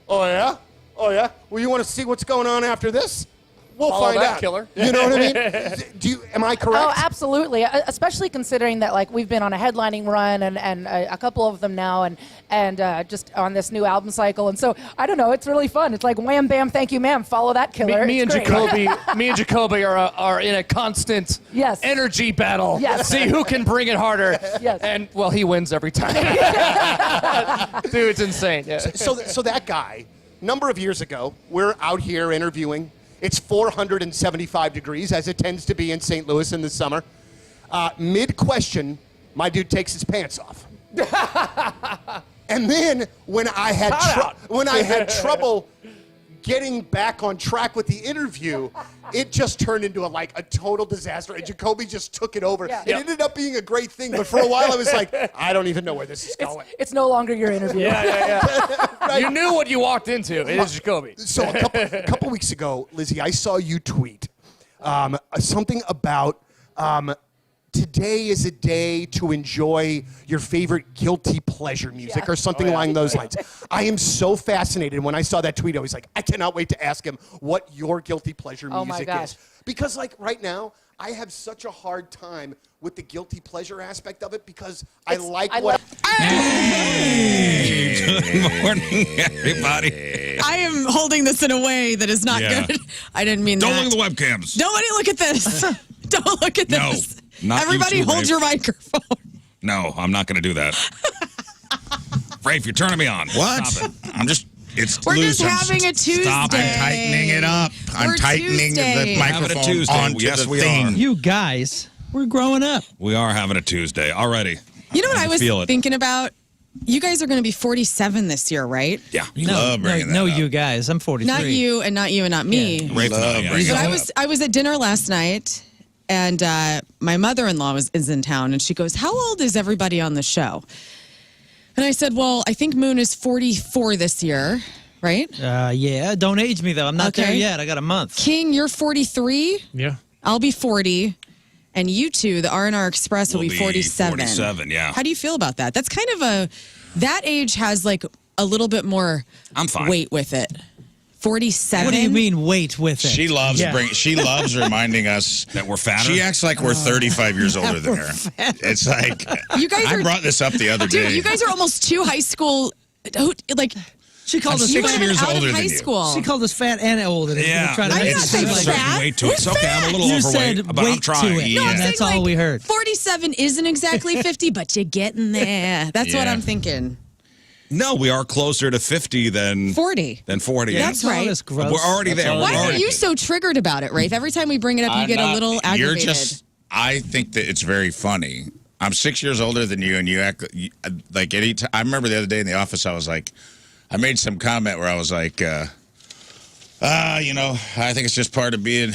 Oh, yeah? Oh, yeah? Well, you want to see what's going on after this? We'll Follow find that, out. killer. You know what I mean? Am I correct? Oh, absolutely. Especially considering that, like, we've been on a headlining run and a couple of them now, and just on this new album cycle. And so, I don't know, it's really fun. It's like wham, bam, thank you, ma'am. Follow that, killer. Me and Jacoby are in a constant energy battle. Yes. See who can bring it harder. Yes. And, well, he wins every time. Dude, it's insane. Yeah. So that guy, number of years ago, we're out here interviewing. It's 475 degrees, as it tends to be in St. Louis in the summer. Mid-question, my dude takes his pants off. And then when I had trouble getting back on track with the interview, it just turned into a total disaster, and Jacoby just took it over. Yeah. It ended up being a great thing, but for a while I was like, I don't even know where this is going. It's no longer your interview. Right? You knew what you walked into. It is Jacoby. So a couple weeks ago, Lizzie, I saw you tweet something about today is a day to enjoy your favorite guilty pleasure music or something along those lines. I am so fascinated. When I saw that tweet, I was like, I cannot wait to ask him what your guilty pleasure music is. Because right now, I have such a hard time with the guilty pleasure aspect of it because I like what... Hey! Good morning, everybody. I am holding this in a way that is not good. I didn't mean Don't that. look at the webcams. Nobody look at this. Don't look at this. No, not Everybody you two, hold Rafe. your microphone. No, I'm not going to do that. Rafe, you're turning me on. What? Stop it. I'm just... It's We're loose. just having a Tuesday. Stop. I'm tightening it up. I'm tightening Tuesday. the Having a microphone Tuesday. onto Yes, the we thing. are. You guys, we're growing up. We are having a Tuesday already. You know what I was feel it. thinking about? You guys are going to be 47 this year, right? Yeah. Love bringing that up. you guys. I'm 43. Not you and not you and not me. Yeah. Rafe, Love no, bringing yeah. But I was at dinner last night, and my mother-in-law is in town, and she goes, "How old is everybody on the show?" And I said, "Well, I think Moon is 44 this year, right?" Yeah, don't age me, though. I'm not there Okay. yet. I got a month. King, you're 43. Yeah. I'll be 40. And you two, the R&R Express, will be 47. 47, yeah. How do you feel about that? That's kind of that age has like a little bit more I'm fine. weight with it. 47. What do you mean wait with it? She loves She loves reminding us That we're fatter? She acts like we're 35 years older than her. It's like You guys I are, brought this up the other dude, day. you guys are almost two high school. Like She called us you 6 would have been years out older of high than you. school. She called us fat and old. And Yeah. trying to I make did it not say seem It's like a fat. certain weight to it. It's okay. I'm a little You overweight, said but I'm wait trying. to it. No, I'm and that's saying, all like, we heard. 47 isn't exactly 50, but you're getting there. That's what Yeah. I'm thinking. No, we are closer to 50 than 40. Than 40. That's Oh, right. that's gross. We're already there. Why We're are already you so triggered about it, Rafe? Every time we bring it up, you get a little aggravated. I think that it's very funny. I'm 6 years older than you, and you act like any time. I remember the other day in the office, I was like, I made some comment where I was like, I think it's just part of being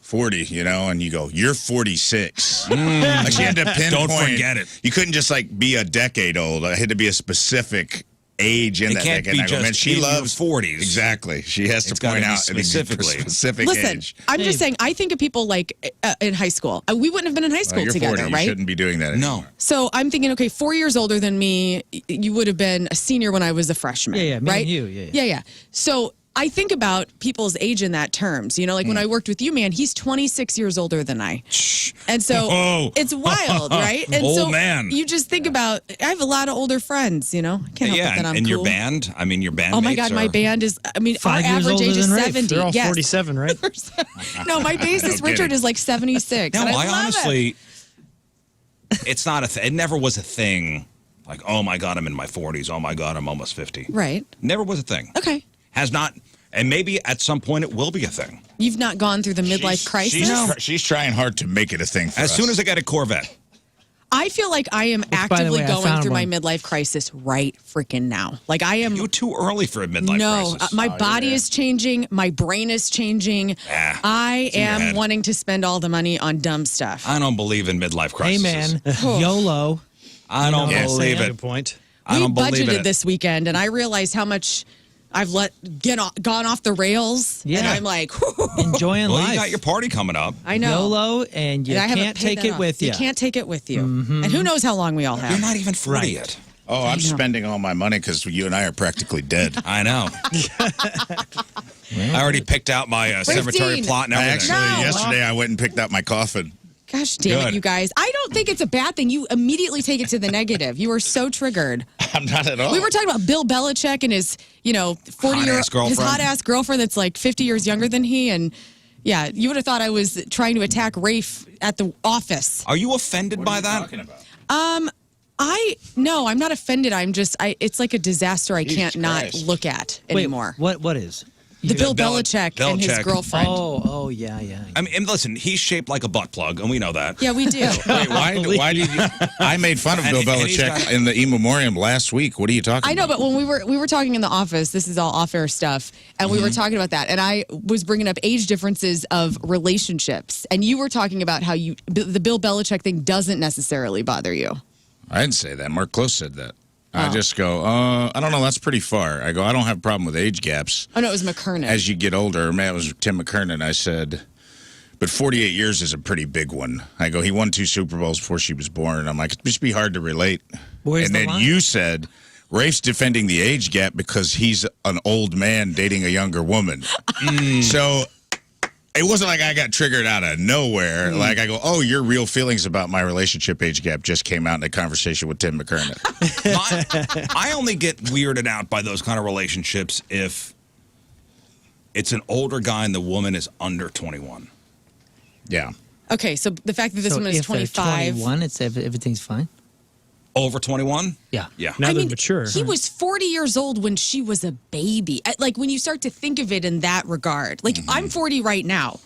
40, and you go, you're 46. Like she had to pinpoint. Don't forget it. You couldn't just be a decade old. I had to be a specific age in It that can't decade. be And I go, just man, she in your loves 40s. Exactly. She has to It's gotta point be out specifically. specific Listen, age. I'm just saying, I think of people like in high school. We wouldn't have been in high school You're together, 40. right? You shouldn't be doing that anymore. No. So I'm thinking, okay, 4 years older than me, you would have been a senior when I was a freshman. Yeah, me right? and you, yeah. Yeah. So I think about people's age in that terms. Like when I worked with you, man, he's 26 years older than I. And so Whoa. it's wild, right? And Old so man. you just think about, I have a lot of older friends, I can't help it that I'm and cool. your band? I mean, your band. Oh my God, my band is, our 5 years average older age is than Rafe. 70. They're all yes. 47, right? No, my bassist No Richard kidding. is like 76. No, and I love honestly, it's not a thing. It never was a thing. Like, oh my God, I'm in my 40s. Oh my God, I'm almost 50. Right. Never was a thing. Okay. Has not, and maybe at some point it will be a thing. You've not gone through the midlife crisis? She's trying hard to make it a thing for As us. soon as I get a Corvette. I feel like I am by the actively way, I going found through my one. midlife crisis right freaking now. Like I am. You're too early for a midlife No, crisis. my body is changing. My brain is changing. I in your am head. wanting to spend all the money on dumb stuff. I don't believe in midlife Hey, crises. man, YOLO. I don't Yes. believe Good it. point. I We don't believe budgeted it. this weekend, and I realized how much I've gone off the rails. Yeah. And I'm like, Enjoying Well, life. you got your party coming up. I know. YOLO, and you And I haven't can't paid take that it off. with you. You can't take it with you. And who knows how long we all have. You're not even 40 Right. yet. Oh, I'm spending all my money because you and I are practically dead. I know. I already picked out my cemetery plot and everything. Yesterday I went and picked out my coffin. Gosh damn Good. it, you guys. I don't think it's a bad thing. You immediately take it to the negative. You are so triggered. I'm not at all. We were talking about Bill Belichick and his, 40-year Hot-ass girlfriend. his hot-ass girlfriend that's like 50 years younger than he. And yeah, you would have thought I was trying to attack Rafe at the office. Are you offended by that? Talking about? No, I'm not offended. I'm just, it's like a disaster I can't not Christ. look at Wait, anymmore. what is? The Bill Bel- Belichick and his Belichick. girlfriend. Oh, yeah. I mean, and listen, he's shaped like a butt plug, and we know that. Yeah, we do. Wait, why did you? I made fun of And- Bill and he's Belichick got- in the in memoriam last week. What are you talking I know, about? but when we were talking in the office, this is all off-air stuff, and we were talking about that, and I was bringing up age differences of relationships, and you were talking about how the Bill Belichick thing doesn't necessarily bother you. I didn't say that. Mark Close said that. I just go, I don't know. That's pretty far. I go, I don't have a problem with age gaps. Oh, no, it was McKernan. As you get older, man, it was Tim McKernan. I said, but 48 years is a pretty big one. I go, he won 2 Super Bowls before she was born. I'm like, it'd just be hard to relate. Where's and the then line? you said, Rafe's defending the age gap because he's an old man dating a younger woman. So it wasn't like I got triggered out of nowhere. Like I go, oh, your real feelings about my relationship age gap just came out in a conversation with Tim McKernan. I only get weirded out by those kind of relationships if it's an older guy and the woman is under 21. Yeah. Okay, so the fact that this So woman is if they're 25. 21, it's everything's fine. Over 21? Yeah. Yeah. Now I they're mean, mature. he was 40 years old when she was a baby. Like, when you start to think of it in that regard. Like, I'm 40 right now.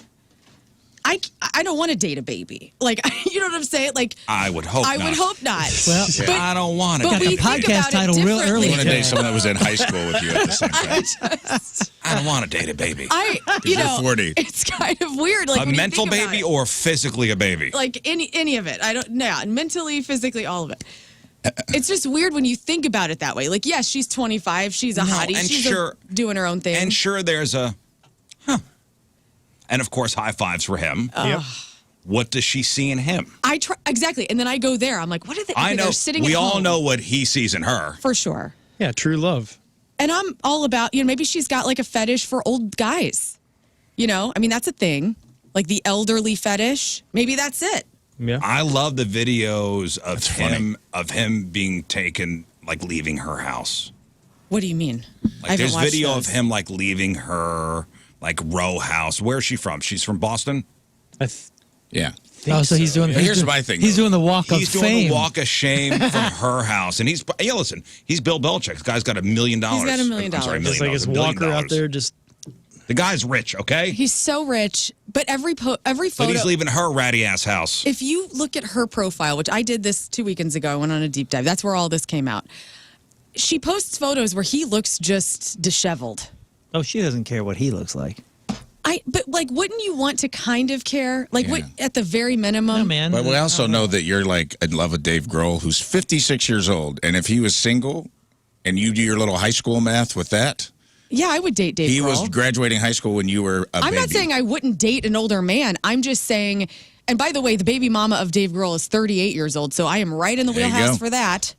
I don't want to date a baby. Like, you know what I'm saying? Like, I would hope I not. would hope not. Well, But- I don't want to. but we the think podcast about it title real differently. early. I want to date someone that was in high school with you at the same time. I don't want to date a baby. You You're know, 40. it's kind of weird. Like, A when you mental think about baby it. or physically a baby? Like any of it. I don't know. Yeah, mentally, physically, all of it. It's just weird when you think about it that way. Like, yes, she's 25. She's a hottie. and She's sure- doing her own thing. And sure, there's a, and of course, high fives for him. Yep. What does she see in him? I try exactly, and then I go there. I'm like, what are they? I okay, know. They're sitting We at all home. know what he sees in her. For sure. Yeah, true love. And I'm all about, maybe she's got like a fetish for old guys. I mean, that's a thing. Like the elderly fetish. Maybe that's it. Yeah. I love the videos of That's funny. him being taken, like leaving her house. What do you mean? I Like haven't there's watched video those. of him like leaving her like row house. Where's she from? She's from Boston. Yeah. Oh, so he's doing. Yeah, he's here's doing- my thing, He's though. doing the walk of He's doing fame. the walk of shame from her house, and he's listen. He's Bill Belichick. The guy's got $1 million. He's got $1 million. I'm sorry, $1 It's million. like his $1 billion. walker out there just The guy's rich, okay? He's so rich, but every But photo. he's leaving her ratty ass house. If you look at her profile, which I did this 2 weekends ago, I went on a deep dive. That's where all this came out. She posts photos where he looks just disheveled. Oh, she doesn't care what he looks like. But like, wouldn't you want to kind of care? Like, what Yeah. at the very minimum? No, man. But we also know that you're like in love with Dave Grohl, who's 56 years old. And if he was single and you do your little high school math with that, Yeah, I would date Dave he Grohl. was graduating high school when you were a I'm baby. not saying I wouldn't date an older man. I'm just saying, and by the way, the baby mama of Dave Grohl is 38 years old, so I am right in the There you wheelhouse go. for that.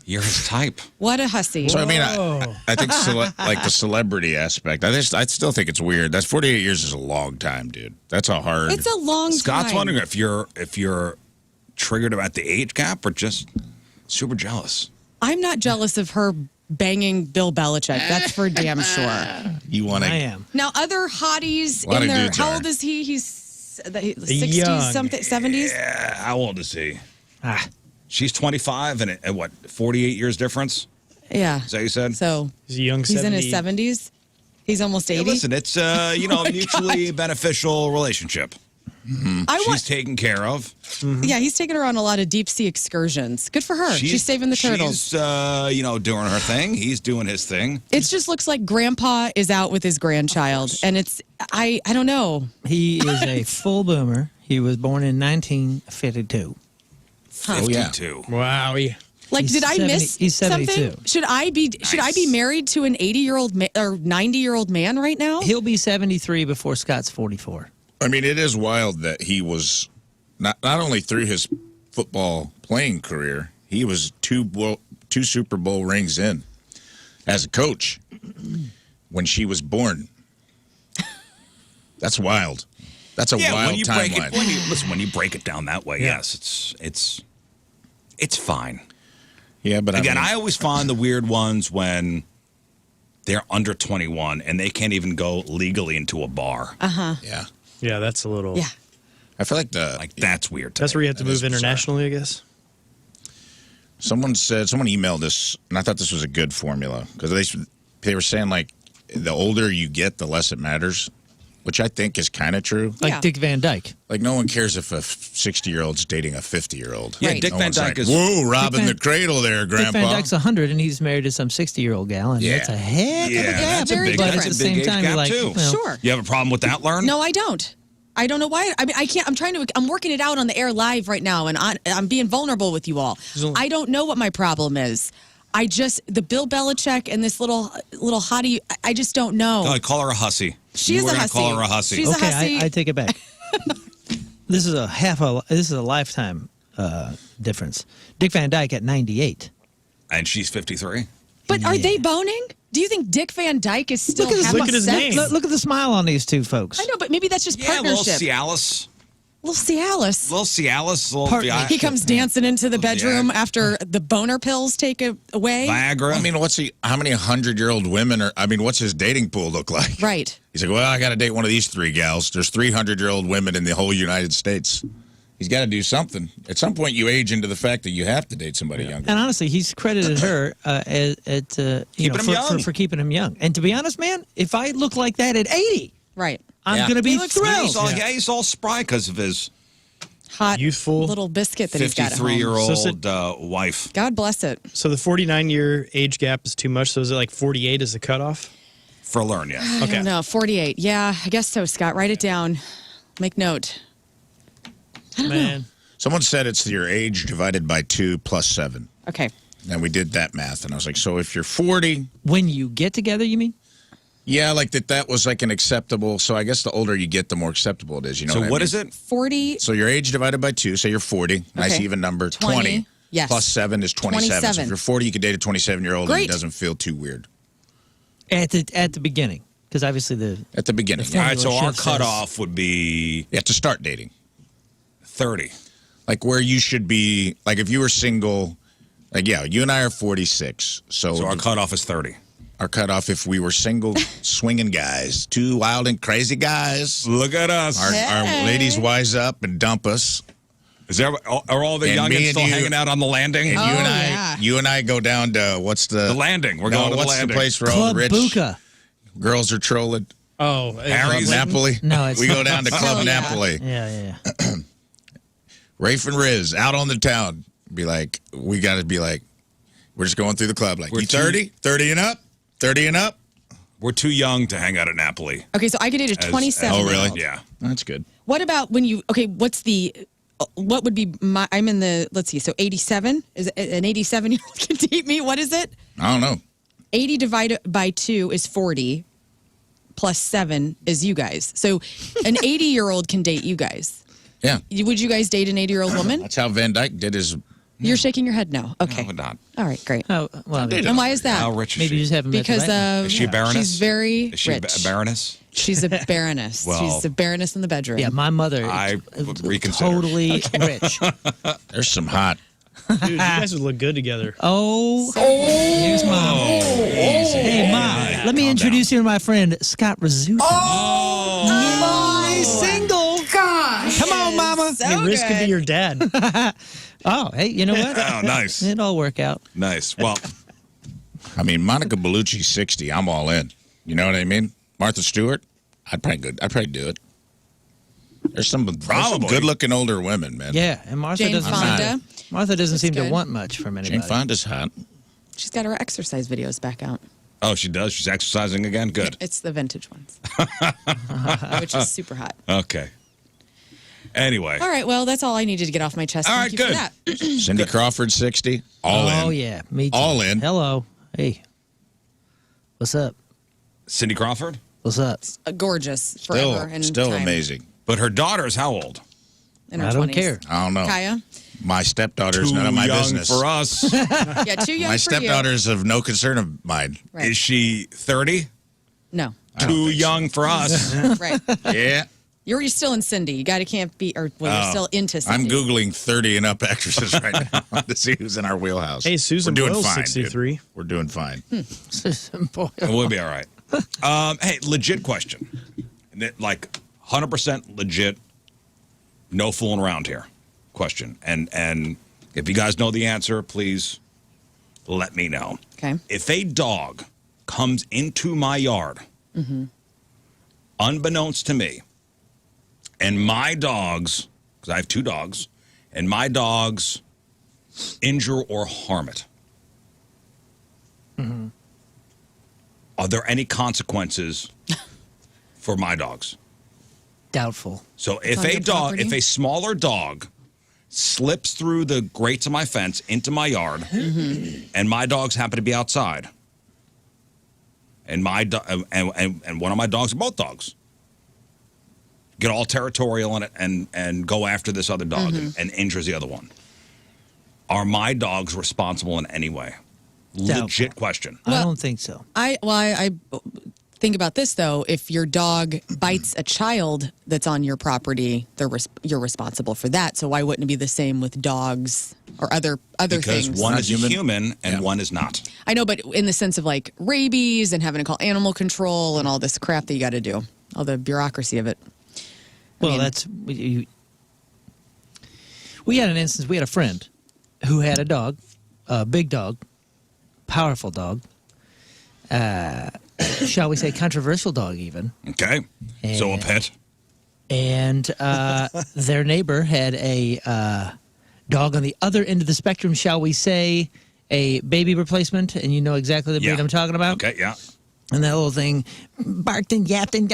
You're his type. What a hussy. So I mean, I think like the celebrity aspect. I still think it's weird. That's 48 years is a long time, dude. That's a hard. It's a long Scott's time. wondering if you're triggered about the age gap or just super jealous. I'm not jealous of her banging Bill Belichick. That's for damn sure. You want I to? am. Now, other hotties A lot in of their, dudes how are. old is he? He's 60s, Young. something, 70s? How old is he? Ah, She's 25 and what? 48 years difference? Yeah. Is that what you said? So he's a young he's 70. in his 70s. He's almost 80. Hey, listen, it's a mutually beneficial relationship. I She's want, taken care of. yeah, he's taking her on a lot of deep sea excursions. Good for her. She's saving the turtles. She's doing her thing. He's doing his thing. It just looks like grandpa is out with his grandchild. And it's, I don't know. he is a full boomer. He was born in 1952. 52. Wow. Like, He's did I 70 miss he's 72. something? Should I be married to an 80-year-old or 90-year-old man right now? He'll be 73 before Scott's 44. I mean, it is wild that he was not only through his football playing career, he was two 2 Super Bowl rings in as a coach when she was born. That's wild. That's a wild when you timeline. when you break it down that way, yes, it's fine. Yeah, but Again, I I always find the weird ones when they're under 21 and they can't even go legally into a bar. Yeah. Yeah, that's a little. Yeah. I feel like that's weird. That's where you have to That is move bizarre. internationally, I guess. someone emailed this, and I thought this was a good formula because they were saying like the older you get, the less it matters, which I think is kind of true. Like Yeah. Dick Van Dyke. Like no one cares if a 60-year-old's dating a 50-year-old. Yeah, Right. Dick No Van one's Dyke like, is. whoa, robbing Van- the cradle there, Dick Grandpa. Van Dyke's 100 and he's married to some 60-year-old gal, and Yeah. that's a heck of a Yeah, gap. that's a very big, different. that's But a at the big same age time, gap you're like, too. well, Sure. You have a problem with that, Learn? No, I don't. I don't know why. I mean, I can't. I'm working it out on the air live right now, and I'm being vulnerable with you all. I don't know what my problem is. The Bill Belichick and this little hottie. I just don't know. No, I call her a hussy. She You is were a gonna hussy. Call her a hussy. She's a okay, hussy. I take it back. This is a lifetime difference. Dick Van Dyke at 98. And she's 53. But are they boning? Do you think Dick Van Dyke is still having look at his sex? name. Look at the smile on these two folks. I know, but maybe that's just Yeah, little partnership. Cialis. Little Cialis. Little Cialis. Little Partner. He comes dancing into the bedroom after the boner pills take it away. Viagra. I mean, how many 100-year-old women what's his dating pool look like? Right. He's like, well, I got to date one of these 3 gals. There's 300-year-old women in the whole United States. He's got to do something. At some point, you age into the fact that you have to date somebody younger. And honestly, he's credited her for keeping him young. And to be honest, man, if I look like that at 80, Right. I'm Yeah. going to be He looks thrilled. He's all spry because of his Hot Youthful. little biscuit that he's got at home. 53-year-old wife. God bless it. So the 49-year age gap is too much. So is it like 48 is the cutoff? For Learn, yeah. I don't know. 48. Yeah, I guess so, Scott. Write it down. Make note. Man. Someone said it's your age divided by 2 plus 7. Okay. And we did that math. And I was like, so if you're 40, When you get together, you mean? yeah, like that was like an acceptable. So I guess the older you get, the more acceptable it is. You know So what I what mean? is it? 40. So your age divided by 2, say you're 40. Nice Okay. even number. 20. Yes. Plus 7 is 27. So 27. if you're 40, you could date a 27-year-old and Great. it doesn't feel too weird. At the beginning. Because obviously At the beginning. The All Yeah. right, so Formula our shift cutoff would be You have to start dating. 30. Like where you should be, like if you were single, like, yeah, you and I are 46. So our cutoff is 30. our cutoff, if we were single, swinging guys, 2 wild and crazy guys, Look at us. our ladies wise up and dump us. Are all the And me youngins and still you- hanging out on the landing? And yeah. you and I go down to what's The landing. We're going to the what's landing. the place where all Club the rich Buca. girls are trolling? Oh, Harry's? Club Napoli. No, it's we not. go down to Club Oh, yeah. Napoli. Yeah. Rafe and Riz out on the town. Be like, we got to be like, we're just going through the club. Like, We're you 30? 30 and up? 30 and up? We're too young to hang out at Napoli. Okay, so I could date a 27. Oh, really? Yeah. That's good. What about when you? Okay, what would be my? I'm in the. Let's see. So 87 is an 87-year-old can date me. What is it? I don't know. 80 divided by 2 is 40. Plus 7 is you guys. So an 80-year-old can date you guys. Yeah. Would you guys date an 80-year-old woman? That's how Van Dyke did his. You're shaking your head no. Okay. No, we're not. All right, great. Oh, well, And why is that? How rich is maybe she? you just haven't met the Because right one. Is she a baroness? she's very Is she a rich. baroness? She's a baroness. Well- She's a baroness in the bedroom. Yeah, my mother I is would reconsider. totally rich. There's some hot. dude, you guys would look good together. Oh, here's Mom. Hey, Mom, let me introduce you to my friend, Scott Rizzuto. Oh, he's single. Gosh. Come on, Mama. So Hey, Riz could be good. your dad. Oh, hey, you know what? Oh, nice. It'll all work out. Nice. Well, I mean, Monica Bellucci's 60. I'm all in. You know what I mean? Martha Stewart, I'd probably do it. There's some Probably. good-looking older women, man. Yeah, and Martha Jane doesn't. Fonda. Martha doesn't seem to good. want much from anybody. Jane Fonda's hot. She's got her exercise videos back out. oh, she does. She's exercising again. Good. It's the vintage ones, which is super hot. Okay. Anyway. All right, well, that's all I needed to get off my chest. All Thank right, you for good. that. Cindy Crawford, 60. All in. Oh yeah, me too. All in. Hello. Hey. What's up? Cindy Crawford? What's up? Gorgeous forever and Still time. amazing. But her daughter's how old? In her I don't 20s. care. I don't know. Kaya, My stepdaughter's Too none of my young business. for us. Yeah, too young My for you. stepdaughter's of no concern of mine. Right. Is she 30? No. Too young for us. Right. Yeah. You're still in Cindy. You can't be, or well, you're still into Cindy. I'm Googling 30 and up actresses right now to see who's in our wheelhouse. Hey, Susan We're doing Boyle's fine, 63. dude. We're doing fine. We'll be all right. Hey, legit question. Like 100% legit, no fooling around here question. And if you guys know the answer, please let me know. Okay. If a dog comes into my yard, unbeknownst to me, and my dogs, because I have 2 dogs, and my dogs injure or harm it, are there any consequences for my dogs? Doubtful. So if on a your dog, property? if a smaller dog slips through the grates of my fence into my yard, and my dogs happen to be outside, and and one of my dogs, or both dogs, get all territorial in it and go after this other dog and injures the other one, are my dogs responsible in any way? Legit question. I don't think so. I think about this though. If your dog bites a child that's on your property, you're responsible for that. So why wouldn't it be the same with dogs or other Because things? one Not is human. human and Yeah. one is not. I know, but in the sense of like rabies and having to call animal control and all this crap that you got to do, all the bureaucracy of it. Well, mean- that's we had an instance. We had a friend who had a dog, a big dog, powerful dog. Shall we say controversial dog even? Okay. So a pet. And their neighbor had a dog on the other end of the spectrum. Shall we say a baby replacement? And you know exactly the breed I'm talking about. Okay, yeah. And that little thing barked and yapped and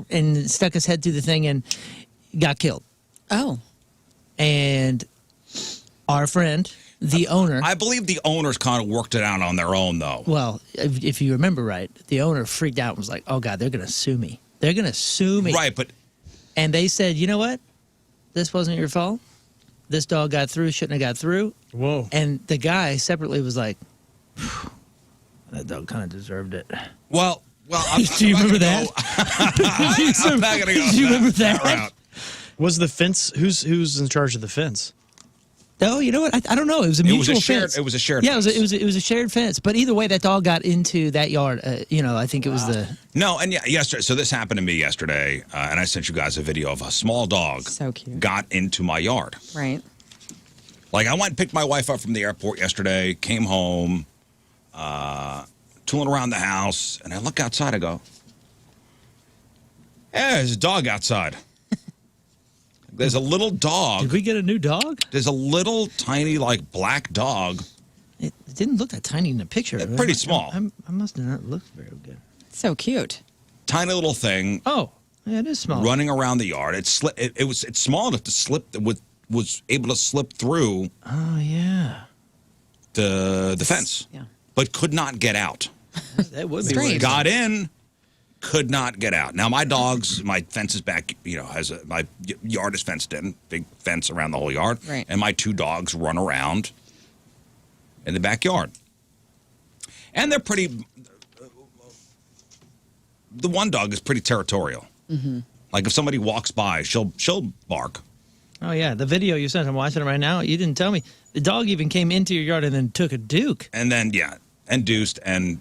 and stuck his head through the thing and got killed. Oh, And our friend, the owner, I believe the owners kind of worked it out on their own, though. well, if you remember right, the owner freaked out and was like, oh, God, they're going to sue me. They're going to sue me. Right, but And they said, you know what? This wasn't your fault. This dog got through, shouldn't have got through. Whoa. And the guy separately was like, that dog kind of deserved it. well, I'm, Do you I'm not remember gonna that? I'm not gonna go. Do you remember that? route. Was the fence? Who's in charge of the fence? Oh, you know what? I don't know. It was a It mutual was a shared. fence. It was a shared. Yeah, fence. it was a shared fence. But either way, that dog got into that yard. I think it was the. No, and yeah, yesterday. So this happened to me yesterday, and I sent you guys a video of a small dog So cute. got into my yard. right. Like I went and picked my wife up from the airport yesterday, came home, tooling around the house, and I look outside. I go, "Hey, there's a dog outside." There's a little dog. Did we get a new dog? There's a little tiny like black dog. It didn't look that tiny in the picture. Pretty small. I must have not looked very good. So cute. Tiny little thing Oh, yeah, it is small. running around the yard. It's small enough to slip. Was able to slip through Oh yeah, the fence, Yeah. but could not get out. that would be Strange. weird. Got in, could not get out. Now my fence is back. My yard is fenced in, big fence around the whole yard, Right. and my 2 dogs run around in the backyard, and they're pretty. The one dog is pretty territorial. Mm-hmm. Like if somebody walks by, she'll bark. Oh yeah, the video you sent. I'm watching it right now. You didn't tell me the dog even came into your yard and then took a duke. And then, and deuced, and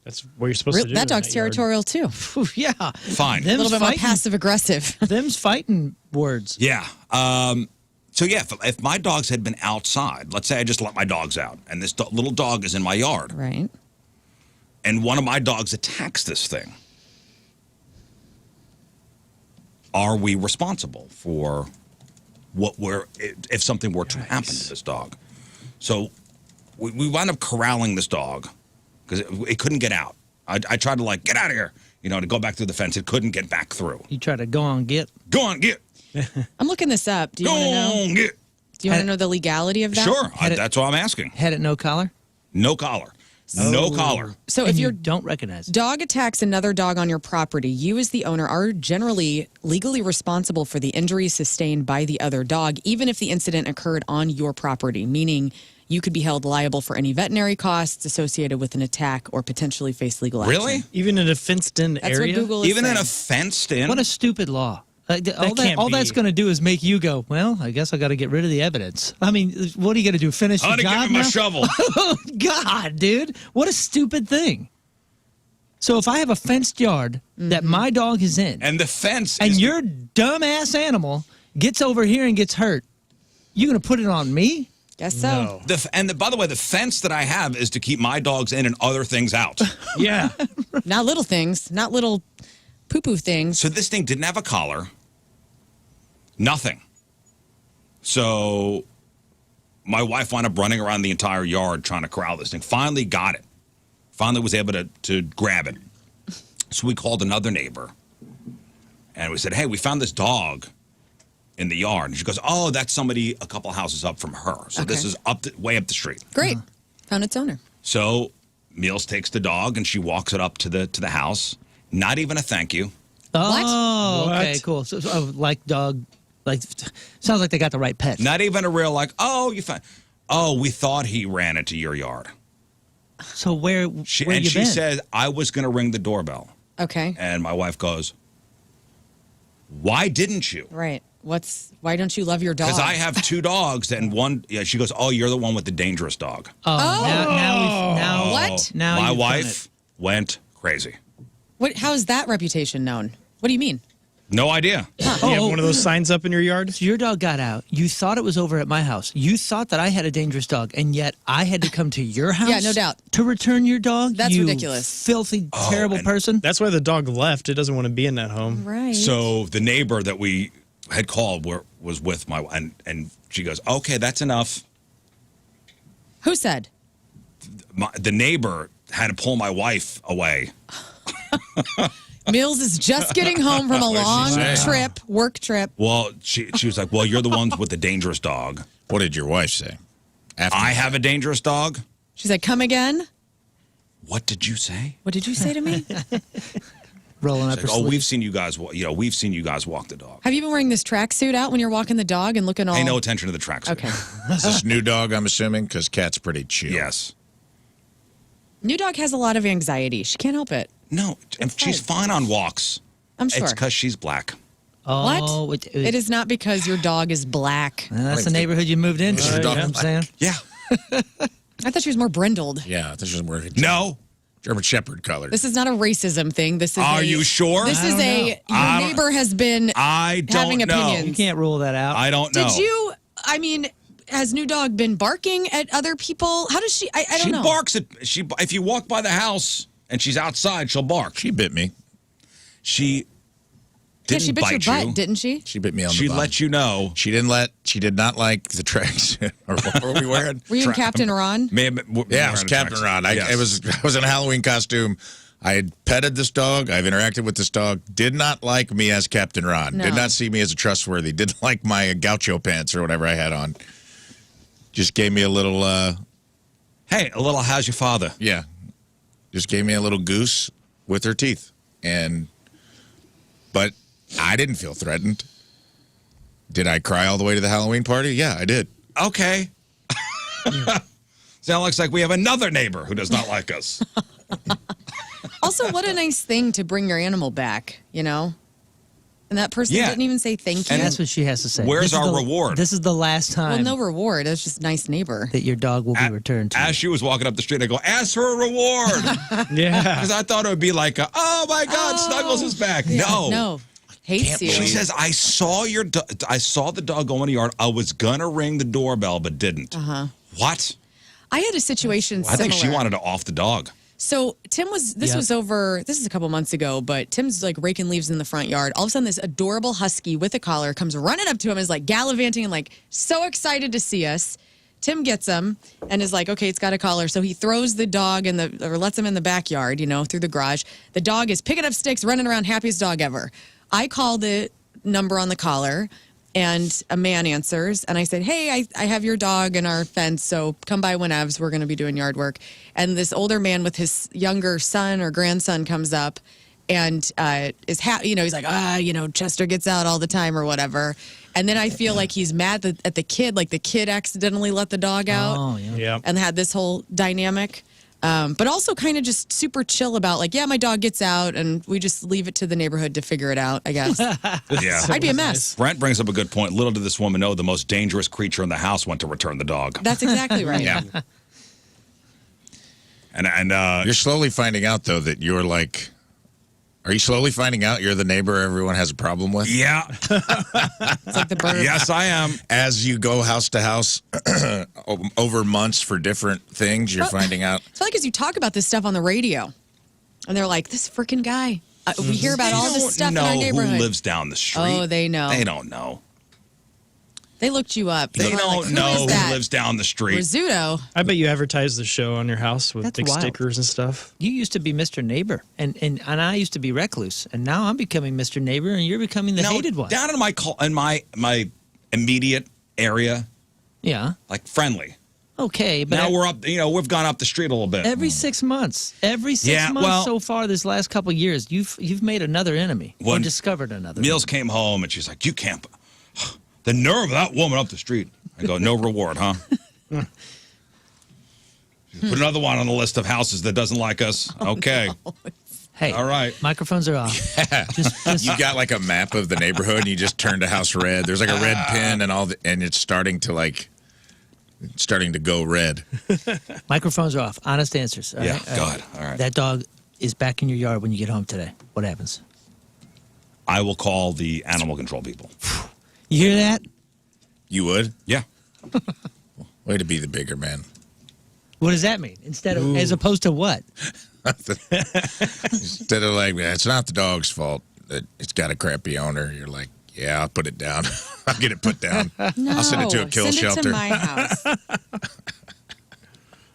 That's what you're supposed to do. That in dog's yard. territorial too. Phew, yeah, fine. A little bit more fighting, passive aggressive. them's fighting words. Yeah. So, yeah, if my dogs had been outside, let's say I just let my dogs out, and this little dog is in my yard, Right. and one of my dogs attacks this thing, are we responsible for if something were to happen to this dog? So we wound up corralling this dog because it couldn't get out. I tried to get out of here, to go back through the fence. It couldn't get back through. You try to go on get. Go on, get. I'm looking this up. Do you Go want to know? on, get. Do you want to know the legality of that? Sure. Had it- That's what I'm asking. Had it no collar? No collar. No collar. So And if you your don't recognize it. dog attacks another dog on your property, you as the owner are generally legally responsible for the injuries sustained by the other dog, even if the incident occurred on your property, meaning you could be held liable for any veterinary costs associated with an attack or potentially face legal action. Really? Even in a fenced-in That's area? what Google is Even in saying. a fenced in? What a stupid law. can't All that's be. going to do is make you go, well, I guess I got to get rid of the evidence. I mean, what are you going to do? Finish the Honey, job give me my now? shovel. Oh, God, dude. What a stupid thing. So if I have a fenced yard that my dog is in, And the fence and is your dumbass animal gets over here and gets hurt, you going to put it on me? Guess so. No. by the way, the fence that I have is to keep my dogs in and other things out. Yeah. Not little things, not little poo-poo things. So this thing didn't have a collar. Nothing. So my wife wound up running around the entire yard trying to corral this thing. Finally got it. Finally was able to grab it. So we called another neighbor. And we said, hey, we found this dog in the yard. And she goes, oh, that's somebody a couple houses up from her. So this is way up the street. Great. Found its owner. So Meals takes the dog and she walks it up to the house. Not even a thank you. Oh, What? okay, cool. So like dog, like sounds like they got the right pet. Not even a real like, oh, you found. Oh, we thought he ran into your yard. So where She you she been? said I was going to ring the doorbell, Okay. and my wife goes, "Why didn't you?" Right. Why don't you love your dog? Because I have two dogs, and one. Yeah, she goes, "Oh, you're the one with the dangerous dog." Oh, now What? Now my you've done wife went crazy. How is that reputation known? What do you mean? No idea. You have one of those signs up in your yard? So your dog got out. You thought it was over at my house. You thought that I had a dangerous dog, and yet I had to come to your house. Yeah, no doubt. To return your dog. That's you ridiculous. Filthy, terrible and- person. That's why the dog left. It doesn't want to be in that home. Right. So the neighbor that we had called was with my and she goes, "Okay, that's enough." Who said? The neighbor had to pull my wife away. Mills is just getting home from a long say? work trip. Well, she was like, "Well, you're the ones with the dangerous dog." What did your wife say? After I have a dangerous dog. She's like, come again? What did you say? What did you say to me? Rolling up She's her like, oh, sleeve. we've seen you guys. We've seen you guys walk the dog. Have you been wearing this tracksuit out when you're walking the dog and looking all... Pay no attention to the tracks. Okay. Is this new dog, I'm assuming? Because Cat's pretty chill. Yes. New dog has a lot of anxiety. She can't help it. No, and she's fine on walks. I'm sure. It's because she's black. Oh, What? It is not because your dog is black. That's the neighborhood you moved into. Is your You know dog what I'm saying? Yeah. I thought she was more brindled. Yeah, this is more No. German Shepherd color. This is not a racism thing. This is Are you sure? This I is don't know. your neighbor has been I don't having know. opinions. You can't rule that out. I don't know. Did you, has New Dog been barking at other people? How does she, I don't She know. barks at if you walk by the house and she's outside, she'll bark. She bit me. She Yeah, didn't she bit your bite butt, you. didn't she? She bit me on She the bum. let you know. She did not like the tracks. Or what were we wearing? Were you in Captain Ron? May have been, Yeah, it was Captain Ron. Yes. I was in a Halloween costume. I had petted this dog. I've interacted with this dog. Did not like me as Captain Ron. No. Did not see me as a trustworthy. Didn't like my gaucho pants or whatever I had on. Just gave me a little, Hey, a little how's your father? yeah. Just gave me a little goose with her teeth. But I didn't feel threatened. Did I cry all the way to the Halloween party? Yeah, I did. Okay. So it looks like we have another neighbor who does not like us. Also, what a nice thing to bring your animal back, you know? And that person Yeah. didn't even say thank you. And That's what she has to say. Where's This is our the- reward? This is the last well, time no reward. That's just nice neighbor. that your dog will be returned to. As she was walking up the street, I go, ask her a reward. Yeah. Because I thought it would be like, oh my God, Snuggles is back. No. No. Hates you. She says, I saw I saw the dog go in the yard. I was going to ring the doorbell, but didn't. Uh-huh. What? I had a situation I similar. think she wanted to off the dog. So Tim was, this Yeah. was over, this is a couple months ago, but Tim's like raking leaves in the front yard. All of a sudden, this adorable husky with a collar comes running up to him, is like gallivanting and like so excited to see us. Tim gets him and is like, okay, it's got a collar. So he throws the dog or lets him in the backyard, you know, through the garage. The dog is picking up sticks, running around, happiest dog ever. I call the number on the collar. And a man answers, and I said, hey, I have your dog in our fence, so come by whenever. We're going to be doing yard work. And this older man with his younger son or grandson comes up and is he's like, Chester gets out all the time or whatever. And then I feel like he's mad at the kid, like the kid accidentally let the dog out. Oh, yeah. Yeah. And had this whole dynamic. But also kind of just super chill about like, yeah, my dog gets out and we just leave it to the neighborhood to figure it out, I guess. Yeah. I'd be a mess. Brent brings up a good point. Little did this woman know the most dangerous creature in the house went to return the dog. That's exactly right. Yeah. And You're slowly finding out, though, that you're like, are you slowly finding out you're the neighbor everyone has a problem with? yeah, It's like the bird. yes, I am. As you go house to house over months for different things, you're finding out. It's like as you talk about this stuff on the radio, and they're like, this freaking guy. We hear about all this stuff in our They don't know neighborhood. who lives down the street. Oh, they know. They don't know. They looked you up. They were don't like, know who is who that? lives down the street. Rizzuto. I bet you advertise the show on your house with That's big wild. stickers and stuff. You used to be Mr. Neighbor, and I used to be recluse, and now I'm becoming Mr. Neighbor, and you're becoming the No, hated one. down in my immediate area, Yeah. like friendly. Okay, but Now we're up. We've gone up the street a little bit. every 6 months, Yeah, months well- so far this last couple of years, you've made another enemy or When discovered another. Meals came home and she's like, "You can't." The nerve of that woman up the street. I go, "No reward, huh?" Put another one on the list of houses that doesn't like us. Okay. Hey, All right. microphones are off. Just You got like a map of the neighborhood and you just turned a house red. There's like a red pin and it's starting to go red. microphones are off. Honest answers. All Yeah, right? God, all right. That dog is back in your yard when you get home today. What happens? I will call the animal control people. You hear that? You would? Yeah. Way to be the bigger man. What does that mean? Instead of, as opposed to what? Instead of like, it's not the dog's fault that it's got a crappy owner. You're like, yeah, I'll put it down. I'll get it put down. I'll send it to a kill send shelter. it to my house.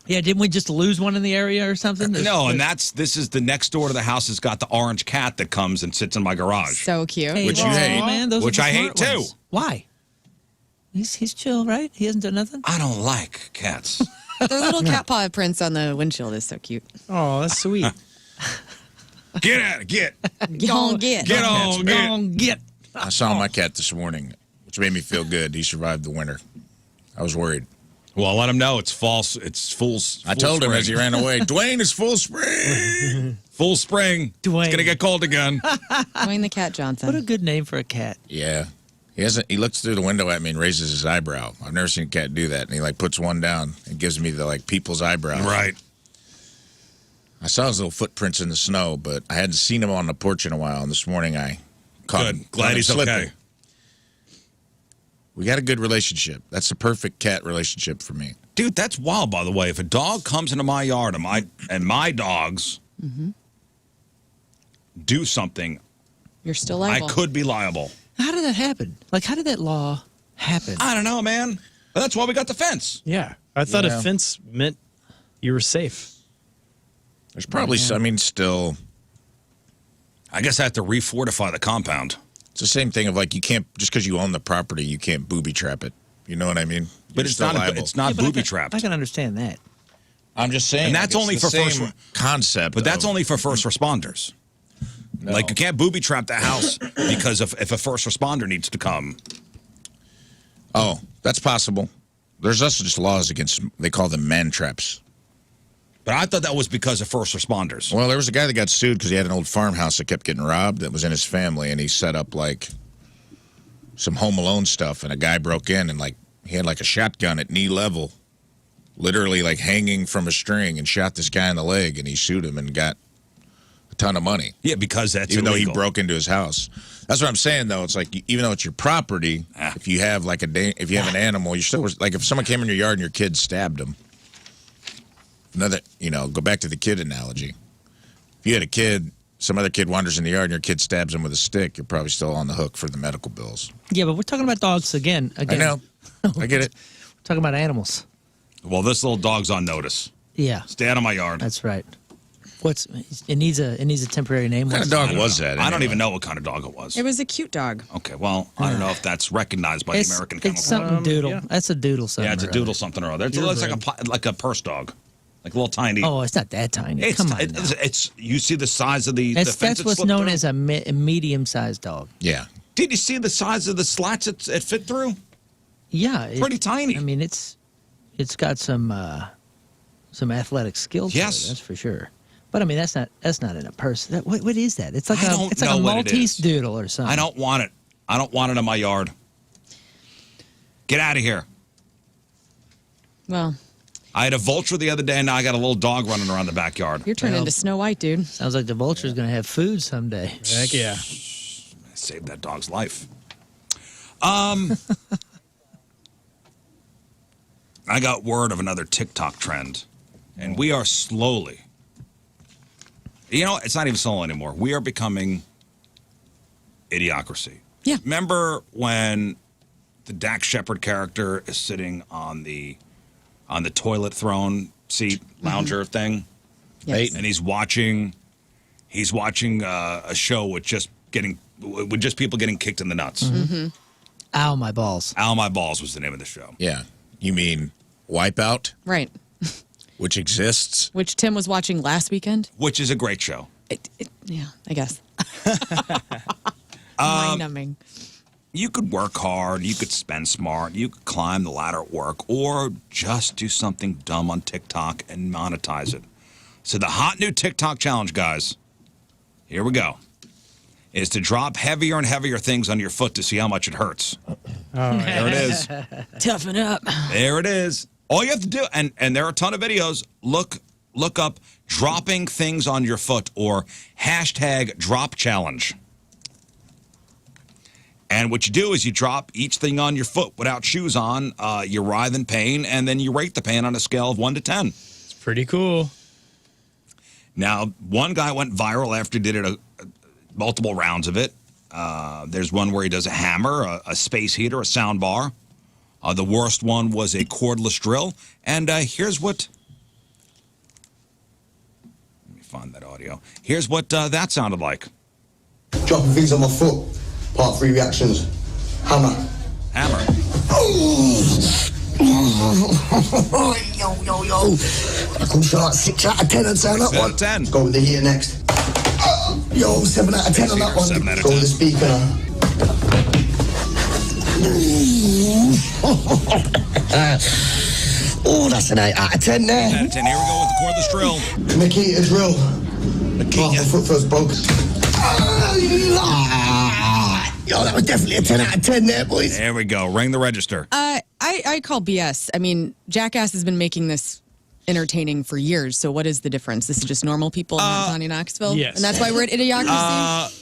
Yeah, didn't we just lose one in the area or something? No, and this is the next door to the house has got the orange cat that comes and sits in my garage. So cute. Hey, Which you well, hate. man, those Which are the I hate, smart too. ones. Why? He's chill, right? He hasn't done nothing. I don't like cats. Their little cat paw prints on the windshield is so cute. Oh, that's sweet. Get at it. Get. Get on, get. Get on. Get. Don't get. I saw my cat this morning, which made me feel good. He survived the winter. I was worried. Well, let him know it's false. It's fool's. I told him as he ran away, Dwayne is full spring. Full spring. Dwayne. It's gonna get cold again. Dwayne the Cat Johnson. What a good name for a cat. Yeah. He looks through the window at me and raises his eyebrow. I've never seen a cat do that. And he like puts one down and gives me the like people's eyebrow. Right. I saw his little footprints in the snow, but I hadn't seen him on the porch in a while. And this morning I caught him. Good. Glad caught him he's slipping. okay. We got a good relationship. That's the perfect cat relationship for me. Dude, that's wild, by the way. If a dog comes into my yard and my dogs do something, You're still liable. I could be liable. How did that happen? Like, how did that law happen? I don't know, man. But that's why we got the fence. Yeah. I thought Yeah. a fence meant you were safe. There's probably, still, I guess I have to refortify the compound. it's the same thing of like you can't, just because you own the property, you can't booby trap it. You know what I mean? But You're it's still not liable. it's not Yeah, but booby trapped. I can understand that. I'm just saying. And that's like, only it's the for same first- concept. But that's of- only for first responders. no. Like you can't booby trap the house because if a first responder needs to come. Oh, that's possible. There's also just laws against, they call them man traps. But I thought that was because of first responders. Well, there was a guy that got sued because he had an old farmhouse that kept getting robbed that was in his family, and he set up like some Home Alone stuff, and a guy broke in and like he had like a shotgun at knee level, literally like hanging from a string, and shot this guy in the leg, and he sued him and got a ton of money, Yeah, because that's even though illegal. he broke into his house. That's what I'm saying, though. It's like even though it's your property, if you have like if you have an animal, you're still like if someone came in your yard and your kid stabbed him. Another, go back to the kid analogy. If you had a kid, some other kid wanders in the yard and your kid stabs him with a stick, you're probably still on the hook for the medical bills. Yeah, but we're talking about dogs again. I know. I get it. We're talking about animals. Well, this little dog's on notice. Yeah, Stay out of my yard. that's right. It needs a temporary name. What kind of dog was that? I don't even know what kind of dog it was. It was a cute dog. Okay, well, I don't know if that's recognized by the American Kennel It's Club. something doodle. yeah. That's a doodle something. Yeah, it's a or doodle other. something or other. It looks like a purse dog, like a little tiny. Oh, it's not that tiny. Come on. now. It's you see the size of the fence That's it what's slipped known through? as a medium-sized dog. Yeah. Did you see the size of the slats it fit through? Yeah, Pretty tiny. I mean, it's got some athletic skills. Yes. to it, that's for sure. But I mean, that's not in a purse. What is that? It's like I don't it's like know a what it Maltese is. doodle or something. I don't want it. I don't want it in my yard. Get out of here. Well, I had a vulture the other day, and now I got a little dog running around the backyard. you're turning into Snow White, dude. Sounds like the vulture's going to have food someday. Heck yeah. Saved that dog's life. I got word of another TikTok trend, and we are slowly. You know, it's not even slow anymore. We are becoming idiocracy. Yeah. Remember when the Dax Shepard character is sitting on the toilet throne seat lounger thing, Yes. and he's watching a show with just people getting kicked in the nuts. Ow, my balls. Ow My Balls was the name of the show. Yeah. You mean Wipeout, Right. which exists? Which Tim was watching last weekend. Which is a great show. Yeah, I guess. Mind-numbing. You could work hard, you could spend smart, you could climb the ladder at work, or just do something dumb on TikTok and monetize it. So the hot new TikTok challenge, guys, here we go, is to drop heavier and heavier things on your foot to see how much it hurts. There it is. Toughen up. There it is. All you have to do, and there are a ton of videos, look up dropping things on your foot or hashtag drop challenge. And what you do is you drop each thing on your foot without shoes on, you writhe in pain, and then you rate the pain on a scale of 1 to 10. It's pretty cool. Now, one guy went viral after he did it multiple rounds of it. There's one where he does a hammer, a space heater, a sound bar. The worst one was a cordless drill. And here's what... Let me find that audio. Here's what that sounded like. Dropping things on my foot. Part 3 reactions. Hammer. Hammer. Yo. I come short 6 out of 10 on that 6 out one. of 10. Go with the heater next. Yo, 7 out of 10 on that one. 7 out of Go 10. with the speaker now. Oh, that's an 8 out of 10 there. 8 out of 10. Here we go with the cordless drill. Nikita drill. Oh, my foot feels broke. Yo, that was definitely a 10 out of 10 there, boys. There we go. Ring the register. I call BS. I mean, Jackass has been making this entertaining for years. So what is the difference? This is just normal people in Montana, Knoxville? yes. And that's why we're at Idiocracy?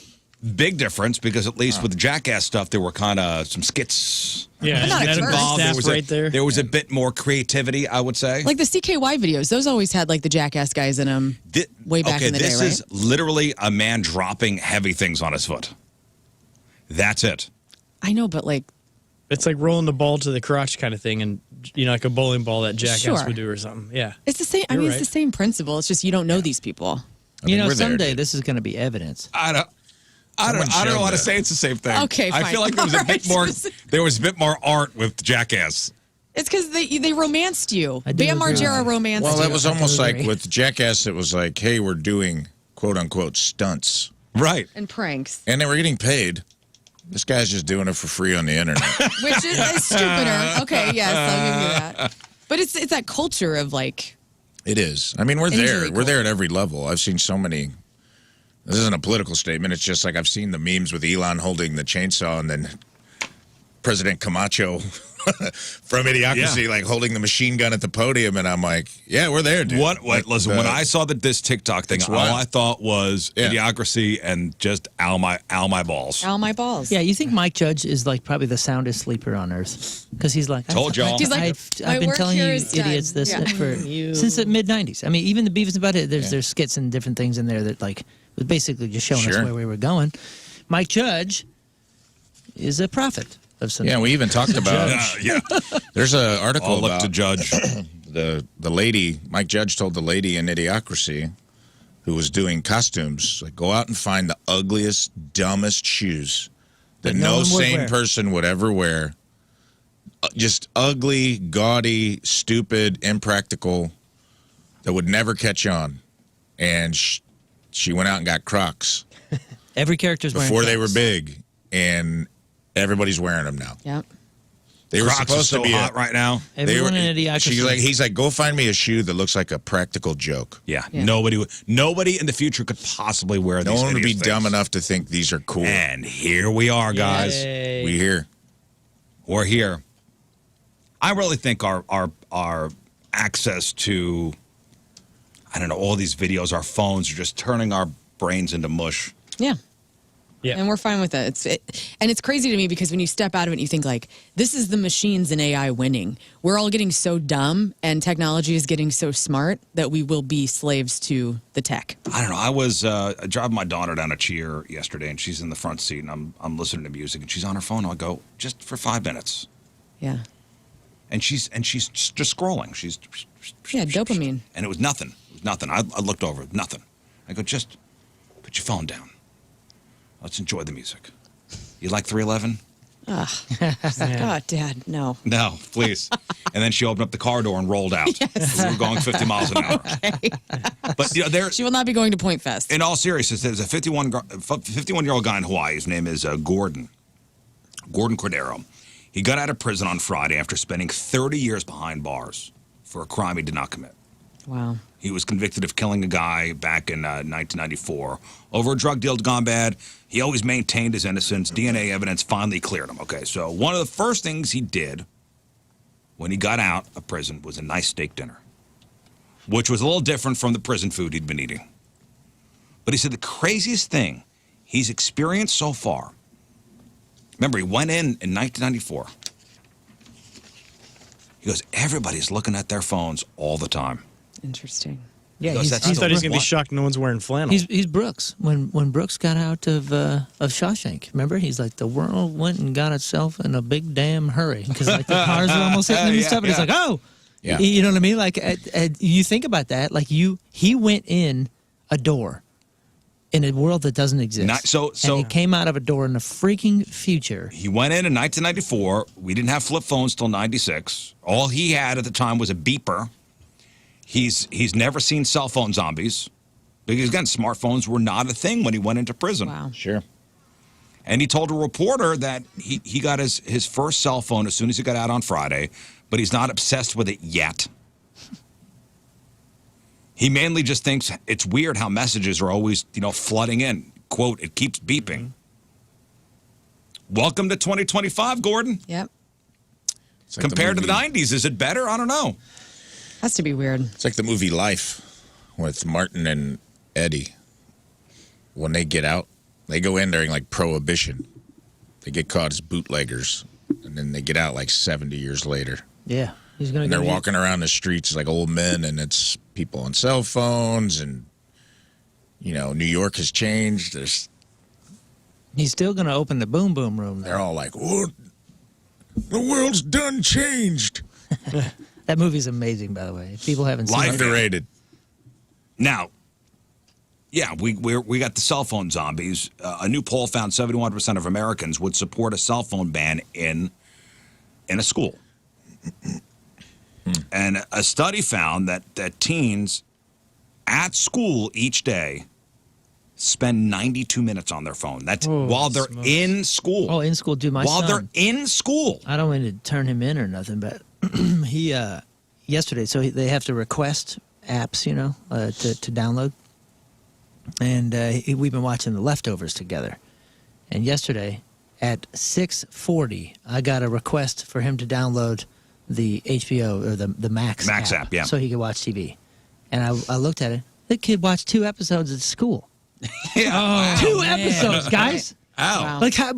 Big difference, because at least with the Jackass stuff, there were kind of some skits. Yeah, I'm not and a that tourist. involved There staff was right there. There was a bit more creativity, I would say. Like the CKY videos, those always had like the Jackass guys in them way back in the day, this right? is literally a man dropping heavy things on his foot. That's it. I know, but like, It's like rolling the ball to the crotch kind of thing, and like a bowling ball that Jackass Sure. would do or something. Yeah. it's the same. I You're mean, right. it's the same principle. It's just you don't know these people. You know, we're there, someday dude. this is going to be evidence. I don't know showed how to that. say it's the same thing. Okay, I fine. feel like there was a All bit right. more. There was a bit more art with Jackass. It's because they romanced you. I do Bam agree. Margera romanced Well, you. that was almost like agree. with Jackass, it was like, hey, we're doing quote unquote stunts. Right. and pranks, And they were getting paid. This guy's just doing it for free on the internet. which is stupider. Okay, yes, I'll give you that. But it's that culture of like, It is. I mean, we're Injury there. We're culture. there at every level. I've seen so many. This isn't a political statement. It's just like I've seen the memes with Elon holding the chainsaw and then President Camacho from Idiocracy, like holding the machine gun at the podium. And I'm like, yeah, we're there, dude. Listen, when I saw this TikTok thing, It's all wild. I thought was Yeah. Idiocracy and just ow my balls. ow my balls. Yeah, you think Mike Judge is like probably the soundest sleeper on earth because he's like Told y'all. He's like, I've "My been work telling here you is done." idiots this Yeah. for since the mid '90s. I mean, even the Beavis and Butthead, there's skits and different things in there that like was basically just showing us Sure. where we were going. Mike Judge is a prophet of some. Yeah, we even talked about. Yeah. There's an article I'll look about to Judge. the lady. Mike Judge told the lady in Idiocracy who was doing costumes, like, go out and find the ugliest, dumbest shoes that no sane person would ever wear. Just ugly, gaudy, stupid, impractical, that would never catch on. And she went out and got Crocs. Every character's wearing before Crocs. they were big, and everybody's wearing them now. Yep. They were Crocs supposed are to be hot right now. Everyone in Idiocracy. He's like, go find me a shoe that looks like a practical joke. Yeah. Nobody in the future could possibly wear these. No one would be hideous dumb things. enough to think these are cool. And here we are, guys. Yay. We here. We're here. I really think our access to, I don't know, all these videos, our phones are just turning our brains into mush. Yeah. Yeah. And we're fine with it. And it's crazy to me because when you step out of it and you think like, this is the machines and AI winning. We're all getting so dumb and technology is getting so smart that we will be slaves to the tech. I don't know. I was driving my daughter down a cheer yesterday, and she's in the front seat, and I'm listening to music, and she's on her phone. I go, just for 5 minutes. Yeah. And she's just scrolling. She's Yeah, dopamine. And it was nothing. It was nothing. I looked over. Nothing. I go, just put your phone down. Let's enjoy the music. You like 311? God, Dad, no. No, please. And then she opened up the car door and rolled out. Yes. We were going 50 miles an hour. But you know, She will not be going to Point Fest. in all seriousness, there's a 51-year-old guy in Hawaii. His name is Gordon Cordero. He got out of prison on Friday after spending 30 years behind bars for a crime he did not commit. Wow. He was convicted of killing a guy back in 1994 over a drug deal gone bad. He always maintained his innocence. DNA evidence finally cleared him. Okay, so one of the first things he did when he got out of prison was a nice steak dinner, which was a little different from the prison food he'd been eating. But he said the craziest thing he's experienced so far, remember, he went in 1994. He goes, everybody's looking at their phones all the time. Interesting. Yeah, Because he's, that's I he's, thought he was Brooks. going to be shocked no one's wearing flannel. He's Brooks. When Brooks got out of Shawshank, remember? He's like, the world went and got itself in a big damn hurry because like the cars were almost hitting him and Yeah, stuff. And he's yeah. like, oh, Yeah. You know what I mean? Like you think about that. Like he went in a door in a world that doesn't exist. So and he came out of a door in the freaking future. he went in 1994. We didn't have flip phones till 96. All he had at the time was a beeper. He's never seen cell phone zombies because, again, smartphones were not a thing when he went into prison. Wow. Sure. And he told a reporter that he got his first cell phone as soon as he got out on Friday, but he's not obsessed with it yet. He mainly just thinks it's weird how messages are always, flooding in. Quote, it keeps beeping. Welcome to 2025, Gordon. Yep. It's like Compared to the movie- 90s, is it better? I don't know. Has to be weird. It's like the movie Life with Martin and Eddie. When they get out, they go in during like Prohibition. They get caught as bootleggers, and then they get out like 70 years later. Yeah, he's gonna. And they're walking around the streets like old men, and it's people on cell phones, and New York has changed. He's still gonna open the boom boom room. They're all like, "What? The world's done changed." That movie's amazing, by the way. If people haven't seen Life it. Underrated. Now, yeah, we got the cell phone zombies. A new poll found 71% of Americans would support a cell phone ban in a school. And a study found that teens at school each day spend 92 minutes on their phone. That's while they're in school. Oh, in school, dude. My While son. they're in school. I don't mean to turn him in or nothing, but he yesterday. So they have to request apps, to download. And we've been watching The Leftovers together. And yesterday at 6:40, I got a request for him to download the HBO or the Max app, yeah. so he could watch TV. And I looked at it. The kid watched 2 episodes at school. Yeah. 2 episodes, guys. Ow. Wow. Like how?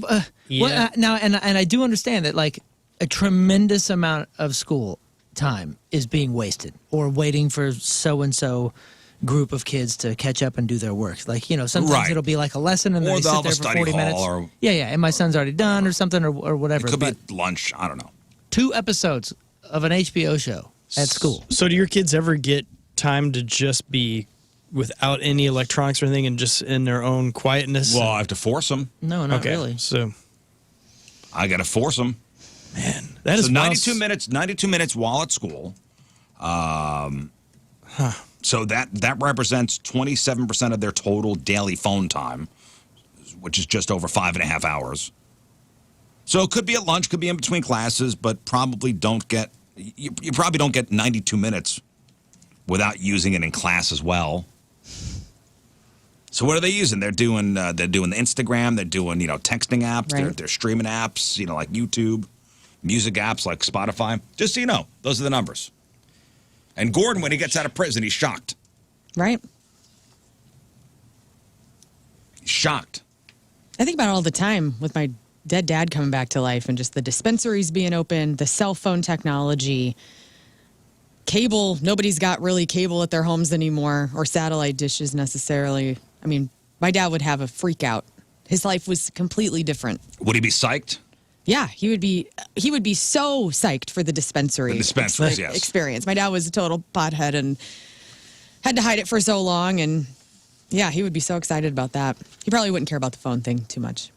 Now, and I do understand that like a tremendous amount of school time is being wasted, or waiting for so and so group of kids to catch up and do their work. Like sometimes Right. it'll be like a lesson, and then Or they they'll sit have a there for study 40 hall minutes. or- Yeah, and my son's already done or something or whatever. It could but be lunch. I don't know. 2 episodes of an HBO show at school. So do your kids ever get time to just be without any electronics or anything and just in their own quietness? Well, I have to force them. No, not really. So, I got to force them. man, that is So wild. 92 minutes while at school. So that represents 27% of their total daily phone time, which is just over 5.5 hours. So it could be at lunch, could be in between classes, but probably don't get you probably don't get 92 minutes without using it in class as well. So what are they using? They're doing the Instagram, they're doing texting apps, Right. they're streaming apps, like YouTube, music apps like Spotify. Just so you know, those are the numbers. And Gordon, when he gets out of prison, he's shocked. Right. He's shocked. I think about it all the time with my dead dad coming back to life and just the dispensaries being open, the cell phone technology, cable. Nobody's got really cable at their homes anymore or satellite dishes necessarily. I mean, my dad would have a freak out. His life was completely different. Would he be psyched? Yeah, he would be so psyched for the dispensary. The dispensaries, yes. Experience. My dad was a total pothead and had to hide it for so long, and yeah, he would be so excited about that. He probably wouldn't care about the phone thing too much.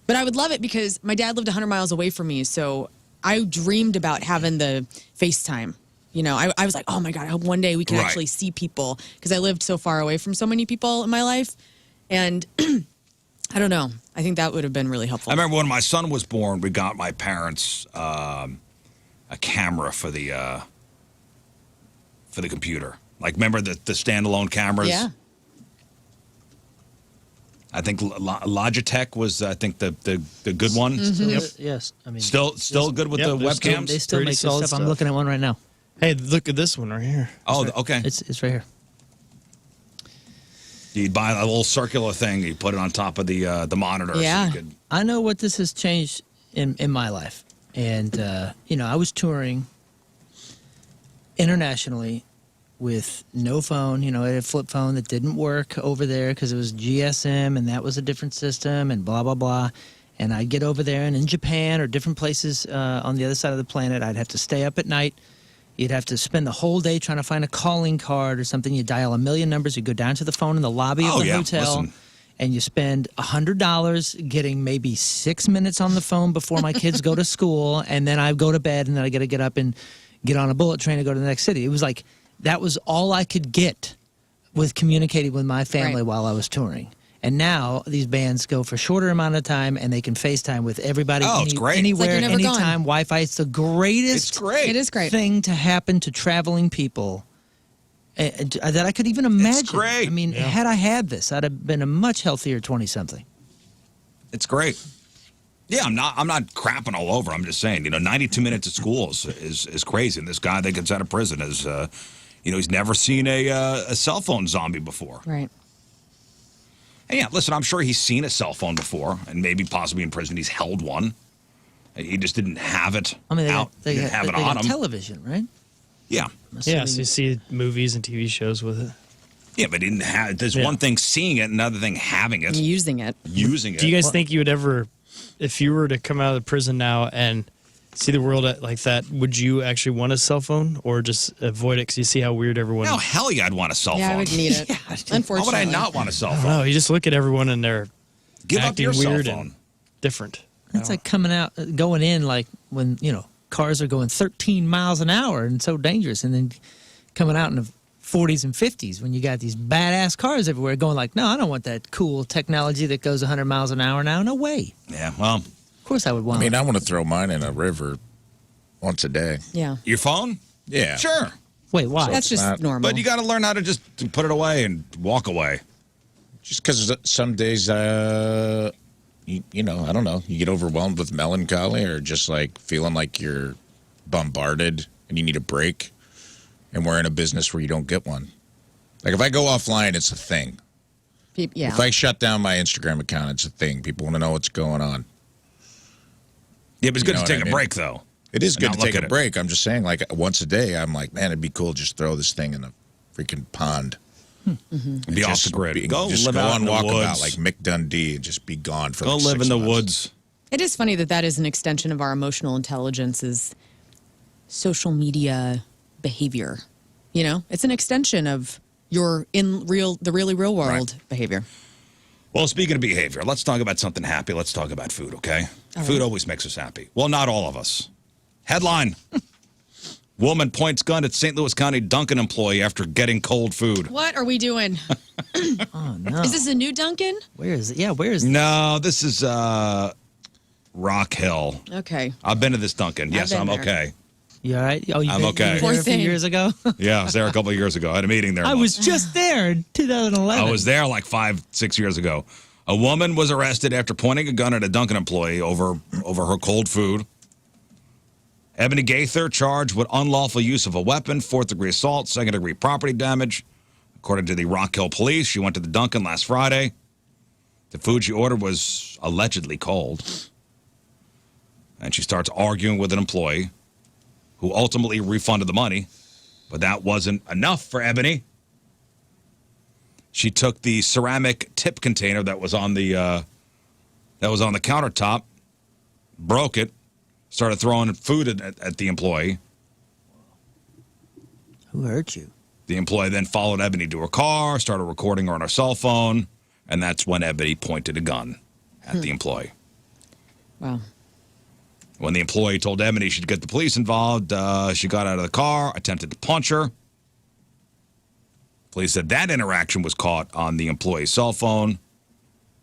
But I would love it because my dad lived 100 miles away from me, so I dreamed about having the FaceTime. I was like, oh my God, I hope one day we can Right. actually see people because I lived so far away from so many people in my life. And I don't know. I think that would have been really helpful. I remember when my son was born, we got my parents a camera for the computer. Like, remember the standalone cameras? Yeah. I think Logitech was, I think, the good one. Yes. I mean, Still good with Yep, the they're still- webcams. they still Pretty make this solid stuff. I'm stuff. looking at one right now. Hey, look at this one right here. Oh, okay. It's right here. You'd buy a little circular thing, you put it on top of the monitor. Yeah. So you could, I know what this has changed in my life. And, I was touring internationally with no phone. I had a flip phone that didn't work over there because it was GSM and that was a different system and blah, blah, blah. And I'd get over there and in Japan or different places on the other side of the planet, I'd have to stay up at night. You'd have to spend the whole day trying to find a calling card or something. You dial a million numbers. You go down to the phone in the lobby of the hotel, listen. and you spend $100 getting maybe 6 minutes on the phone before my kids go to school, and then I go to bed, and then I got to get up and get on a bullet train to go to the next city. It was like that was all I could get with communicating with my family Right. while I was touring. And now these bands go for a shorter amount of time, and they can FaceTime with everybody it's great. anywhere, It's like you're never gone. anytime. Wi-Fi. It's the greatest it's great. It is great. thing to happen to traveling people that I could even imagine. great. I mean, had I had this, I'd have been a much healthier 20-something. It's great. Yeah, I'm not crapping all over. I'm just saying, 92 minutes at school is crazy. And this guy that gets out of prison is, he's never seen a cell phone zombie before. Right. And yeah, listen, I'm sure he's seen a cell phone before, and maybe possibly in prison he's held one. He just didn't have it I mean, out. they Didn't have it on him. television, right? Yeah. Yeah, so you see movies and TV shows with it. Yeah, but he didn't have. There's one thing seeing it, another thing having it, Using it. using it. Do you guys think you would ever, if you were to come out of prison now and see the world like that, would you actually want a cell phone or just avoid it because you see how weird everyone No, is? hell yeah, I'd want a cell Yeah, phone. I would need it. How Unfortunately. would I not want a cell I don't phone? know. You just look at everyone and they're Give up acting your cell weird phone. and different. It's like going in like when, cars are going 13 miles an hour and so dangerous, and then coming out in the 40s and 50s when you got these badass cars everywhere going like, no, I don't want that cool technology that goes 100 miles an hour now. No way. Yeah, well, Of course I would want I mean, it. I want to throw mine in a river once a day. Yeah. your phone? Yeah. Sure. Wait, why? That's just not- normal. But you got to learn how to just put it away and walk away. Just because some days, I don't know, you get overwhelmed with melancholy or just like feeling like you're bombarded and you need a break. And we're in a business where you don't get one. Like if I go offline, it's a thing. Yeah. If I shut down my Instagram account, it's a thing. People want to know what's going on. Yeah, but it's good know to what take I a mean? break, though. It is And good not to look take at a it. break. I'm just saying, like once a day, I'm like, man, it'd be cool just throw this thing in a freaking pond. Be off the grid. Go just live go out on in the walkabout woods. like Mick Dundee and just be gone for Go like live 6 in the months. woods. It is funny that is an extension of our emotional intelligence is social media behavior. It's an extension of your the really real world behavior. Well, speaking of behavior, let's talk about something happy. Let's talk about food, okay? Food always makes us happy. Well, not all of us. Headline. Woman points gun at St. Louis County Dunkin' employee after getting cold food. What are we doing? Oh no! Is this a new Dunkin'? Where is it? Yeah, where is it? No, this is Rock Hill. Okay. I've been to this Dunkin'. Yes, been I'm there. okay. You all right? Oh, I'm been, okay. You Poor were there a few thing. years ago. Yeah, I was there a couple of years ago. I had a meeting there. I was just there in 2011. I was there like 5-6 years ago. A woman was arrested after pointing a gun at a Dunkin' employee over her cold food. Ebony Gaither charged with unlawful use of a weapon, 4th-degree assault, 2nd-degree property damage. According to the Rock Hill Police, she went to the Dunkin' last Friday. The food she ordered was allegedly cold. And she starts arguing with an employee who ultimately refunded the money. But that wasn't enough for Ebony. She took the ceramic tip container that was on the countertop, broke it, started throwing food at the employee. Who hurt you? The employee then followed Ebony to her car, started recording her on her cell phone, and that's when Ebony pointed a gun at the employee. Wow. When the employee told Ebony she'd get the police involved, she got out of the car, attempted to punch her. Police said that interaction was caught on the employee's cell phone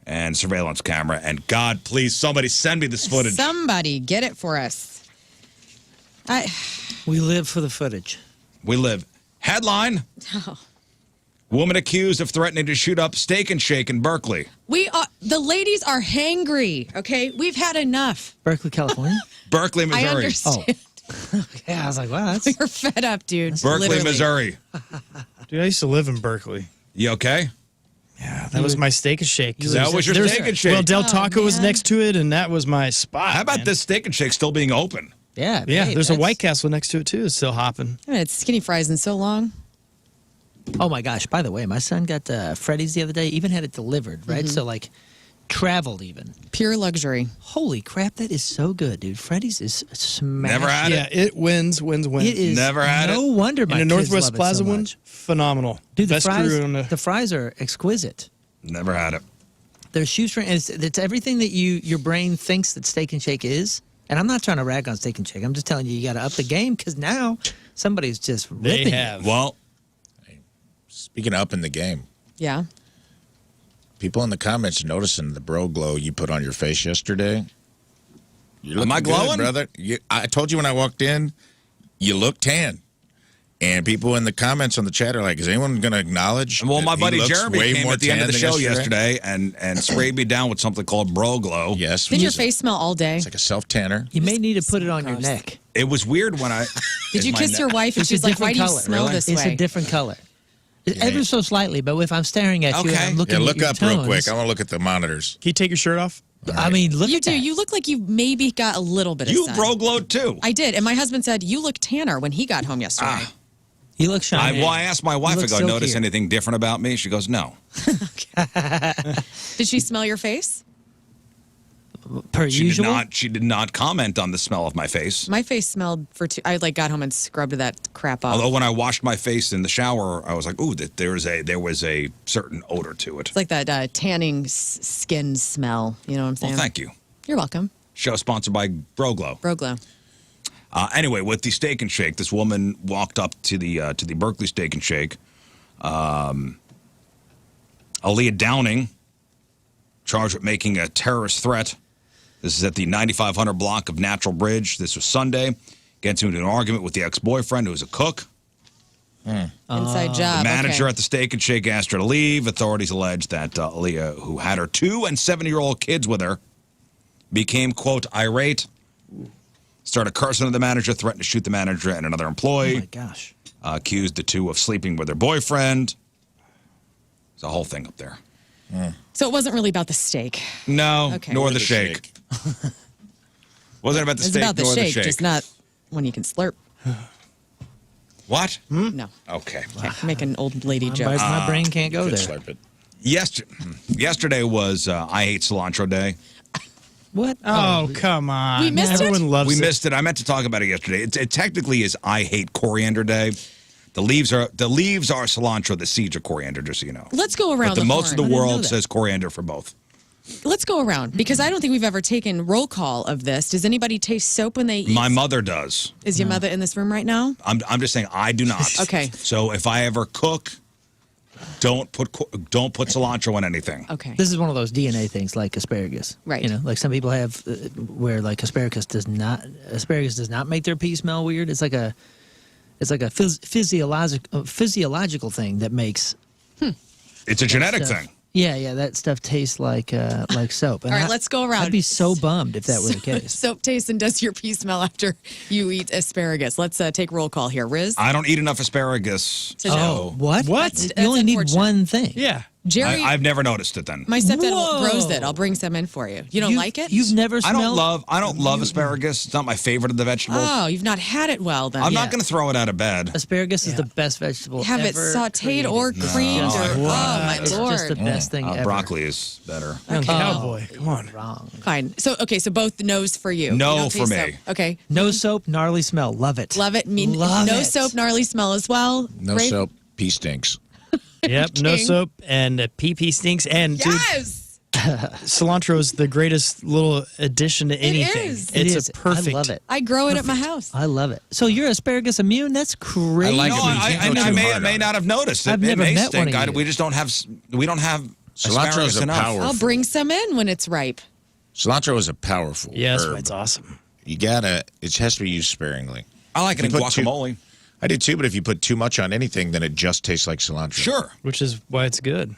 and surveillance camera. And God, please, somebody send me this footage. Somebody get it for us. We live for the footage. We live. Headline. Woman accused of threatening to shoot up Steak and Shake in Berkeley. The ladies are hangry, okay? We've had enough. Berkeley, California? Berkeley, Missouri. I understand. Yeah, I was like, wow, that's... You're fed up, dude. Berkeley, Literally. Missouri. Dude, I used to live in Berkeley. You okay? Yeah, that was my Steak and Shake. That was your Steak and Shake. Well, Del Taco was next to it, and that was my spot. How about man. this Steak and Shake still being open? Yeah. Yeah, hey, there's a that's- White Castle next to it, too. It's still hopping. I haven't had skinny fries in so long. Oh, my gosh. By the way, my son got Freddy's the other day, even had it delivered, right? So, like, traveled even. Pure luxury. Holy crap, that is so good, dude. Freddy's is smash. Never had Yeah, it. it wins. It is Never had no wonder my And the kids Northwest love it Plaza so one, much. phenomenal. Dude, the Best crew on the fries are exquisite. Never had it. They're shoestring. It's everything that your brain thinks that Steak and Shake is. And I'm not trying to rag on Steak and Shake. I'm just telling you got to up the game because now somebody's just They ripping. have. Well, Speaking of up in the game, Yeah. people in the comments noticing the bro glow you put on your face yesterday. You're Am I looking good, glowing? brother? I told you when I walked in, you look tan. And people in the comments on the chat are like, is anyone going to acknowledge? well, that my he buddy looks Jeremy way came more at the end of tan the than show yesterday and sprayed me down with something called Bro Glow. Yes. Did your face smell all day? It's like a self-tanner. You may need to put it on your neck. It was weird when I. Did you my kiss neck- your wife and It's she's a like, why different do you color. smell Really? this It's way? a different color. Ever so slightly, but if I'm staring at you and Okay. I'm looking Yeah, at look your up real tones, quick. I want to look at the monitors. Can you take your shirt off? I mean, look You at do. that. You look like you maybe got a little bit of You sun. Bro Glowed too. I did. And my husband said, you look tanner when he got home yesterday. You look shiny. I asked my wife, I look go, notice silkier. anything different about me? She goes, no. Did she smell your face? Per She usual. did not comment on the smell of my face. My face smelled for two. I got home and scrubbed that crap off. Although when I washed my face in the shower, I was like, ooh, there was a certain odor to it. It's like that tanning skin smell. You know what I'm saying? Well, thank you. You're welcome. Show sponsored by Bro Glow. Bro Glow. Anyway, with the Steak and Shake, this woman walked up to the Berkeley Steak and Shake. Aaliyah Downing, charged with making a terrorist threat. This is at the 9500 block of Natural Bridge. This was Sunday. Gets into an argument with the ex-boyfriend, who was a cook. Inside job. The manager okay. at the Steak and Shake asked her to leave. Authorities allege that Aaliyah, who had her 2- and 7-year-old kids with her, became, quote, irate, started cursing at the manager, threatened to shoot the manager and another Oh employee. my gosh. Accused the two of sleeping with their boyfriend. There's a whole thing up there. So it wasn't really about the steak. No, Okay. nor Or the the shake. Wasn't about the It's steak about the nor shake, the shake. just not when you can slurp. What? No. Okay. Can't make an old lady joke. My brain can't go Could there. slurp it. Yesterday was I Hate Cilantro Day. What? Oh, come on. We missed it? Everyone loves We it. missed it. I meant to talk about it yesterday. It technically is I Hate Coriander Day The leaves are cilantro. The seeds are coriander. Just so you know. Let's go around But the most of the horn. world says coriander for both. Let's go around because I don't think we've ever taken roll call of this. Does anybody taste soap when they eat? My mother does. Is your mother in this room right now? I'm just saying I do not. Okay. So if I ever cook, don't put cilantro in anything. Okay. This is one of those DNA things, like asparagus. Right. You know, like some people have, where like asparagus does not make their pee smell weird. It's like a physiological thing that makes. It's a genetic stuff. thing. Yeah, that stuff tastes like soap. And All right, let's go around. I'd be so bummed if that were the case. Soap tastes and does your pee smell after you eat asparagus? Let's take roll call here. Riz? I don't eat enough asparagus. To know. What? That's You only need unfortunate. one thing. Yeah. Jerry, I've never noticed it then. my stepdad Whoa. grows it. I'll bring some in for you. You don't like it? You've never I smelled. don't love asparagus. It's not my favorite of the vegetables. Oh, you've not had it well then. I'm yeah. not going to throw it out of bed. Asparagus is the best vegetable Have it ever sauteed created. or creamed Just- or my It's lord. just the best thing ever. Broccoli is better. Young cowboy. Come on. Wrong. Fine. So both no's for you. No You don't for taste me. soap. Okay. No soap, gnarly smell. Love it. Love it. Love no it. soap, gnarly smell as well. No Rafe? soap, pee stinks. Yep. No King. soap and pee stinks. And Yes. cilantro is the greatest little addition to anything. is. It's It is. a perfect. I love it. I grow it at my house. I love it. So you're asparagus immune? That's crazy. like No, it, but you can't go I too may, hard I on may it. not have noticed it. I've It never may met one stink. of you. We don't have Cilantro's asparagus a enough. powerful. I'll bring some in when it's ripe. Cilantro is a powerful Yeah, that's why herb. it's awesome. It has to be used sparingly. I like it in You put guacamole. I did too, but if you put too much on anything, then it just tastes like cilantro. Sure. Which is why it's good.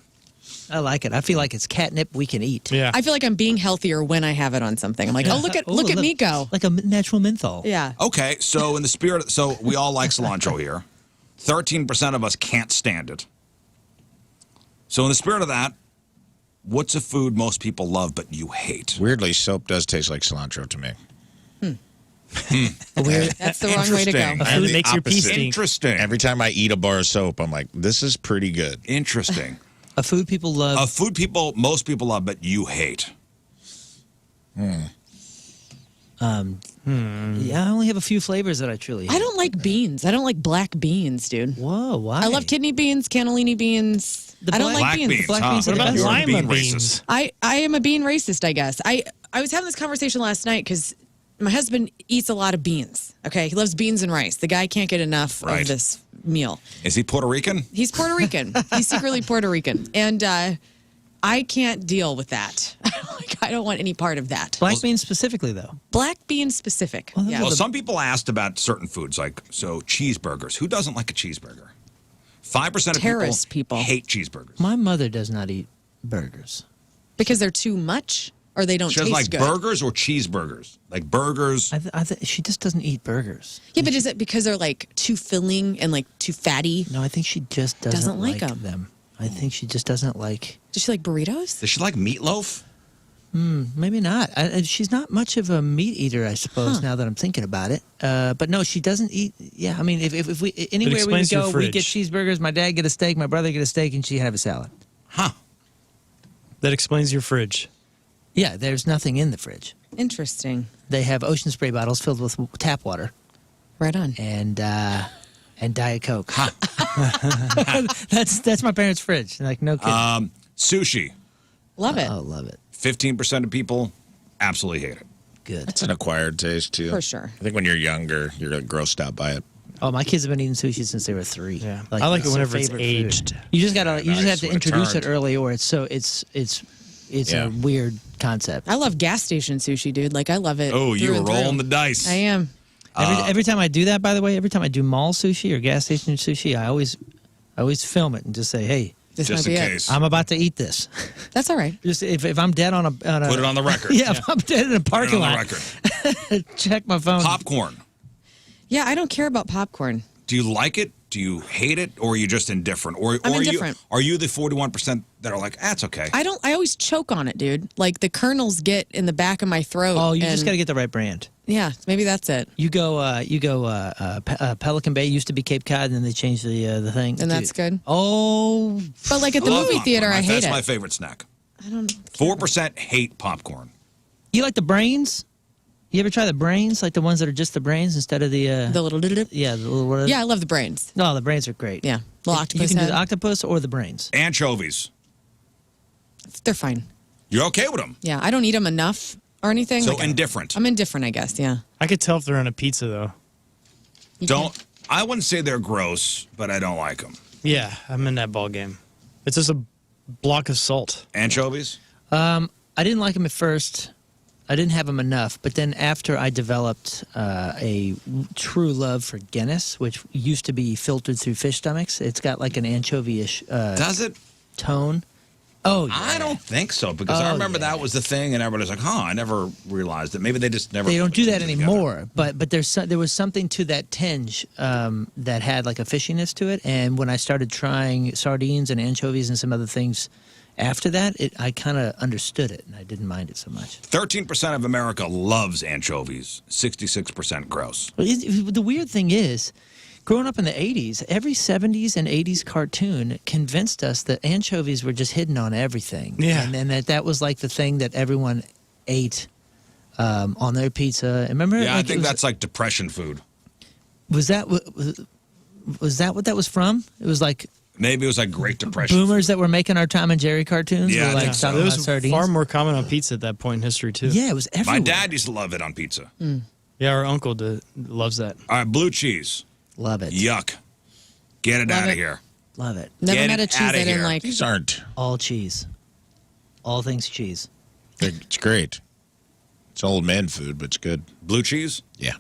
I like it. I feel like it's catnip we can eat. Yeah. I feel like I'm being healthier when I have it on something. I'm like, oh, look at me go. Like a natural menthol. Yeah. Okay, so in the spirit, so we all like cilantro here. 13% of us can't stand it. So in the spirit of that, what's a food most people love but you hate? Weirdly, soap does taste like cilantro to me. That's the wrong way to go. Interesting. A food the makes your pee opposite. stink. Interesting. Every time I eat a bar of soap, I'm like, this is pretty good. Interesting. A food people love. A food most people love but you hate. Yeah, I only have a few flavors that I truly hate. I don't like beans. I don't like black beans, dude. Whoa, why? I love kidney beans, cannellini beans. The I don't black like Black beans. beans, Black huh? beans are What the about best. You're a lima bean beans? racist. I am a bean racist, I guess. I was having this conversation last night because my husband eats a lot of beans. Okay, he loves beans and rice. The guy can't get enough Right. of this meal. Is he Puerto Rican? He's Puerto Rican. He's secretly Puerto Rican, and I can't deal with that. I don't want any part of that. Black beans specifically, though. Black bean specific. Well, Yeah. Well, some people asked about certain foods, like cheeseburgers. Who doesn't like a cheeseburger? 5% of Terrorist people. hate cheeseburgers. My mother does not eat burgers. Because they're too much, or they don't She doesn't taste like good. burgers or cheeseburgers. Like burgers. She just doesn't eat burgers. Yeah, but is it because they're like too filling and like too fatty? No, I think she just doesn't like like 'em. them. I think she just doesn't like. Does she like burritos? Does she like meatloaf? Maybe not. She's not much of a meat eater, I suppose. Now that I'm thinking about it, but no, she doesn't eat. Yeah, I mean, if we anywhere we explains would your go, we get fridge. cheeseburgers. My dad get a steak. My brother get a steak, and she have a salad. Huh. That explains your fridge. Yeah, there's nothing in the fridge. Interesting. They have ocean spray bottles filled with tap water Right on. and Diet Coke. That's my parents' fridge. Like no kidding. Sushi. Love it. Oh, love it. 15% of people absolutely hate it. Good. It's an acquired taste too. For sure. I think when you're younger, you're grossed out by it. Oh, my kids have been eating sushi since they were 3. Yeah. I like it their whenever it's favorite food. aged. You just gotta. You just Nice, have to when it introduce it turned. early, or it's Yeah. a weird concept. I love gas station sushi, dude. Like I love it. Oh, you through were and through. rolling the dice. I am. Every time I do that, by the way, every time I do mall sushi or gas station sushi, I always film it and just say, "Hey, This Just might in be case. I'm about to eat this." That's all right. Just if I'm dead on a Put it on the record. yeah, if I'm dead in a Put it parking on the lot, record. check my phone. Popcorn. Yeah, I don't care about popcorn. Do you like it? Do you hate it? Or are you just indifferent? Or I'm are indifferent. Are you the 41% that are like, that's okay? I always choke on it, dude. Like the kernels get in the back of my throat. Oh, you just and- got to get the right brand. Yeah, maybe that's it. You go Pelican Bay used to be Cape Cod, and then they changed the thing. And that's good? Oh, But like at the I love movie popcorn. theater, I hate That's it. my favorite snack. I don't. 4% hate popcorn. you like the brains? You ever try the brains, like the ones that are just the brains instead of the little yeah, the little Yeah, I love the brains. No, the brains are great. Yeah, little octopus You can do head. the octopus or the brains. Anchovies. They're fine. You're okay with them? Yeah, I don't eat them enough or anything. So indifferent. I'm indifferent, I guess. Yeah. I could tell if they're on a pizza though. I wouldn't say they're gross, but I don't like them. Yeah, I'm in that ball game. It's just a block of salt. Anchovies? I didn't like them at first. I didn't have them enough, but then after I developed a true love for Guinness, which used to be filtered through fish stomachs, it's got like an anchovy-ish Does it? tone. Oh, yeah. I don't think so, because I remember that was the thing, and everybody's like, I never realized it. Maybe they just never... They don't do that put it together. anymore, but there was something to that tinge that had like a fishiness to it, and when I started trying sardines and anchovies and some other things after that, I kind of understood it, and I didn't mind it so much. 13% of America loves anchovies. 66% gross. The weird thing is, growing up in the 80s, every 70s and 80s cartoon convinced us that anchovies were just hidden on everything. Yeah. And that was like the thing that everyone ate on their pizza. And remember? Yeah, like, I think that's like depression food. Was that what that was from? It was like Maybe it was like Great Depression. boomers that were making our Tom and Jerry cartoons. Yeah, were I like think so. talking It about was sardines. far more common on pizza at that point in history too. Yeah, it was everywhere. My dad used to love it on pizza. Yeah, our uncle loves that. All right, blue cheese. Love it. Yuck. Get it Love out of it. here. Love it. Never Get met a it cheese outta I didn't here. like. These aren't. All cheese. All things cheese. It's great. It's old man food, but it's good. Blue cheese? Yeah.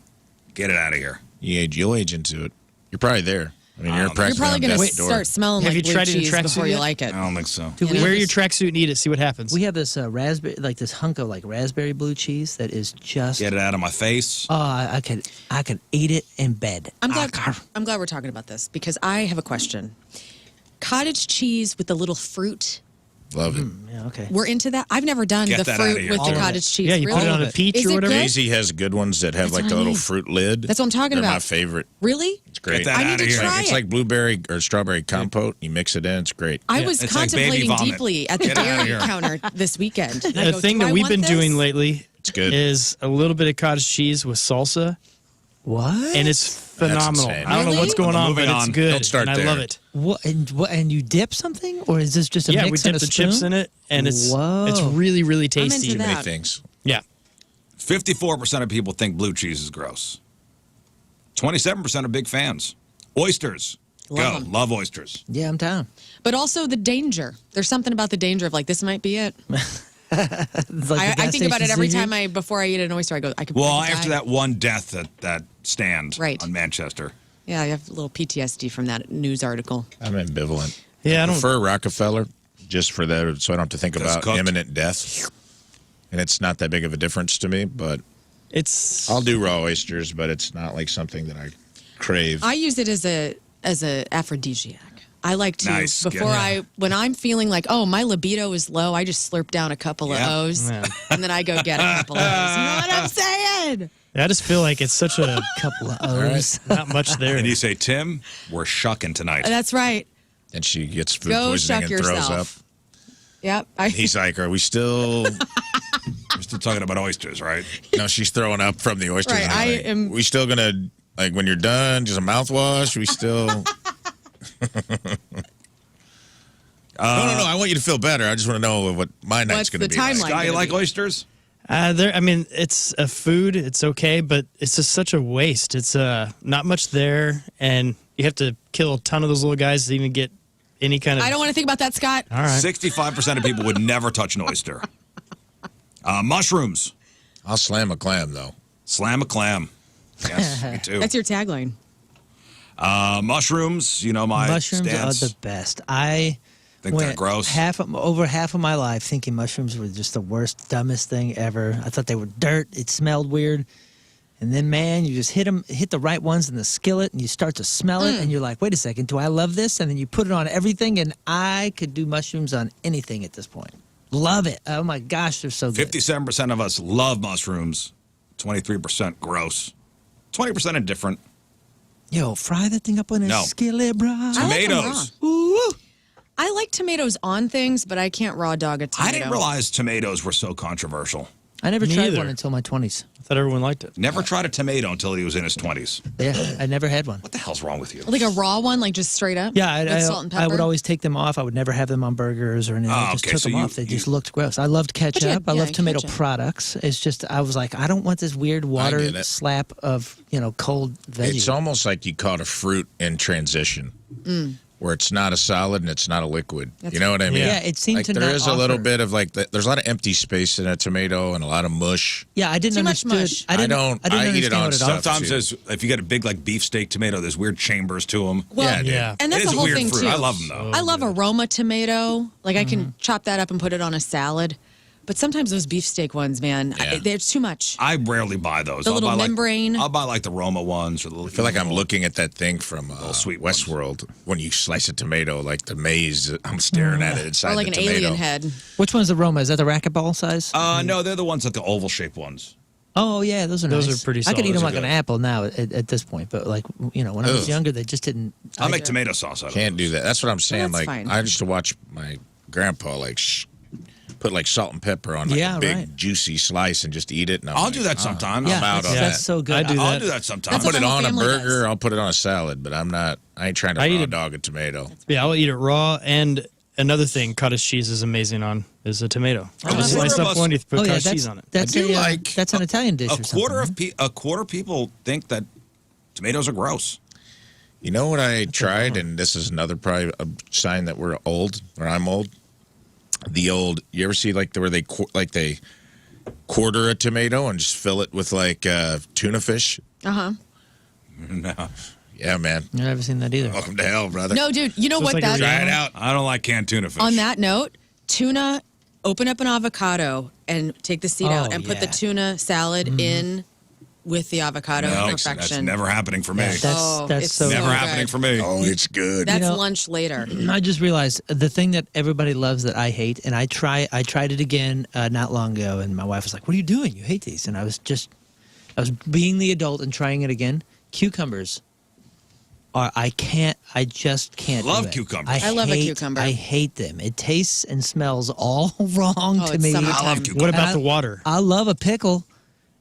Get it out of here. You'll age into it. You're probably there. I mean, you're You're practically You're probably on going to death's door. start smelling Have like you blue tried it in cheese tracksuit before you yet? like it. I don't think so. Dude, we Wear have your this- tracksuit and eat it. See what happens. We have this raspberry, like this hunk of like raspberry blue cheese that is just. Get it out of my face. Oh, I could eat it in bed. I'm glad we're talking about this because I have a question. Cottage cheese with the little fruit. Love it. Yeah, okay. We're into that. I've never done Get the that outta fruit here. with All the of cottage cheese. yeah, you really? put it on a it. peach Is or it whatever. good? Daisy has good ones that have That's like what the I little need. fruit lid. That's what I'm talking They're about. my favorite. Really? It's great. that I need outta to here. try It's it. like blueberry or strawberry compote. You mix it in. It's great. I was It's like baby contemplating vomit. deeply at the Get outta dairy here. counter this weekend. And I The go, thing "Do that I we've want been this?" doing lately It's good. is a little bit of cottage cheese with salsa, What? and it's phenomenal. insane. I don't know Really? what's going on, but Moving it's on. good. Don't start and I there. love it. What? And you dip something, or is this just a Yeah, we mix and dip a the chips spoon? in it, and it's Whoa. really, really into tasty. that. Many things. Yeah. 54% of people think blue cheese is gross. 27% are big fans. Oysters. Love Go. 'em. Love oysters. Yeah, I'm down. But also the danger. There's something about the danger of like, this might be it. It's like I the gas think about it station every seasoning. time before I eat an oyster. I go, I could. Well, I could after die. that one death at that stand Right. on Manchester. Yeah, I have a little PTSD from that news article. I'm ambivalent. Yeah, I don't. prefer Rockefeller just for that, so I don't have to think 'Cause about cooked. imminent death. And it's not that big of a difference to me, but It's. I'll do raw oysters, but it's not like something that I crave. I use it as a aphrodisiac. I like to Nice. before Yeah. when I'm feeling like, oh, my libido is low, I just slurp down a couple Yeah. of O's Yeah. and then I go get a couple of O's. You know what I'm saying? I just feel like it's such a Couple of O's. not much there. And you say, Tim, we're shucking tonight. That's right. And she gets food Go poisoning shuck and throws up. yourself. Yep. He's like, are we still... We're still talking about oysters, right? No, she's throwing up from the oysters. Right, And I'm I like, am- we still gonna, like, when you're done, just a mouthwash? We still... No. I want you to feel better. I just want to know what my night's What's going to the be like. timeline? Guy, you gonna like be? oysters? I mean, it's a food. It's okay, but it's just such a waste. It's not much there, and you have to kill a ton of those little guys to even get any kind of. I don't want to think about that, Scott. All right. 65% of people would never touch an oyster. Mushrooms. I'll slam a clam, though. Slam a clam. Yes, me too. That's your tagline. Mushrooms, you know my Mushrooms stance. are the best. I Think they're went gross. over half of my life thinking mushrooms were just the worst, dumbest thing ever. I thought they were dirt. It smelled weird. And then, man, you just hit the right ones in the skillet, and you start to smell it, and you're like, wait a second, do I love this? And then you put it on everything, and I could do mushrooms on anything at this point. Love it. Oh, my gosh, they're so good. 57% of us love mushrooms. 23% gross. 20% indifferent. Yo, fry that thing up in a No. skillet, bro. I like 'em Tomatoes. raw. I like tomatoes on things, but I can't raw dog a tomato. I didn't realize tomatoes were so controversial. I never Me tried either. one until my 20s. I thought everyone liked it. Never tried a tomato until he was in his 20s. Yeah, I never had one. What the hell's wrong with you? Like a raw one, like just straight up? Yeah, With salt and I pepper? would always take them off. I would never have them on burgers or anything. I just okay, took so them you- off. They you- just looked gross. I loved ketchup. yeah, I love tomato ketchup. products. It's just, I was like, I don't want this weird water get it. slap of, cold veggie. It's almost like you caught a fruit in transition, where it's not a solid and it's not a liquid. You know what I mean? Yeah, it seemed like to there not is a little offer- bit of like there's a lot of empty space in a tomato and a lot of mush. Yeah, I didn't Too much understand. mush. I didn't I eat it understand on what it stuff. offered. Sometimes too. if you get a big like beefsteak tomato, there's weird chambers to them. Well, Yeah, dude. Yeah. And that's It is the a whole weird thing, fruit. too. I love them though. I love aroma tomato. Like I can chop that up and put it on a salad. But sometimes those beefsteak ones, man, Yeah. there's too much. I rarely buy those. The I'll little buy, membrane. I'll buy like the Roma ones or the. I feel like I'm looking at that thing from sweet ones. Westworld when you slice a tomato, like the maze. I'm staring at it inside Or like the an tomato. alien head. Which one's the Roma? Is that the racquetball size? No, they're the ones like the oval shaped ones. Oh yeah, those are Those nice. are pretty I could solid. eat them Those are like an good. apple now at this point, but like when I was Ugh. younger, they just didn't. I'll make tomato sauce out of Can't those. do that. That's what I'm saying. that's like fine. I used to watch my grandpa put like salt and pepper on like Yeah, a big right. juicy slice and just eat it. And I'm I'll like, do that sometime. Yeah, I'm out on that's that. so good. I do I'll that. do that sometime. I'll That's put it what my on a family burger. does. I'll put it on a salad, but I ain't trying to I eat raw it- dog a tomato. Yeah, I'll eat it raw. And another thing cottage cheese is amazing on is a tomato. Oh, Just quarter slice of up us- one, you put Oh yeah, cottage that's cheese on it. that's do a like- that's an Italian dish. A or something, quarter right? of people think that tomatoes are gross. You know what I tried, and this is another probably a sign that we're old, or I'm old. You ever see like where they quarter a tomato and just fill it with like tuna fish? Uh-huh. No, Yeah, man. I've never seen that either. Welcome to hell, brother. No, dude, you know So it's what like a that Try it out. I don't like canned tuna fish. On that note, tuna, open up an avocado and take the seed out Oh, and put the yeah. tuna salad in with the avocado. no, that's Perfection. never happening for me. Yeah, Oh, that's it's so never good. happening for me. Oh, it's good. That's know- lunch later. I just realized the thing that everybody loves that I hate, and I tried it again not long ago, and my wife was like, "What are you doing? You hate these?" And I was being the adult and trying it again. Cucumbers I just can't. Love do it. cucumbers. I love a cucumber. I hate them. It tastes and smells all wrong Oh, to it's me. summertime. I love What cucumbers. about I- the water? I love a pickle,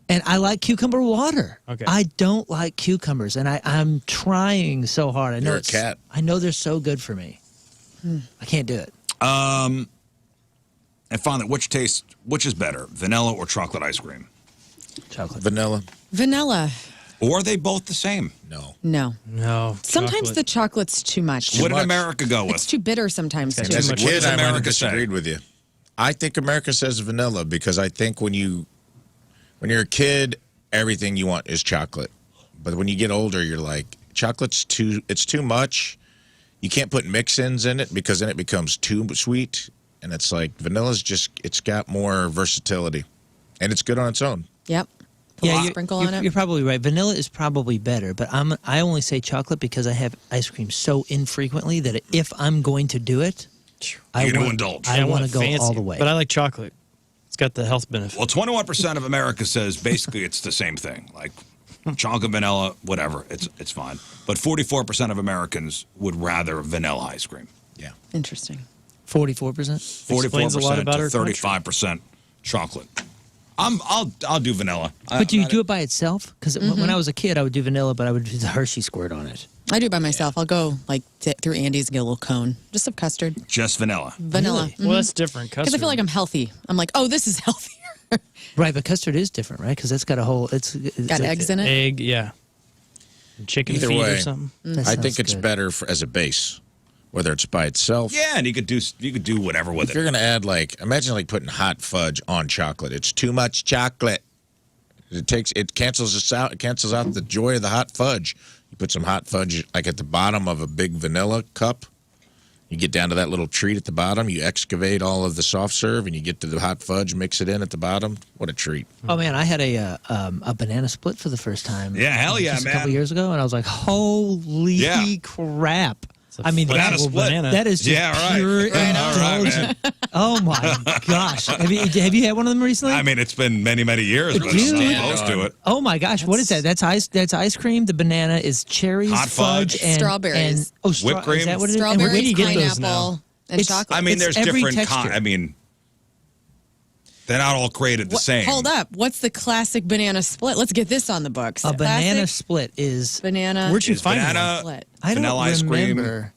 and I like cucumber water. Okay. I don't like cucumbers, and I'm trying so hard. I know You're a it's, cat. I know they're so good for me. I can't do it. And finally, which is better, vanilla or chocolate ice cream? Chocolate. Vanilla? Vanilla. Or are they both the same? No. No. No. Sometimes chocolate. the chocolate's too much. What did much. America go It's with? too bitter sometimes Okay, too. As a much. What kid, does I might have America say? disagreed with you. I think America says vanilla because I think when you're a kid, everything you want is chocolate. But when you get older, you're like, chocolate's too much. You can't put mix-ins in it because then it becomes too sweet. And it's like vanilla's it's got more versatility. And it's good on its own. Yep. Put a Yeah, sprinkle on it. you're probably right. Vanilla is probably better, but I only say chocolate because I have ice cream so infrequently that if I'm going to do it, I You're gonna want, indulge. I want to want go fancy, all the way. But I like chocolate. It's got the health benefit. Well, 21% of America says basically it's the same thing. Like chocolate, vanilla, whatever. It's fine. But 44% of Americans would rather vanilla ice cream. Yeah. Interesting. 44%. Explains a lot 44% about to our country. 35% chocolate. I'll do vanilla. But do you do it by itself? Because when I was a kid, I would do vanilla, but I would do the Hershey squirt on it. I do it by myself. I'll go like through Andy's and get a little cone just of custard. Just vanilla. Vanilla. Really? Well, that's different. Because I feel like I'm healthy. I'm like, oh, this is healthier. Right, but custard is different, right? Because it's got a whole. It's Got eggs in it. egg, yeah. Chicken Either feet way. or something. That I sounds think it's good. better as a base, whether it's by itself. Yeah, and you could do whatever with If you're it. gonna add imagine putting hot fudge on chocolate. It's too much chocolate. It cancels us out. It cancels out the joy of the hot fudge. You put some hot fudge at the bottom of a big vanilla cup. You get down to that little treat at the bottom. You excavate all of the soft serve, and you get to the hot fudge. Mix it in at the bottom. What a treat! Oh man, I had a banana split for the first time. Yeah, hell yeah, just a man. couple years ago, and I was like, holy Yeah. crap! a I mean, banana that, split. that is just Yeah, right. pure Right on. All right, indulgence. Oh my gosh! Have you had one of them recently? I mean, it's been many, many years, but Dude. I'm close to it. Oh my gosh, what is that? That's ice cream. The banana is cherries, Hot fudge. and Strawberries. And, Whipped cream. Is that what it is? And where do Strawberries, you get those now? pineapple, and It's- chocolate. I mean, It's there's every different. texture. They're not all created the same. Hold up. What's the classic banana split? Let's get this on the books. A banana Classic split is banana. Where'd you Is find banana- one? split. I don't vanilla ice cream. remember.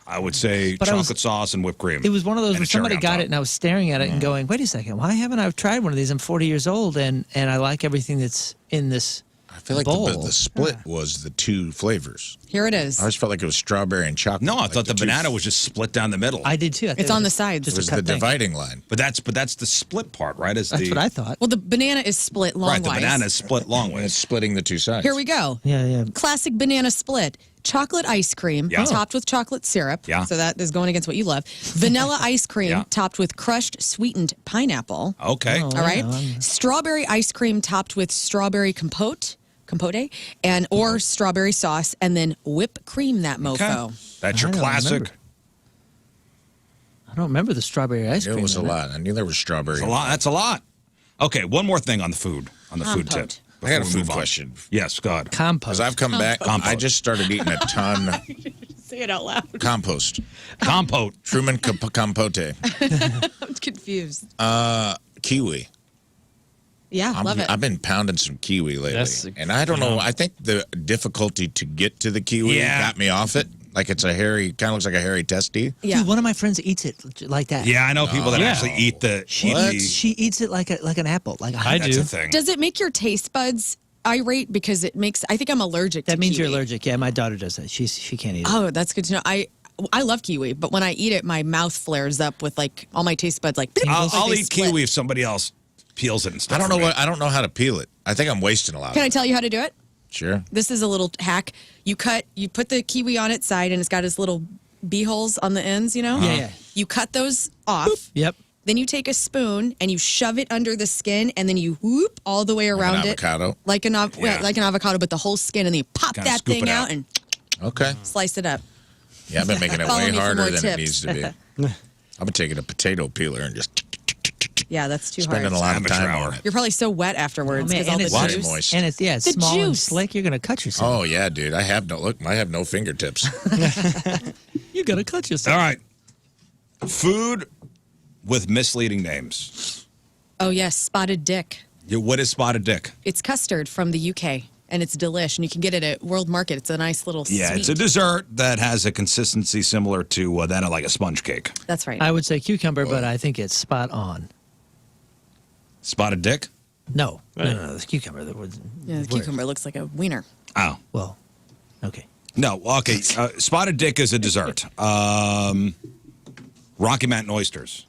I would say But I was- chocolate sauce and whipped cream. It was one of those And where a cherry somebody on got top. it and I was staring at it and going, wait a second, why haven't I tried one of these? I'm 40 years old and I like everything that's in this I feel like bowl. the split was the two flavors. Here it is. I always felt like it was strawberry and chocolate. No, I like thought the two- banana was just split down the middle. I did too. I thought It's it on was the sides. just It was a cut the thing. dividing line. but that's the split part, right? Is That's the what I thought. Well, the banana is split longwise. right? The banana is split long And it's ways. splitting the two sides. Here we go. Yeah. Classic banana split. Chocolate ice cream Yeah. topped with chocolate syrup. Yeah. So that is going against what you love. Vanilla ice cream Yeah. topped with crushed sweetened pineapple. Okay. All right. Strawberry ice cream topped with strawberry compote, and or strawberry sauce, and then whipped cream that mofo. Okay. That's your I don't classic. remember. I don't remember the strawberry ice I knew cream. it was a in it. lot. I knew there was strawberry. That's a lot. That's a lot. Okay, one more thing on the food. On the food tip. Compote. I got a before we food move on. question. Yes, God. Compost. Because I've come back. Compost. I just started eating a ton Say it out loud. compost. Compote. Truman compote. I'm confused. Kiwi. Yeah, love it. I've been pounding some kiwi lately. That's- and I don't know. I think the difficulty to get to the kiwi Yeah. got me off it. Like it's a hairy, kind of looks like a hairy testy. Yeah. Dude, one of my friends eats it like that. Yeah, I know people that Yeah. actually eat the. She eat the- eats it like an apple. Like I That's do. a thing. Does it make your taste buds irate? Because it makes. I think I'm allergic to That means kiwi. you're allergic. Yeah, my daughter does that. She can't eat it. Oh, that's good to know. I love kiwi, but when I eat it, my mouth flares up with like all my taste buds like. I'll like they eat split. kiwi if somebody else peels it and stuff. I don't know for me. what. I don't know how to peel it. I think I'm wasting a lot. Can of I it. tell you how to do it? Sure. This is a little hack. You put the kiwi on its side, and it's got its little bee holes on the ends. You know. Yeah. You cut those off. Yep. Then you take a spoon and you shove it under the skin, and then you whoop all the way around it, avocado? like an Yeah. like an avocado, but the whole skin, and then you pop Kinda that scoop thing it out out. and Okay. slice it up. Yeah, I've been making it Follow way me for harder more than tips. it needs to be. I've been taking a potato peeler and just Yeah, that's too spending hard. a lot of Amateur time hour. on it. You're probably so wet afterwards Oh, man, because all and the it's Lots juice. moist. And it's The small and juice. slick. You're gonna cut yourself. Oh yeah, dude. I have no fingertips. You're gonna cut yourself. All right. Food with misleading names. Oh yes, spotted dick. What is spotted dick? It's custard from the UK, and it's delish, and you can get it at World Market. It's a nice little Yeah, sweet. it's a dessert that has a consistency similar to that of like a sponge cake. That's right. I would say cucumber, but I think it's spot on. Spotted dick? No, it's cucumber. That was yeah, the cucumber looks like a wiener. Oh. Well, okay. No, okay. Spotted dick is a dessert. Rocky Mountain oysters.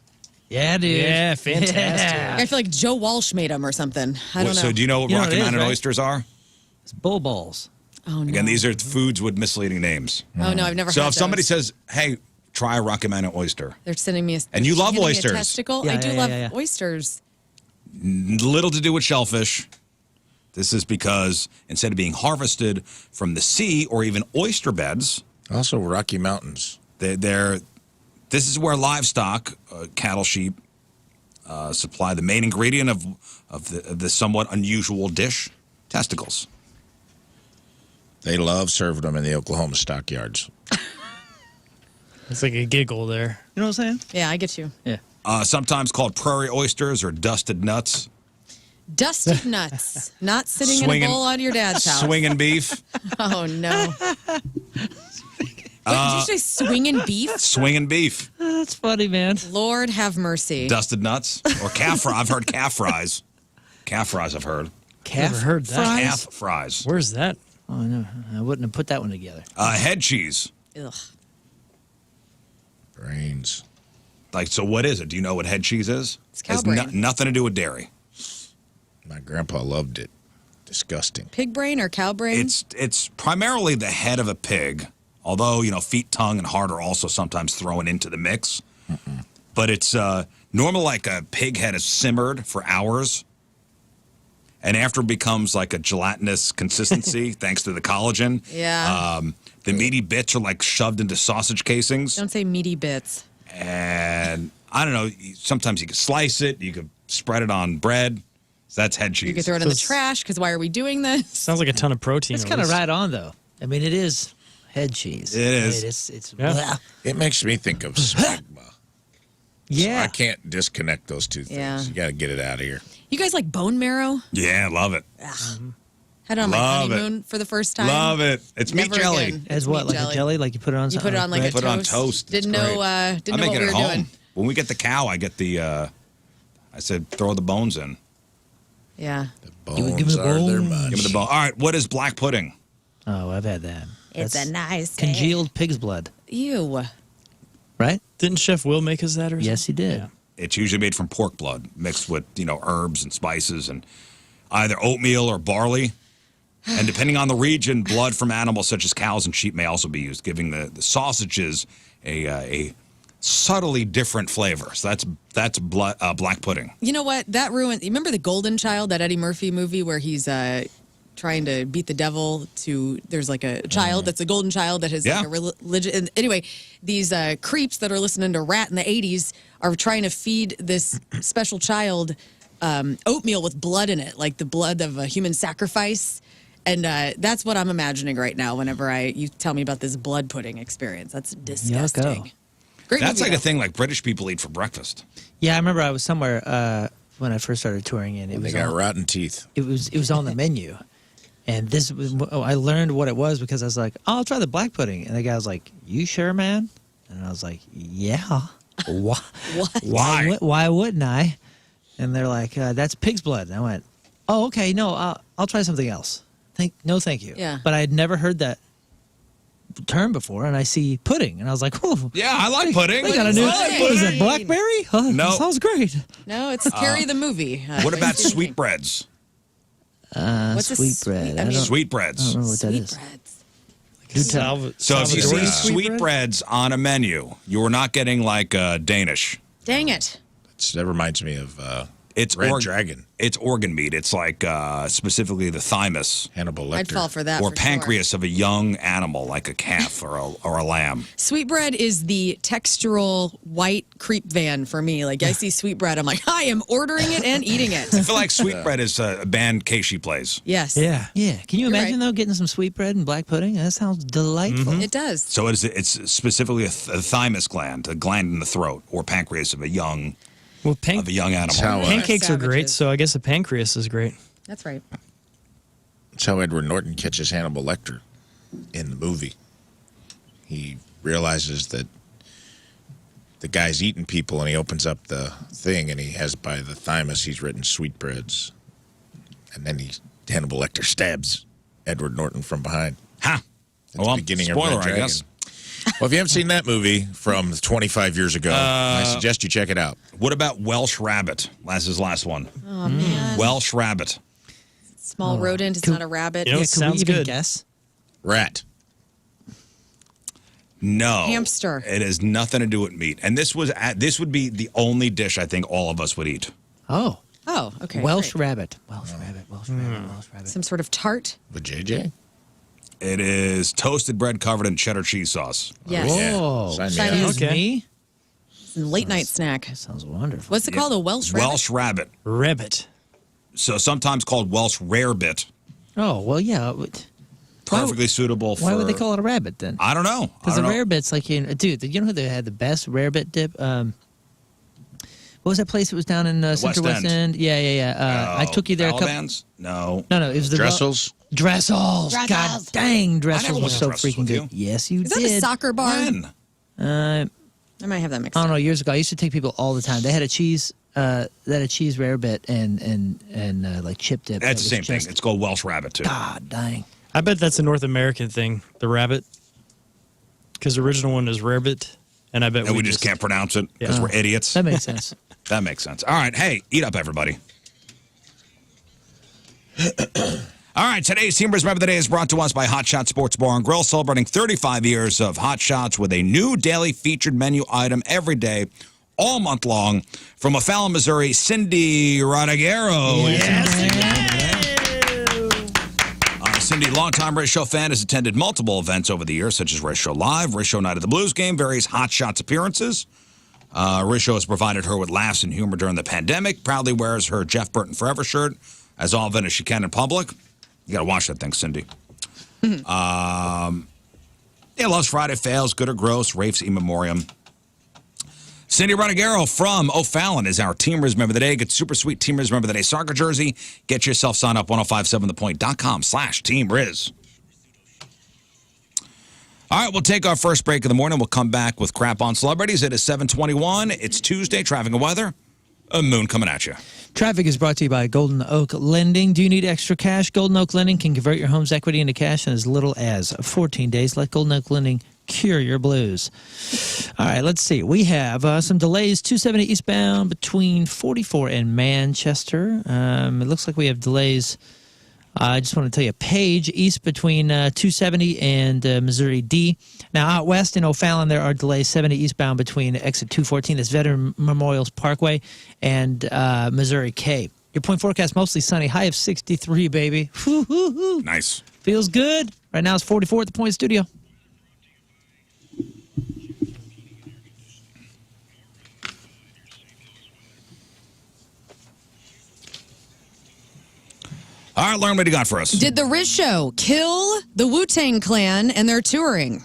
Yeah, dude. Yeah, fantastic. Yeah. I feel like Joe Walsh made them or something. I don't know. So do you know what You know Rocky what it is, Mountain right? oysters are? It's bull balls. oh no. Again, these are foods with misleading names. Oh no, I've never. So had if somebody those. says, "Hey, try a Rocky Mountain oyster," They're sending me a And you love handing me a oysters. testicle. Yeah, I do yeah, love yeah, yeah. oysters. little to do with shellfish. This is because instead of being harvested from the sea or even oyster beds, Also, Rocky Mountains. they're this is where livestock, cattle, sheep, supply the main ingredient of the somewhat unusual dish, testicles. They love serving them in the Oklahoma stockyards. It's like a giggle there. You know what I'm saying? Yeah, I get you. Yeah. Sometimes called prairie oysters or dusted nuts, Dusted nuts, not sitting in a bowl on your dad's house. swinging beef, Oh no. Wait, did you say swinging beef? swinging beef, That's funny, man. Lord have mercy. dusted nuts, or calf fries. I've heard calf fries. Calf fries, I've heard. Calf Never heard that. fries? Calf fries. Where's that? Oh no, I wouldn't have put that one together. Head cheese. Ugh. Brains. Like, so what is it? Do you know what head cheese is? It's cow Has brain. nothing to do with dairy. My grandpa loved it. Disgusting. Pig brain or cow brain? It's primarily the head of a pig, although, feet, tongue, and heart are also sometimes thrown into the mix. But it's normal like a pig head is simmered for hours. And after it becomes like a gelatinous consistency, thanks to the collagen, Yeah. the meaty bits are like shoved into sausage casings. Don't say meaty bits. And I don't know, sometimes you could slice it, you could spread it on bread. So that's head cheese. You could throw it in the trash because why are we doing this? Sounds like a ton of protein. It's at kind of least. right on though. I mean, it is head cheese. It is. I mean, it's Yeah. blah. It makes me think of smegma. So I can't disconnect those two things. Yeah. You got to get it out of here. You guys like bone marrow? Yeah, love it. Had it on my Love it. honeymoon for the first time. Love it. It's meat Never jelly. again. As It's what, meat like a jelly? Like you put it on You something? put it on like bread? a Put it on toast. toast. It's Didn't know. great. Didn't I know make what it we at were home. doing. When we get the cow, I get the. I said throw the bones in. Yeah. Bones give me the are their bones. money. Give me the bone. All right. What is black pudding? Oh, I've had that. It's That's a nice congealed pig's blood, Ew. right? Didn't Chef Will make us that or something? Yes, he did. Yeah. It's usually made from pork blood mixed with herbs and spices and either oatmeal or barley. And depending on the region, blood from animals such as cows and sheep may also be used, giving the sausages a subtly different flavor. So that's black pudding. You know what? That ruined. You remember the Golden Child, that Eddie Murphy movie where he's trying to beat the devil to. There's like a child that's a golden child that has like a religion. And anyway, these creeps that are listening to Rat in the '80s are trying to feed this special child oatmeal with blood in it, like the blood of a human sacrifice. And that's what I'm imagining right now whenever you tell me about this blood pudding experience. That's disgusting. Yucko. Great That's movie, like a though. thing like British people eat for breakfast. Yeah, I remember I was somewhere when I first started touring, and They got rotten teeth. it was on the menu, and this was I learned what it was because I was like, oh, I'll try the black pudding, and the guy was like, you sure, man? And I was like, yeah. Why? Why? Why wouldn't I? And they're like, that's pig's blood. And I went, oh, okay, no, I'll try something else. Thank you. Yeah. But I had never heard that term before, and I see pudding, and I was like, oh, Yeah, I like pudding. they got a new. Pudding. What is that? Blackberry? Oh, No. that sounds great. No, it's Carrie the movie. What about sweetbreads? What's a Sweetbread. I don't- Sweetbreads. I don't know what that is. Sweetbreads. Do tell. So if you see Salvadorian sweetbreads on a menu, you're not getting like Danish. Dang it. That reminds me of It's Red Dragon. It's organ meat. It's like specifically the thymus Hannibal Lecter. I'd fall for that. or for pancreas of a young animal, like a calf or a lamb. Sure. Sweetbread is the textural white creep van for me. Like I see sweetbread, I'm like, I am ordering it and eating it. I feel like sweetbread is a band Keishi plays. Yes. Yeah. Can you You're imagine right. though getting some sweetbread and black pudding? That sounds delightful. It does. So it's specifically a thymus gland, a gland in the throat, or pancreas of a young Well, young animal. how, pancakes are great, Savages. so I guess the pancreas is great. That's right. That's how Edward Norton catches Hannibal Lecter in the movie. He realizes that the guy's eating people, and he opens up the thing, and he has by the thymus, he's written sweetbreads. And then Hannibal Lecter stabs Edward Norton from behind. Ha! At the beginning spoiler, of Red I Dragon. guess. Well, if you haven't seen that movie from 25 years ago, I suggest you check it out. What about Welsh rabbit? That's his last one. Oh man. Welsh rabbit. Small rodent. It's not a rabbit. You know, Yeah, it could we sounds even good. guess? Rat. No. Hamster. It has nothing to do with meat. And this would be the only dish I think all of us would eat. Oh, Oh, okay. Welsh great. rabbit. Welsh rabbit. Welsh rabbit. Welsh rabbit. Some sort of tart. With JJ? It is toasted bread covered in cheddar cheese sauce. Yes. Whoa. Sign me Sign up. me up. Excuse Okay. me? Late night snack. That sounds wonderful. What's it called? A Welsh rabbit? Welsh rabbit. Rabbit. So sometimes called Welsh rarebit. Oh, well, yeah. Perfectly suitable for. Why would they call it a rabbit then? I don't know. Because I the don't know. rarebit's like, dude, you know who they had the best rarebit dip? What was that place that was down in Central West West End. End? Yeah. I took you there a couple. Ballivans? No. No, it was the Dressels? Dressels. God dang, Dressels went was to so Dressels freaking with good. you. Yes, you Is that did. a soccer bar? When? I might have that mixed I up. don't know. Years ago, I used to take people all the time. They had a cheese, rarebit and like chip dip. That's the that same was thing. just- It's called Welsh rabbit too. God dang. I bet that's a North American thing, the rabbit. Because the original one is rarebit, and I bet And we just can't pronounce it because Yeah. we're idiots. That makes sense. That makes sense. All right. Hey, eat up, everybody. All right. Today's Humorous Member of the Day is brought to us by Hot Shot Sports Bar and Grill, celebrating 35 years of Hot Shots with a new daily featured menu item every day, all month long. From O'Fallon, Missouri, Cindy Rodriguero. Cindy, longtime Race Show fan, has attended multiple events over the years, such as Race Show Live, Race Show Night at the Blues Game, various Hot Shots appearances. Race Show has provided her with laughs and humor during the pandemic, proudly wears her Jeff Burton Forever shirt as often as she can in public. You got to watch that thing, Cindy. Loves Friday Fails, Good or Gross, Rafe's In Memoriam. Cindy Renegaro from O'Fallon is our Team Riz Member of the Day. Get super sweet Team Riz Member of the Day soccer jersey. Get yourself signed up 1057thepoint.com/Team Riz. All right, we'll take our first break of the morning. We'll come back with Crap on Celebrities. It is 7:21. It's Tuesday, traffic and weather. A moon coming at you. Traffic is brought to you by Golden Oak Lending. Do you need extra cash? Golden Oak Lending can convert your home's equity into cash in as little as 14 days. Let Golden Oak Lending cure your blues. All right, let's see. We have some delays. 270 eastbound between 44 and Manchester. It looks like we have delays. I just want to tell you, Page east between 270 and Missouri D. Now, out west in O'Fallon, there are delays 70 eastbound between exit 214, that's Veteran Memorials Parkway, and Missouri K. Your point forecast, mostly sunny, high of 63, baby. Woo-hoo-hoo. Nice. Feels good. Right now it's 44 at the Point Studio. All right, Lauren, what do you got for us? Did the Riz Show kill the Wu-Tang Clan and their touring?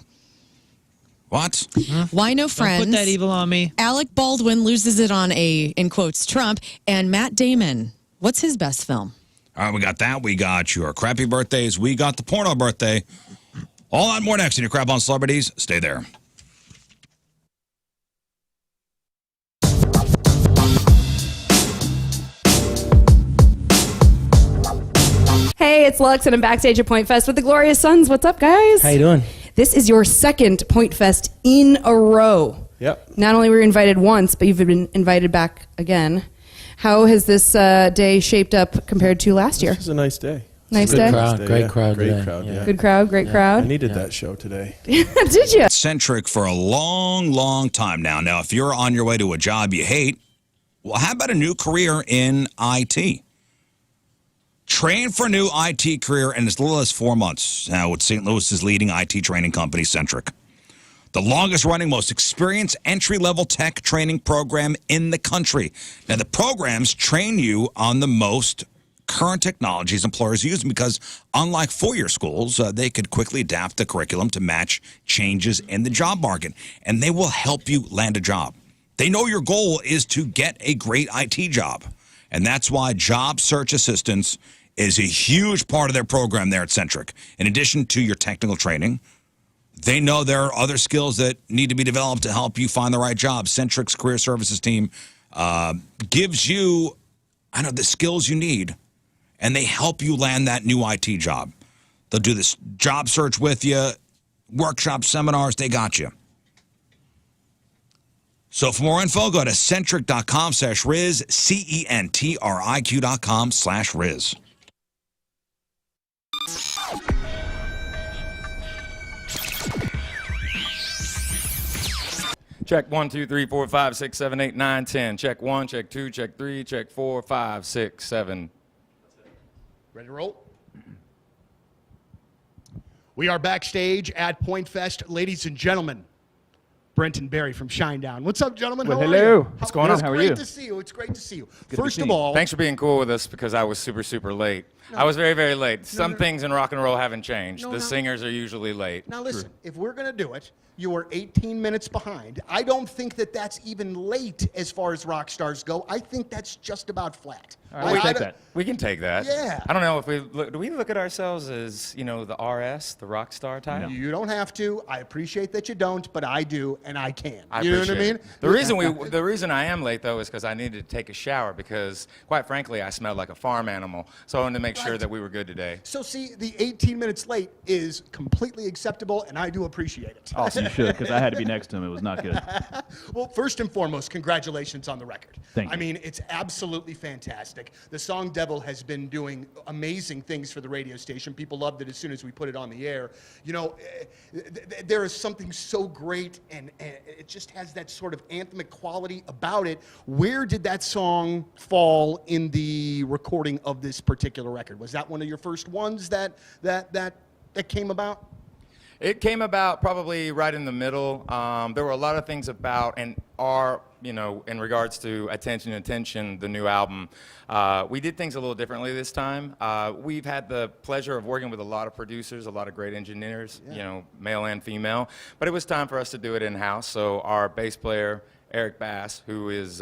What? Why no friends? Don't put that evil on me. Alec Baldwin loses it on a, in quotes, Trump. And Matt Damon, what's his best film? All right, we got that. We got your crappy birthdays. We got the porno birthday. All that more next in your Crap on Celebrities. Stay there. Hey, it's Lux, and I'm backstage at Point Fest with the Glorious Sons. What's up, guys? How you doing? This is your second Point Fest in a row. Yep. Not only were you invited once, but you've been invited back again. How has this day shaped up compared to last year? This is a nice day. Nice Good day? crowd, Great crowd Great today. crowd, yeah. Good crowd, great crowd. I needed that show today. Did you? Centric for a long, long time now. Now, if you're on your way to a job you hate, well, how about a new career in IT? Train for a new IT career in as little as 4 months. Now, with St. Louis's leading IT training company, Centric. The longest-running, most experienced entry-level tech training program in the country. Now, the programs train you on the most current technologies employers use because, unlike four-year schools, they could quickly adapt the curriculum to match changes in the job market, and they will help you land a job. They know your goal is to get a great IT job, and that's why Job Search Assistance is a huge part of their program there at Centric. In addition to your technical training, they know there are other skills that need to be developed to help you find the right job. Centric's career services team gives you, the skills you need, and they help you land that new IT job. They'll do this job search with you, workshops, seminars, they got you. So for more info, go to centric.com/Riz, CENTRIQ.com/Riz. Check 1, 2, 3, 4, 5, 6, 7, 8, 9, 10. Check 1, check 2, check 3, check 4, 5, 6, 7. Ready to roll? We are backstage at Point Fest. Ladies and gentlemen, Brent and Barry from Shinedown. What's up, gentlemen? Well, How hello. are you? What's going on? How are you? It's great to see you. It's great to see you. Good to First see of you. all, Thanks for being cool with us because I was super, super late. I was very, very late. Some things in rock and roll haven't changed. The singers are usually late. now listen, if we're going to do it, you are 18 minutes behind. I don't think that that's even late as far as rock stars go. I think that's just about flat. All right, we can take that. We can take that. Yeah. I don't know if do we look at ourselves as, the RS, the rock star type? You don't have to. I appreciate that you don't, but I do, and I can. I You know what I appreciate mean? it. The reason I am late though is because I needed to take a shower because, quite frankly, I smelled like a farm animal. So I wanted to make sure that we were good today. So see, the 18 minutes late is completely acceptable, and I do appreciate it. Also, you should, because I had to be next to him. It was not good. Well, first and foremost, congratulations on the record. Thank you. I mean, it's absolutely fantastic. The song Devil has been doing amazing things for the radio station. People loved it as soon as we put it on the air. There is something so great, and it just has that sort of anthemic quality about it. Where did that song fall in the recording of this particular record? Was that one of your first ones that came about? It came about probably right in the middle. There were a lot of things about in regards to Attention, the new album. We did things a little differently this time. We've had the pleasure of working with a lot of producers, a lot of great engineers, male and female. But it was time for us to do it in-house. So our bass player Eric Bass, who is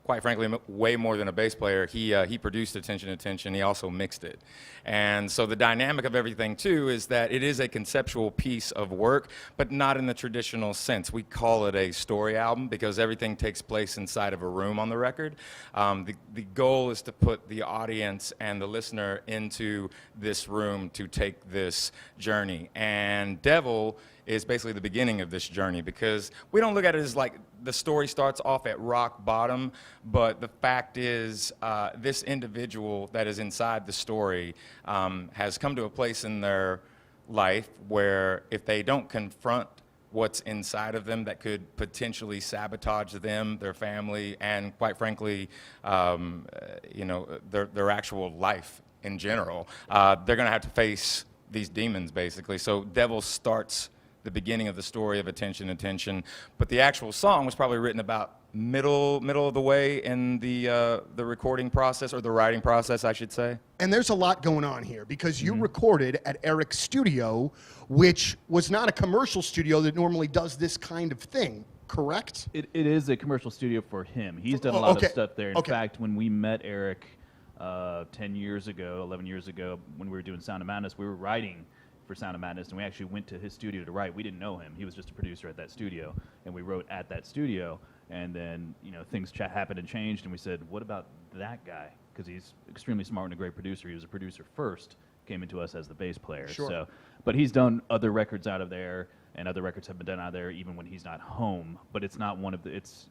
quite frankly, way more than a bass player. He produced Attention, Attention. He also mixed it. And so the dynamic of everything, too, is that it is a conceptual piece of work, but not in the traditional sense. We call it a story album because everything takes place inside of a room on the record. The goal is to put the audience and the listener into this room to take this journey. And Devil is basically the beginning of this journey because we don't look at it as like the story starts off at rock bottom, but the fact is this individual that is inside the story has come to a place in their life where if they don't confront what's inside of them that could potentially sabotage them, their family, and quite frankly, their actual life in general, they're gonna have to face these demons basically. So Devil starts the beginning of the story of Attention, Attention, but the actual song was probably written about middle of the way in the recording process, or the writing process, I should say. And there's a lot going on here because you recorded at Eric's studio, which was not a commercial studio that normally does this kind of thing, correct? It is a commercial studio for him. He's done a lot of stuff there. In fact, when we met Eric 10 years ago, 11 years ago, when we were doing Sound of Madness, we were writing for Sound of Madness, and we actually went to his studio to write. We didn't know him. He was just a producer at that studio, and we wrote at that studio. And then, things happened and changed, and we said, what about that guy? Because he's extremely smart and a great producer. He was a producer first, came into us as the bass player. Sure. So, but he's done other records out of there, and other records have been done out of there even when he's not home. But it's not one of the, it's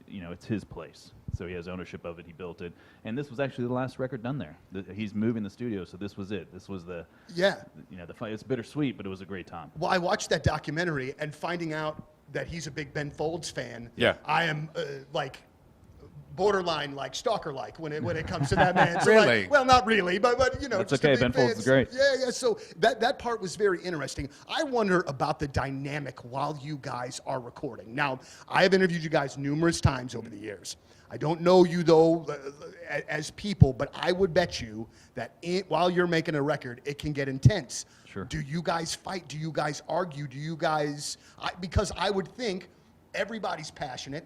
his place. So he has ownership of it. He built it. And this was actually the last record done there. He's moving the studio, so this was it. This was the, it's bittersweet, but it was a great time. Well, I watched that documentary, and finding out that he's a big Ben Folds fan, I am borderline stalker-like when it comes to that man. So Really? Well, not really, but That's just okay. a big Ben fan. Folds is great. Yeah. So that part was very interesting. I wonder about the dynamic while you guys are recording. Now, I have interviewed you guys numerous times over the years. I don't know you though as people, but I would bet you that while you're making a record, it can get intense. Sure. Do you guys fight? Do you guys argue? Do you guys? Because I would think everybody's passionate.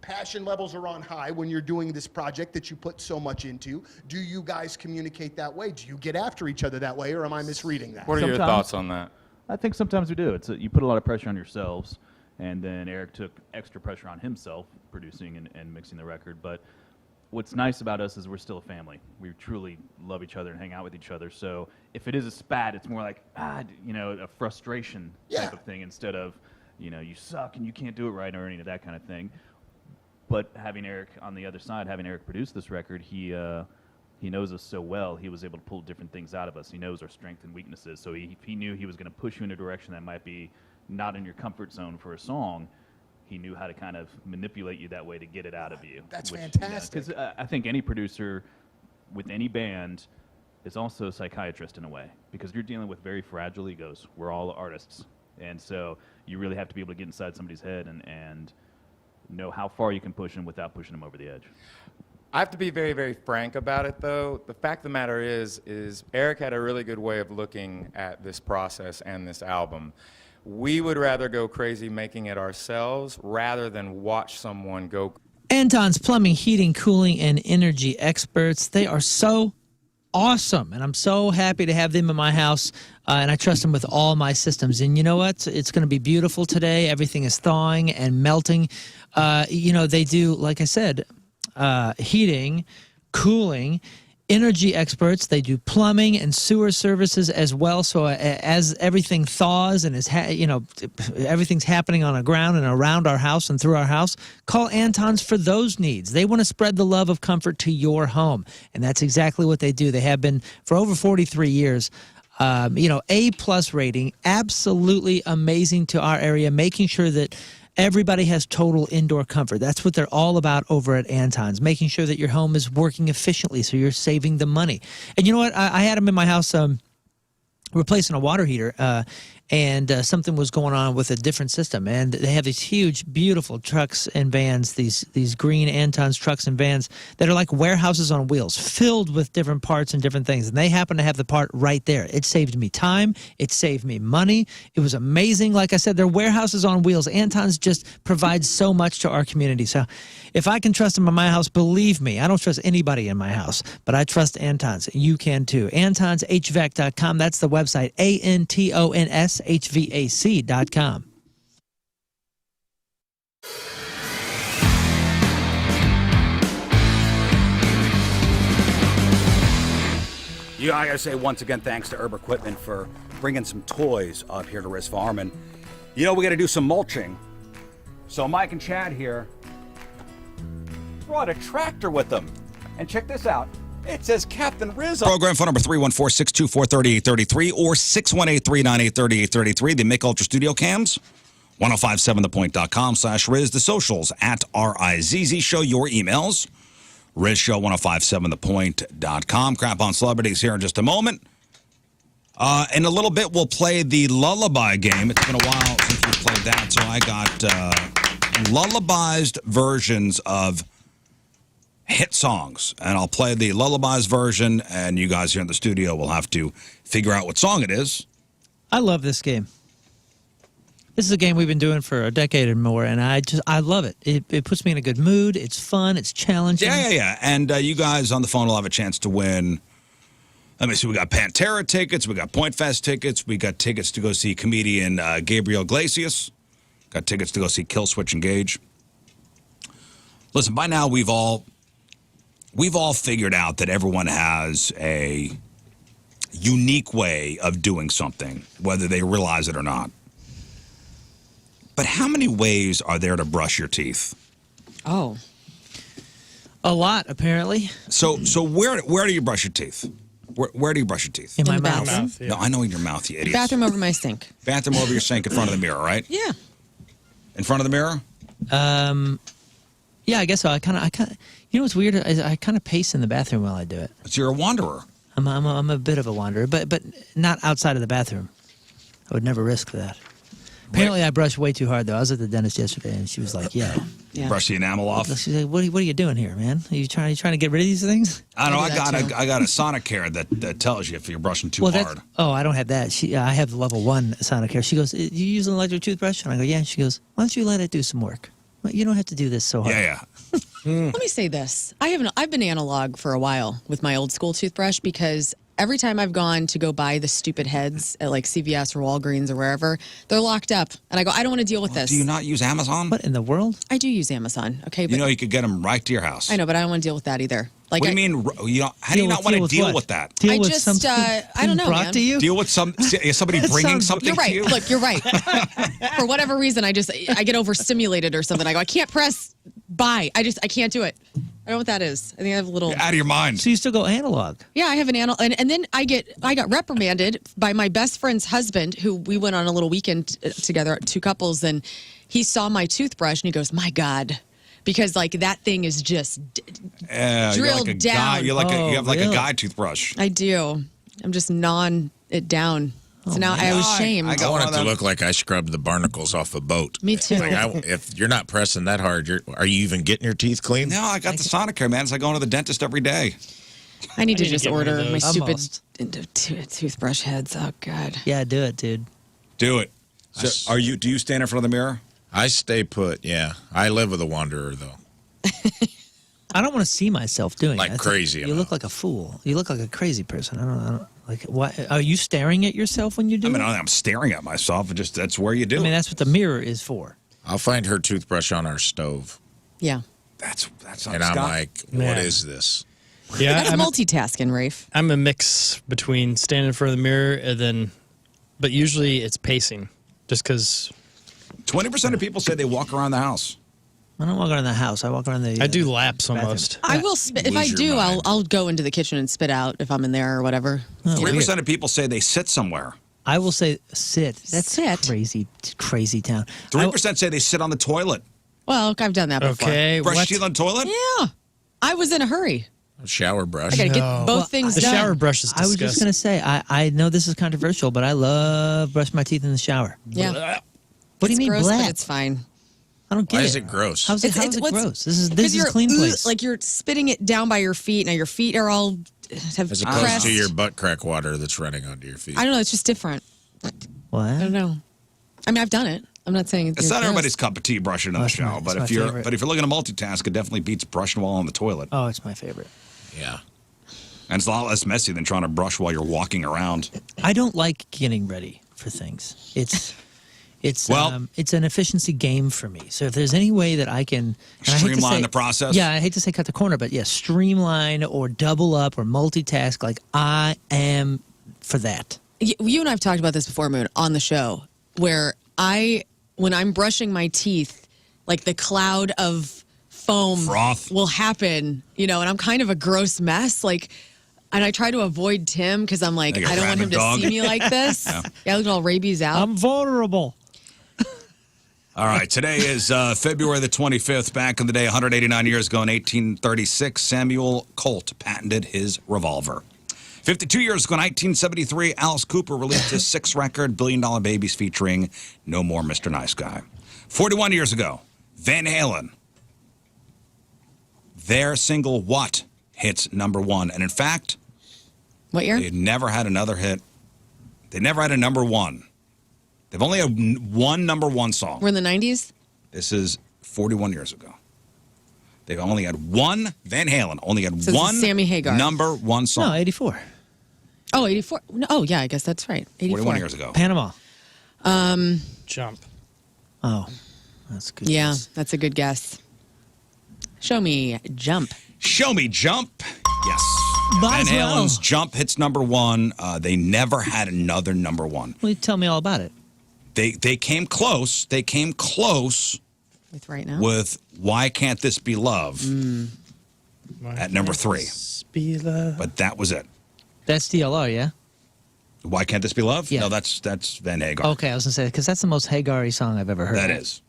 Passion levels are on high when you're doing this project that you put so much into. Do you guys communicate that way? Do you get after each other that way, or am I misreading that? What are your thoughts on that? I think sometimes we do. You put a lot of pressure on yourselves, and then Eric took extra pressure on himself producing and mixing the record. But what's nice about us is we're still a family. We truly love each other and hang out with each other. So if it is a spat, it's more like, a frustration type of thing instead of, you suck and you can't do it right or any of that kind of thing. But having Eric on the other side, having Eric produce this record, he knows us so well, he was able to pull different things out of us. He knows our strengths and weaknesses. So he knew he was going to push you in a direction that might be not in your comfort zone for a song. He knew how to kind of manipulate you that way to get it out of you. That's fantastic. Because I think any producer with any band is also a psychiatrist in a way, because you're dealing with very fragile egos. We're all artists. And so you really have to be able to get inside somebody's head and know how far you can push them without pushing them over the edge. I have to be very, very frank about it, though. The fact of the matter is Eric had a really good way of looking at this process and this album. We would rather go crazy making it ourselves rather than watch someone go. Anton's Plumbing, Heating, Cooling, and Energy experts. They are so awesome, and I'm so happy to have them in my house, and I trust them with all my systems. And you know what? It's going to be beautiful today. Everything is thawing and melting. They do, like I said, heating, cooling, energy experts. They do plumbing and sewer services as well. So as everything thaws and everything's happening on the ground and around our house and through our house, call Anton's for those needs. They want to spread the love of comfort to your home, and that's exactly what they do. They have been for over 43 years. A+ rating, absolutely amazing to our area, making sure that everybody has total indoor comfort. That's what they're all about over at Anton's, making sure that your home is working efficiently so you're saving the money. And you know what? I had them in my house replacing a water heater, and something was going on with a different system. And they have these huge, beautiful trucks and vans, these green Antons trucks and vans that are like warehouses on wheels, filled with different parts and different things. And they happen to have the part right there. It saved me time. It saved me money. It was amazing. Like I said, they're warehouses on wheels. Antons just provide so much to our community. So if I can trust them in my house, believe me, I don't trust anybody in my house, but I trust Antons. You can too. AntonsHVAC.com. That's the website. ANTONSHVAC.com. Yeah, I gotta say once again, thanks to Herb Equipment for bringing some toys up here to Riz Farm. And we gotta do some mulching. So Mike and Chad here brought a tractor with them. And check this out. It says Captain Riz. Program phone number 314-624-3833 or 618-398-3833. The Mick Ultra Studio Cams, 1057thepoint.com/Riz. The socials at RIZZ Show. Your emails, RizShow1057thepoint.com. Crap on Celebrities here in just a moment. In a little bit, we'll play the Lullaby game. It's been a while since we played that, so I got lullabies versions of hit songs, and I'll play the lullabies version, and you guys here in the studio will have to figure out what song it is. I love this game. This is a game we've been doing for a decade or more, and I love it. It puts me in a good mood. It's fun. It's challenging. Yeah. And you guys on the phone will have a chance to win. Let me see. We got Pantera tickets. We got Point Fest tickets. We got tickets to go see comedian Gabriel Iglesias. Got tickets to go see Killswitch Engage. Listen, by now we've all figured out that everyone has a unique way of doing something, whether they realize it or not. But how many ways are there to brush your teeth? Oh, a lot, apparently. So where do you brush your teeth? Where do you brush your teeth? In my the mouth. bathroom. No, I know in your mouth, you idiots. Bathroom over my sink. Bathroom over your sink in front of the mirror, right? Yeah. In front of the mirror? Yeah, I guess so. I kind of. You know what's weird? I kind of pace in the bathroom while I do it. So you're a wanderer. I'm a bit of a wanderer, but not outside of the bathroom. I would never risk that. Apparently, I brushed way too hard, though. I was at the dentist yesterday, and she was like, "Yeah, brush the enamel off." She's like, "What are you doing here, man? Are you trying to get rid of these things?" I don't know. I got a Sonicare that tells you if you're brushing too hard. I don't have that. I have the level 1 Sonicare. She goes, "You use an electric toothbrush?" And I go, "Yeah." She goes, "Why don't you let it do some work? Well, you don't have to do this so hard." Yeah. Let me say this. I've been analog for a while with my old school toothbrush because every time I've gone to go buy the stupid heads at like CVS or Walgreens or wherever, they're locked up. And I go, I don't want to deal with this. Do you not use Amazon? What in the world? I do use Amazon. Okay. But you could get them right to your house. I know, but I don't want to deal with that either. Like, what do you mean? How do you not want to deal with that? Deal with something I don't know, brought man. to you? Deal with somebody bringing something You're right. to you? Look, you're right. For whatever reason, I get overstimulated or something. I go, I can't press buy. I can't do it. I don't know what that is. I think I have a little. You're out of your mind. So you still go analog? Yeah, I have an analog, and then I got reprimanded by my best friend's husband, who we went on a little weekend together, 2 couples, and he saw my toothbrush and he goes, "My God." Because like that thing is just drilled like down. You have like a guy toothbrush. I do. I'm just gnawing it down. So now I was shamed. I want it to look like I scrubbed the barnacles off a boat. Me too. Like if you're not pressing that hard, are you even getting your teeth clean? No, I got the Sonicare, man. It's like going to the dentist every day. I need to just order my Almost. stupid toothbrush heads. Oh God. Yeah, do it, dude. Do it. So do you stand in front of the mirror? I stay put, yeah. I live with a wanderer, though. I don't want to see myself doing like it. crazy. You look like a fool. You look like a crazy person. I don't like. Why are you staring at yourself when you do it? I mean, I'm staring at myself. That's where you do it. I mean, that's what the mirror is for. I'll find her toothbrush on our stove. Yeah. That's and I'm like, what is this? Yeah, That's multitasking, Rafe. I'm a mix between standing in front of the mirror and but usually it's pacing, just because. 20% of people say they walk around the house. I don't walk around the house. I walk around the. I do laps almost. I will spit. If I do, I'll go into the kitchen and spit out if I'm in there or whatever. 3% of people say they sit somewhere. I will say sit. That's crazy town. 3% say they sit on the toilet. Well, I've done that before. Okay. Brush teeth on the toilet? Yeah. I was in a hurry. A shower brush. I gotta get both things the done. shower brush is I was just disgusting. going to say, I know this is controversial, but I love brushing my teeth in the shower. Yeah. What do you It's mean, gross, blah? but it's fine. I don't get Why it. is it gross? How's it what's- gross? This is 'cause you're, clean place. like you're spitting it down by your feet. Now your feet are all have As opposed crest. to your butt crack water that's running onto your feet. I don't know. It's just different. What? I don't know. I mean, I've done it. I'm not saying It's not everybody's cup of tea brushing in the That's my- shower, but that's if my you're favorite. looking to multitask, it definitely beats brushing while on the toilet. Oh, it's my favorite. Yeah. And it's a lot less messy than trying to brush while you're walking around. I don't like getting ready for things. It's Well- it's an efficiency game for me. So if there's any way that I can and I hate to Streamline say- the process? Yeah, I hate to say cut the corner, but yeah, streamline or double up or multitask. Like I am for that. You and I have talked about this before, Moon, on the show, where when I'm brushing my teeth, like the cloud of foam Froth. will happen, and I'm kind of a gross mess. Like, and I try to avoid Tim because I'm like, Like a I don't want him rabid dog. to see me like this. Yeah, I look all rabies out. I'm vulnerable. All right, today is February the 25th. Back in the day, 189 years ago in 1836, Samuel Colt patented his revolver. 52 years ago in 1973, Alice Cooper released his sixth record, $1 Billion Babies, featuring No More Mr. Nice Guy. 41 years ago, Van Halen, their single What hits #1. And in fact, What year? they never had another hit. They never had a #1. They've only had one #1 song. We're in the 90s? This is 41 years ago. They've only had one, Van Halen only had So this is one Sammy Hagar. #1 song. No, 84. Oh, 84. No, oh, yeah, I guess that's right. 84. 41 years ago. Panama. Jump. Oh, that's good. Yeah, guess. that's a good guess. Show me Jump. Show me Jump. Yes. Might Van as well. Halen's Jump hits #1. They never had another #1. Well, you tell me all about it. They came close. They came close With Right Now? with Why Can't This Be Love at #3. Be love. But that was it. That's DLR, yeah? Why Can't This Be Love? Yeah. No, that's Van Hagar. Okay, I was going to say, because that's the most Hagar-y song I've ever heard. That is.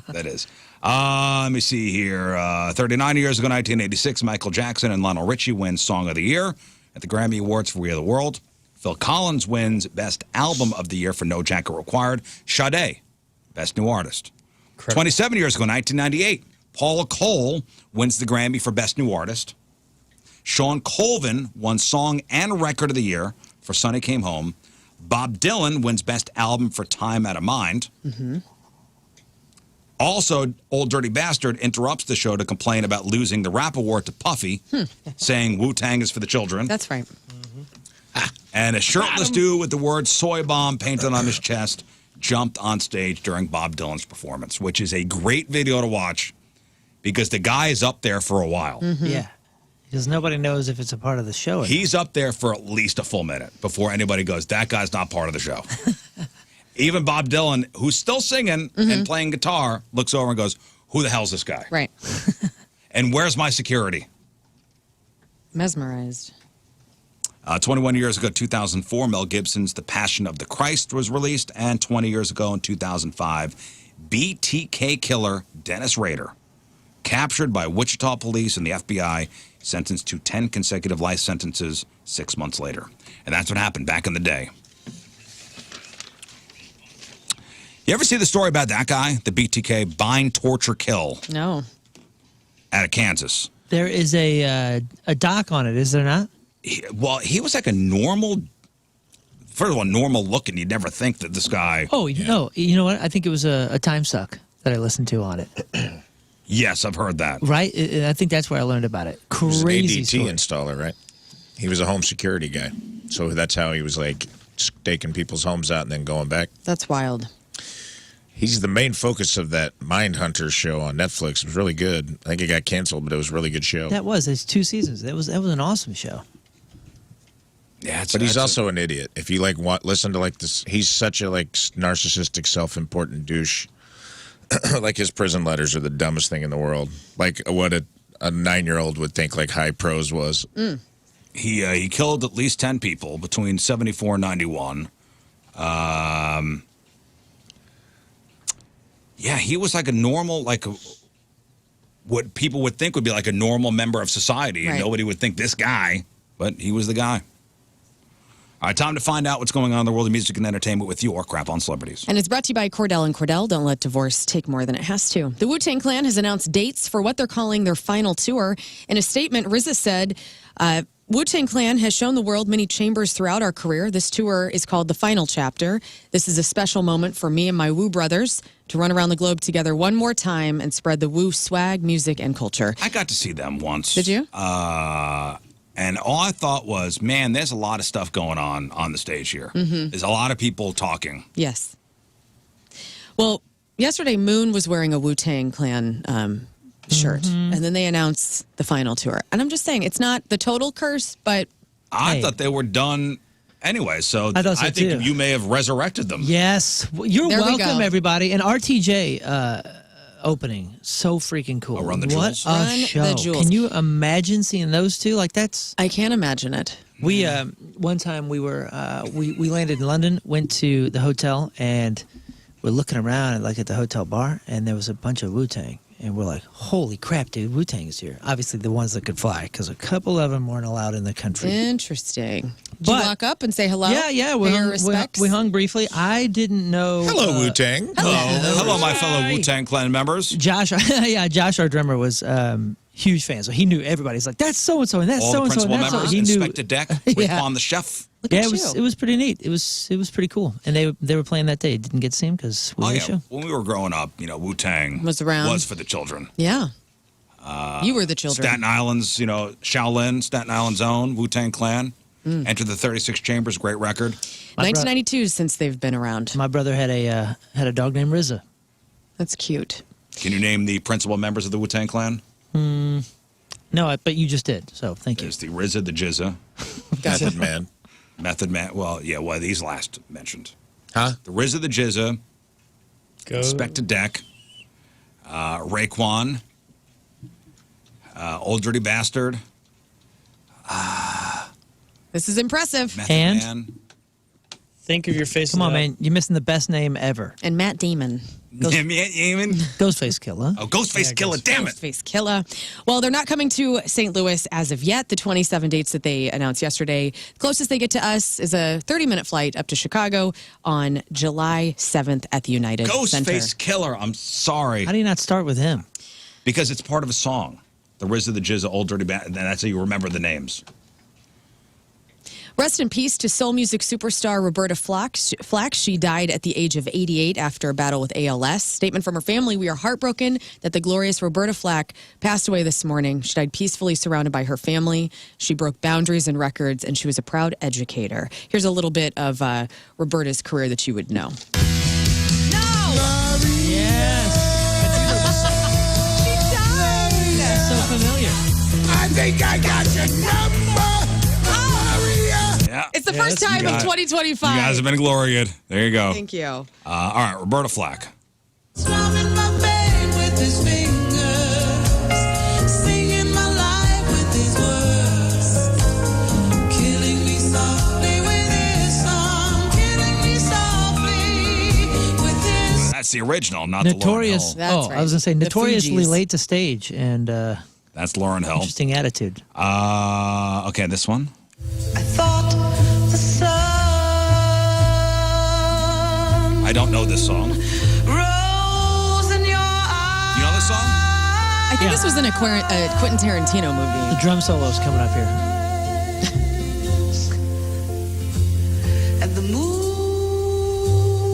That is. Let me see here. 39 years ago, 1986, Michael Jackson and Lionel Richie win Song of the Year at the Grammy Awards for We Are the World. Phil Collins wins Best Album of the Year for No Jacket Required. Sade, Best New Artist. 27 years ago, 1998, Paula Cole wins the Grammy for Best New Artist. Sean Colvin won Song and Record of the Year for Sonny Came Home. Bob Dylan wins Best Album for Time Out of Mind. Also, Old Dirty Bastard interrupts the show to complain about losing the rap award to Puffy, saying Wu-Tang is for the children. That's right. And a shirtless dude with the word soy bomb painted on his chest jumped on stage during Bob Dylan's performance, which is a great video to watch because the guy is up there for a while. Yeah. Because nobody knows if it's a part of the show. Or He's up there for at least a full minute before anybody goes, that guy's not part of the show. Even Bob Dylan, who's still singing and playing guitar, looks over and goes, who the hell's this guy? Right. And where's my security? Mesmerized. 21 years ago, 2004, Mel Gibson's The Passion of the Christ was released. And 20 years ago, in 2005, BTK killer Dennis Rader, captured by Wichita police and the FBI, sentenced to 10 consecutive life sentences 6 months later. And that's what happened back in the day. You ever see the story about that guy, the BTK, bind, torture, kill, No. out of Kansas? There is a doc on it, is there not? He was like a normal, first of all, normal looking. You'd never think that this guy. Oh, no. You know what? I think it was a time suck that I listened to on it. Yes, I've heard that. Right? I think that's where I learned about it. He was an Crazy ADT story. installer, right? He was a home security guy. So that's how he was like staking people's homes out and then going back. That's wild. He's the main focus of that Mindhunter show on Netflix. It was really good. I think it got canceled, but it was a really good show. It's 2 seasons. That was an awesome show. Yeah, But he's also an idiot. If you listen to like this, he's such a like narcissistic, self-important douche. Like his prison letters are the dumbest thing in the world. Like what a 9-year-old would think like high prose was. He killed at least 10 people between 74 and 91. Yeah, he was like a normal, what people would think would be like a normal member of society, and Right. nobody would think this guy, but he was the guy. All right, time to find out what's going on in the world of music and entertainment with your Crap on Celebrities. And it's brought to you by Cordell and Cordell. Don't let divorce take more than it has to. The Wu-Tang Clan has announced dates for what they're calling their final tour. In a statement, RZA said, Wu-Tang Clan has shown the world many chambers throughout our career. This tour is called The Final Chapter. This is a special moment for me and my Wu brothers to run around the globe together one more time and spread the Wu swag, music, and culture. I got to see them once. Did you? And all I thought was, man, there's a lot of stuff going on the stage here. Mhm. There's a lot of people talking. Yes. Well, yesterday Moon was wearing a Wu-Tang Clan shirt, and then they announced the final tour. And I'm just saying, it's not the total curse, but I thought they were done anyway, so I thought so, think too. you may have resurrected them. Yes. Well, you're There we welcome, go. everybody. And RTJ opening, so freaking cool. Run the what Jewels? a Run the show. Jewels. Can you imagine seeing those two? Like, that's... I can't imagine it. We one time we were we landed in London, went to the hotel, and we're looking around like at the hotel bar, and there was a bunch of Wu-Tang, and we're like, "Holy crap, dude! Wu-Tang is here!" Obviously, the ones that could fly, because a couple of them weren't allowed in the country. Interesting. Did you But- walk up and say hello? Yeah, we Pay your hung, respects? we hung briefly. I didn't know. Hello, Wu-Tang. Hello, my fellow Wu-Tang Clan members. Josh, Josh, our drummer, was huge fan, so he knew everybody. He's like, "That's so and so, and that's All so the and so." principal And that's so. members, He knew. Inspector Deck, Raekwon the chef. Look Yeah, at it you. was pretty neat. It was pretty cool, and they were playing that day. Didn't get to see him because we Oh were yeah, the show. when we were growing up, Wu-Tang Was around. was for the children. Yeah. You were the children. Staten Island's, Shaolin, Staten Island's own Wu-Tang Clan. Enter the 36 Chambers, great record. 1992 since they've been around. My brother had a dog named Rizza. That's cute. Can you name the principal members of the Wu-Tang Clan? No, but you just did. So thank you. There's the RZA, the Jizza, Method Man. Method Man. Well, yeah, these last mentioned. Huh? The RZA, the Jizza, Go. Inspector Deck, Raekwon, Old Dirty Bastard, This is impressive. Method And? Man. Think of your face. Come on, man. You're missing the best name ever. And Matt Damon. Ghostface Killer. Oh, Ghostface Killer, damn it. Ghostface Killer. Well, they're not coming to St. Louis as of yet. The 27 dates that they announced yesterday, the closest they get to us is a 30-minute flight up to Chicago on July 7th at the United Center. Ghostface Killer, I'm sorry. How do you not start with him? Because it's part of a song. The RZA, the Jizza, Old Dirty Bastard, and that's how you remember the names. Rest in peace to soul music superstar Roberta Flack. She died at the age of 88 after a battle with ALS. Statement from her family: "We are heartbroken that the glorious Roberta Flack passed away this morning. She died peacefully surrounded by her family. She broke boundaries and records, and she was a proud educator." Here's a little bit of Roberta's career that you would know. So familiar. I think I got your number, Maria. Yeah. It's the first time of 2025. You guys have been glorious. There you go. Thank you. All right, Roberta Flack. That's the original, not Notorious. the Lauryn Hill. That's right. I was gonna say The notoriously Fugees. late to stage and That's Lauryn Hill. interesting attitude. Okay, this one. I don't know this song. You know this song? I think this was in a Quentin Tarantino movie. The drum solo's coming up here.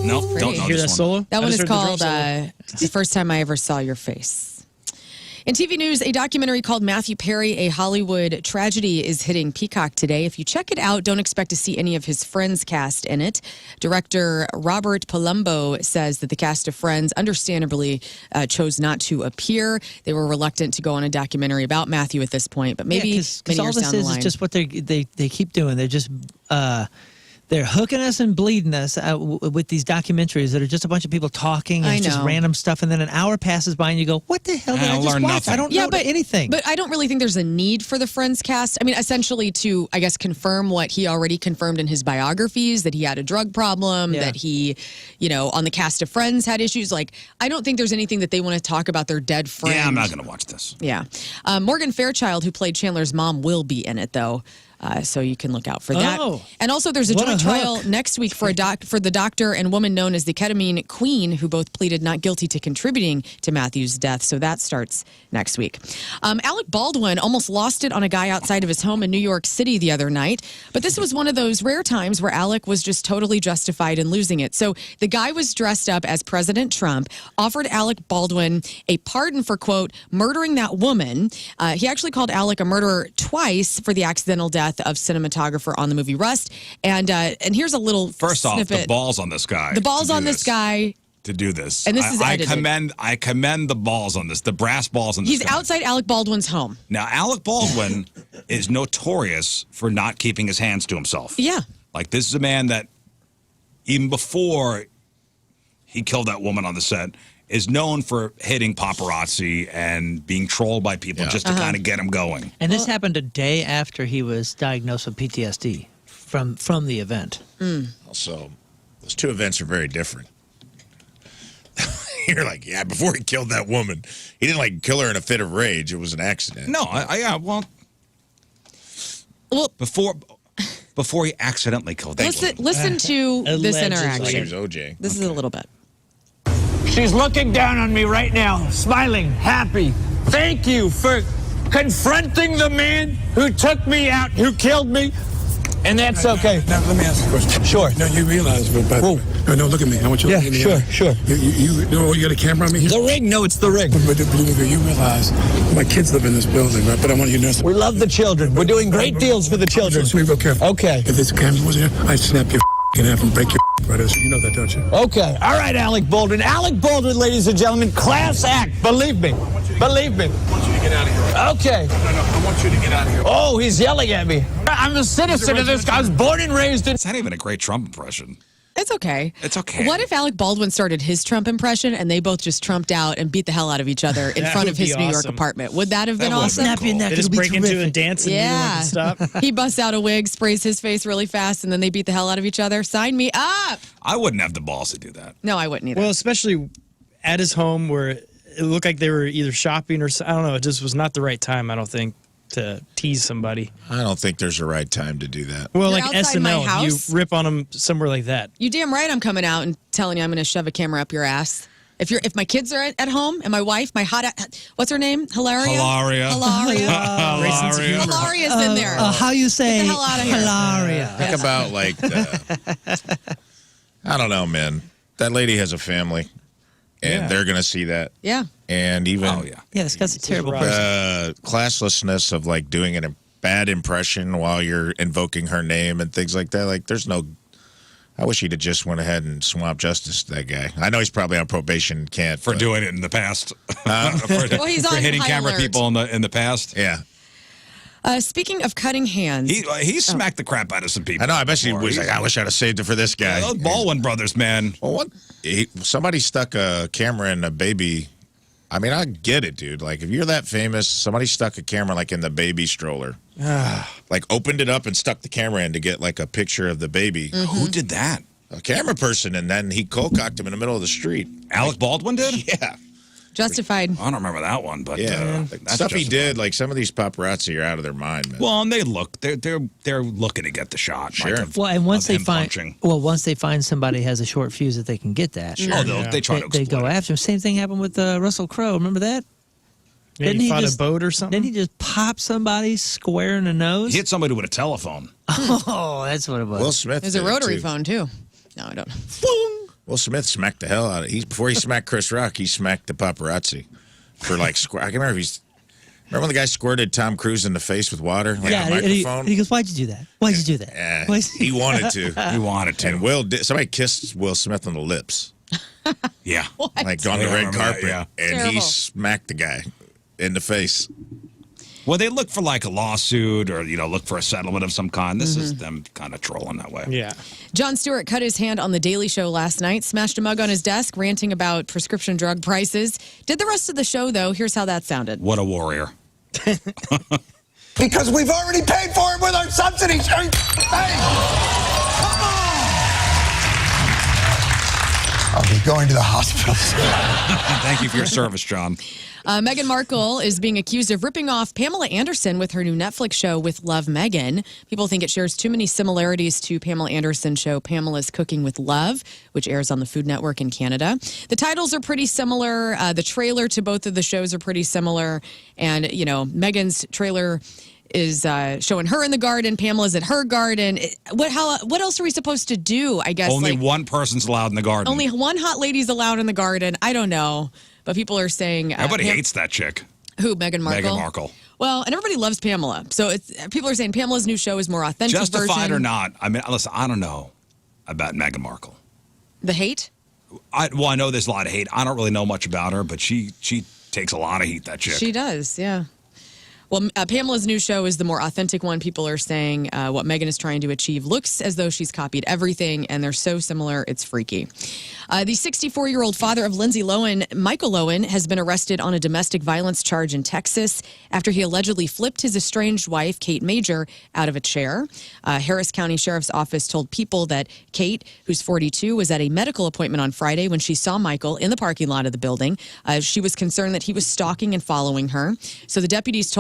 Nope, don't know Hear that this one. solo? That I one just is heard the drum called solo. The First Time I Ever Saw Your Face. In TV news, a documentary called Matthew Perry, A Hollywood Tragedy is hitting Peacock today. If you check it out, don't expect to see any of his Friends cast in it. Director Robert Palumbo says that the cast of Friends understandably chose not to appear. They were reluctant to go on a documentary about Matthew at this point, but maybe because many all years this down the is line. just what they keep doing. They're just They're hooking us and bleeding us with these documentaries that are just a bunch of people talking and just random stuff, and then an hour passes by and you go, what the hell did I just watch? I don't know anything. But I don't really think there's a need for the Friends cast. I mean, essentially to, I guess, confirm what he already confirmed in his biographies, that he had a drug problem, that he, on the cast of Friends had issues. Like, I don't think there's anything that they want to talk about their dead friend. Yeah, I'm not going to watch this. Yeah. Morgan Fairchild, who played Chandler's mom, will be in it, though. So you can look out for that. And also there's a joint trial next week for the doctor and woman known as the ketamine queen, who both pleaded not guilty to contributing to Matthew's death. So that starts next week. Alec Baldwin almost lost it on a guy outside of his home in New York City the other night. But this was one of those rare times where Alec was just totally justified in losing it. So the guy was dressed up as President Trump, offered Alec Baldwin a pardon for, quote, murdering that woman. He actually called Alec a murderer twice for the accidental death of cinematographer on the movie Rust. And here's a little First snippet. off, the balls on this guy. The balls on this guy. To do this. And this is I edited. commend the balls on this, the brass balls on this He's guy. outside Alec Baldwin's home. Now, Alec Baldwin is notorious for not keeping his hands to himself. Yeah. Like, this is a man that, even before he killed that woman on the set, is known for hitting paparazzi and being trolled by people just to kind of get him going. And this happened a day after he was diagnosed with PTSD from the event. Also, those two events are very different. You're like, yeah, before he killed that woman, he didn't like kill her in a fit of rage. It was an accident. No, well, before he accidentally killed that woman. Listen to this Like interaction. he was OJ. This is a little bit. She's looking down on me right now, smiling, happy. Thank you for confronting the man who took me out, who killed me. And that's okay. Now, let me ask you a question. Sure. No, you realize, but no, look at me. I want you to look at me. Sure. You got a camera on me? The rig? No, it's the rig. But you realize my kids live in this building, right? But I want you to know. We love the children. We're doing great deals for the children. So be real careful. Okay. If this camera wasn't here, I'd snap your in half and break your brothers. You know that, don't you? Okay. All right, Alec Baldwin. Alec Baldwin, ladies and gentlemen, class act. Believe me. Believe me. I want you to get out of here. Okay. No, I want you to get out of here. Oh, he's yelling at me. I'm a citizen of this. I was born and raised in. It's not even a great Trump impression. It's okay. It's okay. What if Alec Baldwin started his Trump impression and they both just trumped out and beat the hell out of each other in front of his New York apartment? Would that have been awesome? Snap your neck. They just break into and dance and yeah. stop. He busts out a wig, sprays his face really fast, and then they beat the hell out of each other. Sign me up. I wouldn't have the balls to do that. No, I wouldn't either. Well, especially at his home where it looked like they were either shopping or I don't know. It just was not the right time, I don't think, to tease somebody. I don't think there's a right time to do that. Well, You're like outside my SNL, house? you rip on them somewhere like that. You damn right I'm coming out and telling you I'm going to shove a camera up your ass. If my kids are at home and my wife, my what's her name? Hilaria? Hilaria's in there. How you say Get the hell out of here. Hilaria? Think about like, I don't know, man. That lady has a family, and they're gonna see that. Yeah. And even Yeah, this guy's a terrible person. classlessness of like doing a bad impression while you're invoking her name and things like that. Like, there's no. I wish he'd have just went ahead and swamped justice to that guy. I know he's probably on probation, can't for doing it in the past. Well, he's for on hitting high camera alert. people in the past. Yeah. Speaking of cutting hands, he smacked the crap out of some people. I know. I bet he was like, I wish I'd have saved it for this guy. Those Baldwin brothers, man. Well, what? Somebody stuck a camera in a baby. I mean, I get it, dude. Like, if you're that famous, somebody stuck a camera like in the baby stroller. Like, opened it up and stuck the camera in to get like a picture of the baby. Mm-hmm. Who did that? A camera person, and then he cold-cocked him in the middle of the street. Alec Baldwin did? Yeah. justified. I don't remember that one, but that's stuff he justified. did, like some of these paparazzi are out of their mind, man. Well, and they're looking to get the shot. Sure. Like, of- Well, and once of they him find punching. once they find somebody has a short fuse that they can get that, Sure. Oh, they try to they go after him. Same thing happened with Russell Crowe. Remember that? Yeah, Didn't he he fought just- a boat or something. Didn't he just pop somebody square in the nose? He hit somebody with a telephone. Oh, that's what it was. Will Smith There's a did it, rotary too. phone too. No, I don't know. Will Smith smacked the hell out of it. Before he smacked Chris Rock, he smacked the paparazzi for like I can remember remember when the guy squirted Tom Cruise in the face with water, like a and microphone. and he goes, "Why'd you do that? Why'd you do that?" Yeah, he wanted to. He wanted to. And Will somebody kissed Will Smith on the lips. Yeah. Like on the Yeah, I red remember carpet. that, yeah. And Terrible. he smacked the guy in the face. Well, they look for like a lawsuit or, look for a settlement of some kind. This is them kind of trolling that way. Yeah. Jon Stewart cut his hand on The Daily Show last night, smashed a mug on his desk, ranting about prescription drug prices. Did the rest of the show, though. Here's how that sounded. What a warrior. Because we've already paid for it with our subsidies. Hey, come on! I'll be going to the hospital. Thank you for your service, John. Meghan Markle is being accused of ripping off Pamela Anderson with her new Netflix show With Love, Meghan. People think it shares too many similarities to Pamela Anderson's show Pamela's Cooking with Love, which airs on the Food Network in Canada. The titles are pretty similar. The trailer to both of the shows are pretty similar. And, Meghan's trailer is showing her in the garden. Pamela's at her garden. What else are we supposed to do, I guess? Only one person's allowed in the garden. Only one hot lady's allowed in the garden. I don't know. But people are saying... Everybody hates that chick. Who, Meghan Markle? Meghan Markle. Well, and everybody loves Pamela. So people are saying Pamela's new show is more authentic Justified version. or not, I mean, listen, I don't know about Meghan Markle. The hate? I know there's a lot of hate. I don't really know much about her, but she takes a lot of heat, that chick. She does, yeah. Well, Pamela's new show is the more authentic one. People are saying what Meghan is trying to achieve looks as though she's copied everything, and they're so similar, it's freaky. The 64-year-old father of Lindsay Lohan, Michael Lohan, has been arrested on a domestic violence charge in Texas after he allegedly flipped his estranged wife, Kate Major, out of a chair. Harris County Sheriff's Office told People that Kate, who's 42, was at a medical appointment on Friday when she saw Michael in the parking lot of the building. She was concerned that he was stalking and following her. So the deputies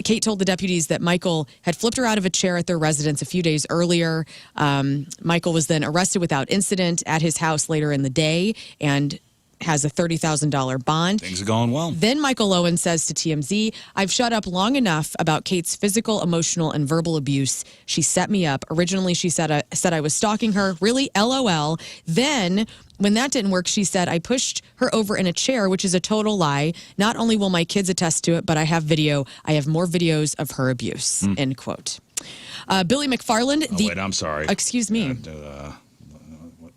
Kate told the deputies that Michael had flipped her out of a chair at their residence a few days earlier. Michael was then arrested without incident at his house later in the day and has a $30,000 bond. Things are going well. Then Michael Lohan says to TMZ, "I've shut up long enough about Kate's physical, emotional, and verbal abuse. She set me up. Originally, she said I was stalking her. Really, LOL. Then, when that didn't work, she said I pushed her over in a chair, which is a total lie. Not only will my kids attest to it, but I have video. I have more videos of her abuse." End quote. Billy McFarland. Wait, I'm sorry. Excuse me.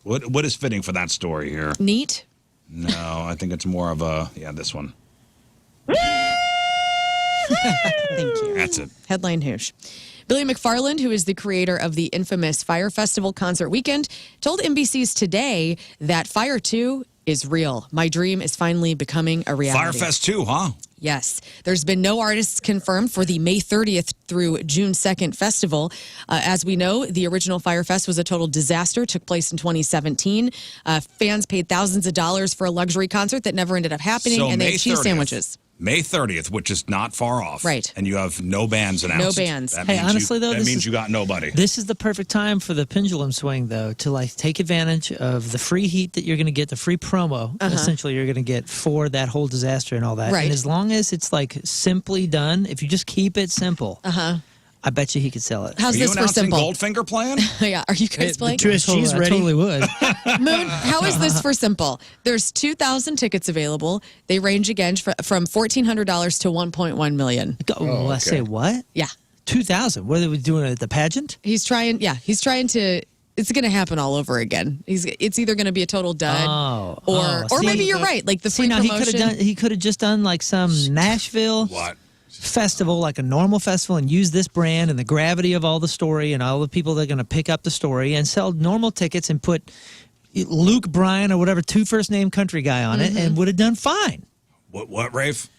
What is fitting for that story here? Neat? No, I think it's more of this one. Thank you. That's it. Headline hoosh. Billy McFarland, who is the creator of the infamous Fyre Festival concert weekend, told NBC's Today that Fyre 2 is real. My dream is finally becoming a reality. Firefest 2, huh? Yes. There's been no artists confirmed for the May 30th through June 2nd festival. As we know, the original Fyre Fest was a total disaster, took place in 2017. Fans paid thousands of dollars for a luxury concert that never ended up happening, and they had cheese sandwiches. May 30th, which is not far off. Right. And you have no bands announced. No bands. That Hey, means honestly, though, that means you got nobody. This is the perfect time for the pendulum swing, though, to take advantage of the free heat that you're going to get, the free promo, essentially, you're going to get for that whole disaster and all that. Right. And as long as it's simply done, if you just keep it simple, I bet you he could sell it. How's this for simple? Goldfinger playing? Yeah, are you guys playing? I totally would. Moon, how is this for simple? There's 2,000 tickets available. They range again from $1,400 to $1.1 million. I say what? Yeah. 2,000. What are they doing at the pageant? He's trying to. It's going to happen all over again. It's either going to be a total dud, or maybe you're right. Like the free promotion. He could have just done some Nashville festival, like a normal festival, and use this brand and the gravity of all the story and all the people that are going to pick up the story and sell normal tickets and put Luke Bryan or whatever 2 first name country guy on it and would have done fine. What, Rafe?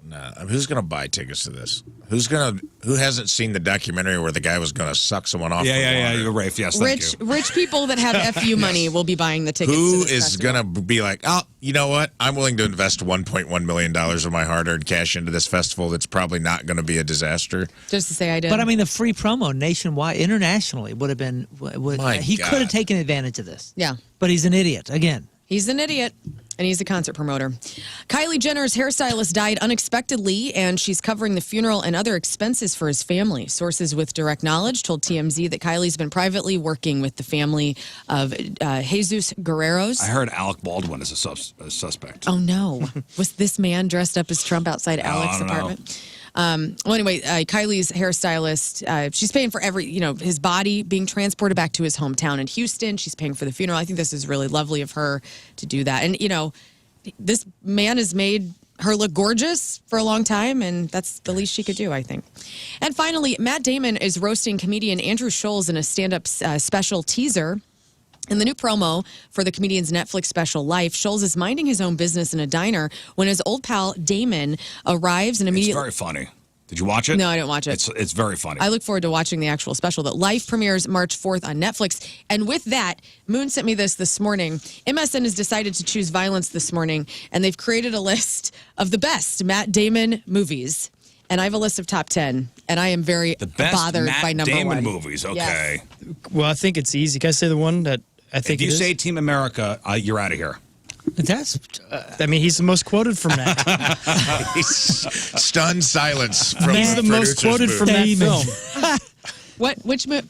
Nah, who's going to buy tickets to this? Who hasn't seen the documentary where the guy was going to suck someone off? Yeah, you're Rafe. Yes, thank you. Rich people that have FU money will be buying the tickets. Who to this is going to be like, oh, you know what? I'm willing to invest $1.1 million of my hard-earned cash into this festival that's probably not going to be a disaster. Just to say I did. But I mean, the free promo nationwide, internationally would have been. He could have taken advantage of this. Yeah. But he's an idiot again. He's an idiot, and he's a concert promoter. Kylie Jenner's hairstylist died unexpectedly, and she's covering the funeral and other expenses for his family. Sources with direct knowledge told TMZ that Kylie's been privately working with the family of Jesus Guerreros. I heard Alec Baldwin is a suspect. Oh, no. Was this man dressed up as Trump outside Alec's apartment? Well, anyway, Kylie's hairstylist, she's paying for his body being transported back to his hometown in Houston. She's paying for the funeral. I think this is really lovely of her to do that. And, this man has made her look gorgeous for a long time, and that's the least she could do, I think. And finally, Matt Damon is roasting comedian Andrew Scholes in a stand-up special teaser. In the new promo for the comedian's Netflix special Life, Scholes is minding his own business in a diner when his old pal Damon arrives and immediately... It's very funny. Did you watch it? No, I didn't watch it. It's very funny. I look forward to watching the actual special. That Life premieres March 4th on Netflix. And with that, Moon sent me this morning. MSN has decided to choose violence this morning, and they've created a list of the best Matt Damon movies. And I have a list of top 10, and I am very bothered Matt by number Damon 1. movies. Okay. Yes. Well, I think it's easy. Can I say the one that I think if you it is? say Team America, you're out of here. That's. I mean, he's the most quoted from that. Stunned silence from He's the most quoted from that film. Which movie?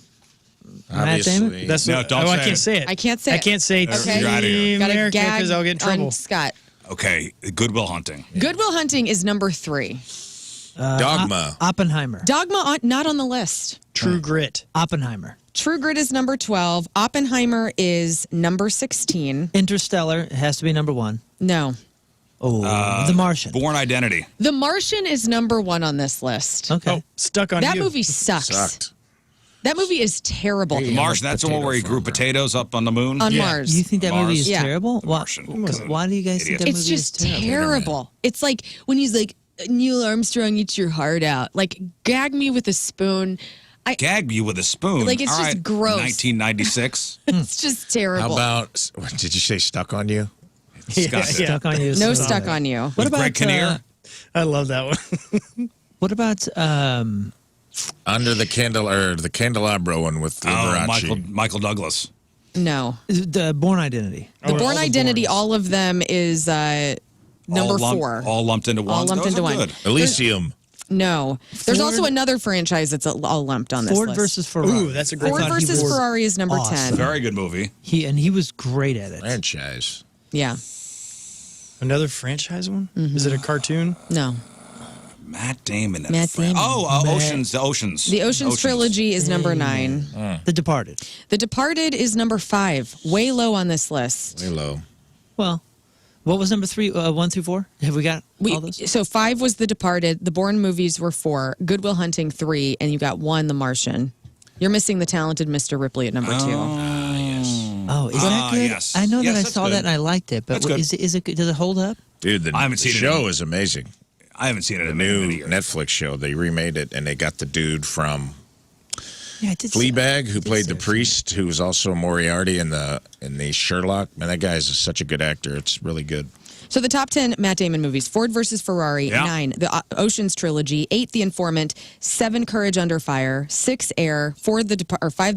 Matt Damon? That's no, don't say I can't say it. I can't say it. I can't say Okay. You're out of here. Gotta America gag because I'll get in trouble. on Scott. Okay, Good Will Hunting. Good Will Hunting is number 3. Dogma. Oppenheimer. Dogma not on the list. True Grit. Oppenheimer. True Grit is number 12. Oppenheimer is number 16. Interstellar has to be number 1. No. Oh, The Martian. Born Identity. The Martian is number 1 on this list. Okay. Oh, Stuck on That You. movie sucks. Sucked. That movie is terrible. The Martian, that's the one where he grew potatoes up on the moon? On Yeah. Mars. You think that movie Mars. is Yeah. terrible? Why, Martian. why do you guys think that It's movie just is terrible? terrible. It's like when he's like, Neil Armstrong, eat your heart out. Like, gag me with a spoon. Gag you with a spoon. Like, it's All just right, gross. 1996. It's just terrible. How about, what, did you say Stuck on You? Disgusting. Stuck on You. No is Stuck solid. on You. What With about Greg Kinnear? I love that one. What about Under the candelabra one with Liberace. Michael Douglas. No. the Born Identity? The Born the Identity, Borns. all of them is number 4. All lumped into one. All lumped Those into are one. good. Elysium. No. There's Ford- also another franchise that's all lumped on this Ford list. versus Ferrari. Ooh, that's a great Ford I thought he versus was Ferrari is number awesome. 10. Very good movie. He was great at it. Franchise. Yeah. Another franchise one? Is it a cartoon? No. Matt Damon. and Matt Frank- Damon. Oh, Matt- Oceans. The Oceans. The Ocean's trilogy is number 9. The Departed. The Departed is number 5. Way low on this list. Way low. Well, what was number 3? 1 through 4? Have we got all those? So 5 was The Departed. The Bourne movies were 4. Good Will Hunting 3, and you got 1, The Martian. You're missing The Talented Mr. Ripley at number 2. Oh, is that good? yes. I know Yes, that I that's saw good. that and I liked it, but That's good. is it does it hold up? Dude, the I haven't seen it show in- is amazing. I haven't seen it The in new many years. Netflix show. They remade it, and they got the dude from Yeah, I did. Fleabag who played the see it. priest, who was also Moriarty in the Sherlock. Man, that guy is such a good actor. It's really good. So the top 10 Matt Damon movies: Ford versus Ferrari, Yeah. 9, the Ocean's trilogy, 8, The Informant, 7, Courage Under Fire, 6, Air, 5, The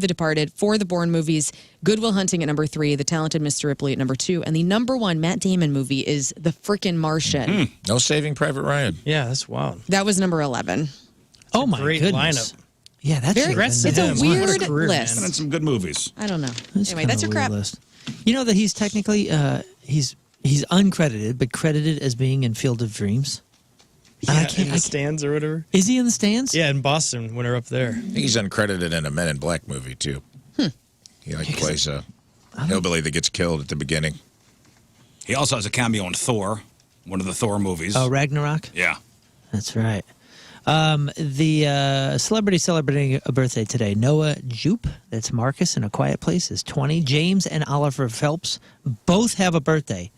Departed, 4, The Bourne movies, Good Will Hunting at number 3, The Talented Mr. Ripley at number 2, and the number 1 Matt Damon movie is The Frickin' Martian. No Saving Private Ryan. Yeah, that's wild. That was number 11. Oh my great goodness. lineup. Yeah, that's Very- Congrats to it's a him. weird What a career, man. list. And some good movies. I don't know. It's Anyway, kind that's of your a weird crap. list. You know that he's technically he's uncredited, but credited as being in Field of Dreams. And Yeah, in the stands or whatever. Is he in the stands? Yeah, in Boston when they're up there. I think he's uncredited in a Men in Black movie too. He plays a hillbilly that gets killed at the beginning. He also has a cameo in Thor, one of the Thor movies. Oh, Ragnarok. Yeah. That's right. The celebrity celebrating a birthday today, Noah Jupe, that's Marcus in A Quiet Place, is 20. James and Oliver Phelps both have a birthday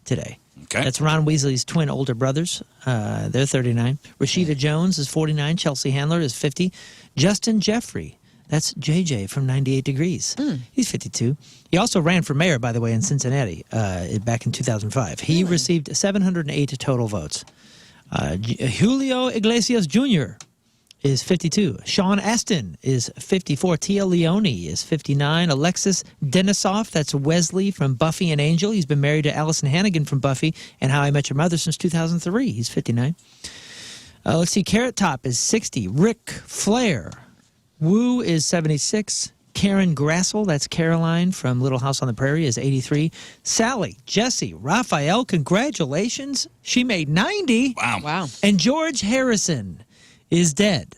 today. Okay. That's Ron Weasley's twin older brothers. They're 39. Rashida Jones is 49. Chelsea Handler is 50. Justin Jeffrey, that's JJ from 98 Degrees. He's 52. He also ran for mayor, by the way, in Cincinnati back in 2005. He received 708 total votes. Julio Iglesias Jr. is 52. Sean Astin is 54. Tia Leone is 59. Alexis Denisoff, that's Wesley from Buffy and Angel. He's been married to Allison Hannigan from Buffy and How I Met Your Mother since 2003. He's 59. Let's see. Carrot Top is 60. Ric Flair. Wu is 76. Karen Grassel, that's Caroline from Little House on the Prairie, is 83. Sally, Jesse, Raphael, congratulations. She made 90. Wow. And George Harrison is dead.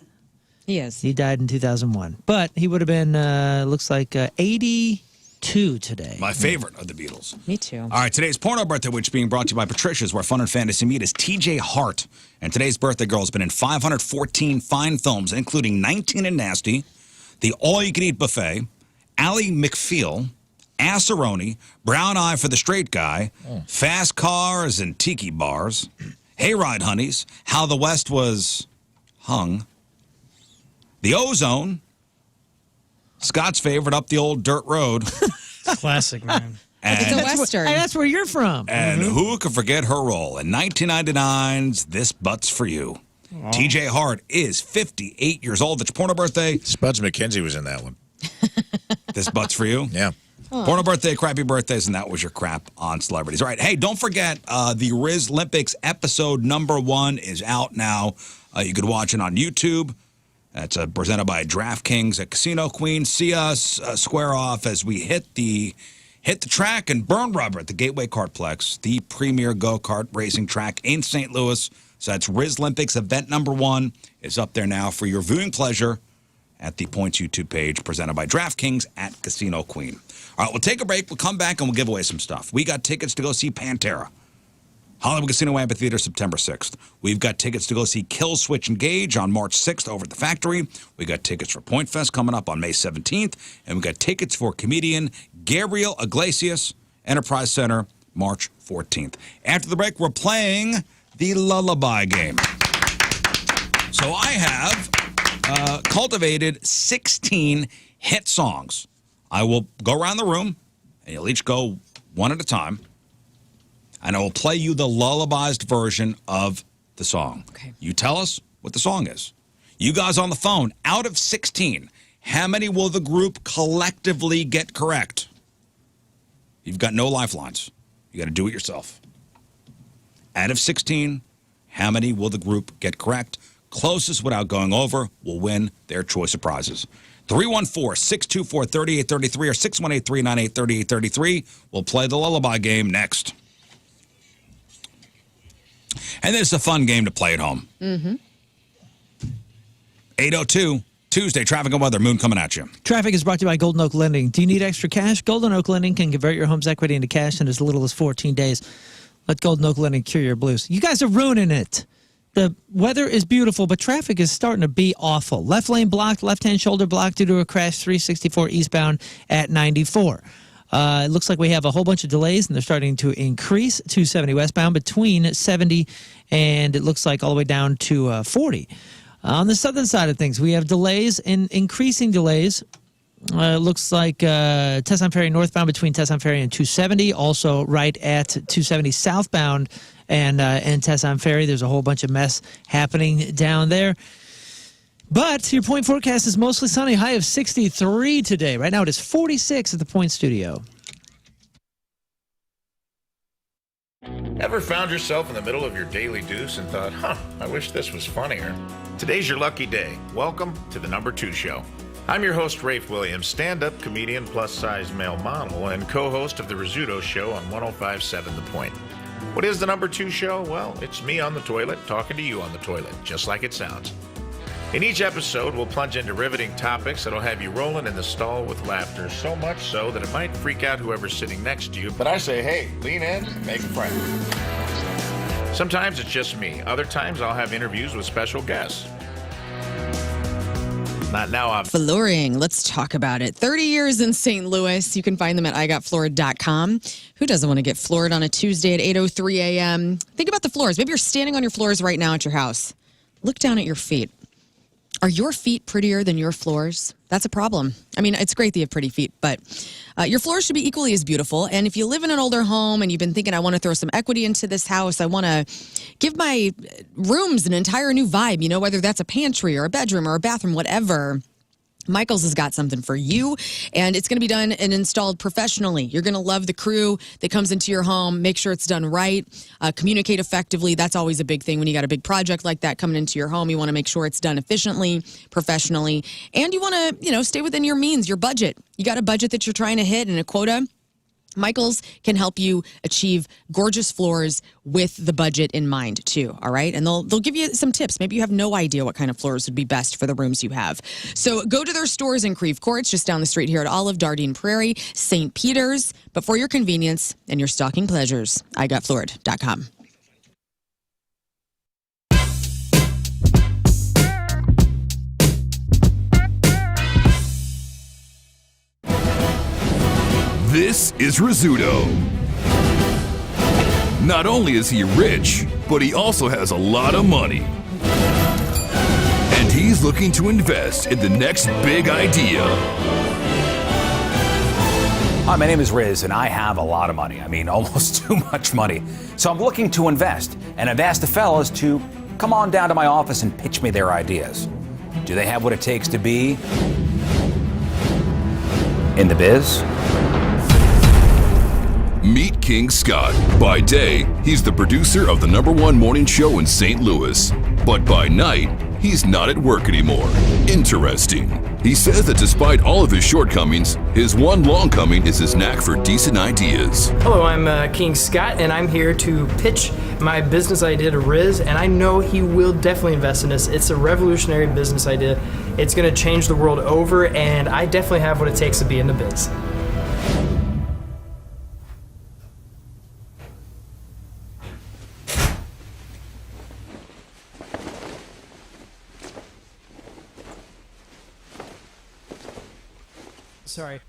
He is. He died in 2001. But he would have been, looks like 80 2 today. My favorite of the Beatles. Me too. All right, today's porno birthday, which is being brought to you by Patricia's, where fun and fantasy meet, is TJ Hart. And today's birthday girl has been in 514 fine films, including 19 and Nasty, The All-You-Can-Eat Buffet, Ally McFeel, Assaroni, Brown Eye for the Straight Guy, Fast Cars and Tiki Bars, Hayride Honeys, How the West Was Hung, The Ozone, Scott's favorite, Up the Old Dirt Road. Classic, man. It's a Western. Hey, that's where you're from. And who could forget her role in 1999's This Butt's For You? TJ Hart is 58 years old. It's your porno birthday. Spuds McKenzie was in that one. This Butt's For You? Yeah. Porno birthday, crappy birthdays, and that was your crap on celebrities. All right, hey, don't forget, the Riz Olympics episode #1 is out now. You could watch it on YouTube. That's presented by DraftKings at Casino Queen. See us square off as we hit the track and burn rubber at the Gateway Kartplex, the premier go-kart racing track in St. Louis. So that's Riz Olympics event #1 is up there now for your viewing pleasure at the Points YouTube page presented by DraftKings at Casino Queen. All right, we'll take a break. We'll come back and we'll give away some stuff. We got tickets to go see Pantera. Hollywood Casino Amphitheater, September 6th. We've got tickets to go see Kill Switch Engage on March 6th over at the Factory. We got tickets for Point Fest coming up on May 17th. And we got tickets for comedian Gabriel Iglesias, Enterprise Center, March 14th. After the break, we're playing the Lullaby game. So I have cultivated 16 hit songs. I will go around the room, and you'll each go one at a time. And I will play you the lullabiized version of the song. Okay. You tell us what the song is. You guys on the phone, out of 16, how many will the group collectively get correct? You've got no lifelines. You got to do it yourself. Out of 16, how many will the group get correct? Closest without going over will win their choice of prizes. 314-624-3833 or 618-398-3833. We'll play the lullaby game next. And this is a fun game to play at home. 8:02, Tuesday, traffic and weather. Moon coming at you. Traffic is brought to you by Golden Oak Lending. Do you need extra cash? Golden Oak Lending can convert your home's equity into cash in as little as 14 days. Let Golden Oak Lending cure your blues. You guys are ruining it. The weather is beautiful, but traffic is starting to be awful. Left lane blocked, left-hand shoulder blocked due to a crash 364 eastbound at 94. It looks like we have a whole bunch of delays, and they're starting to increase. 270 westbound between 70 and it looks like all the way down to 40. On the southern side of things, we have delays and increasing delays. It looks like Tesson Ferry northbound between Tesson Ferry and 270. Also right at 270 southbound and Tesson Ferry. There's a whole bunch of mess happening down there. But your point forecast is mostly sunny, high of 63 today. Right now it is 46 at the Point Studio. Ever found yourself in the middle of your daily deuce and thought, I wish this was funnier? Today's your lucky day. Welcome to the Number 2 Show. I'm your host, Rafe Williams, stand-up comedian, plus-size male model, and co-host of the Rizzuto Show on 105.7 The Point. What is the Number 2 Show? Well, it's me on the toilet talking to you on the toilet, just like it sounds. In each episode, we'll plunge into riveting topics that'll have you rolling in the stall with laughter, so much so that it might freak out whoever's sitting next to you. But I say, hey, lean in, make a friend. Sometimes it's just me. Other times I'll have interviews with special guests. Not now, Flooring. Let's talk about it. 30 years in St. Louis. You can find them at igotfloored.com. Who doesn't want to get floored on a Tuesday at 8:03 a.m.? Think about the floors. Maybe you're standing on your floors right now at your house. Look down at your feet. Are your feet prettier than your floors? That's a problem. I mean, it's great that you have pretty feet, but your floors should be equally as beautiful. And if you live in an older home and you've been thinking, I want to throw some equity into this house, I want to give my rooms an entire new vibe, you know, whether that's a pantry or a bedroom or a bathroom, whatever. Michael's has got something for you, and it's going to be done and installed professionally. You're going to love the crew that comes into your home. Make sure it's done right. Communicate effectively. That's always a big thing when you got a big project like that coming into your home. You want to make sure it's done efficiently, professionally, and you want to, stay within your means, your budget. You got a budget that you're trying to hit and a quota. Michaels can help you achieve gorgeous floors with the budget in mind too, all right? And they'll give you some tips. Maybe you have no idea what kind of floors would be best for the rooms you have. So go to their stores in Creve Court, just down the street here at Olive, Dardine Prairie, St. Peter's. But for your convenience and your stocking pleasures, igotfloored.com. This is Rizzuto. Not only is he rich, but he also has a lot of money. And he's looking to invest in the next big idea. Hi, my name is Riz, and I have a lot of money. I mean, almost too much money. So I'm looking to invest, and I've asked the fellas to come on down to my office and pitch me their ideas. Do they have what it takes to be in the biz? Meet King Scott. By day, he's the producer of the #1 morning show in St. Louis. But by night, he's not at work anymore. Interesting. He says that despite all of his shortcomings, his one long coming is his knack for decent ideas. Hello, I'm King Scott, and I'm here to pitch my business idea to Riz, and I know he will definitely invest in this. It's a revolutionary business idea. It's going to change the world over, and I definitely have what it takes to be in the biz. Sorry.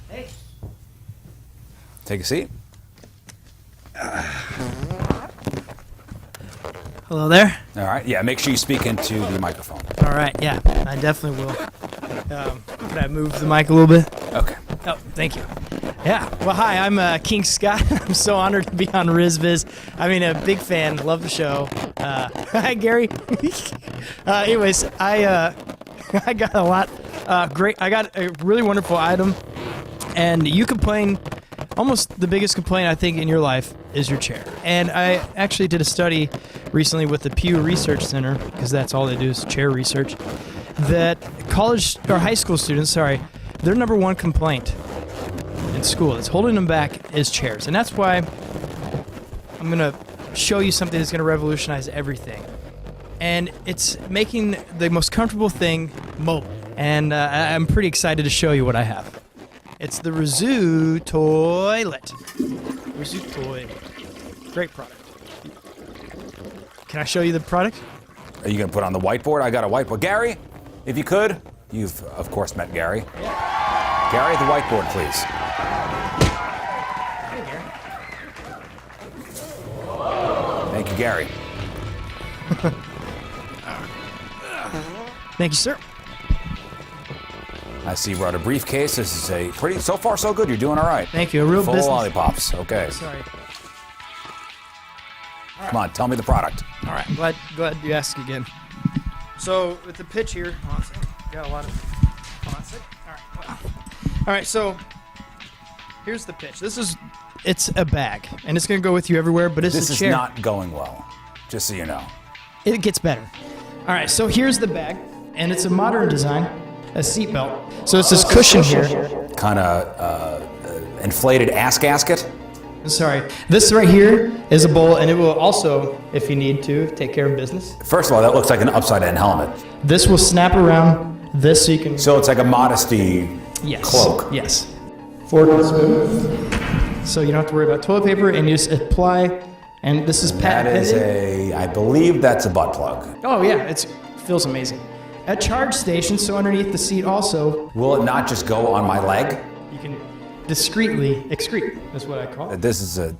Hey. Take a seat. Hello there. All right. Yeah, make sure you speak into the microphone. All right. Yeah, I definitely will. Can I move the mic a little bit? Okay. Oh, thank you. Yeah. Well, hi, I'm King Scott. I'm so honored to be on RizViz. I mean, a big fan. Love the show. Hi, Gary. Anyways, I got a lot. Great. I got a really wonderful item, and you complain. Almost the biggest complaint I think in your life is your chair. And I actually did a study recently with the Pew Research Center, because that's all they do is chair research, that college or high school students, their #1 complaint in school that's holding them back is chairs. And that's why I'm going to show you something that's going to revolutionize everything. And it's making the most comfortable thing mobile. And I'm pretty excited to show you what I have. It's the Rizzuto toilet. Rizzuto. Great product. Can I show you the product? Are you going to put on the whiteboard? I got a whiteboard. Gary, if you could. You've, of course, met Gary. Yeah. Gary, the whiteboard, please. Hey, Gary. Thank you, Gary. Thank you, sir. I see you brought a briefcase. This is a pretty, so far so good. You're doing all right. Thank you. A real full business. Full of lollipops. Okay. Sorry. Come on, tell me the product. All right. Glad you asked again. So with the pitch here, hold on a second. Got a lot of. Hold on a second. All right. So here's the pitch. It's a bag, and it's gonna go with you everywhere. But it's a chair. This is not going well. Just so you know. It gets better. All right. So here's the bag, and it's a modern design. A seatbelt. So it's this cushion here. Kind of inflated ass gasket. Sorry. This right here is a bowl, and it will also, if you need to, take care of business. First of all, that looks like an upside-down helmet. This will snap around this so you can... So it's like a modesty cloak. Yes. Forward and smooth. So you don't have to worry about toilet paper, and you just apply, and this is patented. That is I believe that's a butt plug. Oh, yeah. It feels amazing. A charge station, so underneath the seat also. Will it not just go on my leg? You can discreetly excrete, that's what I call it. This is a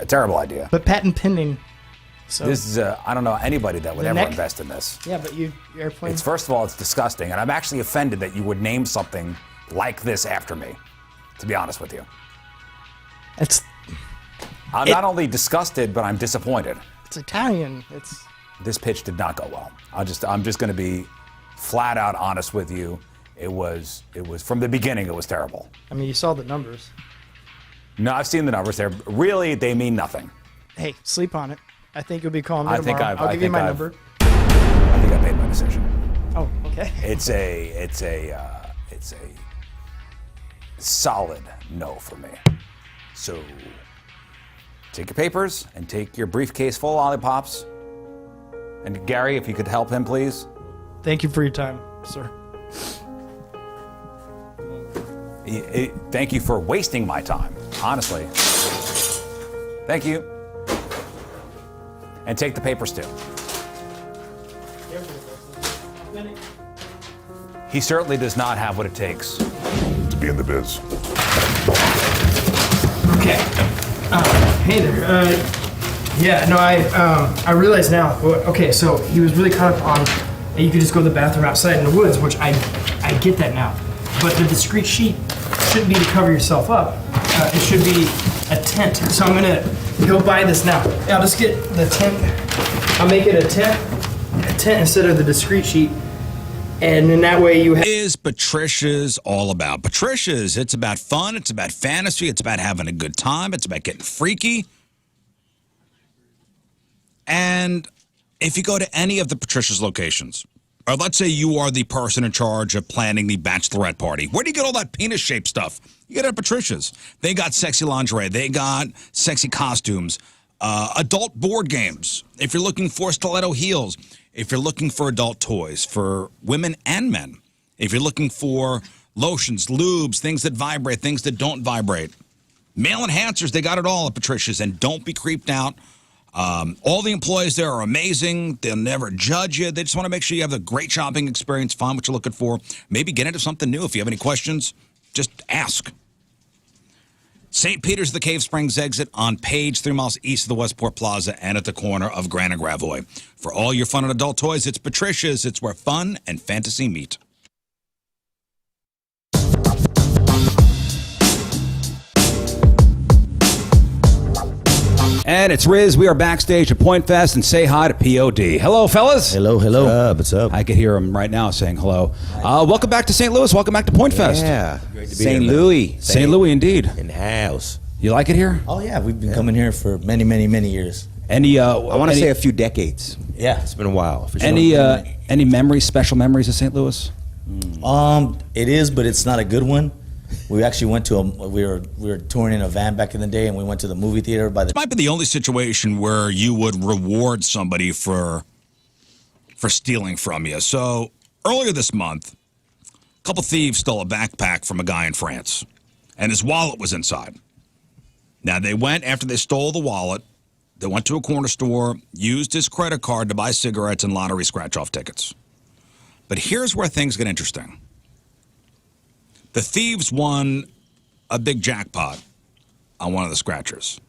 terrible idea. But patent pending. So this is I don't know anybody that would ever invest in this. Yeah, but you're playing. It's first of all, it's disgusting, and I'm actually offended that you would name something like this after me, to be honest with you. I'm not only disgusted, but I'm disappointed. It's Italian. This pitch did not go well. I'm just going to be flat out honest with you. It was from the beginning. It was terrible. I mean, you saw the numbers. No, I've seen the numbers. They mean nothing. Hey, sleep on it. I think you'll be calling me tomorrow. I'll give you my number. I think I made my decision. Oh, okay. It's a solid no for me. So take your papers and take your briefcase full of lollipops. And Gary, if you could help him, please. Thank you for your time, sir. Thank you for wasting my time, honestly. Thank you. And take the papers too. He certainly does not have what it takes to be in the biz. Okay. Hey there. I realize now. Okay, so he was really caught up on that you could just go to the bathroom outside in the woods, which I get that now. But the discreet sheet shouldn't be to cover yourself up. It should be a tent. So I'm gonna go buy this now. I'll just get the tent. I'll make it a tent instead of the discreet sheet. And in that way you have... Is Patricia's all about? Patricia's, it's about fun, it's about fantasy, it's about having a good time, it's about getting freaky. And if you go to any of the Patricia's locations, or let's say you are the person in charge of planning the bachelorette party, where do you get all that penis-shaped stuff? You get it at Patricia's. They got sexy lingerie, they got sexy costumes, adult board games. If you're looking for stiletto heels, if you're looking for adult toys for women and men, if you're looking for lotions, lubes, things that vibrate, things that don't vibrate, male enhancers, they got it all at Patricia's. And don't be creeped out. All the employees there are amazing. They'll never judge you. They just want to make sure you have a great shopping experience, find what you're looking for. Maybe get into something new. If you have any questions, just ask. St. Peter's, the Cave Springs exit on Page, 3 miles east of the Westport Plaza and at the corner of Grand and Gravois. For all your fun and adult toys, it's Patricia's. It's where fun and fantasy meet. And it's Riz. We are backstage at Point Fest, and say hi to POD. Hello, fellas. Hello. What's up? I could hear him right now saying hello. Welcome back to St. Louis. Welcome back to Point Fest. Yeah. Great to be St. Louis. St. Louis, indeed. In the house. You like it here? Oh, yeah. We've been coming here for many, many, many years. Any? I want to say a few decades. Yeah, it's been a while. For sure. Any memories, special memories of St. Louis? It is, but it's not a good one. We actually went to we were touring in a van back in the day, and we went to the movie theater. This might be the only situation where you would reward somebody for stealing from you. So earlier this month, a couple thieves stole a backpack from a guy in France, and his wallet was inside. Now they went after they stole the wallet. They went to a corner store, used his credit card to buy cigarettes and lottery scratch-off tickets. But here's where things get interesting. The thieves won a big jackpot on one of the scratchers,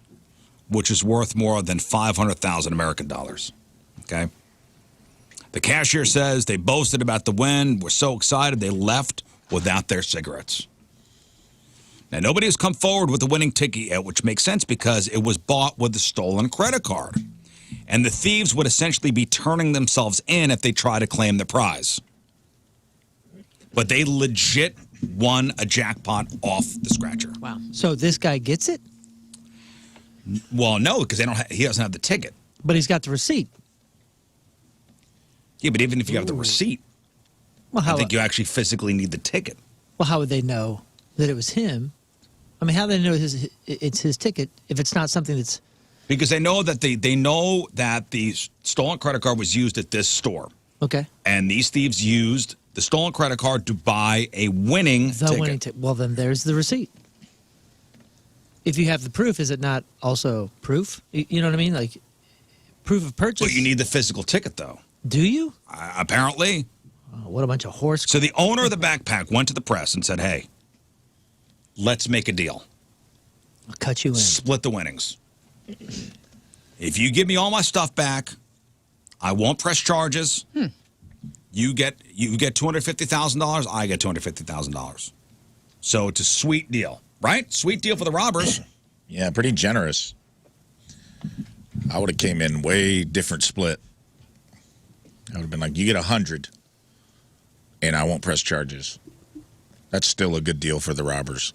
which is worth more than 500,000 American dollars. Okay? The cashier says they boasted about the win, were so excited they left without their cigarettes. Now, nobody has come forward with the winning ticket yet, which makes sense because it was bought with a stolen credit card. And the thieves would essentially be turning themselves in if they try to claim the prize. But they legit won a jackpot off the scratcher. Wow. So this guy gets it? Well, no, because he doesn't have the ticket. But he's got the receipt. Yeah, but even if you have the receipt, I think you actually physically need the ticket. Well, how would they know that it was him? I mean, how do they know it's his ticket if it's not something that's... Because they know that they know that the stolen credit card was used at this store. Okay. And these thieves used the stolen credit card to buy a winning ticket. Well, then there's the receipt. If you have the proof, is it not also proof? You know what I mean? Like, proof of purchase. But you need the physical ticket, though. Do you? Apparently. Oh, what a bunch of horse... So the owner of the backpack went to the press and said, hey, let's make a deal. I'll cut you in. Split the winnings. If you give me all my stuff back, I won't press charges. You get $250,000. I get $250,000. So it's a sweet deal, right? Sweet deal for the robbers. Yeah, pretty generous. I would have came in way different split. I would have been like, you get 100, and I won't press charges. That's still a good deal for the robbers.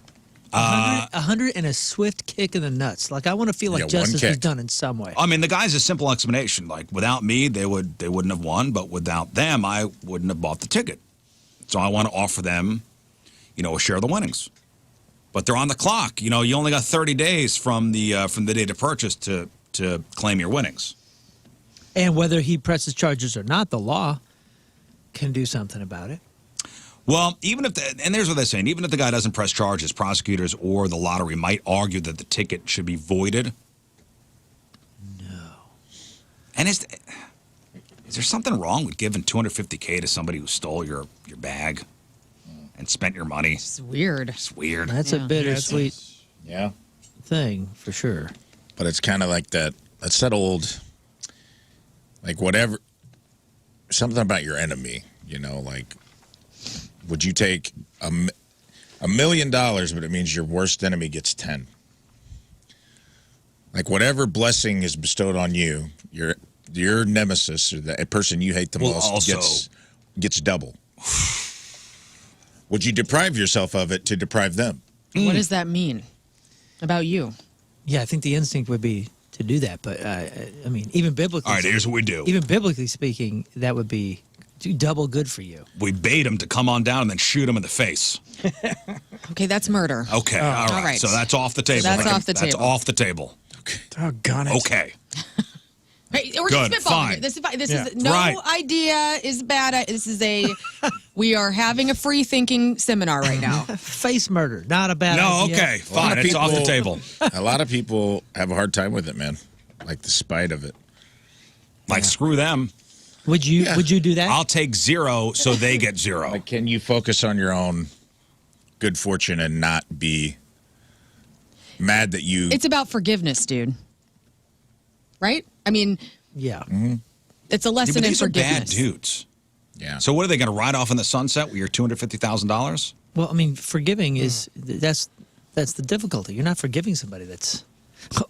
100 and a swift kick in the nuts. Like, I want to feel like Yeah, one justice was kick. done in some way. I mean, the guy's a simple explanation. Like, without me, they wouldn't have won, but without them, I wouldn't have bought the ticket. So I want to offer them, a share of the winnings. But they're on the clock. You only got 30 days from the date of purchase to claim your winnings. And whether he presses charges or not, the law can do something about it. Well, and there's what they're saying, even if the guy doesn't press charges, prosecutors or the lottery might argue that the ticket should be voided. No. And is there something wrong with giving $250K to somebody who stole your bag and spent your money? It's weird. It's weird. That's a bittersweet thing, for sure. But it's kind of like that's that old, like whatever, something about your enemy, like, would you take $1 million, but it means your worst enemy gets 10? Like whatever blessing is bestowed on you, your nemesis or the person you hate the most gets double. Would you deprive yourself of it to deprive them? What does that mean about you? Yeah, I think the instinct would be to do that. But, I mean, even biblically. All right, here's what we do. Even biblically speaking, that would be double good for you. We bait him to come on down and then shoot him in the face. Okay, that's murder. Okay, all right. So that's off the table. That's off the That's table. off the table. Doggone it. Okay. Hey, we're Good, just spitballing fine. here. This is fine. This Yeah. is no Right. idea is bad. This is we are having a free thinking seminar right now. Face murder, not a bad No, idea. okay, fine. It's off the table. A lot of people have a hard time with it, man. Like the spite of it. Like, screw them. Would you do that? I'll take 0 so they get 0. Like, can you focus on your own good fortune and not be mad that you... It's about forgiveness, dude. Right? I mean, yeah. It's a lesson but in these are bad forgiveness. dudes. Yeah. So what are they going to ride off in the sunset with your $250,000? Well, I mean, forgiving is that's the difficulty. You're not forgiving somebody that's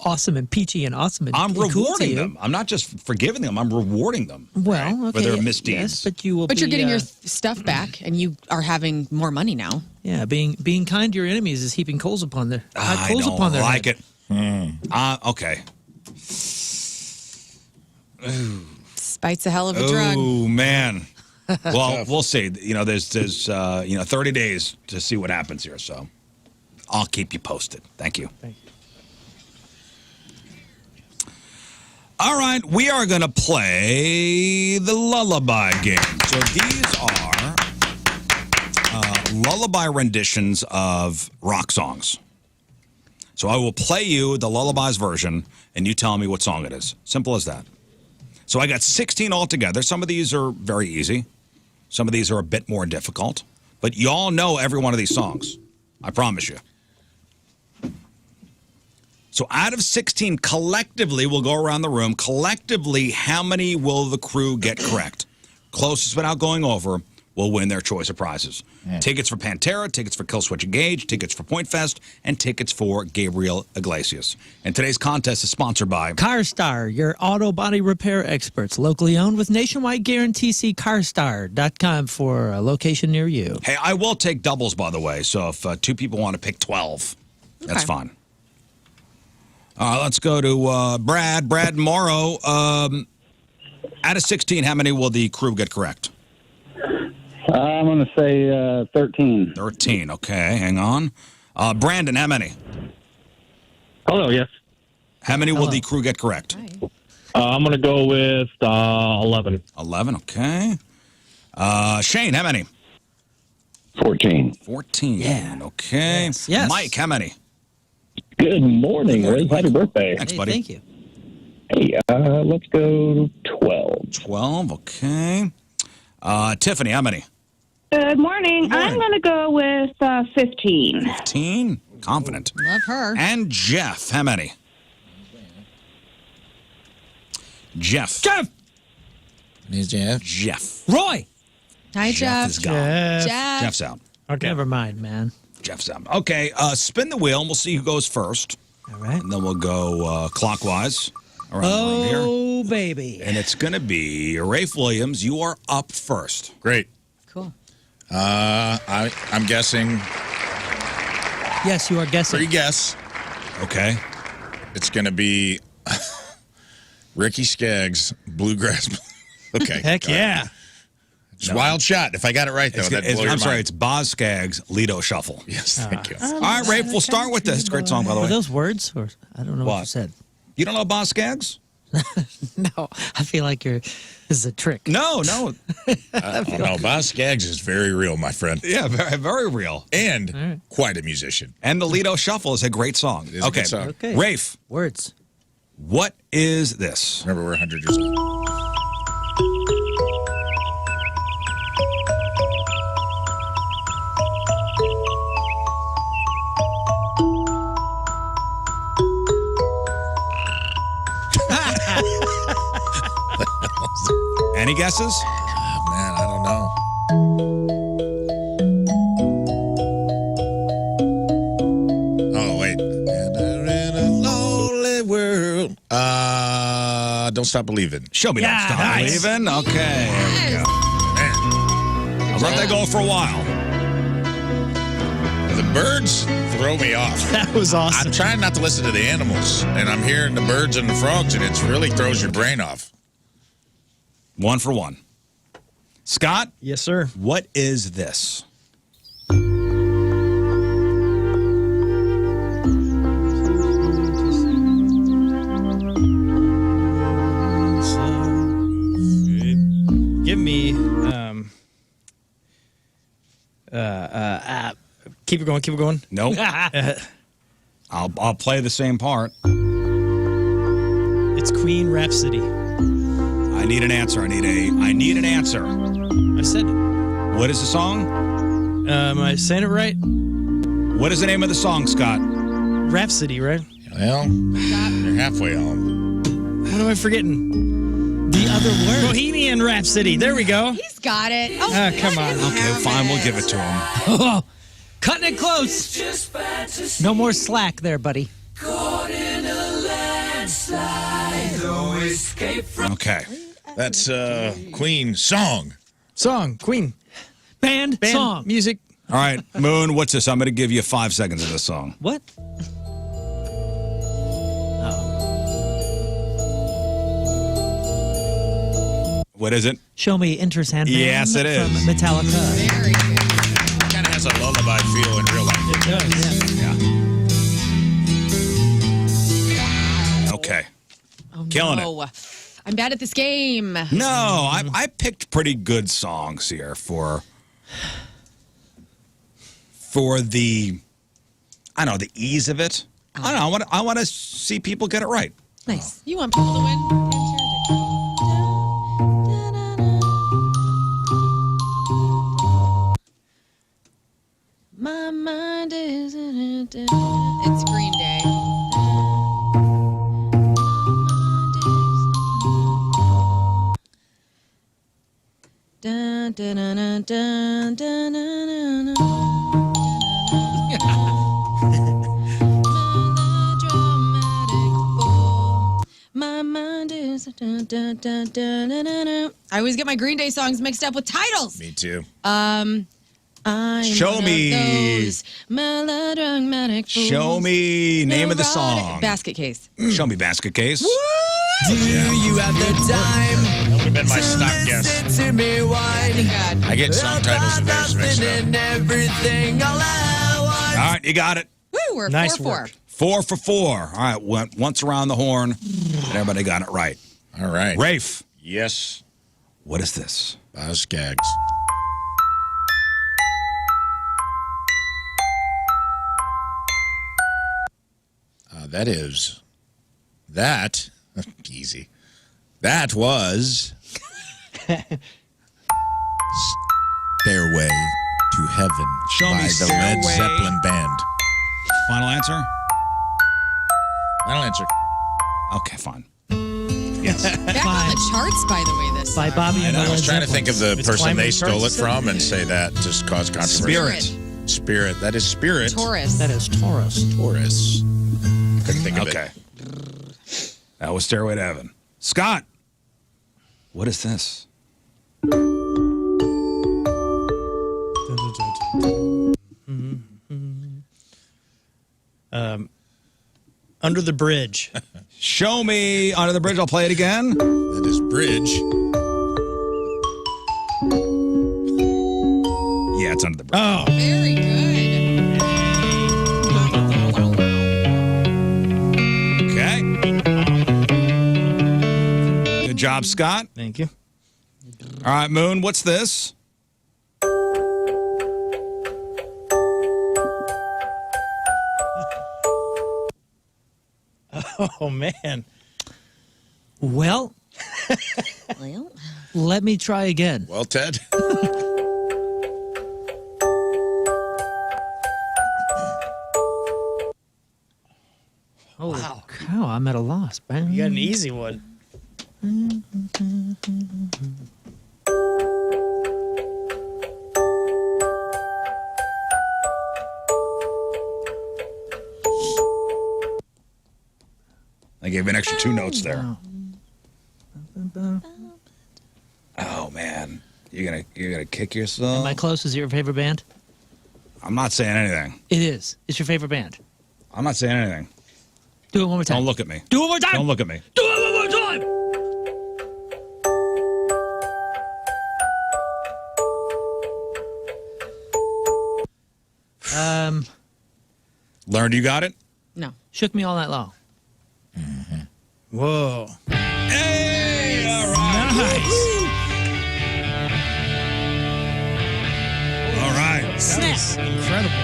awesome and peachy and awesome and I'm cool to rewarding you. them. I'm not just forgiving them. I'm rewarding them. Well, okay, for their misdeeds. yes, but you will. But you're be, getting your stuff back, and you are having more money now. Yeah, being kind to your enemies is heaping coals upon their I coals don't upon their like head. it. Okay. Spite's a hell of a drug. Oh man. Well, we'll see. There's 30 days to see what happens here. So I'll keep you posted. Thank you. Thank you. All right, we are going to play the lullaby game. So these are lullaby renditions of rock songs. So I will play you the lullabies version, and you tell me what song it is. Simple as that. So I got 16 altogether. Some of these are very easy. Some of these are a bit more difficult. But you all know every one of these songs. I promise you. So out of 16, collectively, we'll go around the room. Collectively, how many will the crew get correct? Closest without going over will win their choice of prizes. Tickets for Pantera, tickets for Killswitch Engage, tickets for Point Fest, and tickets for Gabriel Iglesias. And today's contest is sponsored by CarStar, your auto body repair experts, locally owned with nationwide guarantee. See carstar.com for a location near you. Hey, I will take doubles, by the way. So if 2 people want to pick 12, that's fine. Let's go to Brad. Brad Morrow. Out of 16, how many will the crew get correct? I'm going to say 13. 13, okay. Hang on. Brandon, how many? Hello, yes. How many will the crew get correct? I'm going to go with 11. 11, okay. Shane, how many? 14. 14. Yeah. Okay. Yes. Mike, how many? Good morning, Riz. Happy birthday. Thanks, buddy. Thank you. Hey, let's go 12. 12, okay. Tiffany, how many? Good morning. I'm going to go with 15. 15. Confident. Love her. And Jeff, how many? Jeff. Is Jeff? Jeff. Roy. Hi, Jeff. is gone. Jeff. Jeff's out. Okay. Never mind, man. Jeff's out. Okay, spin the wheel, and we'll see who goes first. All right. And then we'll go clockwise around the room here. Oh, baby. And it's going to be Rafe Williams. You are up first. Great. Cool. I'm guessing Yes, you are guessing. Free guess. Okay. It's going to be Ricky Skaggs, Bluegrass. Okay. Heck yeah. It's a wild shot. If I got it right, though, that'd blow your I'm sorry, mind. it's Boz Skaggs, Lido Shuffle. Yes, thank you. All right, Rafe, we'll start with this. It's a great song, by the Were way. those words? Or I don't know what you said. You don't know Boz Skaggs? No, I feel like this is a trick. No. No, Boz Skaggs is very real, my friend. Yeah, very, very real. And quite a musician. And the Lido Shuffle is a great song. It is a good song. Okay. Rafe. Words. What is this? Remember, we're 100 years old. Any guesses? Oh, man, I don't know. Oh, wait. In a lonely world. Don't Stop Believing. Show me Don't Stop Believing. Okay. There we go. I'll let that go for a while. The birds throw me off. That was awesome. I'm trying not to listen to the animals, and I'm hearing the birds and the frogs, and it really throws your brain off. 1 for 1. Scott? Yes, sir. What is this? Give me keep it going. Nope. I'll play the same part. It's Queen Rhapsody. I need an answer. I need an answer. I said it. What is the song? Am I saying it right? What is the name of the song, Scott? Rhapsody, right? Well, you're halfway home. What am I forgetting? The other word. Bohemian Rhapsody. There we go. He's got it. Oh, come on. Okay, fine. We'll give it to him. Oh, cutting it close. No more slack there, buddy. Okay. That's Queen song. Song. Queen. Band. Song. Music. All right, Moon, what's this? I'm going to give you 5 seconds of this song. What? What is it? Show me Enter Sandman. Yes, it is. From Metallica. Kind of has a lullaby feel in real life. It does, Yeah. Okay. Oh, Killing no. I'm bad at this game. No, I picked pretty good songs here for the, I don't know, the ease of it. I don't know. I want to see people get it right. Nice. You want people to win? My mind is in it. It's Green Day. Dun, dun, dun, dun, dun, dun, dun, My mind is. Dun, dun, dun, dun, dun, dun. I always get my Green Day songs mixed up with titles. Me too. I'm Show one me. of those melodramatic fools. Show me name of the song. Basket Case. Show me Basket Case. Do you have the time? That would have been my stock guess. To me wine. I get song titles of theirs mixed up. And everything all at once. All right, you got it. Woo, we're Nice 4-4. work. 4 for 4. All right, went once around the horn, and everybody got it right. All right. Rafe, Yes. what is this? Boz Skaggs. That easy. That was Stairway to Heaven Show me by the Led Stairway. Zeppelin Band. Final answer? Final answer. Okay, fine. Back on the charts, by the way, this By song. Bobby and I the was Led trying to think of the It's person climbing they the stole it charts. from and say that just caused controversy. Spirit. Spirit. That is Spirit. Taurus. That is Taurus. Taurus. Couldn't think of Okay. it. That was Stairway to Heaven. Scott, what is this? Under the Bridge. Show me Under the Bridge. I'll play it again. That is Bridge. Yeah, it's Under the Bridge. Oh. Very good. Okay. Good job, Scott. Thank you. All right, Moon, what's this? Oh, man. Well, let me try again. Well, Ted. Holy cow, I'm at a loss, man. You got an easy one. I gave an extra 2 notes there. Oh man, you're gonna kick yourself. Am I close? Is it your favorite band? I'm not saying anything. It is. It's your favorite band. I'm not saying anything. Do it one more time. Don't look at me. Do it one more time. Don't look at me. Do it one more time. Learned you got it? No. Shook me all night long. Whoa. Hey, all right. Nice. All right. That's incredible.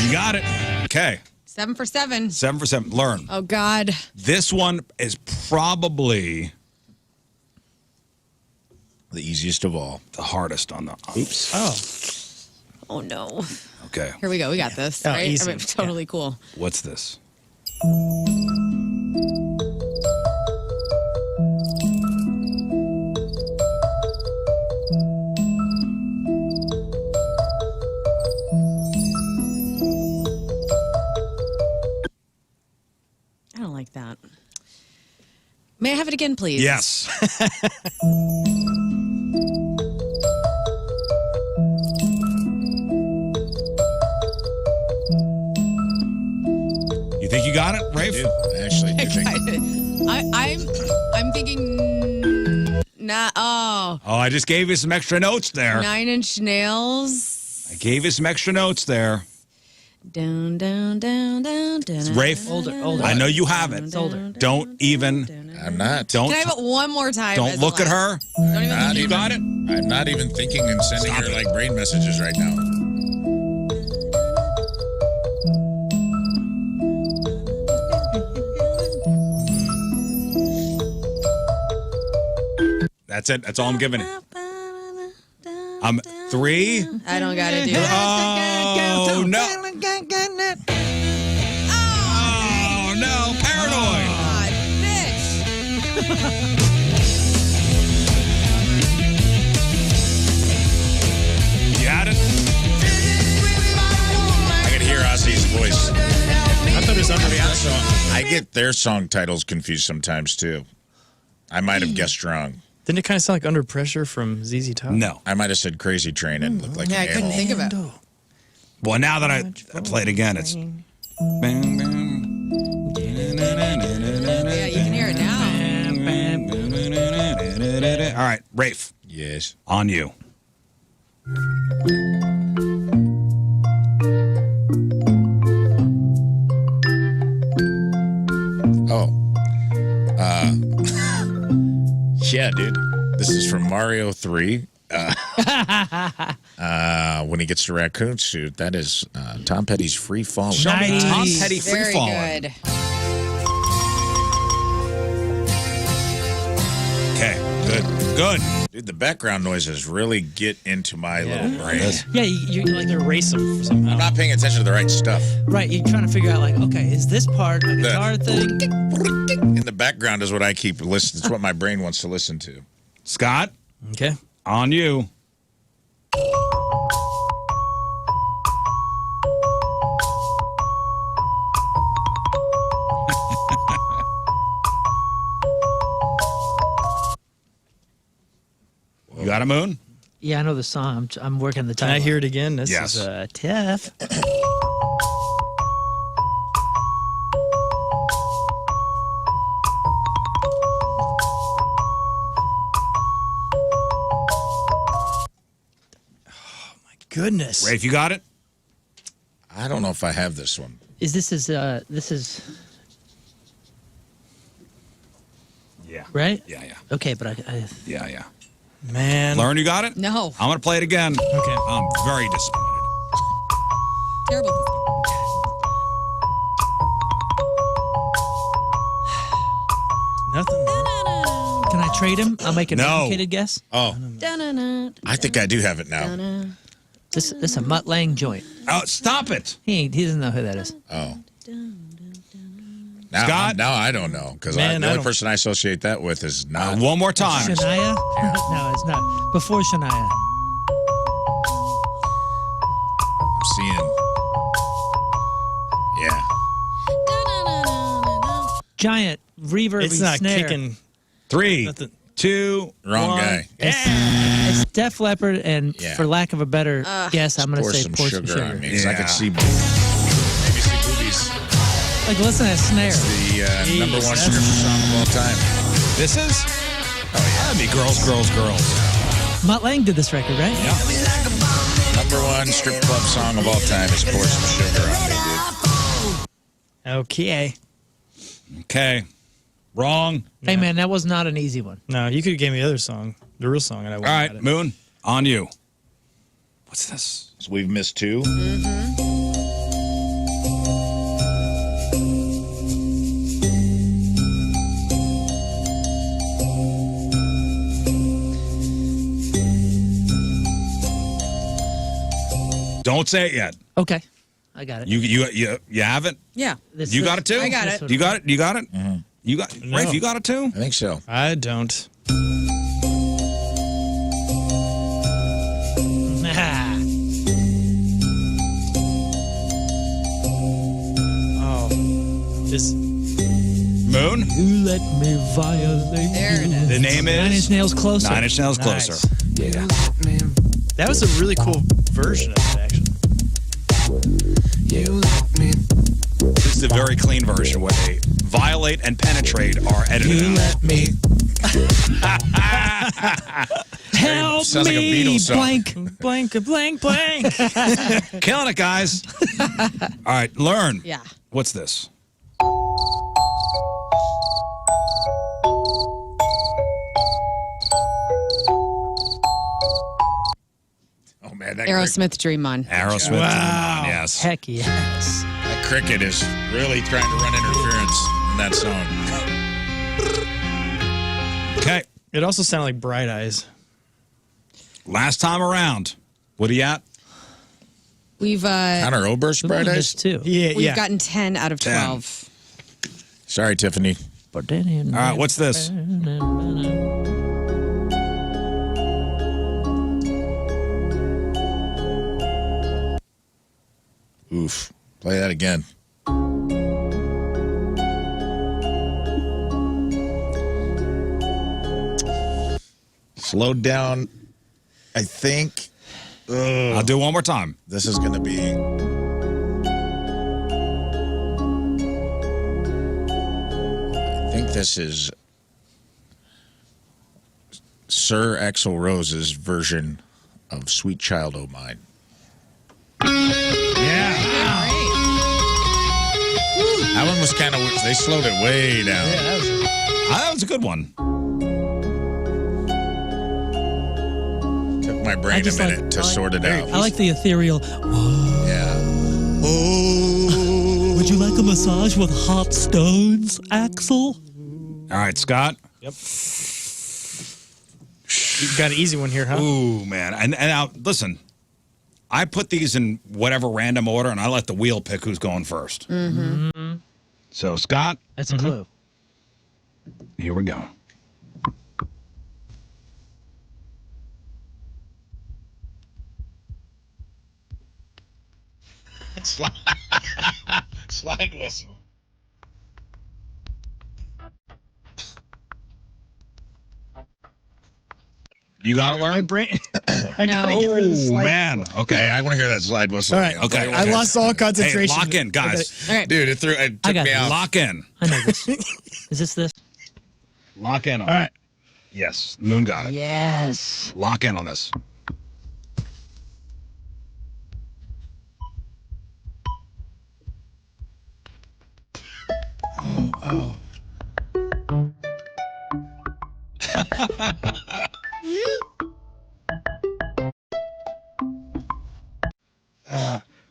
You got it. Okay. 7 for 7. 7 for 7. Learn. Oh, God. This one is probably the easiest of all. The hardest on the. Oops. Oh. Oh, no. Okay. Here we go. We got this. Oh, right? easy. I mean, totally cool. What's this? I don't like that. May I have it again, please? Yes. You think you got it, Rafe? Actually, do think. I'm thinking. Oh. Oh, I just gave you some extra notes there. 9 Inch Nails. I gave you some extra notes there. Down, down, down, down, down. Rafe, older. I know you have it. It's older. Don't even. I'm not. Don't. Can I have it one more time? Don't as look a at her. Don't even Not You even, got it? I'm not even thinking and sending Stop her it. like brain messages right now. That's it. That's all I'm giving it. 3. I don't got to do it. Oh, no. Oh, no. Paranoid. God, bitch. You had it? I could hear Ozzy's voice. I thought it was Under the Bridge. So I get their song titles confused sometimes too. I might have guessed wrong. Didn't it kind of sound like Under Pressure from ZZ Top? No. I might have said Crazy Train and looked like Yeah, I an couldn't a-hole. think of it. Well, now that I play it again, it's. Bam, bam. Yeah, you can hear it now. All right, Rafe, Yes. on you. Oh. Yeah, dude. This is from Mario 3. When he gets to raccoon suit, that is Tom Petty's Free Falling. Show me Tom Petty Very Free Falling. good. Okay, good. Dude, the background noises really get into my little brain. Yeah, you like to erase them somehow. I'm not paying attention to the right stuff. Right, you're trying to figure out like, okay, is this part a guitar thing? In the background is what I keep listening. It's what my brain wants to listen to. Scott, Okay. on you. You got a Moon? Yeah, I know the song. I'm working the Can title. I hear it again? This Yes. is tough. goodness. Rafe, you got it? I don't know if I have this one. This is Yeah. right? Yeah, yeah. Okay, but I Yeah. Man. Learn, you got it? No. I'm going to play it again. Okay. I'm very disappointed. Terrible. Nothing. can I trade him? I'll make an No. educated guess. Oh, I think I do have it now. This is a Mutt Lang joint. Oh, stop it. He doesn't know who that is. Oh. Now, Scott? now I don't know because Man, the I only don't- person I associate that with is not. One more time. Shania? No, it's not. Before Shania. I'm seeing. Yeah. Giant reverb It's not snare. kicking. 3, Nothing. 2, Wrong 1. guy. It's Def Leppard, and Yeah. for lack of a better guess, I'm going to Pour say some pour sugar some sugar. on me because I Yeah. could see. Maybe see boobies. Like, listen to that snare. The number one stripper song of all time. This is? Oh, yeah. That'd be Girls, Girls, Girls. Mutt Lang did this record, right? Yeah. Number one strip club song of all time is Pour Some Sugar on Me, dude. Okay. Okay. Wrong. Hey, man, that was not an easy one. No, you could have gave me the other song, the real song, and I All wouldn't right, have got it. Moon, on you. What's this? So we've missed 2. Don't say it yet. Okay, I got it. You have it? Yeah. You got it too? I got it. You got it? You got it? You got No. Rafe, you got it too? I think so. I don't. Oh. This. Moon? You let me violate. There it is. The name is? 9 Inch Nails Closer. 9 Inch Nails Nice. Closer. Yeah. That was a really cool version of it, actually. This is a very clean version where they violate and penetrate are edited out. Let me. Help Sounds like a me, Beatles song. blank. Blank, blank, blank. Killing it, guys. All right, learn. Yeah. What's this? Oh man, that Aerosmith Dream On. Aerosmith. Wow. Yes. Heck yes. That cricket is really trying to run interference in that song. Okay. It also sounded like Bright Eyes. Last time around. What are you at? We've Connor Oberst, Bright Eyes? too. Yeah, we've gotten 10 out of 10. 12. Sorry, Tiffany. All All right, what's this? Oof. Play that again. Slowed down, I think. I'll do one more time. This is going to be. I think this is Sir Axl Rose's version of Sweet Child O' Mine. Yeah. That one was kind of, they slowed it way down. That was a good one. Took my brain a minute to sort it out. I like the ethereal. Yeah. Would you like a massage with hot stones, Axel? All right, Scott. Yep. You got an easy one here, huh? Ooh, man. And now, listen, I put these in whatever random order, and I let the wheel pick who's going first. Mm-hmm. So, Scott. That's a clue. Here we go. Slide whistle. You got it, Lauren? brain. Oh, man. Okay. I want to hear that slide whistle. All right. Okay. I lost all Hey, concentration. lock in, guys. All right. Dude, it took got me this. out. Lock in. I know this. Is this? Lock in on All it. right. Yes. Moon got it. Yes. Lock in on this.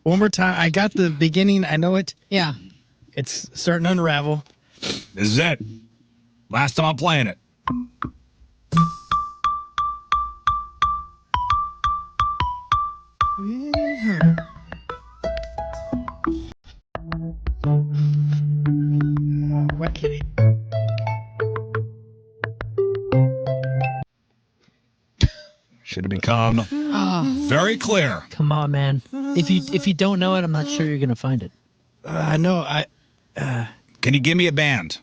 One more time. I got the beginning. I know it. Yeah. It's starting to unravel. This is it. Last time I'm playing it. What can it? Should have become very clear. Come on, man. If you don't know it, I'm not sure you're gonna find it. I know. Can you give me a band?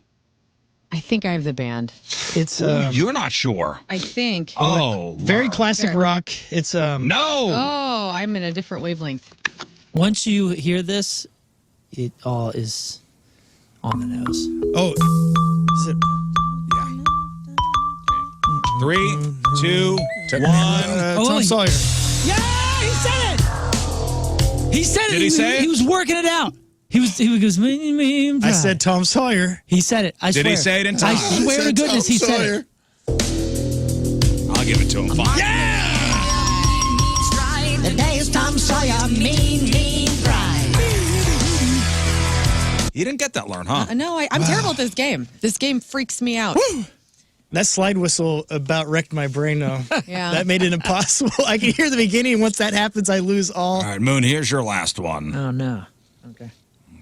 I think I have the band. It's You're not sure. I think. Oh, very classic rock. It's no. Oh, I'm in a different wavelength. Once you hear this, it all is on the nose. Oh, is it? 3, 2, 1. Tom Sawyer. Yeah, he said it. He said it. Did he say it? He was working it out. He goes. I said Tom Sawyer. He said it. I Did swear. he say it in time? I swear to goodness, he said it. I'll give it to him. Fine. Today's Tom Sawyer, mean pride. You didn't get that learn, huh? No, I'm terrible at this game. This game freaks me out. That slide whistle about wrecked my brain, though. Yeah. That made it impossible. I can hear the beginning, and once that happens, I lose all. All right, Moon, here's your last one. Oh, no. Okay.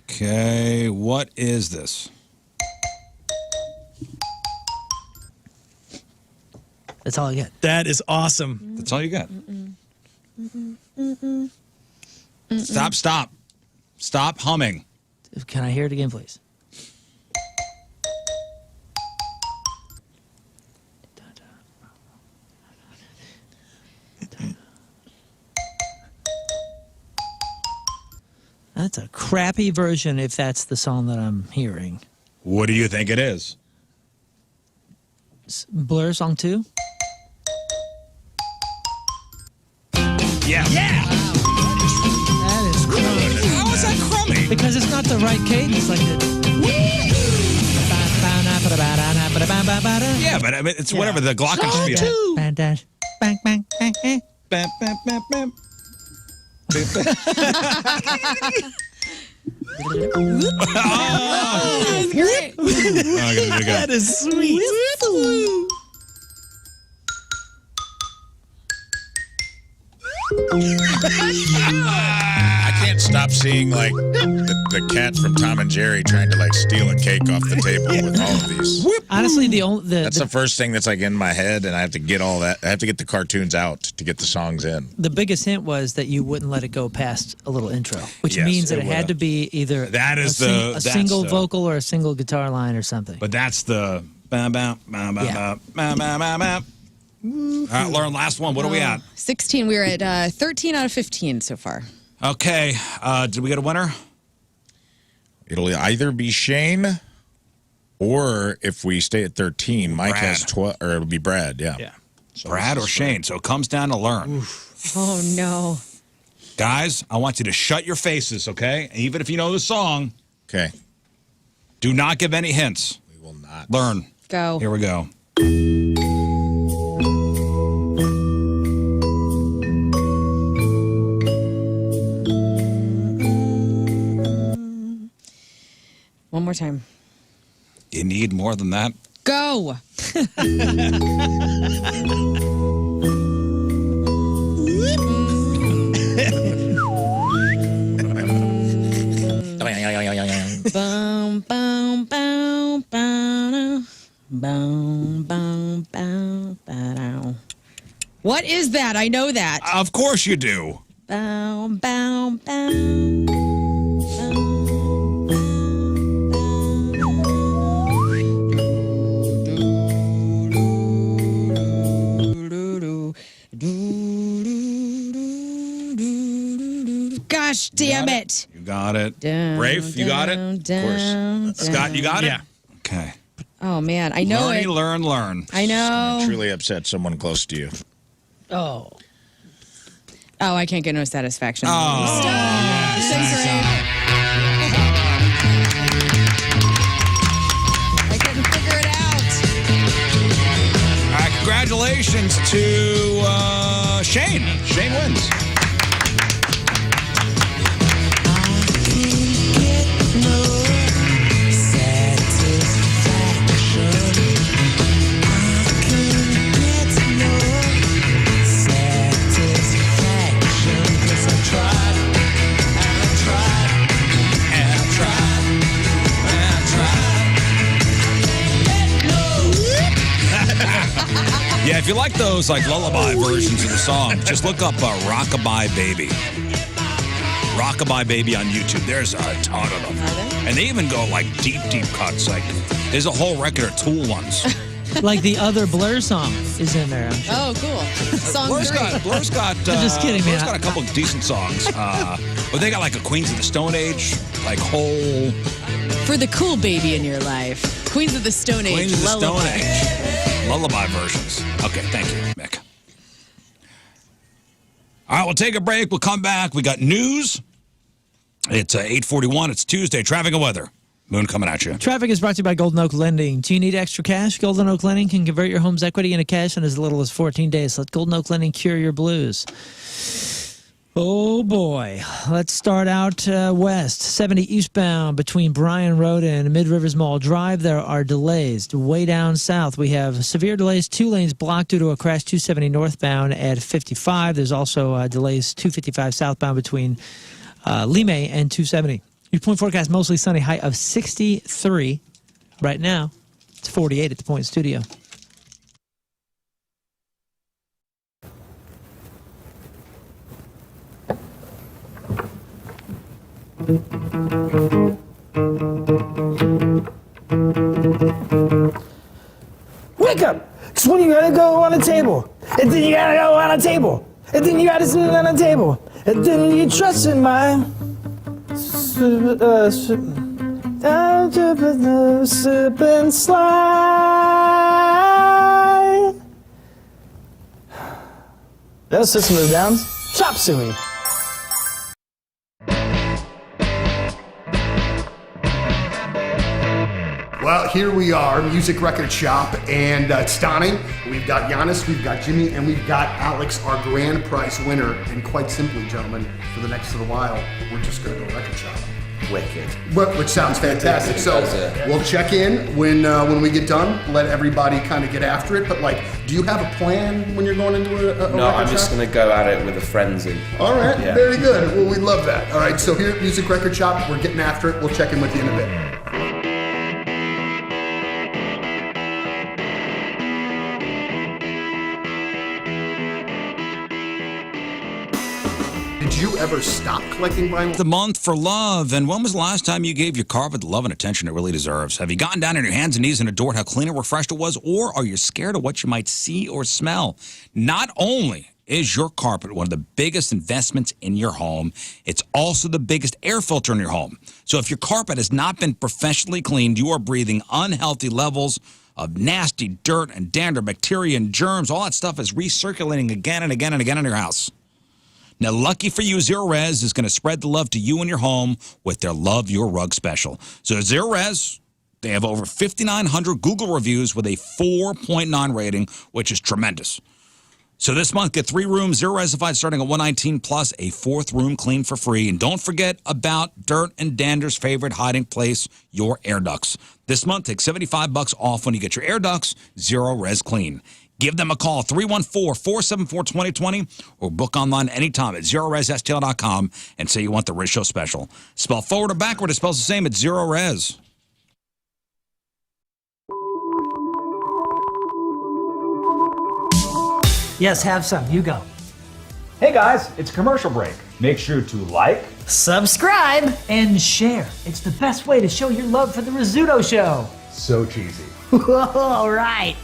Okay, what is this? That's all I get. That is awesome. That's all you got. Stop. Stop humming. Can I hear it again, please? That's a crappy version if that's the song that I'm hearing. What do you think it is? Blur song 2? Yeah. That is crummy. How is that crummy? Because it's not the right cadence. Like Yeah, but I mean, it's whatever, the Glockenspiel. Bang, bang, bang, bang, bang. Bam, bam, bam, bam. That's great. That is sweet. I can't stop seeing like the cat from Tom and Jerry trying to like steal a cake off the table with all of these. Honestly, that's the first thing that's like in my head, and I have to get all that. I have to get the cartoons out to get the songs in. the biggest hint was that you wouldn't let it go past a little intro, which Yes, means that it it had would. to be either That is a single the- vocal or a single guitar line or something. But that's the bam, bam, bam, bam, Yeah. bam, bam, bam, bam. All right, Lauren, last one. What are we at? 16. We were at 13 out of 15 so far. Okay, did we get a winner? It'll either be Shane, or if we stay at 13, Mike Brad. has 12, or it'll be Brad. Yeah. Yeah. So Brad this or is Shane? So it comes down to learn. Oh, no. Guys, I want you to shut your faces, okay? Even if you know the song, Okay. do not give any hints. We will not. Learn. Go. Here we go. One more time. You need more than that? Go. Boom, boom, boom, boom, boom, boom, boom, boom. What is that? I know that. Of course you do. Boom, boom, boom. Gosh damn it. You got it. Down, Rafe, you got it? down, Of course. Scott, you got it? Yeah. Okay. Oh man, I know Learny, it. learn. I know. Truly upset someone close to you. Oh. Oh, I can't get no satisfaction. Oh, Stop. yes. Thanks, Ray. Congratulations to Shane. Shane wins. Yeah, if you like those like lullaby versions of the song, just look up Rockabye Baby. Rockabye Baby on YouTube. There's a ton of them. And they even go like deep cuts. Like there's a whole record of Tool ones. Like the other Blur song is in there, I'm sure. Oh, cool. Song Blur's 3. got I'm just kidding, Blur's man. got a couple of decent songs. But they got like a Queens of the Stone Age, like whole For the cool baby in your life. Queens of the Stone Age. Queens of the lullaby. Stone Age. Lullaby versions. Okay, thank you, Mick. All right, we'll take a break. We'll come back. We got news. It's 8:41. It's Tuesday. Traffic and weather. Moon coming at you. Traffic is brought to you by Golden Oak Lending. Do you need extra cash? Golden Oak Lending can convert your home's equity into cash in as little as 14 days. Let Golden Oak Lending cure your blues. Oh, boy. Let's start out west. 70 eastbound between Bryan Road and Mid-Rivers Mall Drive. There are delays. Way down south, we have severe delays. 2 lanes blocked due to a crash 270 northbound at 55. There's also delays 255 southbound between Limay and 270. Your point forecast, mostly sunny, high of 63. Right now, it's 48 at the Point Studio. Wake up! Cause when you gotta go on a table, and then you gotta go on a table, and then you gotta sit on a table, and then you trust in my sip and slide. That was System of a Down's Chop Suey. Well, here we are, Music Record Shop, and it's stunning. We've got Giannis, we've got Jimmy, and we've got Alex, our grand prize winner. And quite simply, gentlemen, for the next little while, we're just going to go record shop. Wicked. Which sounds fantastic. So we'll check in when we get done. Let everybody kind of get after it. But like, do you have a plan when you're going into a No, record I'm just shop? going to go at it with a frenzy. All right, Yeah. very good. Well, we love that. All right, so here at Music Record Shop, we're getting after it. We'll check in with you in a bit. Did you ever stop collecting vinyl? The month for love. And when was the last time you gave your carpet the love and attention it really deserves? Have you gotten down on your hands and knees and adored how clean and refreshed it was? Or are you scared of what you might see or smell? Not only is your carpet one of the biggest investments in your home, it's also the biggest air filter in your home. So if your carpet has not been professionally cleaned, you are breathing unhealthy levels of nasty dirt and dander, bacteria and germs. All that stuff is recirculating again and again and again in your house. Now, lucky for you, Zero Res is going to spread the love to you and your home with their Love Your Rug special. So Zero Res, they have over 5,900 Google reviews with a 4.9 rating, which is tremendous. So this month, get 3 rooms, Zero Resified, starting at $119 plus a 4th room clean for free. And don't forget about dirt and dander's favorite hiding place, your air ducts. This month, take $75 off when you get your air ducts Zero Res Clean. Give them a call, 314-474-2020, or book online anytime at ZeroResSTL.com and say you want the Riz Show special. Spell forward or backward, it spells the same at Zero Res. Yes, have some. You go. Hey guys, it's commercial break. Make sure to like, subscribe, and share. It's the best way to show your love for the Rizzuto Show. So cheesy. All right.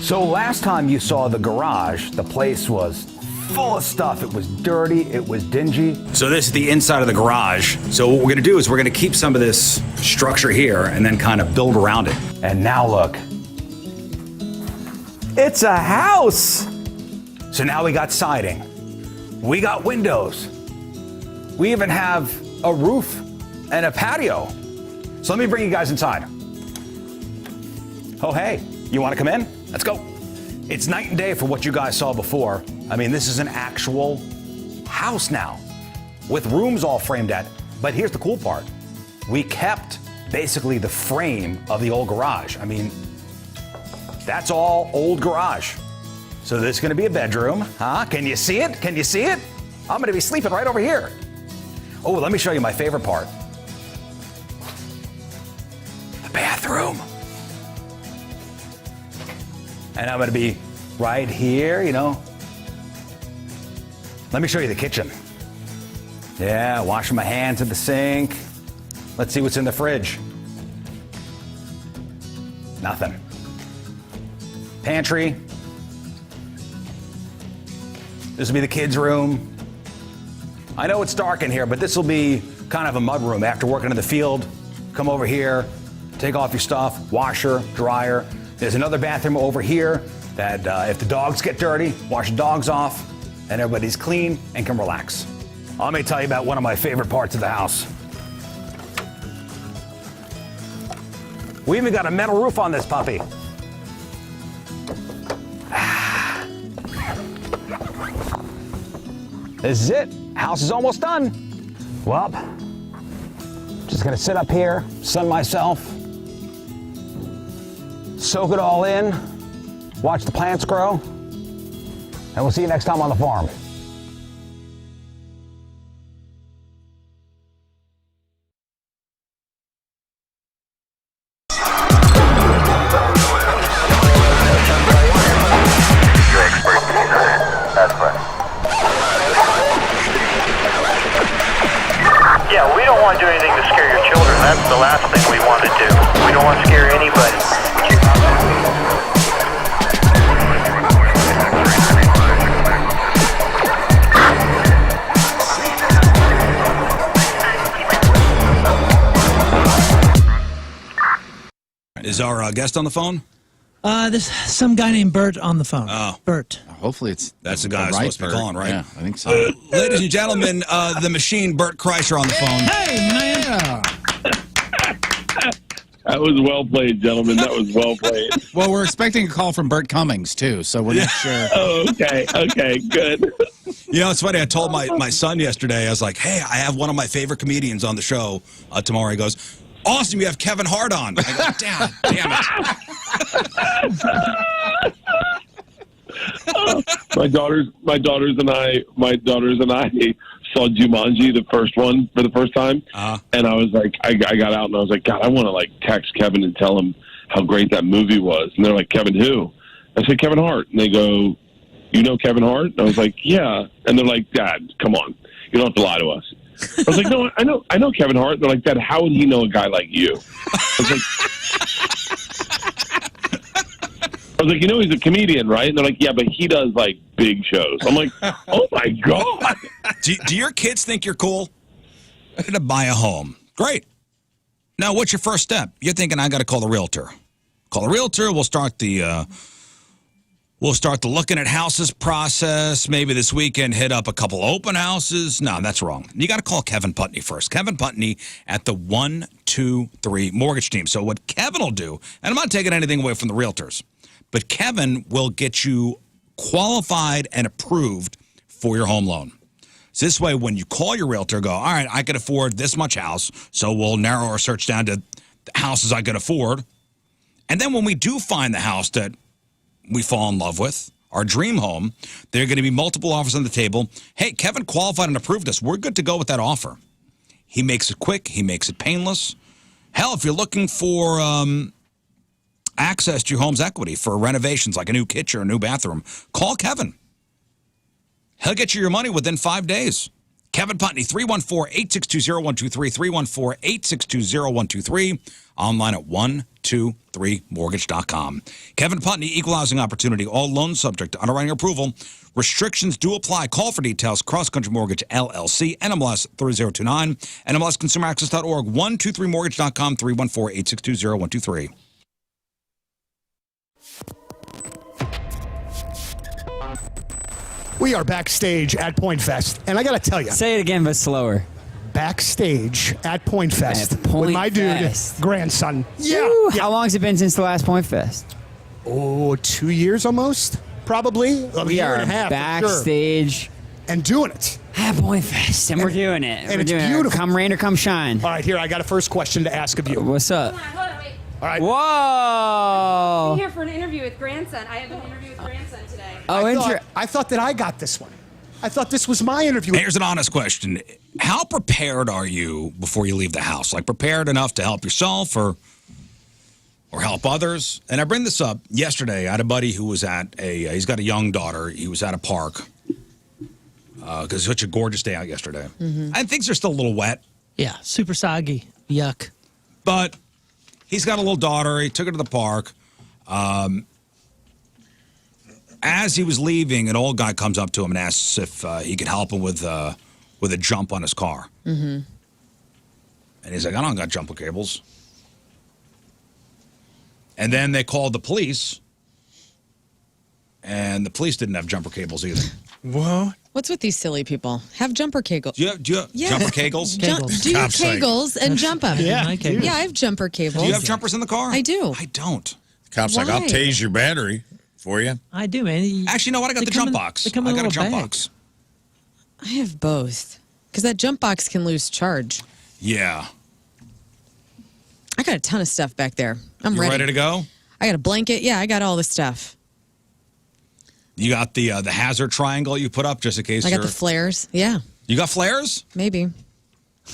So last time you saw the garage, the place was full of stuff. It was dirty, it was dingy. So this is the inside of the garage. So what we're gonna do is we're gonna keep some of this structure here and then kind of build around it. And now look, it's a house. So now we got siding, we got windows, we even have a roof and a patio. So let me bring you guys inside. Oh, hey, you wanna come in? Let's go. It's night and day for what you guys saw before. I mean, this is an actual house now with rooms all framed at. But here's the cool part. We kept basically the frame of the old garage. I mean, that's all old garage. So this is gonna be a bedroom, huh? Can you see it? Can you see it? I'm gonna be sleeping right over here. Oh, let me show you my favorite part. The bathroom. And I'm gonna be right here, you know. Let me show you the kitchen. Yeah, washing my hands at the sink. Let's see what's in the fridge. Nothing. Pantry. This will be the kids' room. I know it's dark in here, but this will be kind of a mud room after working in the field. Come over here, take off your stuff, washer, dryer. There's another bathroom over here that if the dogs get dirty, wash the dogs off, and everybody's clean and can relax. Let me tell you about one of my favorite parts of the house. We even got a metal roof on this puppy. This is it. House is almost done. Well, just gonna sit up here, sun myself, soak it all in, watch the plants grow, and we'll see you next time on the farm. Yeah, we don't want to do anything to scare your children. That's the last thing we want to do. We don't want to scare anybody. Is our guest on the phone? There's some guy named Bert on the phone. Oh. Bert. Hopefully That's the guy I'm supposed to be calling, right? Yeah, I think so. Ladies and gentlemen, the machine, Bert Kreischer on the phone. Hey, man. That was well played, gentlemen. That was well played. Well, we're expecting a call from Bert Cummings, too, so we're not sure. Oh, okay. Okay, good. You know, it's funny. I told my son yesterday, I was like, hey, I have one of my favorite comedians on the show tomorrow. He goes, awesome, you have Kevin Hart on. I go, damn it. My daughters and I saw Jumanji, the first one, for the first time, and I was like, I got out and I was like, God, I want to like text Kevin and tell him how great that movie was. And they're like, Kevin who? I said, Kevin Hart. And they go, you know Kevin Hart? And I was like, yeah. And they're like, Dad, come on, you don't have to lie to us. I was like, no, I know Kevin Hart. They're like, Dad, how would he know a guy like you? I was like, you know, he's a comedian, right? And they're like, yeah, but he does like big shows. I'm like, oh my God. Do your kids think you're cool? I'm going to buy a home. Great. Now, what's your first step? You're thinking, I got to call the realtor. Call the realtor. We'll start the looking at houses process. Maybe this weekend hit up a couple open houses. No, that's wrong. You got to call Kevin Putney first. Kevin Putney at the 123 Mortgage Team. So what Kevin will do, and I'm not taking anything away from the realtors, but Kevin will get you qualified and approved for your home loan. So this way, when you call your realtor, go, all right, I can afford this much house, so we'll narrow our search down to the houses I can afford. And then when we do find the house that we fall in love with, our dream home, there are going to be multiple offers on the table. Hey, Kevin qualified and approved us. We're good to go with that offer. He makes it quick. He makes it painless. Hell, if you're looking for access to your home's equity for renovations like a new kitchen or a new bathroom, call Kevin. He'll get you your money within 5 days. Kevin Putney, 314-862-0123, 314-862-0123, online at 123mortgage.com. Kevin Putney, Equal Housing Opportunity, all loans subject to underwriting approval. Restrictions do apply. Call for details. Cross Country Mortgage, LLC, NMLS 3029, NMLSConsumerAccess.org, 123mortgage.com, 314-862-0123. We are backstage at Point Fest, and I got to tell you. Say it again, but slower. Backstage at Point Fest At Point with my Fest. dude, grandson. Woo! How long has it been since the last Point Fest? Oh, 2 years almost, probably. A We year are and a half, for sure. backstage and doing it. At Point Fest, and we're doing it. And We're it's doing beautiful. It. Come rain or come shine. All right, here, I got a first question to ask of you. What's up? All right. Whoa! I'm here for an interview with grandson. I have an interview with grandson today. I thought that I got this one. I thought this was my interview. Here's an honest question. How prepared are you before you leave the house? Like prepared enough to help yourself or help others? And I bring this up yesterday. I had a buddy who was at he's got a young daughter. He was at a park because it's such a gorgeous day out yesterday. Mhm. And things are still a little wet. Yeah, super soggy. Yuck. But he's got a little daughter. He took her to the park. As he was leaving, an old guy comes up to him and asks if he could help him with a jump on his car. Mm-hmm. And he's like, I don't got jumper cables. And then they called the police, and the police didn't have jumper cables either. Whoa. What's with these silly people? Have jumper cables. Do you have jumper kegels? Do kegels and jump them. Yeah. Yeah, I have jumper cables. Do you have jumpers in the car? I do. I don't. The cop's like, I'll Why? tase your battery for you. I do, man. Actually, you know what? I got the jump box. They come in I got a little jump bags. box. I have both. Because that jump box can lose charge. Yeah. I got a ton of stuff back there. I'm You ready to go? I got a blanket. Yeah, I got all the stuff. You got the hazard triangle you put up just in case I got you're... the flares. Yeah, You got flares? maybe.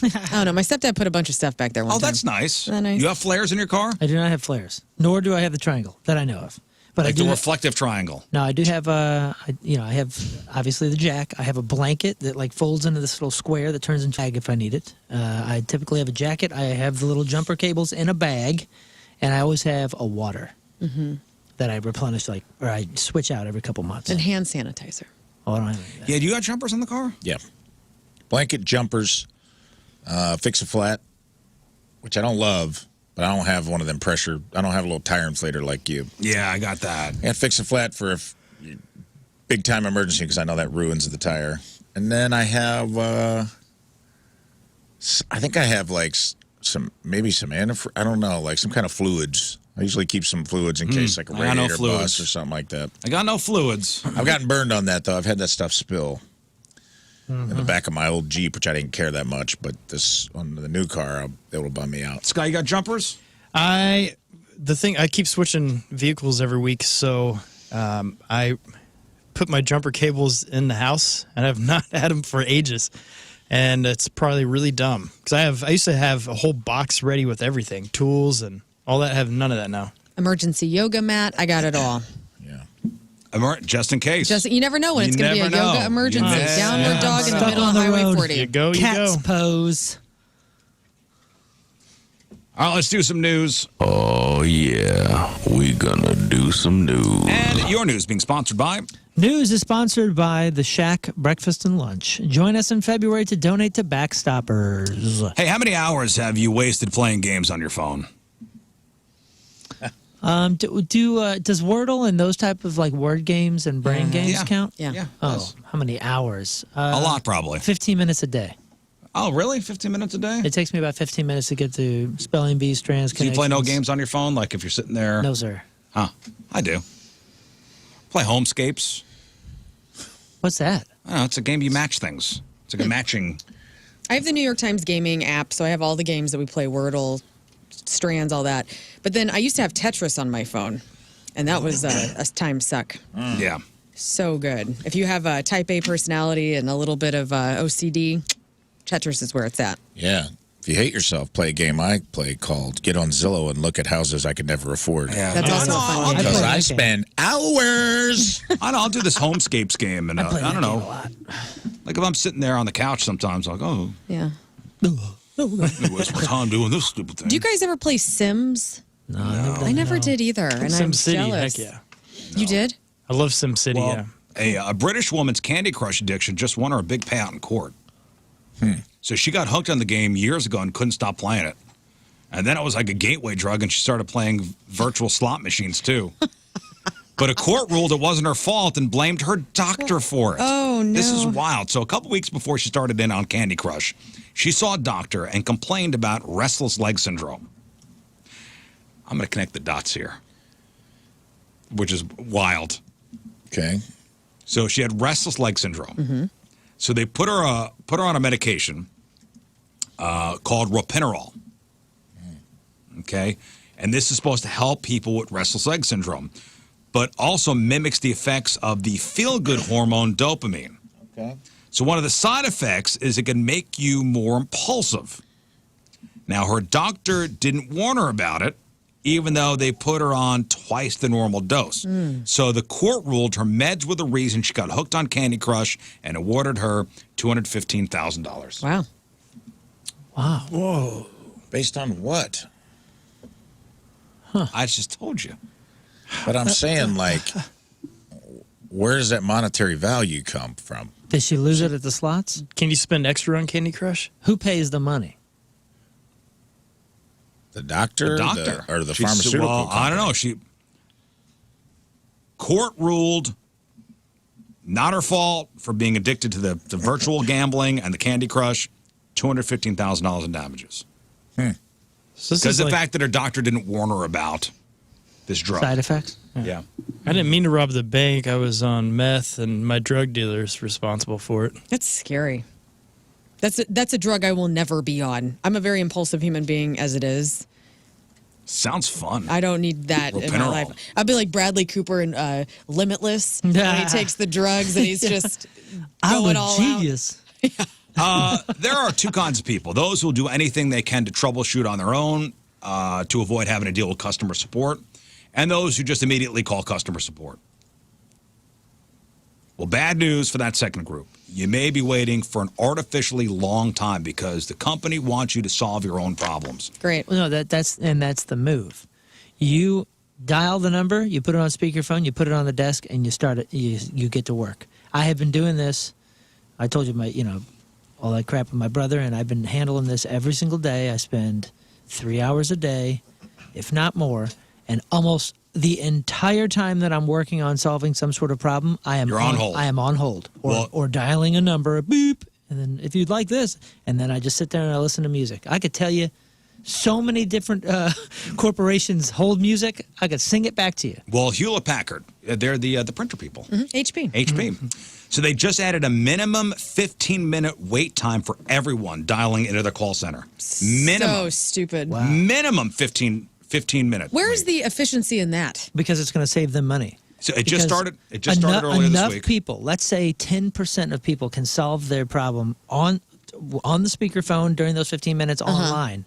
I don't know. My stepdad put a bunch of stuff back there one Oh, time. that's nice. Isn't that nice? You have flares in your car? I do not have flares, nor do I have the triangle that I know of. But Like I do. the reflective triangle. No, I do have I have obviously the jack. I have a blanket that like folds into this little square that turns into a bag if I need it. I typically have a jacket. I have the little jumper cables in a bag, and I always have a water that I replenish or I switch out every couple months. And hand sanitizer. Oh, I don't have any of that. Yeah, do you got jumpers in the car? Yeah. Blanket, jumpers, fix a flat, which I don't love, but I don't have one of them pressure. I don't have a little tire inflator like you. Yeah, I got that. And fix a flat for a big time emergency because I know that ruins the tire. And then I have, I think I have like some antifreeze. I don't know, like some kind of fluids. I usually keep some fluids in case like a I got no radiator fluids. bust or something like that. I got no fluids. I've gotten burned on that though. I've had that stuff spill in the back of my old Jeep, which I didn't care that much. But this on the new car, it'll bum me out. Sky, you got jumpers? I keep switching vehicles every week, so I put my jumper cables in the house, and I've not had them for ages, and it's probably really dumb because I used to have a whole box ready with everything, tools and all that. I have none of that now. Emergency yoga mat. I got it all. Just in case. You never know when it's going to be a yoga emergency. Downward dog in the Stuck middle of on the Highway road. 40. You go, you Cat's go. pose. All right, let's do some news. Oh, yeah. We gonna do some news. And your news being sponsored by... News is sponsored by the Shack Breakfast and Lunch. Join us in February to donate to Backstoppers. Hey, how many hours have you wasted playing games on your phone? Does Wordle and those type of like word games and brain games Yeah. count? Yeah. Oh, how many hours? A lot, probably. 15 minutes a day. Oh, really? 15 minutes a day? It takes me about 15 minutes to get to spelling bee, strands, Do you play no connections. games on your phone? Like if you're sitting there? No, sir. Huh. I do. Play Homescapes. What's that? I don't know. It's a game you match things. It's like a matching... I have the New York Times gaming app, so I have all the games that we play, Wordle, Strands, all that. But then I used to have Tetris on my phone, and that was a time suck. Yeah. So good. If you have a type A personality and a little bit of OCD, Tetris is where it's at. Yeah. If you hate yourself, play a game I play called Get on Zillow and Look at Houses I Could Never Afford. Yeah. That's also a fun game. Because I spend hours. I know, I'll do this Homescapes game, and I don't know. Like if I'm sitting there on the couch sometimes, like, oh, Yeah. I waste my time doing this stupid thing. Do you guys ever play Sims? No, I never did either, and I'm SimCity, jealous. heck yeah. You did? I love SimCity, Well, yeah. a British woman's Candy Crush addiction just won her a big payout in court. So she got hooked on the game years ago and couldn't stop playing it. And then it was like a gateway drug, and she started playing virtual slot machines too. But a court ruled it wasn't her fault and blamed her doctor for it. Oh, no. This is wild. So a couple weeks before she started in on Candy Crush, she saw a doctor and complained about restless leg syndrome. I'm going to connect the dots here, which is wild. Okay. So she had restless leg syndrome. So they put her on a medication called ropinirole. Okay, and this is supposed to help people with restless leg syndrome, but also mimics the effects of the feel-good hormone dopamine. Okay. So one of the side effects is it can make you more impulsive. Now her doctor didn't warn her about it, even though they put her on twice the normal dose. So the court ruled her meds were the reason she got hooked on Candy Crush and awarded her $215,000. Wow. Wow. Whoa. Based on what? I just told you. But I'm saying, like, where does that monetary value come from? Did she lose it at the slots? Can you spend extra on Candy Crush? Who pays the money? The doctor? The doctor. Or the She said, pharmaceutical well, I don't company? know. Court ruled not her fault for being addicted to the virtual gambling and the Candy Crush, $215,000 in damages. So this Because is the like- fact that her doctor didn't warn her about this drug. Side effects? Yeah. I didn't mean to rob the bank. I was on meth, and my drug dealer's responsible for it. That's scary. That's a drug I will never be on. I'm a very impulsive human being as it is. Sounds fun. I don't need that in my Ropinirole. life. I'll be like Bradley Cooper in Limitless when he takes the drugs and he's just I'm going a all genius. There are two kinds of people. Those who will do anything they can to troubleshoot on their own to avoid having to deal with customer support, and those who just immediately call customer support. Well, bad news for that second group. You may be waiting for an artificially long time because the company wants you to solve your own problems. Great. Well, no, that's the move. You dial the number, you put it on speakerphone, you put it on the desk, and you start it. You get to work. I have been doing this. I told you all that crap with my brother, and I've been handling this every single day. I spend 3 hours a day, if not more, and almost the entire time that I'm working on solving some sort of problem, You're on hold. I am on hold, Well- or dialing a number, beep, and then if you'd like this, and then I just sit there and I listen to music. I could tell you so many different corporations hold music. I could sing it back to you. Well, Hewlett-Packard, they're the printer people. HP. HP. So they just added a minimum 15-minute wait time for everyone dialing into their call center. Minimum. So stupid. Minimum 15 minutes. Where is the efficiency in that? Because it's going to speakerphone money. So it just Because started. It just started earlier enough this week. people, let's say 10% of people, can solve their problem on the speakerphone during those 15 minutes online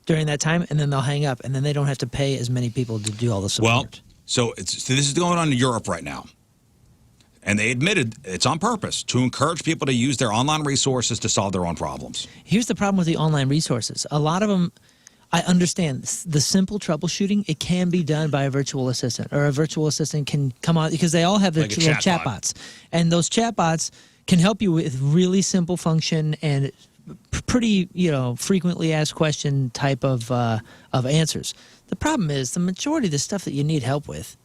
during that time, and then they'll hang up, and then they don't have to pay as many people to do all the support. Well, so this is going on in Europe right now, and they admitted it's on purpose to encourage people to use their online resources to solve their own problems. Here's the problem with the online resources. A lot of them, I understand the simple troubleshooting, it can be done by a virtual assistant, or a virtual assistant can come on, because they all have their Like a little chatbot. chatbots. And those chatbots can help you with really simple function and pretty, frequently asked question type of answers. The problem is the majority of the stuff that you need help with,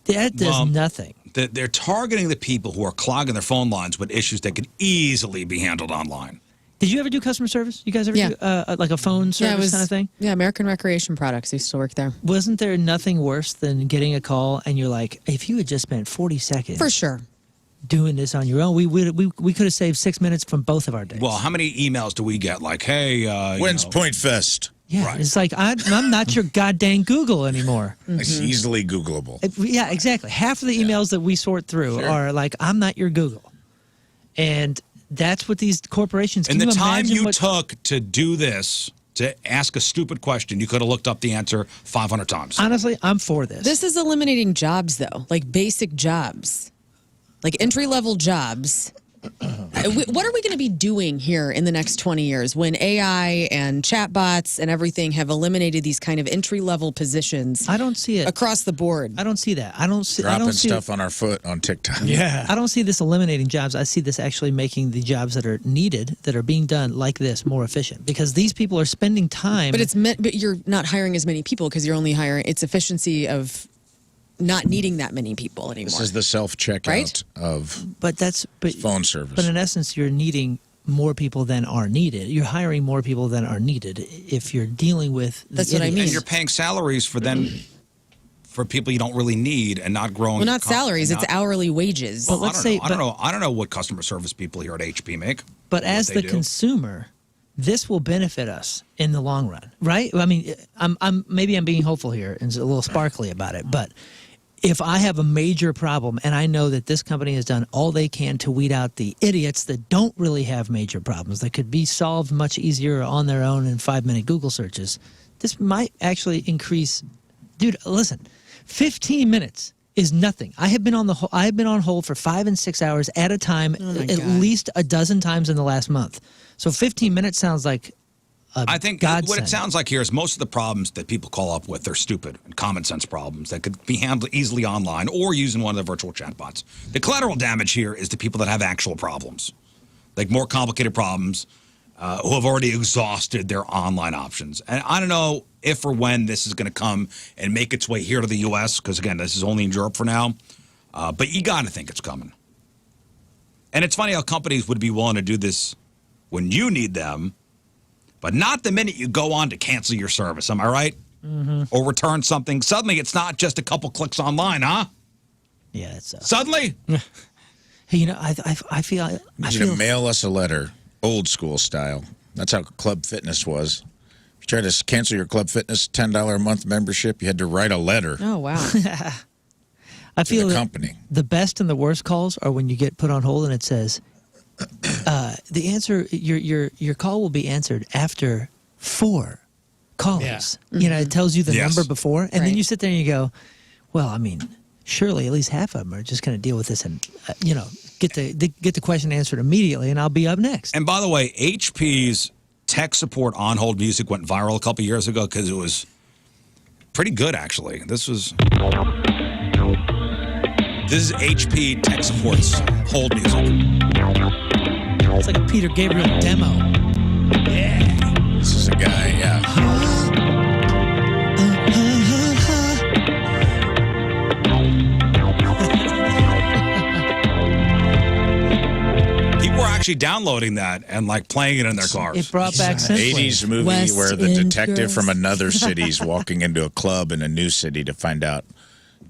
that does nothing. They're targeting the people who are clogging their phone lines with issues that could easily be handled online. Did you ever do customer service? You guys ever do like a phone service kind of thing? Yeah, American Recreation Products. I used to work there. Wasn't there nothing worse than getting a call and you're like, if you had just spent 40 seconds For sure. doing this on your own, we could have saved 6 minutes from both of our days. Well, how many emails do we get? Like, hey, When's Point Fest? Yeah, it's like I'm not your goddamn Google anymore. It's easily Googleable. Yeah, exactly. Half of the emails that we sort through are like, I'm not your Google. And that's what these corporations In can the you time imagine you what- took to do this, to ask a stupid question, you could have looked up the answer 500 times. Honestly, I'm for this. This is eliminating jobs, though, like basic jobs, like entry-level jobs. What are we going to be doing here in the next 20 years when AI and chatbots and everything have eliminated these kind of entry-level positions? I don't see it across the board. I don't see that. I don't see Dropping stuff on our foot on TikTok. Yeah. I don't see this eliminating jobs. I see this actually making the jobs that are needed, that are being done like this, more efficient, because these people are spending time. But you're not hiring as many people because you're only hiring. It's efficiency of not needing that many people anymore. This is the self-checkout Right? of phone service. But in essence, you're needing more people than are needed. You're hiring more people than are needed if you're dealing with the idiots. And you're paying salaries for people you don't really need and not growing. Well, not salaries. It's hourly wages. Well, I don't know what customer service people here at HP make. But as the consumer, this will benefit us in the long run, right? I mean, maybe I'm being hopeful here and a little sparkly about it, but if I have a major problem and I know that this company has done all they can to weed out the idiots that don't really have major problems that could be solved much easier on their own in 5-minute Google searches, this might actually increase. Dude, listen, 15 minutes is nothing. I have been on hold for 5 and 6 hours at a time, at least a dozen times in the last month. So 15 minutes sounds like I think what it sounds like here is most of the problems that people call up with are stupid and common sense problems that could be handled easily online or using one of the virtual chatbots. The collateral damage here is the people that have actual problems, like more complicated problems, who have already exhausted their online options. And I don't know if or when this is going to come and make its way here to the U.S., because, again, this is only in Europe for now. But you got to think it's coming. And it's funny how companies would be willing to do this when you need them, but not the minute you go on to cancel your service. Am I right? Mm-hmm. Or return something. Suddenly, it's not just a couple clicks online, huh? Yeah, it's suddenly. Hey, you know, I feel. I need you to mail us a letter, old school style. That's how Club Fitness was. If you tried to cancel your Club Fitness $10 a month membership, you had to write a letter. Oh, wow. I feel the that company. The best and the worst calls are when you get put on hold and it says, the answer, your call will be answered after 4 calls. Yeah. You know, it tells you the Yes. number before, and then Right. you sit there and you go, well, I mean, surely at least half of them are just going to deal with this and, get the question answered immediately, and I'll be up next. And by the way, HP's tech support on-hold music went viral a couple years ago because it was pretty good, actually. This is HP tech support's hold music. It's like a Peter Gabriel demo. Yeah. This is a guy, yeah. People were actually downloading that and like playing it in their cars. It brought back simply. 80s movie West where the End detective girls. from another city's walking into a club in a new city to find out,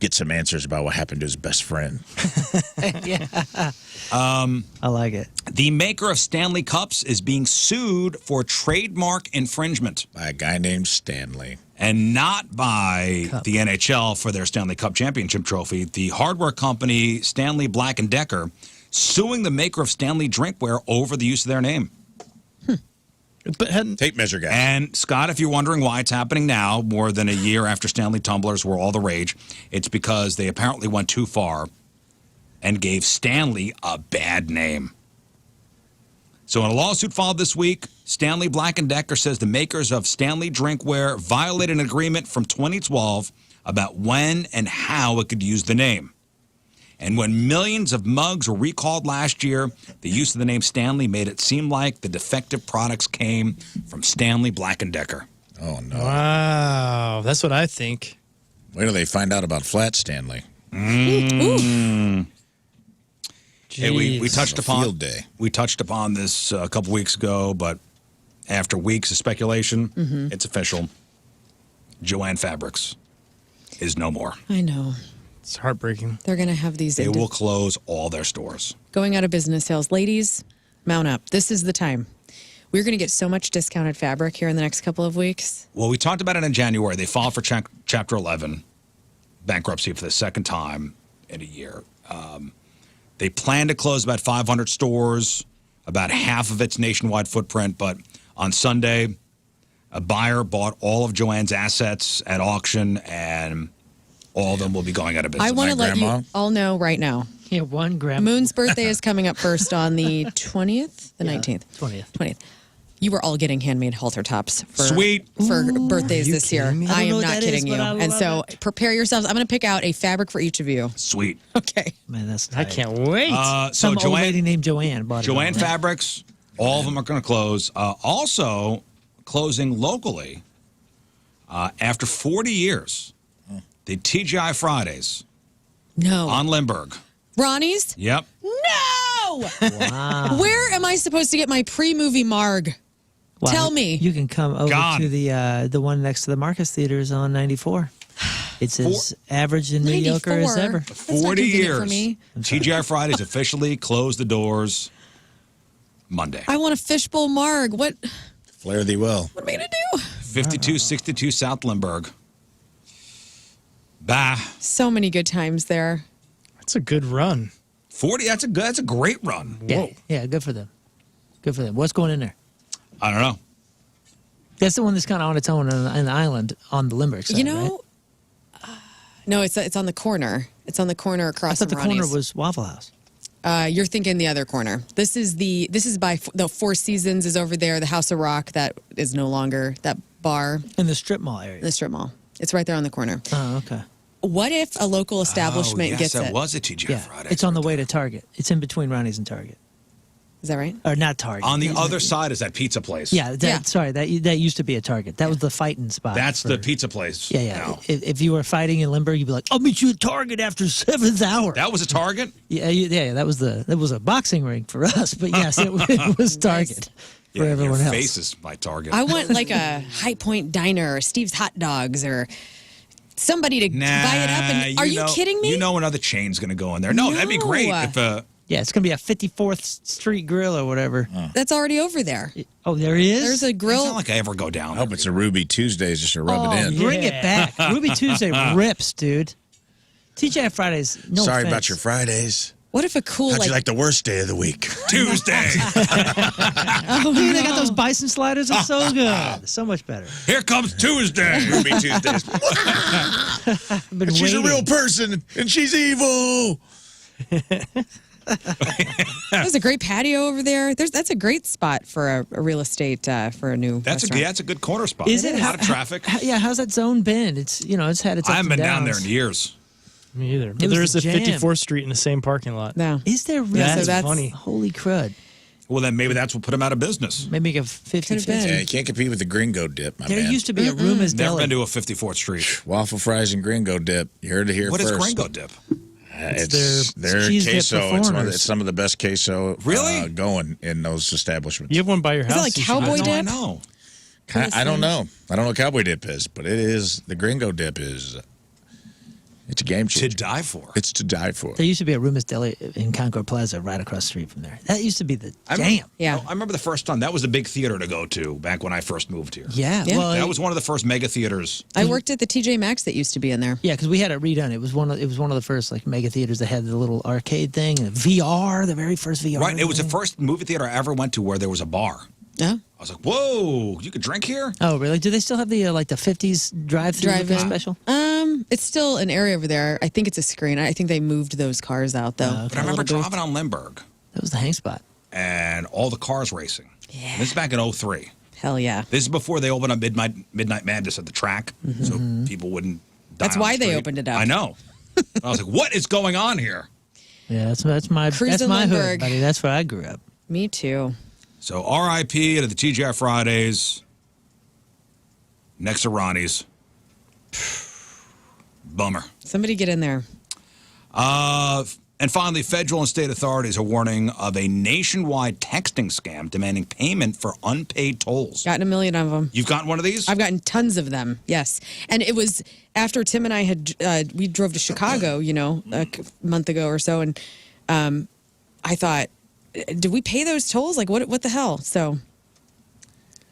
get some answers about what happened to his best friend. Yeah. I like it. The maker of Stanley Cups is being sued for trademark infringement. By a guy named Stanley. And not by the NHL for their Stanley Cup championship trophy. The hardware company Stanley Black & Decker suing the maker of Stanley drinkware over the use of their name. But tape measure guy. And Scott, if you're wondering why it's happening now, more than a year after Stanley tumblers were all the rage, it's because they apparently went too far and gave Stanley a bad name. So in a lawsuit filed this week, Stanley Black & Decker says the makers of Stanley drinkware violated an agreement from 2012 about when and how it could use the name. And when millions of mugs were recalled last year, the use of the name Stanley made it seem like the defective products came from Stanley Black & Decker. Oh, no. Wow, that's what I think. Wait till they find out about Flat Stanley. Hey, we touched upon field day. We touched upon this a couple weeks ago, but after weeks of speculation, it's official. Joanne Fabrics is no more. I know. It's heartbreaking. They're going to have these They will close all their stores. going out of business sales. Ladies, mount up. This is the time. We're going to get so much discounted fabric here in the next couple of weeks. Well, we talked about it in January. They filed for Chapter 11 bankruptcy for the second time in a year. They plan to close about 500 stores, about half of its nationwide footprint. But on Sunday, a buyer bought all of Joanne's assets at auction, and all of them will be going out of business. I want to let you all know right now. Yeah, one gram. Moon's birthday is coming up first on the 20th, the 19th. 20th. You were all getting handmade halter tops for Sweet. for birthdays this year. me? I I don't know am what not that kidding is, you. but I And love so prepare yourselves. I'm going to pick out a fabric for each of you. Sweet. Okay. Man, that's I can't wait. So Some old Joanne, lady named Joanne bought it. Joanne all. Fabrics, all of them are going to close. Also, closing locally after 40 years, the TGI Fridays No. on Lindbergh. Ronnie's? Yep. No! Wow. Where am I supposed to get my pre-movie marg? Wow, Tell me. You can come over Gone. to the one next to the Marcus Theaters on 94. It's as average and mediocre as 94? ever. That's not 40 convenient for years. me. TGI Fridays officially closed the doors Monday. I want a fishbowl marg. What Flare thee well. am I going to do? 5262 South Lindbergh. Bah. So many good times there. That's a good run. 40, that's a great run. Yeah, yeah, good for them. Good for them. What's going in there? I don't know. That's the one that's kind of on its own on the island on the Limburg side, You know, no, it's on the corner. It's on the corner right? I across thought the from corner Ronnie's. was Waffle House. You're thinking the other corner. This is by the Four Seasons is over there. The House of Rock that is no longer that bar. In the strip mall area. The strip mall. It's right there on the corner. Oh, okay. What if a local establishment yes, gets that it? was a TGI Yeah, Fridays. it's on the way to Target. It's in between Ronnie's and Target. Is that right? Or not Target. On the other side is that pizza place. Yeah, sorry, that used to be a Target. That was the fighting spot. That's for- the pizza place. Yeah, yeah. now. If you were fighting in Limburg, you'd be like, "I'll meet you at Target after 7th hour." That was a Target? Yeah, that was a boxing ring for us, but yes, it was Target for Yeah, everyone your else. face is my Target. I want like a High Point Diner or Steve's Hot Dogs or somebody to buy it up. And are you kidding me? You know another chain's going to go in there. No, that'd be great. No. If Yeah, it's gonna be a 54th Street Grill or whatever. That's already over there. Oh, there is. There's a grill. It's not like I ever go down. I hope it's a Ruby Tuesdays just to rub it in. Bring it back. Ruby Tuesday rips, dude. TGI Fridays. No Sorry offense. about your Fridays. What if a cool How'd you like the worst day of the week? Tuesday. Dude, they got those bison sliders. They're so good. So much better. Here comes Tuesday. Ruby Tuesdays. I've been And she's a waiting. real person, and she's evil. There's a great patio over there. That's a great spot for a real estate for a new restaurant. That's a good corner spot. Is it a lot of traffic? Yeah, how's that zone been? It's it's had its. I ups haven't and been down there downs. in years. Me either. It But was there's the a jam. 54th Street in the same parking lot. No. Is there really? That's, so that's funny. Holy crud! Well, then maybe that's what put them out of business. Maybe a 50. Could've been. Yeah, you can't compete with the Gringo Dip, my There man. used to be a Ruma's Never Deli. been to a 54th Street. Waffle fries and Gringo Dip. You heard it here What is first. Gringo Dip? It's their their cheese dip queso. for It's, foreigners. it's some of the best queso Really? going in those establishments. You have one by your Is it house. like you should cowboy go. dip? I know. I don't know. I don't know what cowboy dip is, but it is the Gringo Dip is. It's a game To changer. die for. It's to die for. There used to be a Ruma's Deli in Concord Plaza right across the street from there. That used to be the jam. Yeah. I remember the first time. That was the big theater to go to back when I first moved here. Yeah, Yeah. well, That was one of the first mega theaters. I worked at the TJ Maxx that used to be in there. yeah, because we had it redone. It was one of the first like mega theaters that had the little arcade thing and VR, the very first VR. Right. It was the thing. first movie theater I ever went to where there was a bar. Yeah. I was like, whoa, you could drink here? Oh, really? Do they still have the like the 50s drive-through Drive-in. special? It's still an area over there. I think it's a screen. I think they moved those cars out though. But I remember driving on Lindbergh That was the hang spot. and all the cars racing. Yeah. This is back in 03. Hell yeah. This is before they opened up Midnight Madness at the track, so people wouldn't die That's on the why they street. opened it up. I know. I was like, what is going on here? Yeah, that's my Cruising hood, Lindbergh. buddy. That's where I grew up. Me too. So RIP to the TGI Fridays. Next to Ronnie's. Bummer. Somebody get in there. And finally, federal and state authorities are warning of a nationwide texting scam demanding payment for unpaid tolls. Gotten a million of them. You've gotten one of these? I've gotten tons of them. Yes, and it was after Tim and I had we drove to Chicago, a month ago or so, and I thought, did we pay those tolls? Like, what the hell? So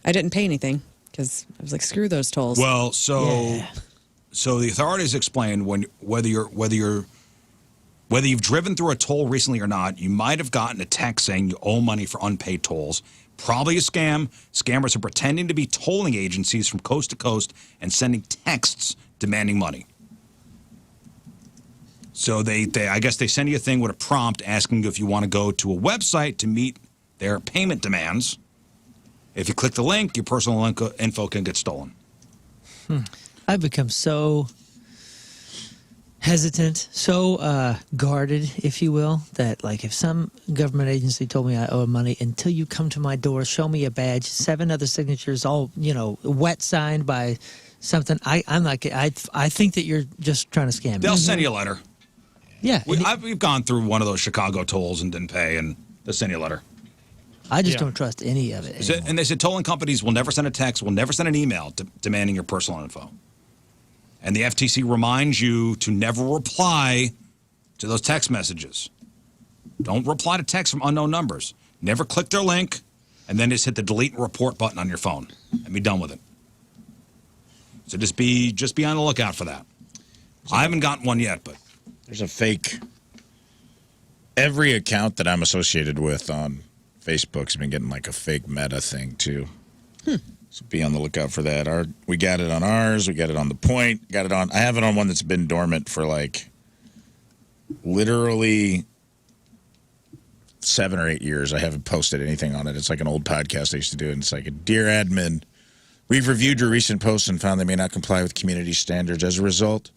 I didn't pay anything because I was like, screw those tolls. Well, so the authorities explained whether you've driven through a toll recently or not, you might have gotten a text saying you owe money for unpaid tolls. Probably a scam. Scammers are pretending to be tolling agencies from coast to coast and sending texts demanding money. So they I guess they send you a thing with a prompt asking you if you want to go to a website to meet their payment demands. If you click the link, your personal info can get stolen. I've become so hesitant, so guarded, if you will, that like if some government agency told me I owe money, until you come to my door, show me a badge, 7 other signatures, all wet signed by something. I'm not. I think that you're just trying to scam me. They'll send you a letter. Yeah, we've gone through one of those Chicago tolls and didn't pay, and they'll send you a letter. I just don't trust any of it. And they said tolling companies will never send a text, will never send an email demanding your personal info. And the FTC reminds you to never reply to those text messages. Don't reply to texts from unknown numbers. Never click their link, and then just hit the delete and report button on your phone and be done with it. So just be on the lookout for that. I haven't gotten one yet, but there's a fake. Every account that I'm associated with on Facebook's been getting like a fake meta thing too. So be on the lookout for that. We got it on ours. We got it on The Point. Got it on. I have it on one that's been dormant for like literally 7 or 8 years. I haven't posted anything on it. It's like an old podcast I used to do, and it's like a dear admin. We've reviewed your recent posts and found they may not comply with community standards. As a result,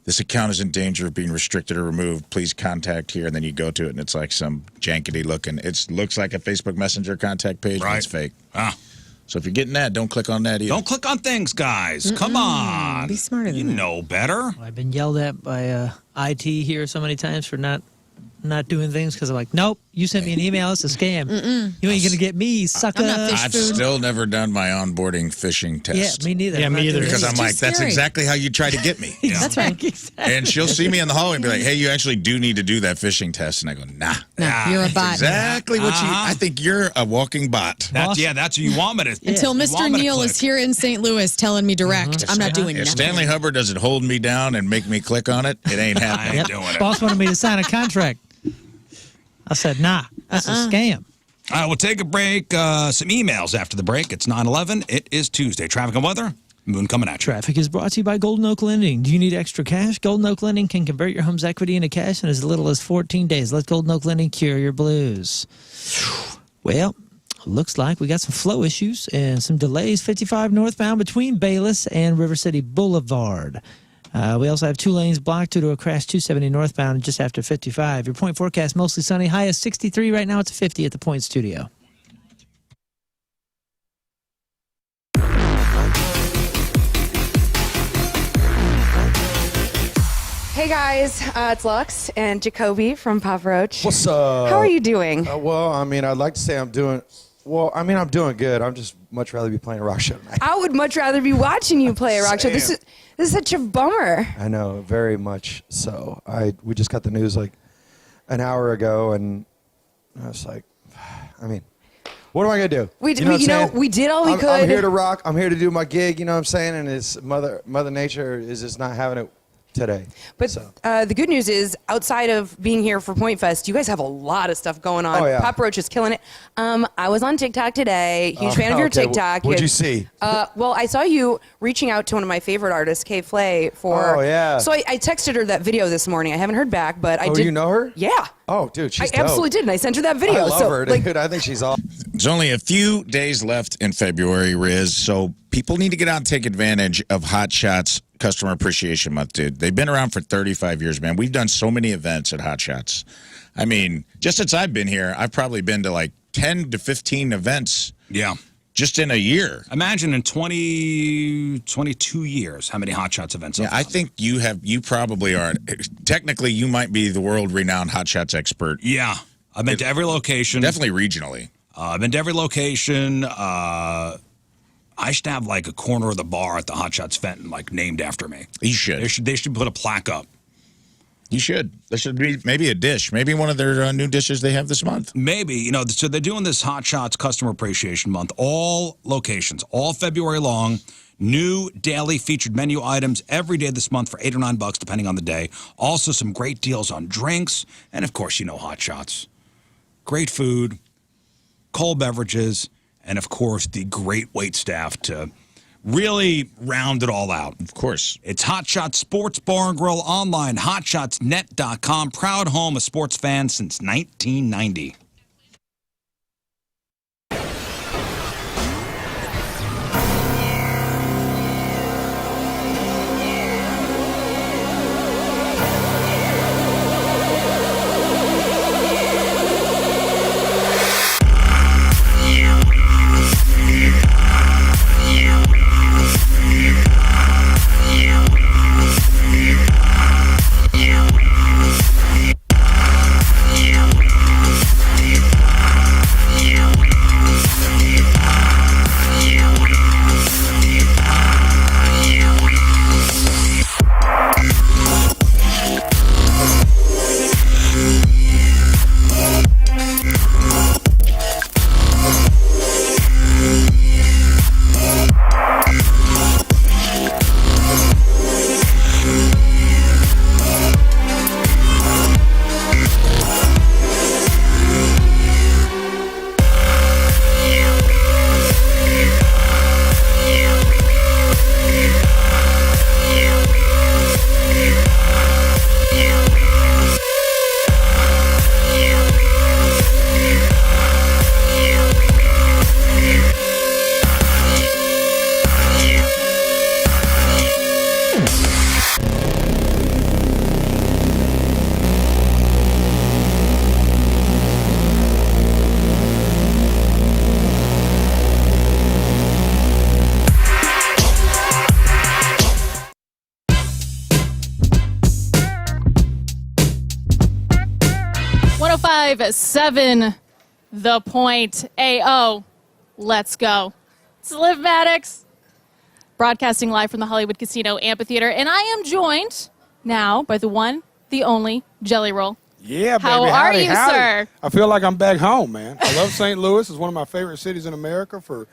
this account is in danger of being restricted or removed. Please contact here. And then you go to it, and it's like some jankety looking. It looks like a Facebook Messenger contact page, but it's fake. So if you're getting that, don't click on that either. Don't click on things, guys. Come on. Be smarter than that. You know better. I've been yelled at by IT here so many times for not doing things because I'm like, nope, you sent me an email, it's a scam. You ain't gonna get me, sucker. I've still never done my onboarding phishing test. Yeah, me neither. Yeah, me either. Because I'm like, that's exactly how you try to get me. That's right. And she'll see me in the hallway and be like, hey, you actually do need to do that phishing test. And I go, nah. You're a That's bot. exactly what I think you're a walking bot. That's what you want me to. Until Mr. Neal is here in St. Louis telling me direct, I'm not doing If nothing. Stanley Hubbard doesn't hold me down and make me click on it, it ain't happening. I ain't doing it. Boss wanted me to sign a contract. I said, nah, that's a scam. All right, we'll take a break. Some emails after the break. It's 9/11. It is Tuesday. Traffic and weather. Moon coming at you. Traffic is brought to you by Golden Oak Lending. Do you need extra cash? Golden Oak Lending can convert your home's equity into cash in as little as 14 days. Let Golden Oak Lending cure your blues. Well, looks like we got some flow issues and some delays. 55 northbound between Bayless and River City Boulevard. We also have 2 lanes blocked due to a crash 270 northbound just after 55. Your point forecast, mostly sunny. High is 63. Right now it's 50 at the Point Studio. Hey guys, it's Lux and Jacoby from Pop Roach. What's up? How are you doing? Well, I mean, I'd like to say I'm doing good. I'm just much rather be playing a rock show tonight. I would much rather be watching you play a rock show. This is such a bummer. I know, very much so. We just got the news like an hour ago, and I was like, I mean, what am I gonna do? We did all we could. I'm here to rock. I'm here to do my gig. You know what I'm saying? And it's Mother Nature is just not having it today. But the good news is, outside of being here for Point Fest, you guys have a lot of stuff going on. Oh, yeah. Pop Roach is killing it. I was on TikTok today. Huge fan of your TikTok. What'd you see? Well, I saw you reaching out to one of my favorite artists, Kay Flay, for. Oh, yeah. So I texted her that video this morning. I haven't heard back, but I did. Oh, you know her? Yeah. Oh, dude, she's I absolutely did, and I sent her that video. I love her, dude. I think she's awesome. There's only a few days left in February, Riz, so people need to get out and take advantage of Hot Shots Customer Appreciation Month, dude. They've been around for 35 years, man. We've done so many events at Hot Shots. I mean, just since I've been here, I've probably been to like 10 to 15 events. Yeah. Just in a year. Imagine in 22 years how many Hot Shots events. Yeah, I think you probably are. Technically, you might be the world-renowned Hot Shots expert. Yeah. I've been to every location. Definitely regionally. I've been to every location. I should have like a corner of the bar at the Hot Shots Fenton like named after me. You should. They should put a plaque up. You should. There should be maybe a dish. Maybe one of their new dishes they have this month. Maybe. So they're doing this Hot Shots Customer Appreciation Month. All locations, all February long. New daily featured menu items every day this month for $8 or $9, depending on the day. Also some great deals on drinks. And, of course, Hot Shots. Great food, cold beverages, and, of course, the great wait staff to really round it all out. Of course. It's Hot Shots Sports Bar and Grill online, hotshotsnet.com, proud home of sports fans since 1990. Seven, the point. AO, let's go. It's Liv Maddox, broadcasting live from the Hollywood Casino Amphitheater, and I am joined now by the one, the only Jelly Roll. Yeah, baby. How are you, sir? I feel like I'm back home, man. I love St. Louis. It's one of my favorite cities in America for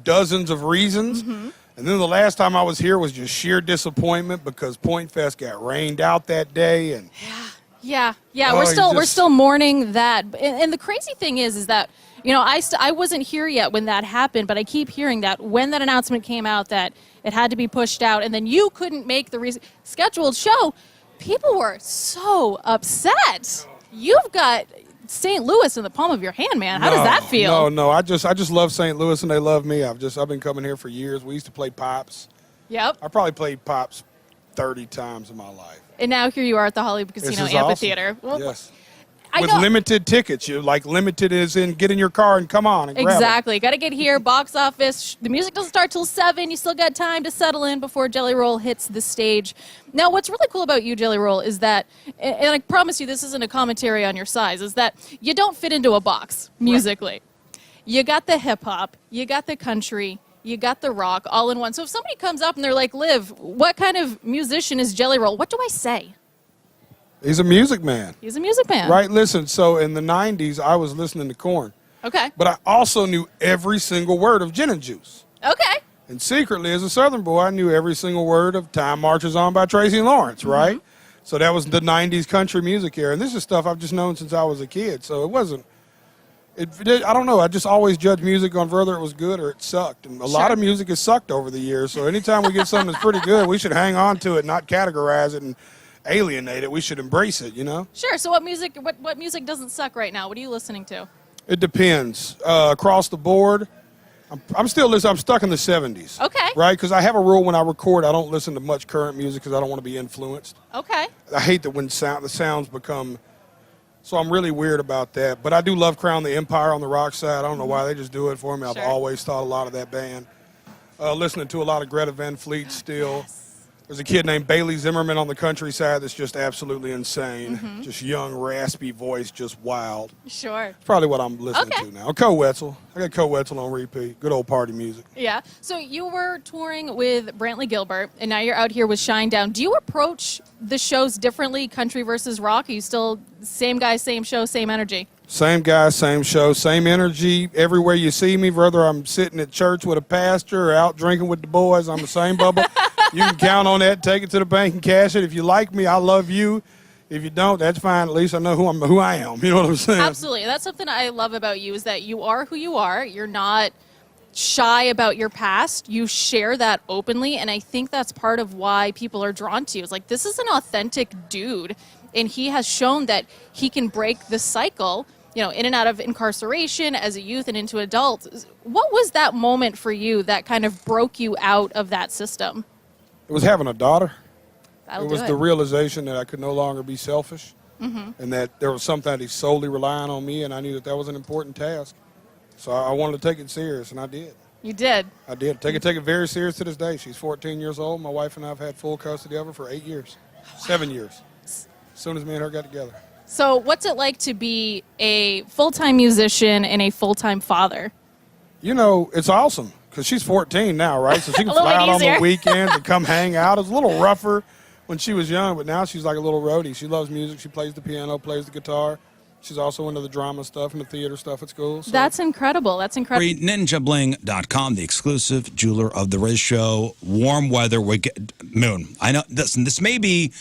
dozens of reasons. Mm-hmm. And then the last time I was here was just sheer disappointment because Point Fest got rained out that day. And Yeah, Oh, we're still mourning that. And the crazy thing is that, you know, I wasn't here yet when that happened, but I keep hearing that when that announcement came out that it had to be pushed out, and then you couldn't make the scheduled show, people were so upset. You've got St. Louis in the palm of your hand, man. How does that feel? No. I just love St. Louis and they love me. I've been coming here for years. We used to play Pops. Yep. I probably played Pops 30 times in my life. And now here you are at the Hollywood Casino Amphitheater. Awesome. Well, yes. I With know. limited tickets. You like limited as in get in your car and come on and grab it. Exactly. Got to get here, box office. The music doesn't start till 7. You still got time to settle in before Jelly Roll hits the stage. Now, what's really cool about you, Jelly Roll, is that, and I promise you this isn't a commentary on your size, is that you don't fit into a box musically. Right. You got the hip-hop, you got the country, you got the rock all in one. So if somebody comes up and they're like, Liv, what kind of musician is Jelly Roll? What do I say? He's a music man. He's a music man. Right, listen, so in the 90s, I was listening to Korn. Okay. But I also knew every single word of Gin and Juice. Okay. And secretly, as a Southern boy, I knew every single word of Time Marches On by Tracy Lawrence, right? Mm-hmm. So that was the 90s country music era. And this is stuff I've just known since I was a kid. So it wasn't, I don't know, I just always judged music on whether it was good or it sucked. And a lot of music has sucked over the years. So anytime we get something that's pretty good, we should hang on to it, not categorize it and alienate it. We should embrace it, you know? Sure. So what music doesn't suck right now? What are you listening to? It depends. Across the board, I'm still listening. I'm stuck in the 70s. Okay. Right? Because I have a rule when I record, I don't listen to much current music because I don't want to be influenced. Okay. I hate that when the sounds become, so I'm really weird about that. But I do love Crown the Empire on the rock side. I don't know why, they just do it for me. I've always thought a lot of that band. Listening to a lot of Greta Van Fleet still. Yes. There's a kid named Bailey Zimmerman on the countryside that's just absolutely insane. Mm-hmm. Just young, raspy voice, just wild. Sure. It's probably what I'm listening to now. Co Wetzel. I got Co Wetzel on repeat. Good old party music. Yeah. So you were touring with Brantley Gilbert, and now you're out here with Shinedown. Do you approach the shows differently, country versus rock? Are you still same guy, same show, same energy? Same guy, same show, same energy. Everywhere you see me, whether I'm sitting at church with a pastor or out drinking with the boys, I'm the same bubble. You can count on that. Take it to the bank and cash it. If you like me, I love you. If you don't, that's fine. At least I know who I am. You know what I'm saying? Absolutely. That's something I love about you is that you are who you are. You're not shy about your past. You share that openly, and I think that's part of why people are drawn to you. It's like, this is an authentic dude, and he has shown that he can break the cycle, you know, in and out of incarceration as a youth and into adult. What was that moment for you that kind of broke you out of that system? It was having a daughter. That'll It was do the realization that I could no longer be selfish, Mm-hmm. and that there was something that he's solely relying on me, and I knew that that was an important task. So I wanted to take it serious, and I did. You did. I did. Take it very serious to this day. She's 14 years old. My wife and I have had full custody of her for 8 years, 7 years, as soon as me and her got together. So what's it like to be a full-time musician and a full-time father? You know, it's awesome because she's 14 now, right? So she can A little fly bit out on the easier. weekends and come hang out. It's a little rougher when she was young, but now she's like a little roadie. She loves music. She plays the piano, plays the guitar. She's also into the drama stuff and the theater stuff at school. So. That's incredible. That's incredible. NinjaBling.com, the exclusive jeweler of the Riz Show. Warm weather. We get Moon. I know this may be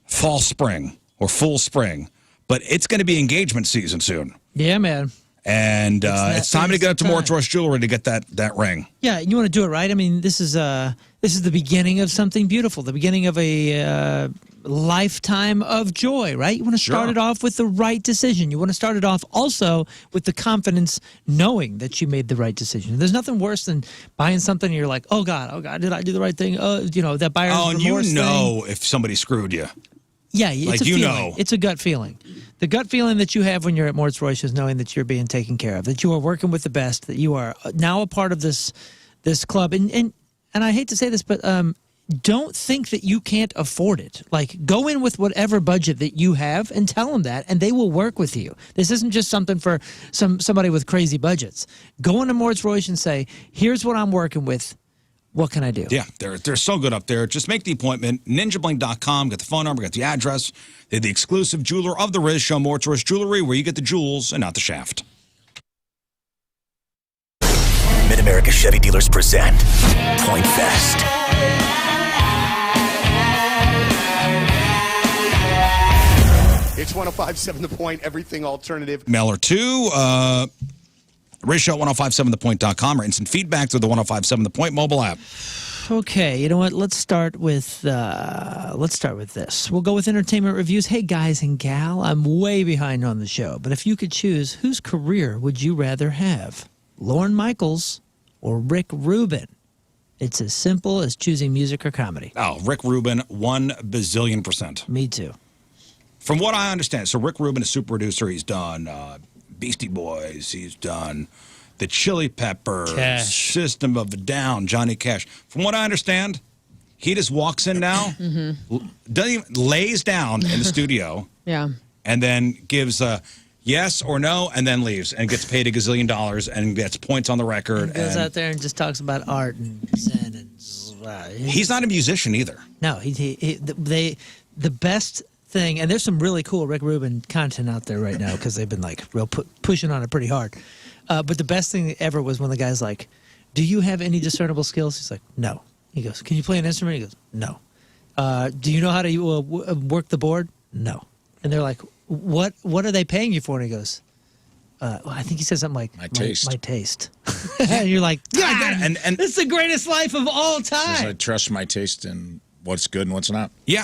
fall spring or full spring, but it's going to be engagement season soon. Yeah, man. And it's time to get up to More Choice Jewelry to get that ring. Yeah, you want to do it right. I mean, this is the beginning of something beautiful, the beginning of a lifetime of joy, right? You want to start it off with the right decision. You want to start it off also with the confidence knowing that you made the right decision. There's nothing worse than buying something and you're like, oh God, did I do the right thing? Oh, you know, that buyer's and remorse you know if somebody screwed you. Yeah, it's like a you feeling. know. It's a gut feeling. The gut feeling that you have when you're at Mort's Royce is knowing that you're being taken care of, that you are working with the best, that you are now a part of this club. And I hate to say this, but don't think that you can't afford it. Like, go in with whatever budget that you have and tell them that, and they will work with you. This isn't just something for somebody with crazy budgets. Go into Mort's Royce and say, here's what I'm working with. What can I do? Yeah, they're so good up there. Just make the appointment. NinjaBling.com. Get the phone number. Get the address. They're the exclusive jeweler of the Riz Show, More Choice Jewelry, where you get the jewels and not the shaft. Mid-America Chevy Dealers present Point Fest. It's 105.7 The Point, everything alternative. Mail or two. Riz Show 1057thepoint.com or instant feedback through the 1057 The Point mobile app. Okay, you know what? Let's start with this. We'll go with entertainment reviews. Hey, guys and gal, I'm way behind on the show, but if you could choose, whose career would you rather have? Lorne Michaels or Rick Rubin? It's as simple as choosing music or comedy. Oh, Rick Rubin, 1 bazillion %. Me too. From what I understand, so Rick Rubin is super producer. He's done Beastie Boys. He's done the Chili Peppers, Cash. System of a Down, Johnny Cash. From what I understand, he just walks in now, doesn't even, lays down in the studio, Yeah. and then gives a yes or no, and then leaves and gets paid $1 gazillion and gets points on the record. Goes and out there and just talks about art and zen and. He's not a musician either. No, the best thing, and there's some really cool Rick Rubin content out there right now because they've been like real pushing on it pretty hard. But the best thing ever was when the guy's like, "Do you have any discernible skills?" He's like, "No." He goes, "Can you play an instrument?" He goes, "No." "Do you know how to work the board?" "No." And they're like, "What are they paying you for?" And he goes, well, I think he said something like, My taste. My taste. And you're like, God, and it's the greatest life of all Says I time. trust my taste in what's good and what's not. Yeah,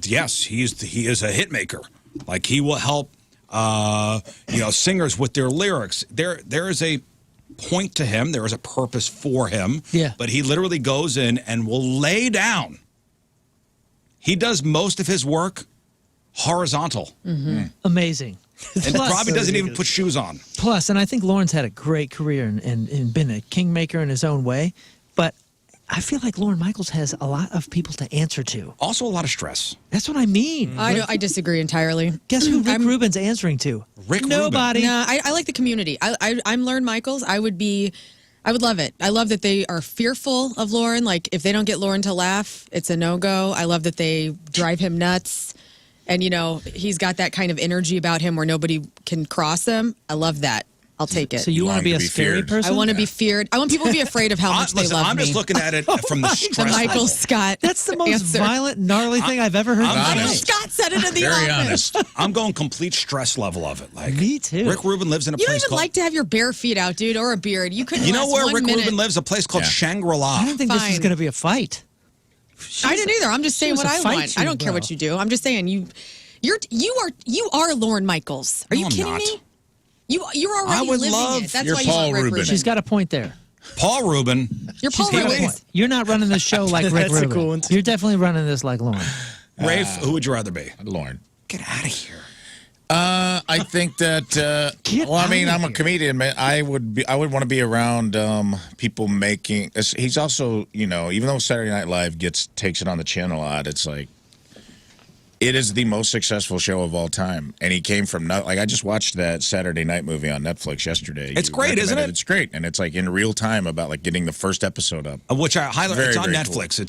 yes, he is a hit maker. Like he will help, singers with their lyrics. There is a point to him. There is a purpose for him. Yeah. But he literally goes in and will lay down. He does most of his work horizontal, Amazing. and probably doesn't even put shoes on. Plus, and I think Lauren's had a great career and been a kingmaker in his own way, but I feel like Lorne Michaels has a lot of people to answer to. Also, a lot of stress. That's what I mean. I disagree entirely. Guess who Rick Rubin's answering to? Rick Nobody. No, I like the community. I'm Lorne Michaels. I would love it. I love that they are fearful of Lauren. Like, if they don't get Lauren to laugh, it's a no-go. I love that they drive him nuts. And, he's got that kind of energy about him where nobody can cross him. I love that. I'll take it. So you want to be a scary feared. person? I want to be feared. I want people to be afraid of how much they love I'm me. just looking at it from the stress. The Michael Scott. That's the most answer. violent, gnarly thing I've ever heard. I'm in my honest. life. Scott said it in the Very office. honest. I'm going complete stress level of it. Like Me too. Rick Rubin lives in a You don't place even called. like to have your bare feet out, dude, or a beard. You couldn't. You know last where 1 Rick minute. Rubin lives? A place called Yeah. Shangri-La. I don't think this is Fine. going to be a fight. I didn't either. I'm just saying was what a I fight want. I you, don't care bro. what you do. I'm just saying you are Lauren Michaels. Are No, you I'm kidding not. me? You're already I would living love- it. That's You're why Paul you want Rick Rubin. Rubin. She's got a point there. Paul Rubin. You're Paul She's got a Rubin. point. You're not running the show like Rick That's a Rubin. cool one. You're definitely running this like Lauren. Rafe, who would you rather be? Lauren. Get out of here. I think that. Get Well, I mean, outta I'm a here. comedian, man. I would want to be around people making. He's also, even though Saturday Night Live takes it on the chin a lot, it's like it is the most successful show of all time. And he came from I just watched that Saturday Night movie on Netflix yesterday. It's You great, isn't recommended it? It's great, and it's like in real time about like getting the first episode up. Which I highlight. Very, It's on very Netflix.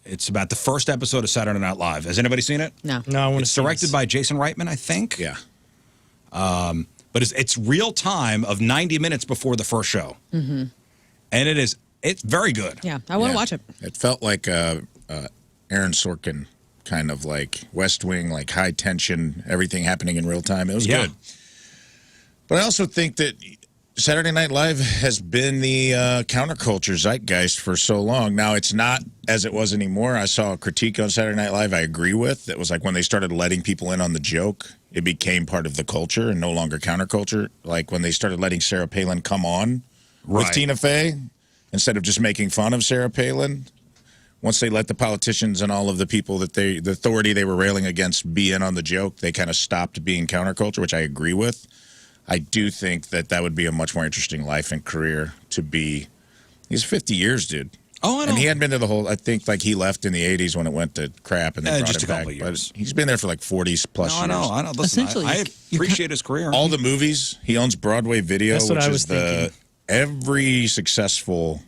It's about the first episode of Saturday Night Live. Has anybody seen it? No. No, I want to It's directed by Jason Reitman, I think. Yeah. But it's real time of 90 minutes before the first show. Mm-hmm. And it's very good. Yeah, I want to watch it. It felt like Aaron Sorkin kind of like West Wing, like high tension, everything happening in real time. It was Yeah. good. But I also think that Saturday Night Live has been the counterculture zeitgeist for so long. Now, it's not as it was anymore. I saw a critique on Saturday Night Live I agree with. It was like when they started letting people in on the joke, it became part of the culture and no longer counterculture. Like when they started letting Sarah Palin come on with Right. Tina Fey instead of just making fun of Sarah Palin. Once they let the politicians and all of the people the authority they were railing against be in on the joke, they kind of stopped being counterculture, which I agree with. I do think that would be a much more interesting life and career to be. He's 50 years, dude. Oh, I know. And he hadn't been there the whole. I think like he left in the 80s when it went to crap, and they brought just it a couple back. of years. But he's been there for like 40 plus No, years. I know. Listen, Essentially, I you're appreciate his career. All the movies he owns, Broadway Video, That's what which I is was thinking. every successful.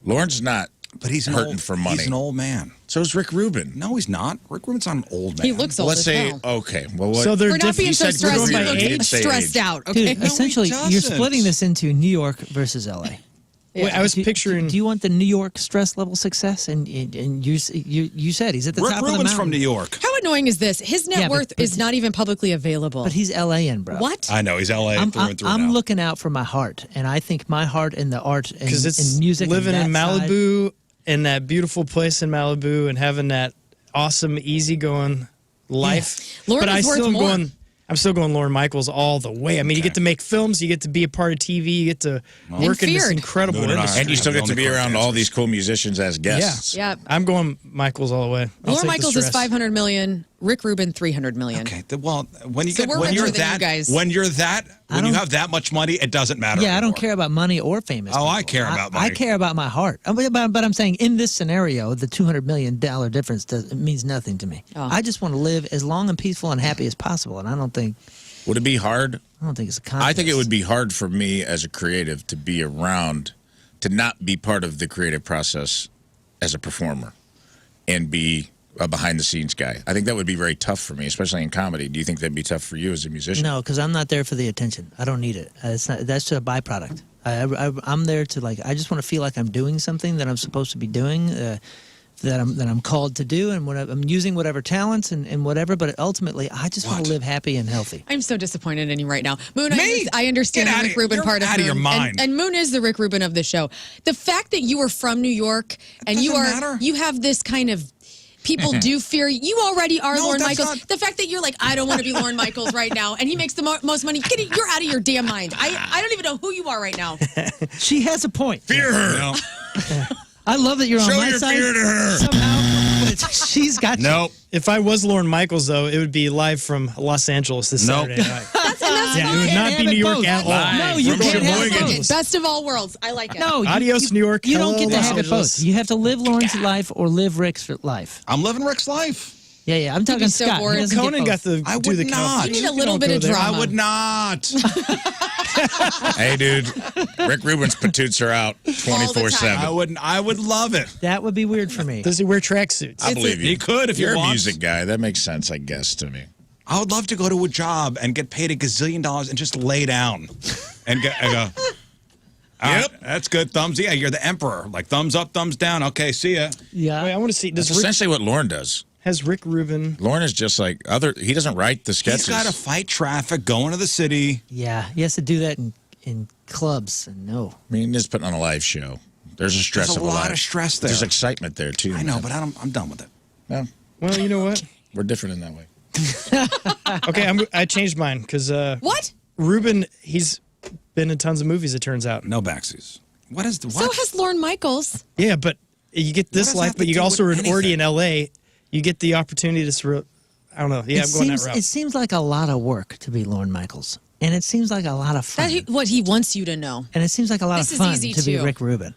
Lauren's not, but he's hurting for money. He's an old man. So is Rick Rubin. No, he's not. Rick Rubin's not an old man. He looks old Let's as say hell. okay. Well, what? So they're For not different. being He so said stressed, Rubin you look didn't say stressed age. out. Okay. Dude, essentially, you're doesn't. splitting this into New York versus LA. Wait, I was picturing. Do you want the New York stress level success? And you said he's at the Rick top of the Rubin's mountain. from New York. How annoying is this? His net Yeah, but- worth is not even publicly available. But he's LA-in, bro. What? I know he's LA I'm, through and through I'm now. looking out for my heart, and I think my heart and the art and, Because it's and music living and in that side- Malibu in that beautiful place in Malibu and having that awesome, easygoing life. Lauren but is worth more. I'm still going Lauren Michaels all the way. I mean, you get to make films, you get to be a part of TV, you get to work in this feared. incredible Moon and I industry. And you still The get to only be around all dancers. these cool musicians as guests. Yeah. I'm going Michaels all the way. I'll take Lauren the Michaels is stress. 500 million. Rick Rubin 300 million. Okay. Well, when you So get we're when you're richer than you that guys. when you're that when you have that much money, it doesn't matter. Yeah, I don't anymore. care about money or famous. Oh, I people. care about I money. care about my heart. But I'm saying in this scenario, the $200 million difference it means nothing to me. Oh. I just want to live as long and peaceful and happy as possible, and I don't think Would it be hard? it's a contest. I think it would be hard for me as a creative to be around, to not be part of the creative process as a performer and be a behind the scenes guy. I think that would be very tough for me, especially in comedy. Do you think that'd be tough for you as a musician? No, because I'm not there for the attention. I don't need it. It's not. That's just a byproduct. I'm there to I just want to feel like I'm doing something that I'm supposed to be doing. That I'm called to do, and I'm using whatever talents and whatever. But ultimately, I just want to live happy and healthy. I'm so disappointed in you right now. Moon, Me? I understand Get the outta Rick here. Rubin You're part of out of your Moon. mind. And Moon is the Rick Rubin of the show. The fact that you are from New York and you doesn't matter. you have this kind of people do fear you already are No, Lauren that's Michaels. not- The fact that you're like, I don't want to be Lauren Michaels right now, and he makes the most money. You're out of your damn mind. I don't even know who you are right now. She has a point. Fear her. No. I love that you're on Show my your side. fear to her. Somehow, but she's got you. Nope. If I was Lauren Michaels, though, it would be live from Los Angeles this Nope. Saturday night. That's Yeah, it would Can't not have be it New York both. at all. No, you From can't have it Sheboygan. both. Best of all worlds. I like it. No, Adios, New York. You don't Hello, get to Los have it Angeles. both. You have to live Lauren's life or live Rick's life. I'm living Rick's life. Yeah. I'm talking be so Scott. He bored. doesn't get Conan both. got to I do would the not. count. You need a can little all bit go of there. drama. I would not. Hey, dude, Rick Rubin's patoots are out All the 24/7. time. I wouldn't. I would love it. That would be weird for me. Does he wear tracksuits? I believe you. He could if he You're a wants. music guy. That makes sense, I guess, to me. I would love to go to a job and get paid $1 gazillion and just lay down and go. Yep, that's good. Thumbs. Yeah, you're the emperor. Like thumbs up, thumbs down. Okay, see ya. Yeah. Wait, I want to see. That's Does Rick, essentially what Lauren does. has Rick Rubin. Lauren is just like he doesn't write the sketches. He's got to fight traffic, going to the city. Yeah, he has to do that in clubs. And no, I mean, he's putting on a live show. There's a stress There's a of lot live. of stress there. There's excitement there too. I know, man. but I'm done with it. No, Well, you know what? we're different in that way. Okay, I changed mine because What? Rubin, he's been in tons of movies. It turns out. No backsies. What is the what? So has Lorne Michaels. Yeah, but you get this does that life, have but to you do also are with already in L.A. You get the opportunity to. I don't know. Yeah, I'm going that route. It seems like a lot of work to be Lorne Michaels, and it seems like a lot of fun. What he wants you to know. And it seems like a lot This of is fun easy to be too. Rick Rubin.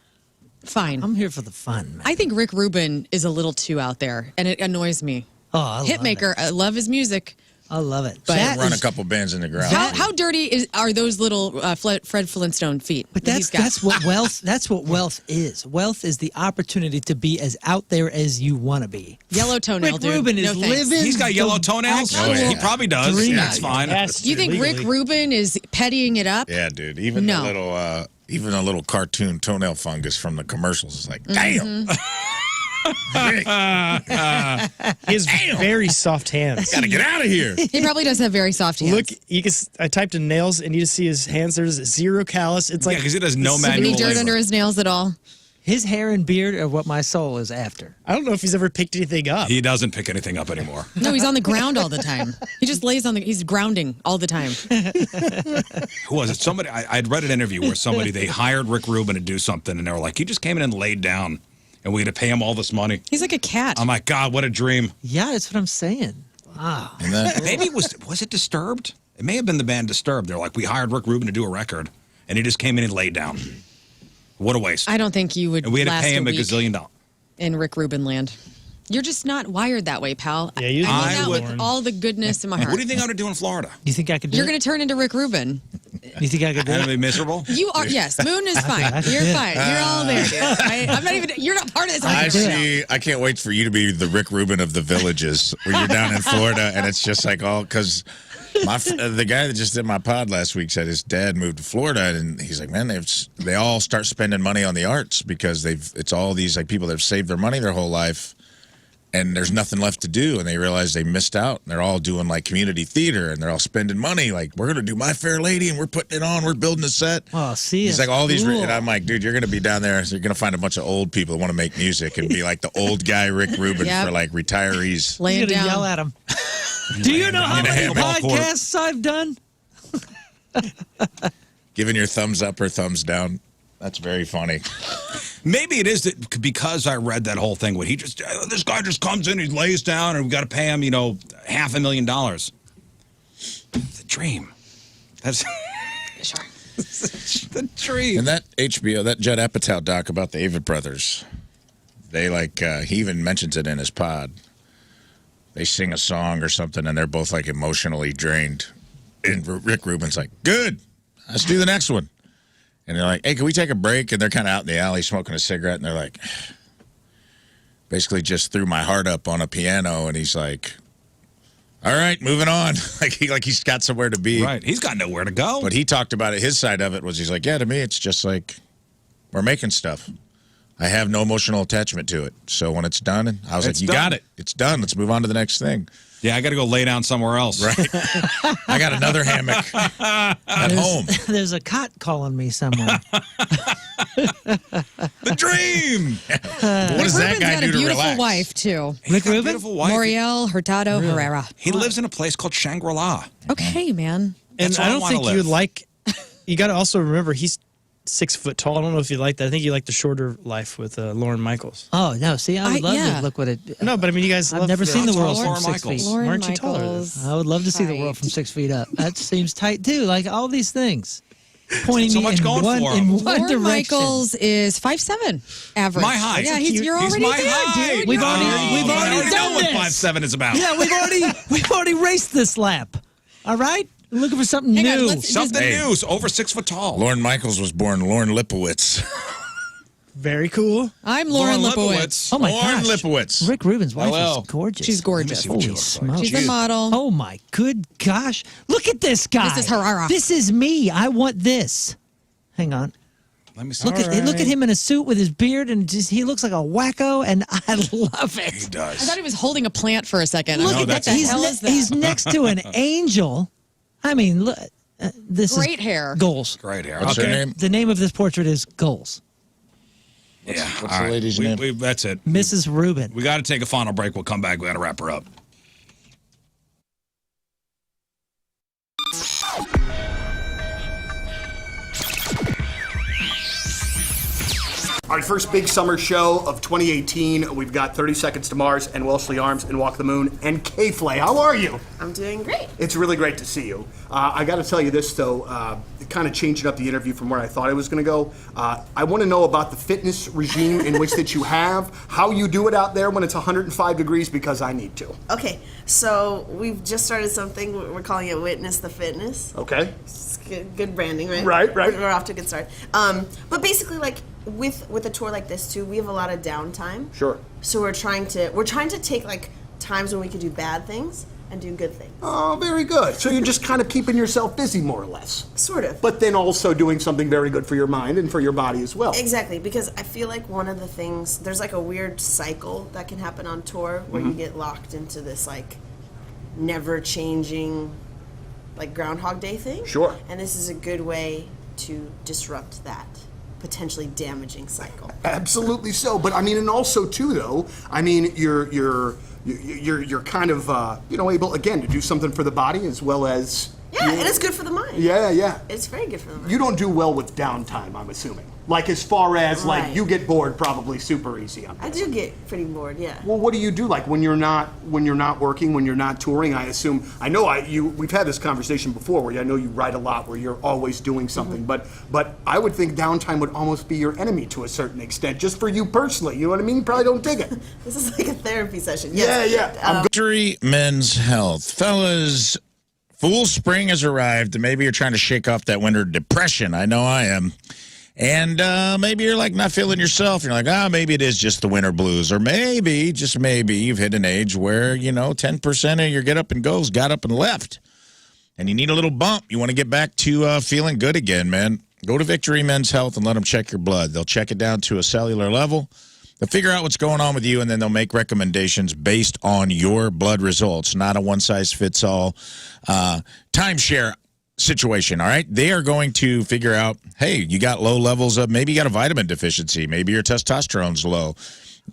Fine. I'm here for the fun, man. I think Rick Rubin is a little too out there, and it annoys me. Oh, I love Hitmaker, it. I love his music. I love it. But That Run is- a couple bands in the ground. How dirty are those little Fred Flintstone feet? But that he's got? that's what wealth. That's what wealth is. Wealth is the opportunity to be as out there as you want to be. Yellow toenail, Rick dude. Rubin No is thanks. living. He's got yellow the toenails. actual He probably does. dream. That's fine. Do you think Rick Rubin is pettying it up? Yeah, dude. Even No. a little cartoon toenail fungus from the commercials is like, damn. He has very soft hands. Gotta get out of here. He probably does have very soft hands. Look, I typed in nails, and you just see his hands. There's zero callus. It's like because he does no any manual dirt labor. under his nails at all? His hair and beard are what my soul is after. I don't know if he's ever picked anything up. He doesn't pick anything up anymore. No, he's on the ground all the time. He just lays on he's grounding all the time. Who was it? Somebody. I'd read an interview where they hired Rick Rubin to do something, and they were like, he just came in and laid down, and we had to pay him all this money. He's like a cat. I'm like, God, what a dream. Yeah, that's what I'm saying. Wow. And then, Maybe was it Disturbed? It may have been the band Disturbed. They're like, we hired Rick Rubin to do a record, and he just came in and laid down. What a waste. I don't think you would And we had to last pay him a week gazillion dollars. in Rick Rubin land. You're just not wired that way, pal. Yeah, you I mean I that would- with all the goodness in my heart. What do you think I'm going to do in Florida? You think I could do You're it? going to turn into Rick Rubin. You think I could do I'm going to it? be miserable? You are, yes. Moon is fine. I You're did. fine. You're all there, dude. I'm not even, you're not part of this. I argument. see. I can't wait for you to be the Rick Rubin of the villages, where you're down in Florida, and it's just like all because the guy that just did my pod last week said his dad moved to Florida, and he's like, man, they all start spending money on the arts because it's all these like people that have saved their money their whole life, and there's nothing left to do, and they realize they missed out, and they're all doing like community theater, and they're all spending money. Like, we're gonna do My Fair Lady, and we're putting it on, we're building a set. Oh, see, He's it's like all these, cool. and I'm like, dude, you're gonna be down there. So you're gonna find a bunch of old people that want to make music and be like the old guy Rick Rubin Yep. for like retirees. Laying You're gonna down. yell at him. Do you know how In a many hammock. podcasts I've done? Giving your thumbs up or thumbs down. That's very funny. Maybe it is that because I read that whole thing when this guy just comes in, he lays down, and we got to pay him, $500,000. The dream. That's Sure. the dream. And that HBO, that Judd Apatow doc about the Avett brothers, they he even mentions it in his pod. They sing a song or something, and they're both like emotionally drained. And Rick Rubin's like, good, let's do the next one. And they're like, hey, can we take a break? And they're kind of out in the alley smoking a cigarette, and they're like, basically just threw my heart up on a piano. And he's like, all right, moving on. He's got somewhere to be. Right. He's got nowhere to go. But he talked about it. His side of it was he's like, yeah, to me, it's just like we're making stuff. I have no emotional attachment to it. So when it's done, I was It's like, you done. got it. It's done. Let's move on to the next thing. Yeah, I got to go lay down somewhere else. Right. I got another hammock at home. There's a cot calling me somewhere. The dream. What does that Rubin's guy got do a to beautiful relax? wife, too. Rick Got a Rubin? beautiful wife. Moriel Hurtado Herrera. He lives in a place called Shangri-La. Okay, man. And That's where I I don't wanna think live. you like. You got to also remember he's 6 foot tall. I don't know if you like that. I think you like the shorter life with Lauren Michaels. Oh, no. See, I would love yeah. to look what it. No, but I mean, you guys. I've love never seen the How world tall from is 6 Lauren feet. Michaels? Lauren Aren't you taller than Michaels. I would love to see the world Height. from 6 feet up. That seems tight, too. Like all these things. Pointing So me much in going one, for him. in one Lauren direction. Michaels is 5'7" average. My height. Yeah, you're He's already my there, height. dude. We've You're already I done know what this. 5'7" is about. Yeah, we've already raced this lap. All right? I'm looking for something Hang on, new. let's- Something Hey. new. So over 6 foot tall. Lauren Michaels was born Lauren Lipowitz. Very cool. I'm Lauren Lipowitz. Oh my Lauren gosh. Lipowitz. Rick Rubin's wife Hello. is gorgeous. She's gorgeous. Let me see Holy what she looks like. smokes. She's a model. Oh my good gosh. Look at this guy. This is Herrera. This is me. I want this. Hang on. Let me see. Look at him in a suit with his beard, and he looks like a wacko, and I love it. He does. I thought he was holding a plant for a second. Look What at the that. hell is that? He's next to an angel. I mean, look, this Great is hair. Goals. Great hair. What's her name? The name of this portrait is Goals. Yeah. What's all the right. lady's name? That's it. Mrs. Rubin. We got to take a final break. We'll come back. We got to wrap her up. All right, first big summer show of 2018. We've got 30 Seconds to Mars and Wellesley Arms and Walk the Moon and K-Flay. How are you? I'm doing great. It's really great to see you. I got to tell you this, though, kind of changing up the interview from where I thought I was going to go. I want to know about the fitness regime in which that you have, how you do it out there when it's 105 degrees, because I need to. Okay, so we've just started something. We're calling it Witness the Fitness. Okay. It's good branding, right? Right. We're off to a good start. But basically, like with a tour like this too, we have a lot of downtime. Sure. So we're trying to take like times when we could do bad things and do good things. Oh, very good. So you're just kind of keeping yourself busy, more or less. Sort of. But then also doing something very good for your mind and for your body as well. Exactly, because I feel like one of the things, there's like a weird cycle that can happen on tour where you get locked into this like never changing like Groundhog Day thing. Sure. And this is a good way to disrupt that potentially damaging cycle. Absolutely so. But I mean, and also too, though, I mean, you're kind of able again to do something for the body as well as. Yeah, and it's good for the mind. Yeah. It's very good for the mind. You don't do well with downtime, I'm assuming. Like as far as like Right. you get bored, probably super easy. I do get pretty bored, yeah. Well, what do you do like when you're not working, when you're not touring? I assume we've had this conversation before where I know you write a lot, where you're always doing something, but I would think downtime would almost be your enemy to a certain extent, just for you personally. You know what I mean? You probably don't dig it. This is like a therapy session. Yes. Yeah. Victory Men's Health. Fellas, Fool Spring has arrived. Maybe you're trying to shake off that winter depression. I know I am. And maybe you're like not feeling yourself. You're like, maybe it is just the winter blues. Or maybe, just maybe, you've hit an age where, 10% of your get up and goes got up and left. And you need a little bump. You want to get back to feeling good again, man. Go to Victory Men's Health and let them check your blood. They'll check it down to a cellular level. They'll figure out what's going on with you, and then they'll make recommendations based on your blood results, not a one-size-fits-all timeshare situation, all right? They are going to figure out, hey, you got low levels of, maybe you got a vitamin deficiency, maybe your testosterone's low.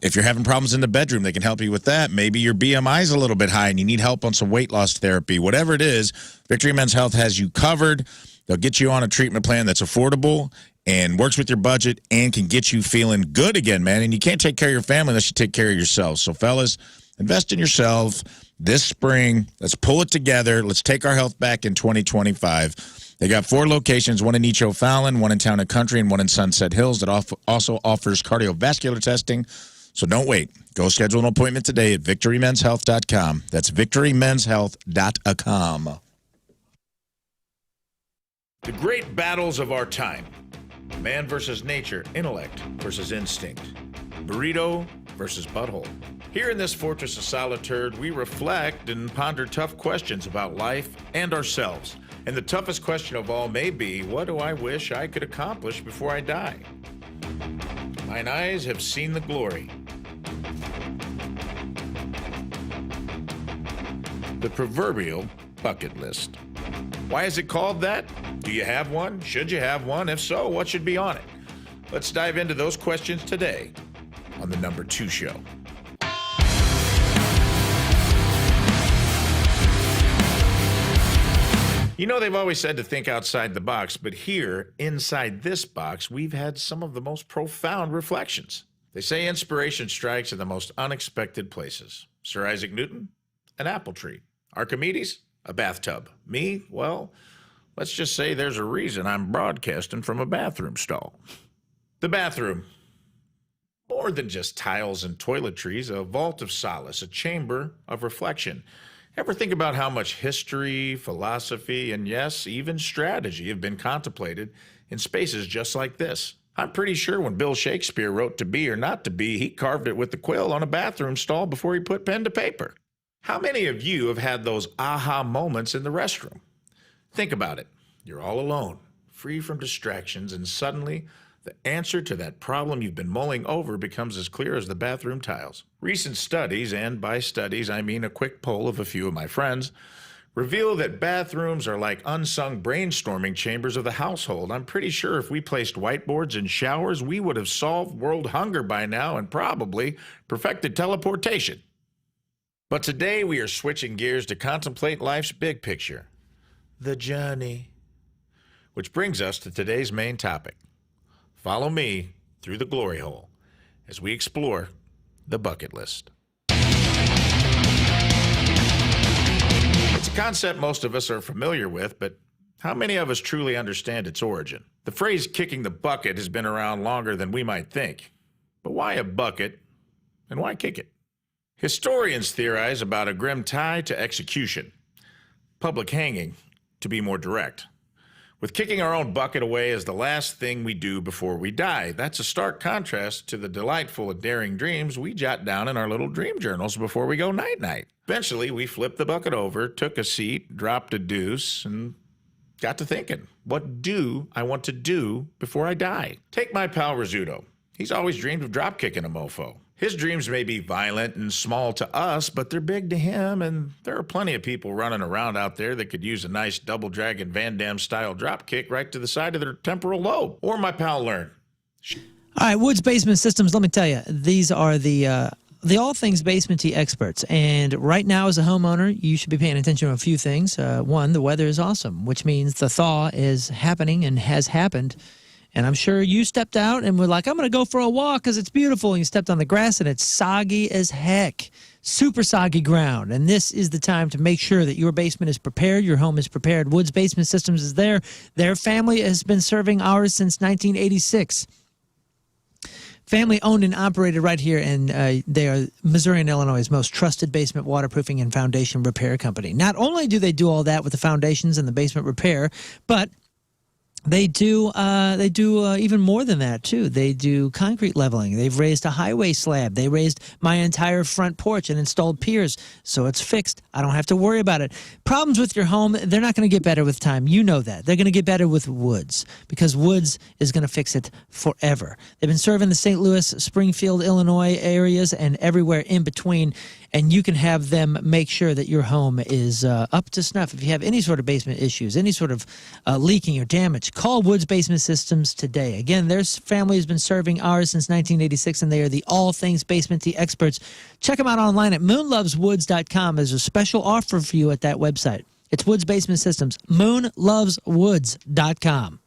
If you're having problems in the bedroom, they can help you with that. Maybe your BMI is a little bit high and you need help on some weight loss therapy. Whatever it is, Victory Men's Health has you covered. They'll get you on a treatment plan that's affordable and works with your budget and can get you feeling good again, man. And you can't take care of your family unless you take care of yourself. So, fellas, invest in yourself this spring. Let's pull it together. Let's take our health back in 2025. They got 4 locations, one in East O'Fallon, one in Town and Country, and one in Sunset Hills that also offers cardiovascular testing. So don't wait. Go schedule an appointment today at victorymenshealth.com. That's victorymenshealth.com. The great battles of our time. Man versus nature, intellect versus instinct. Burrito versus butthole. Here in this fortress of solitude, we reflect and ponder tough questions about life and ourselves. And the toughest question of all may be, what do I wish I could accomplish before I die? Mine eyes have seen the glory. The proverbial bucket list. Why is it called that? Do you have one? Should you have one? If so, what should be on it? Let's dive into those questions today on the Number 2 Show. You know, they've always said to think outside the box, but here, inside this box, we've had some of the most profound reflections. They say inspiration strikes in the most unexpected places. Sir Isaac Newton, an apple tree. Archimedes, a bathtub. Me, well, let's just say there's a reason I'm broadcasting from a bathroom stall. The bathroom. More than just tiles and toiletries, a vault of solace, a chamber of reflection. Ever think about how much history, philosophy, and yes, even strategy have been contemplated in spaces just like this? I'm pretty sure when Bill Shakespeare wrote To Be or Not to Be, he carved it with the quill on a bathroom stall before he put pen to paper. How many of you have had those aha moments in the restroom? Think about it. You're all alone, free from distractions, and suddenly The answer to that problem you've been mulling over becomes as clear as the bathroom tiles. Recent studies, and by studies I mean a quick poll of a few of my friends, reveal that bathrooms are like unsung brainstorming chambers of the household. I'm pretty sure if we placed whiteboards in showers, we would have solved world hunger by now and probably perfected teleportation. But today we are switching gears to contemplate life's big picture, the journey. Which brings us to today's main topic. Follow me through the glory hole as we explore the bucket list. It's a concept most of us are familiar with, but how many of us truly understand its origin? The phrase kicking the bucket has been around longer than we might think. But why a bucket, and why kick it? Historians theorize about a grim tie to execution, public hanging, to be more direct. With kicking our own bucket away as the last thing we do before we die. That's a stark contrast to the delightful and daring dreams we jot down in our little dream journals before we go night-night. Eventually, we flipped the bucket over, took a seat, dropped a deuce, and got to thinking, what do I want to do before I die? Take my pal Rizzuto. He's always dreamed of drop-kicking a mofo. His dreams may be violent and small to us, but they're big to him, and there are plenty of people running around out there that could use a nice double dragon Van Damme style drop kick right to the side of their temporal lobe. Or my pal learn. All right, Woods Basement Systems, let me tell you, these are the all things basement-y experts. And right now as a homeowner, you should be paying attention to a few things. One, the weather is awesome, which means the thaw is happening and has happened. And I'm sure you stepped out and were like, I'm going to go for a walk because it's beautiful. And you stepped on the grass and it's soggy as heck. Super soggy ground. And this is the time to make sure that your basement is prepared, your home is prepared. Woods Basement Systems is there. Their family has been serving ours since 1986. Family owned and operated right here, and they are Missouri and Illinois' most trusted basement waterproofing and foundation repair company. Not only do they do all that with the foundations and the basement repair, but they do even more than that, too. They do concrete leveling. They've raised a highway slab. They raised my entire front porch and installed piers, so it's fixed. I don't have to worry about it. Problems with your home, they're not going to get better with time. You know that. They're going to get better with Woods, because Woods is going to fix it forever. They've been serving the St. Louis, Springfield, Illinois areas and everywhere in between, and you can have them make sure that your home is up to snuff. If you have any sort of basement issues, any sort of leaking or damage, call Woods Basement Systems today. Again, their family has been serving ours since 1986, and they are the all things basement-y experts. Check them out online at moonloveswoods.com. There's a special offer for you at that website. It's Woods Basement Systems, moonloveswoods.com.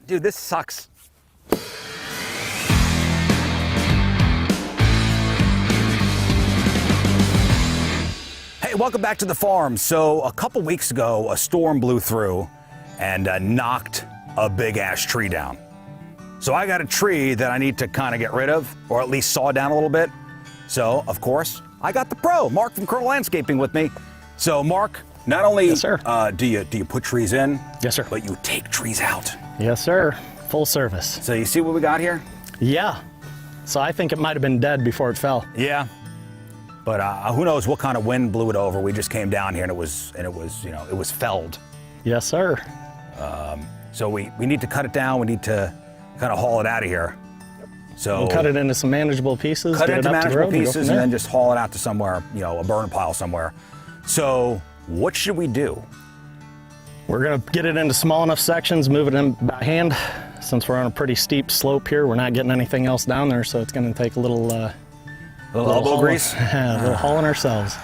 Dude, this sucks. Hey, welcome back to the farm. So a couple weeks ago, a storm blew through and knocked a big ash tree down. So I got a tree that I need to kind of get rid of, or at least saw down a little bit. So, of course, I got the pro, Mark from Colonel Landscaping, with me. So, Mark, not only yes, sir. Do you put trees in, yes, sir, but you take trees out. Yes, sir. Full service. So you see what we got here? Yeah. So I think it might have been dead before it fell. Yeah. But who knows what kind of wind blew it over? We just came down here and it was felled. Yes, sir. So we need to cut it down. We need to kind of haul it out of here. So we'll cut it into some manageable pieces. Cut it into manageable pieces and then just haul it out to somewhere, a burn pile somewhere. So what should we do? We're gonna get it into small enough sections, move it in by hand. Since we're on a pretty steep slope here, we're not getting anything else down there, so it's gonna take a little elbow grease? A little hauling ourselves.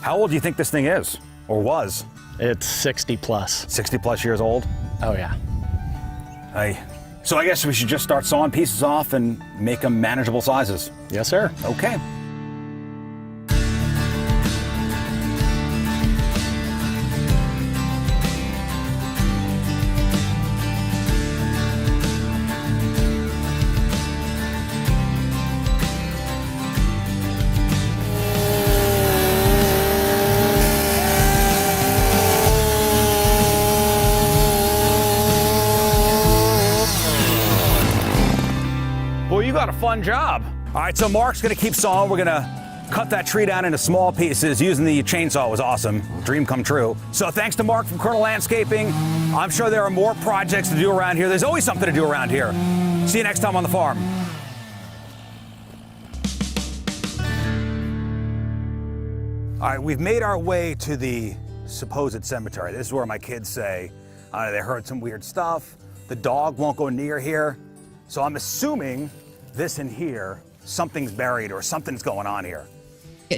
How old do you think this thing is, or was? It's 60 plus. 60 plus years old? Oh yeah. So I guess we should just start sawing pieces off and make them manageable sizes. Yes, sir. Okay. You got a fun job. All right, so Mark's gonna keep sawing. We're gonna cut that tree down into small pieces using the chainsaw was awesome. Dream come true. So thanks to Mark from Colonel Landscaping. I'm sure there are more projects to do around here. There's always something to do around here. See you next time on the farm. All right, we've made our way to the supposed cemetery. This is where my kids say they heard some weird stuff. The dog won't go near here. So I'm assuming this in here, something's buried or something's going on here.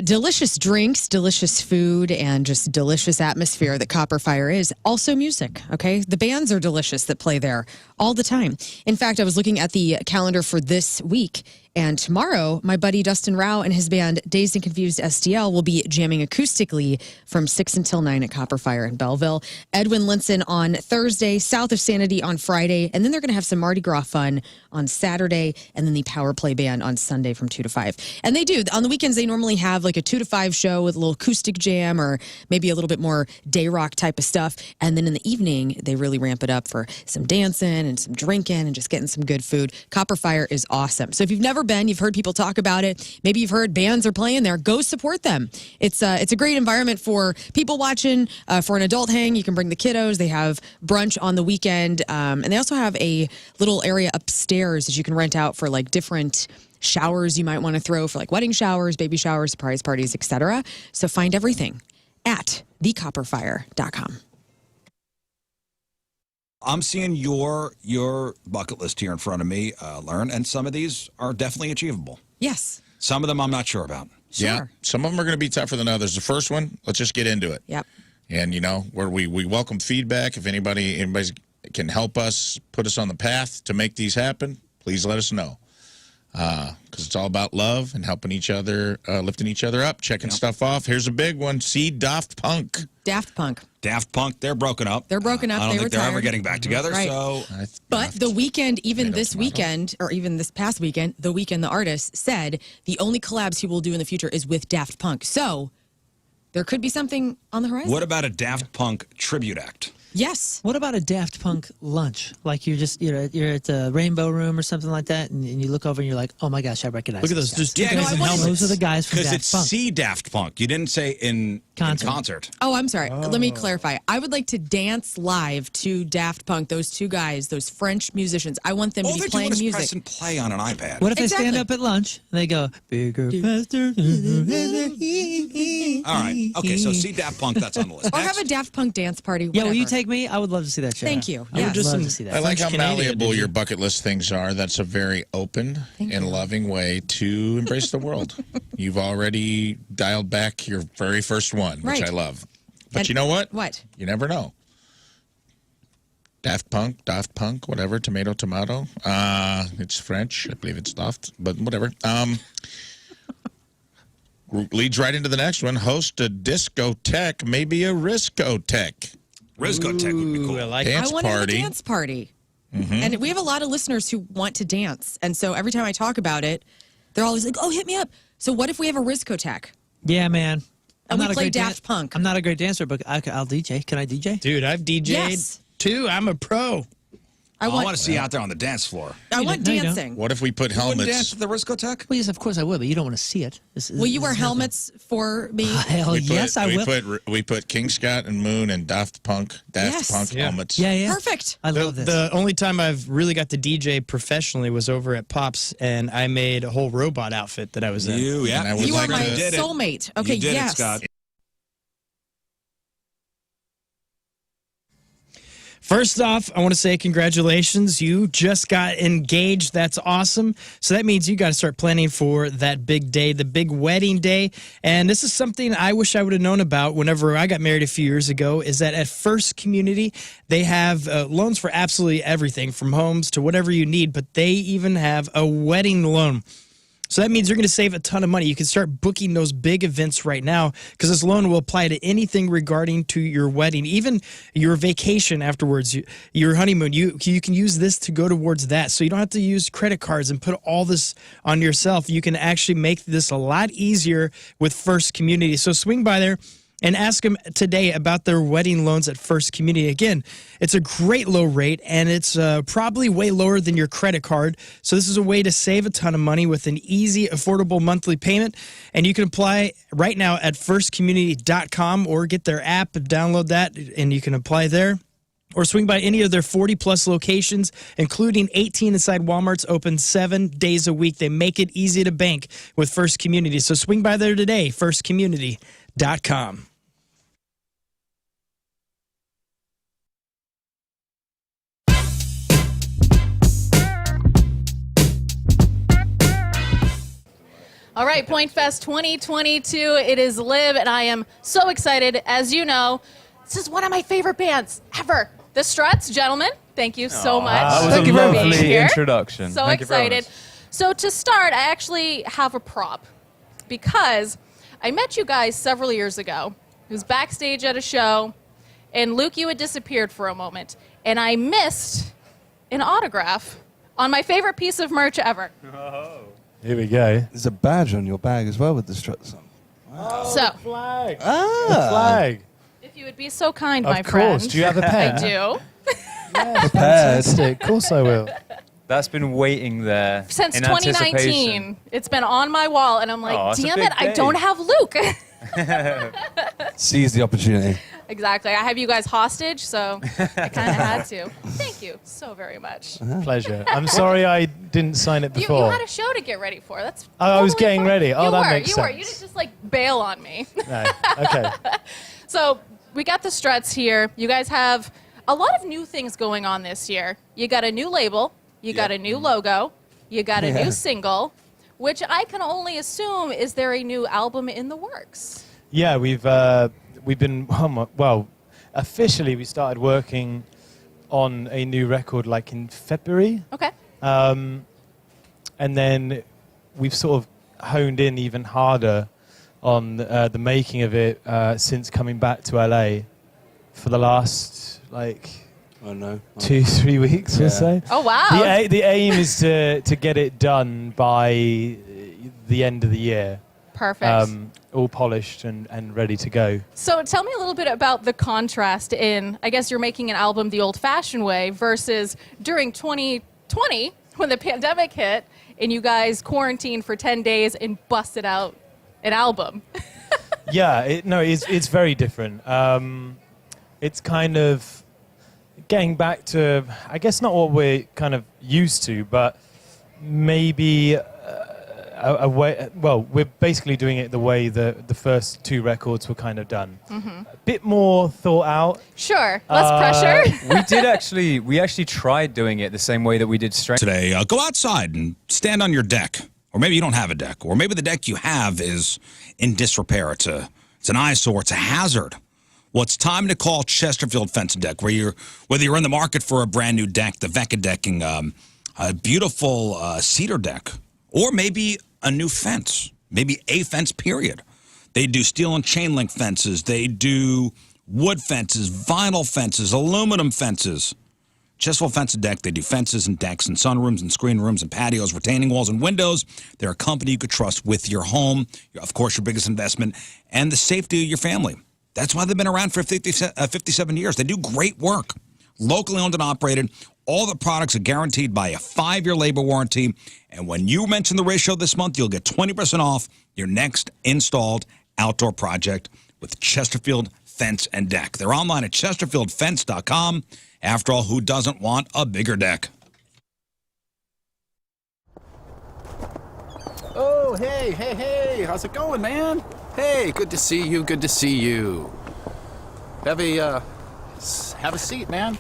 Delicious drinks, delicious food, and just delicious atmosphere that Copper Fire is. Also music, okay? The bands are delicious that play there all the time. In fact, I was looking at the calendar for this week, and tomorrow, my buddy Dustin Rao and his band Dazed and Confused STL will be jamming acoustically from 6 until 9 at Copper Fire in Belleville. Edwin Linson on Thursday, South of Sanity on Friday, and then they're going to have some Mardi Gras fun on Saturday, and then the Power Play Band on Sunday from 2 to 5. And they do. On the weekends, they normally have like a 2 to 5 show with a little acoustic jam or maybe a little bit more day rock type of stuff. And then in the evening, they really ramp it up for some dancing and some drinking and just getting some good food. Copper Fire is awesome. So if you've never been, you've heard people talk about it, maybe you've heard bands are playing there, go support them. It's a great environment for people watching, for an adult hang. You can bring the kiddos. They have brunch on the weekend. And they also have a little area upstairs that you can rent out for like different showers you might want to throw for like wedding showers, baby showers, surprise parties, etc. So find everything at thecopperfire.com. I'm seeing your bucket list here in front of me, Learn, and some of these are definitely achievable. Yes. Some of them I'm not sure about. Sure. Yeah, some of them are going to be tougher than others. The first one, let's just get into it. Yep. And, you know, where we welcome feedback. If anybody can help us, put us on the path to make these happen, please let us know. Because it's all about love and helping each other, lifting each other up, checking stuff off. Here's a big one. See Daft Punk. Daft Punk. Daft Punk, they're broken up. They're broken up. I don't They think they're ever retired. getting back together. Right. So, But the weekend, even this weekend, or even this past weekend, The Weeknd, the artist, said the only collabs he will do in the future is with Daft Punk. So there could be something on the horizon. what about a Daft Punk tribute act? Yes. What about a Daft Punk lunch? Like you're at the Rainbow Room or something like that, and you look over and you're like, oh my gosh, I recognize. Look at these those, guys. just two guys in helmets. Those are the guys from Because Daft it's Punk. see Daft Punk. You didn't say in concert. Oh, I'm sorry. Let me clarify. I would like to dance live to Daft Punk, those two guys, those French musicians. I want them All to they're be playing doing is music. press and play on an iPad. What if they stand Exactly. up at lunch and they go bigger, faster? All right. Okay, so see Daft Punk, that's on the list. Or have a Daft Punk dance party. Yeah, will you whatever. take me? I would love to see that show. Thank you. I would Yes. love to see that. I like how French-Canadian, malleable did you? your bucket list things are. That's a very open and loving way to embrace the world. You've already dialed back your very first one, which Right. I love. But And you know what? What? You never know. Daft Punk, whatever, tomato. It's French. I believe it's Daft, but whatever. Leads right into the next one. Host a discotheque, maybe a riscotheque. Rizzuto would be cool. I like Dance I want to have a party. dance party. Mm-hmm. And we have a lot of listeners who want to dance. And so every time I talk about it, they're always like, oh, hit me up. So what if we have a Rizcotheque? Yeah, man. And we not a play great Daft Punk. I'm not a great dancer, but I'll DJ. Can I DJ? Dude, I've DJ'd Yes. too. I'm a pro. I I want, want to see you out there on the dance floor. I want No, you don't. dancing. What if we put You wouldn't helmets? dance at the Rizzuto? Well, yes, of course I would, but you don't want to see it. Will you wear helmets for me? Hell We put, yes, I we will. we put King Scott and Moon and Daft Punk Yes. Yeah. helmets. Yeah. Perfect. I love this. The only time I've really got to DJ professionally was over at Pops, and I made a whole robot outfit that I was in. And I would You are like my to- did it. soulmate. Okay, You did yes. it, Scott. First off, I want to say congratulations. You just got engaged. That's awesome. So that means you got to start planning for that big day, the big wedding day. And this is something I wish I would have known about whenever I got married a few years ago, is that at First Community, they have loans for absolutely everything from homes to whatever you need, but they even have a wedding loan. So that means you're going to save a ton of money. You can start booking those big events right now because this loan will apply to anything regarding to your wedding, even your vacation afterwards, your honeymoon. You can use this to go towards that. So you don't have to use credit cards and put all this on yourself. You can actually make this a lot easier with First Community. So swing by there and ask them today about their wedding loans at First Community. Again, it's a great low rate, and it's probably way lower than your credit card. So this is a way to save a ton of money with an easy, affordable monthly payment. And you can apply right now at firstcommunity.com or get their app, download that, and you can apply there. Or swing by any of their 40-plus locations, including 18 inside Walmart's, open 7 days a week. They make it easy to bank with First Community. So swing by there today, firstcommunity.com. All right, Point Fest 2022. It is Liv, and I am so excited. As you know, this is one of my favorite bands ever. The Struts, gentlemen, thank you so much. That was Thank a you for being lovely here. introduction. So Thank you for having excited. us. So to start, I actually have a prop because I met you guys several years ago. It was backstage at a show, and Luke, you had disappeared for a moment, and I missed an autograph on my favorite piece of merch ever. Here we go. There's a badge on your bag as well with the Struts on. So, Flag. Ah. Flag. if you would be so kind, Of my course. friend. Do you have a pen? I do. Prepared. Fantastic. Of course I will. That's been waiting there Since in 2019, anticipation. it's been on my wall, and I'm like, Oh, it's a damn big it, I day. don't have Luke. Seize the opportunity. Exactly. I have you guys hostage, so I kind of had to. Thank you so very much. Pleasure. I'm sorry I didn't sign it You before. had a show to get ready for. That's I was totally getting fine. ready. Oh, you that were, makes you sense. were. You didn't just like bail on me. No. Okay. So we got the Struts here. You guys have a lot of new things going on this year. You got a new label. You got a new logo. You got a new single, which I can only assume is there a new album in the works? Yeah, we've been well. Officially, we started working on a new record like in February. Okay. And then we've sort of honed in even harder on the making of it since coming back to LA for the last like 2-3 weeks or so. Oh wow! The aim is to get it done by the end of the year. Perfect. All polished and ready to go. So tell me a little bit about the contrast in, I guess you're making an album the old-fashioned way versus during 2020 when the pandemic hit and you guys quarantined for 10 days and busted out an album. Yeah, it's very different. It's kind of getting back to, I guess not what we're kind of used to, but maybe a way. Well, we're basically doing it the way the first 2 records were kind of done. Mm-hmm. A bit more thought out. Sure, less pressure. We actually tried doing it the same way that we did Strength. Today, go outside and stand on your deck. Or maybe you don't have a deck. Or maybe the deck you have is in disrepair. It's an eyesore. It's a hazard. Well, it's time to call Chesterfield Fence and Deck, whether you're in the market for a brand new deck, the Vecca decking, a beautiful cedar deck, or maybe a new fence, maybe a fence, period. They do steel and chain link fences. They do wood fences, vinyl fences, aluminum fences. Chesterfield Fence and Deck, they do fences and decks and sunrooms and screen rooms and patios, retaining walls and windows. They're a company you could trust with your home, of course, your biggest investment, and the safety of your family. That's why they've been around for 57 years. They do great work. Locally owned and operated. All the products are guaranteed by a 5-year labor warranty. And when you mention the ratio this month, you'll get 20% off your next installed outdoor project with Chesterfield Fence and Deck. They're online at chesterfieldfence.com. After all, who doesn't want a bigger deck? Oh, hey, how's it going, man? Hey, good to see you, good to see you. Have a seat, man.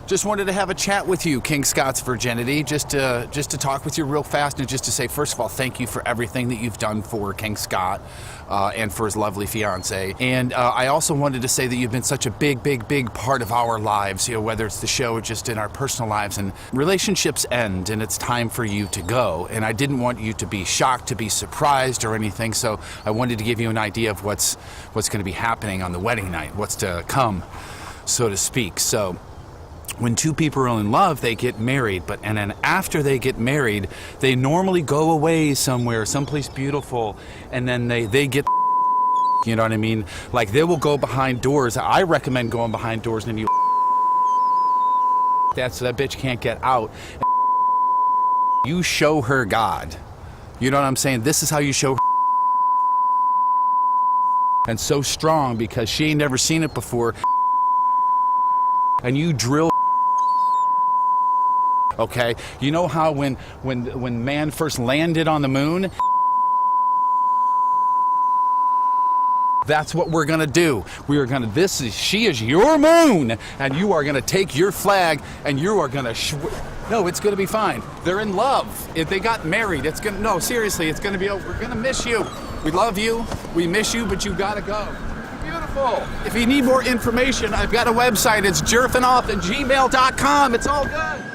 Just wanted to have a chat with you, King Scott's Virginity, just to talk with you real fast and just to say, first of all, thank you for everything that you've done for King Scott and for his lovely fiance. And I also wanted to say that you've been such a big part of our lives, you know, whether it's the show or just in our personal lives. And relationships end, and it's time for you to go. And I didn't want you to be shocked, to be surprised or anything, so I wanted to give you an idea of what's going to be happening on the wedding night, what's to come, so to speak. So when 2 people are in love, they get married, and then after they get married, they normally go away somewhere, someplace beautiful, and then they get You know what I mean? Like, they will go behind doors. I recommend going behind doors and you that so that bitch can't get out. You show her God. You know what I'm saying? This is how you show her. And so strong because she ain't never seen it before. And you drill. Okay? You know how when man first landed on the moon? That's what we're gonna do. We are gonna, she is your moon, and you are gonna take your flag, and you are gonna, no, it's gonna be fine. They're in love. If they got married, it's gonna, no, seriously, it's gonna be over. We're gonna miss you. We love you, we miss you, but you gotta go. Beautiful. If you need more information, I've got a website. It's jerfinoff@gmail.com. It's all good.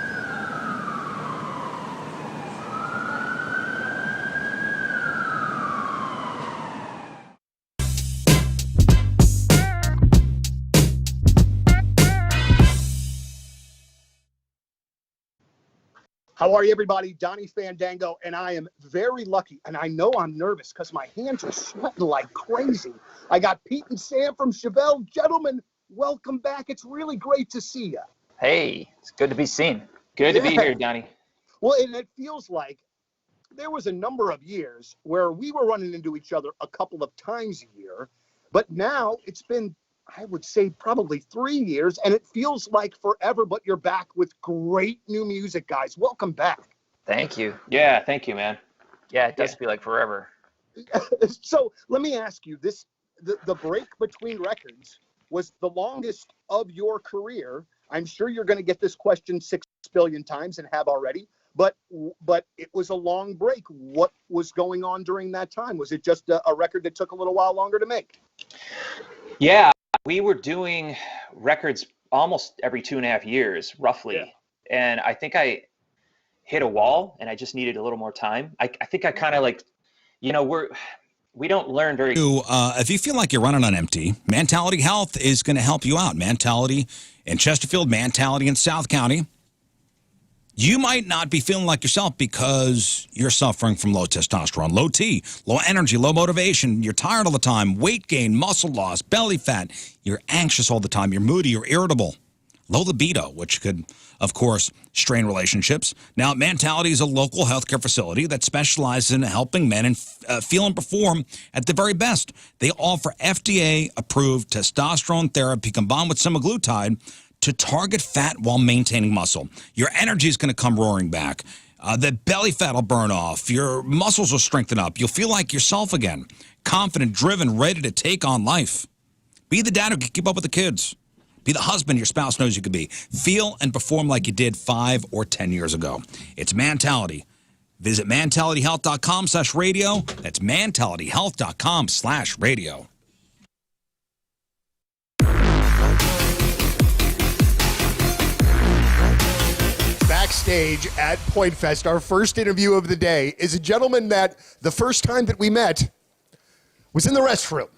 How are you, everybody? Donnie Fandango, and I am very lucky, and I know I'm nervous because my hands are sweating like crazy. I got Pete and Sam from Chevelle. Gentlemen, welcome back. It's really great to see you. Hey, it's good to be seen. Good to be here, Donnie. Well, and it feels like there was a number of years where we were running into each other a couple of times a year, but now it's been, I would say, probably 3 years, and it feels like forever, but you're back with great new music, guys. Welcome back. Thank you. Yeah, thank you, man. Yeah, it does feel like forever. So let me ask you, the break between records was the longest of your career. I'm sure you're going to get this question 6 billion times and have already, but it was a long break. What was going on during that time? Was it just a record that took a little while longer to make? Yeah. We were doing records almost every 2.5 years, roughly. Yeah. And I think I hit a wall and I just needed a little more time. I think I kind of like, you know, we don't learn very. If you feel like you're running on empty, Mentality Health is going to help you out. Mentality in Chesterfield, Mentality in South County. You might not be feeling like yourself because you're suffering from low testosterone, low T, low energy, low motivation. You're tired all the time, weight gain, muscle loss, belly fat. You're anxious all the time. You're moody. You're irritable. Low libido, which could, of course, strain relationships. Now, Mentality is a local healthcare facility that specializes in helping men feel and perform at the very best. They offer FDA-approved testosterone therapy combined with semaglutide to target fat while maintaining muscle. Your energy is going to come roaring back. The belly fat will burn off. Your muscles will strengthen up. You'll feel like yourself again. Confident, driven, ready to take on life. Be the dad who can keep up with the kids. Be the husband your spouse knows you could be. Feel and perform like you did 5 or 10 years ago. It's Mentality. Visit mentalityhealth.com/radio. That's mentalityhealth.com/radio. Backstage at Point Fest, our first interview of the day is a gentleman that the first time that we met was in the restroom.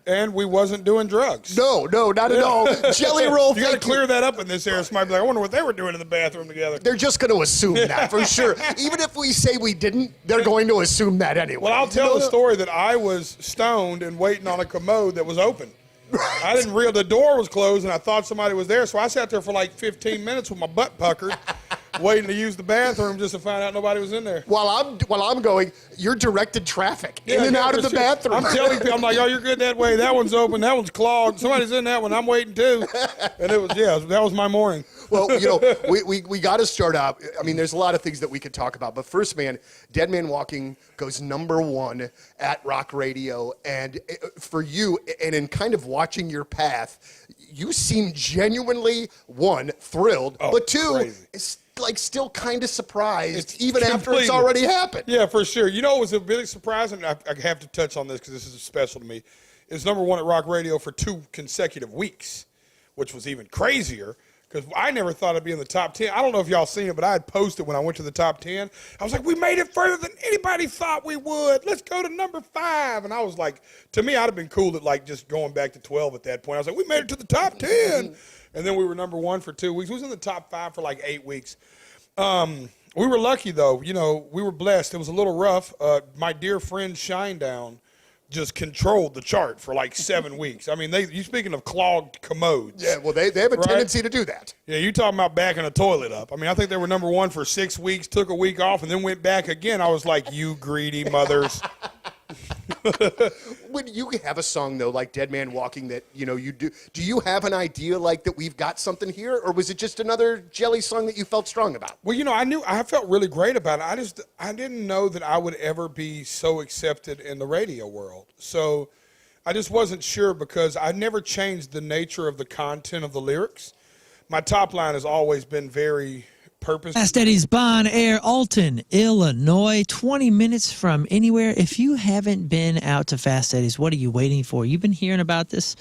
And we wasn't doing drugs. No, not at all. Jelly Roll, you got to clear that up in this area. Somebody be like, I wonder what they were doing in the bathroom together. They're just going to assume that for sure. Even if we say we didn't, they're going to assume that anyway. Well, I'll tell the story that I was stoned and waiting on a commode that was open. I didn't realize the door was closed, and I thought somebody was there, so I sat there for like 15 minutes with my butt puckered, waiting to use the bathroom just to find out nobody was in there. While I'm going, you're directed traffic in and out of the bathroom. I'm telling people, I'm like, oh, you're good that way. That one's open. That one's clogged. Somebody's in that one. I'm waiting too. And it was, that was my morning. Well, we got to start out. I mean, there's a lot of things that we could talk about. But first, man, Dead Man Walking goes #1 at Rock Radio. And for you, and in kind of watching your path, you seem genuinely, one, thrilled, but two, it's like still kind of surprised, even after it's already happened. Yeah, for sure. You know, it was a big surprise, and I have to touch on this because this is special to me. It's #1 at Rock Radio for 2 consecutive weeks, which was even crazier. Because I never thought I'd be in the top 10. I don't know if y'all seen it, but I had posted when I went to the top 10. I was like, we made it further than anybody thought we would. Let's go to #5. And I was like, to me, I'd have been cool at like just going back to 12 at that point. I was like, we made it to the top 10. And then we were #1 for 2 weeks. We was in the top 5 for like 8 weeks. We were lucky, though. You know, we were blessed. It was a little rough. My dear friend Shinedown just controlled the chart for like 7 weeks. I mean, you speaking of clogged commodes. Yeah, well, they have a tendency to do that. Yeah, you talking about backing a toilet up. I mean, I think they were number one for 6 weeks, took a week off, and then went back again. I was like, you greedy mothers. When you have a song though, like Dead Man Walking, that you do you have an idea like that we've got something here, or was it just another Jelly song that you felt strong about? Well, I felt really great about it. I didn't know that I would ever be so accepted in the radio world. So I just wasn't sure, because I never changed the nature of the content of the lyrics. My top line has always been very purpose. Fast Eddie's Bon Air, Alton, Illinois, 20 minutes from anywhere. If you haven't been out to Fast Eddie's, what are you waiting for? You've been hearing about this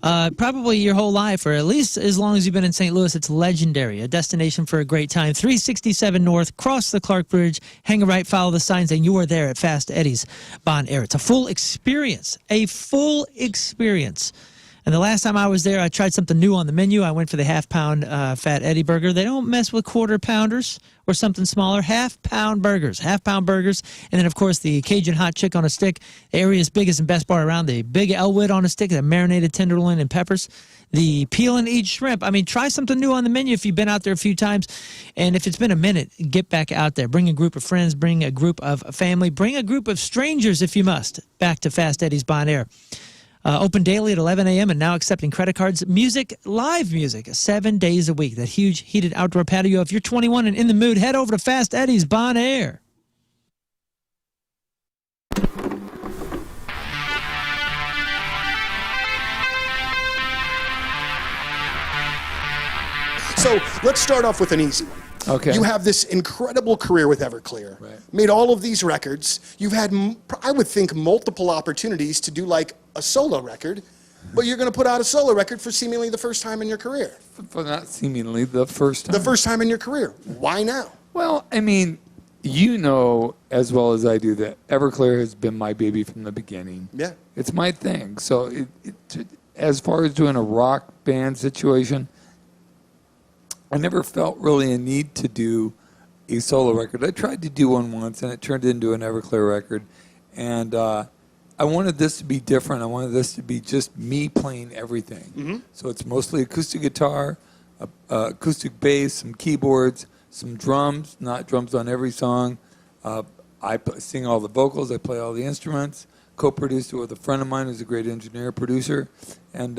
probably your whole life, or at least as long as you've been in St. Louis. It's legendary, a destination for a great time. 367 North, cross the Clark Bridge, hang a right, follow the signs, and you are there at Fast Eddie's Bon Air. It's a full experience, And the last time I was there, I tried something new on the menu. I went for the half-pound Fat Eddie burger. They don't mess with quarter-pounders or something smaller. Half-pound burgers. And then, of course, the Cajun hot chick on a stick. The area's biggest and best bar around. The big Elwood on a stick, the marinated tenderloin and peppers. The peel and eat shrimp. I mean, try something new on the menu if you've been out there a few times. And if it's been a minute, get back out there. Bring a group of friends. Bring a group of family. Bring a group of strangers if you must. Back to Fast Eddie's Bon Air. Open daily at 11 a.m. and now accepting credit cards. Music, live music, 7 days a week. That huge heated outdoor patio. If you're 21 and in the mood, head over to Fast Eddie's Bon Air. So let's start off with an easy one. Okay. You have this incredible career with Everclear. Right. Made all of these records. You've had, I would think, multiple opportunities to do like a solo record, but you're going to put out a solo record for seemingly the first time in your career. For not seemingly the first time. The first time in your career. Why now? Well, I mean, you know as well as I do that Everclear has been my baby from the beginning. Yeah. It's my thing. So as far as doing a rock band situation, I never felt really a need to do a solo record. I tried to do one once, and it turned into an Everclear record. And I wanted this to be different. I wanted this to be just me playing everything. Mm-hmm. So it's mostly acoustic guitar, acoustic bass, some keyboards, some drums, not drums on every song. I sing all the vocals. I play all the instruments. Co-produced it with a friend of mine who's a great engineer, producer. And,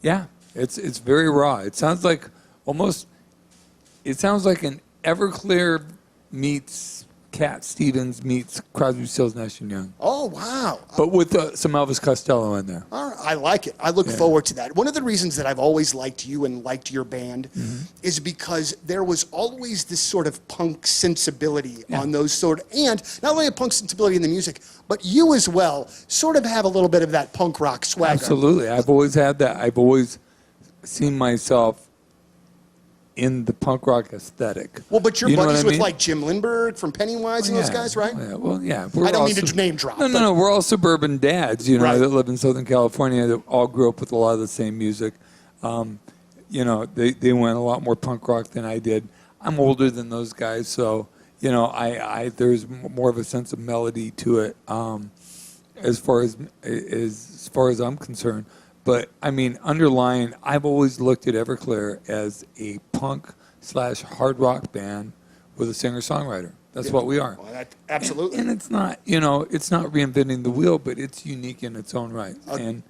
yeah, it's very raw. It sounds like it sounds like an Everclear meets Cat Stevens meets Crosby, Stills, Nash & Young. Oh, wow. But with some Elvis Costello in there. All right, I like it. I look forward to that. One of the reasons that I've always liked you and liked your band is because there was always this sort of punk sensibility on those and not only a punk sensibility in the music, but you as well sort of have a little bit of that punk rock swagger. Absolutely. I've always had that. I've always seen myself in the punk rock aesthetic. Well, but you're You know buddies what I with mean? like Jim Lindbergh from Pennywise and those guys, right? Yeah, well, yeah. I don't mean to name drop. No. We're all suburban dads, Right. that live in Southern California that all grew up with a lot of the same music. They went a lot more punk rock than I did. I'm older than those guys, so there's more of a sense of melody to it as far as I'm concerned. But I mean, underlying, I've always looked at Everclear as a punk/hard rock band with a singer-songwriter. That's what we are. Well, absolutely. And it's not, it's not reinventing the wheel, but it's unique in its own right. And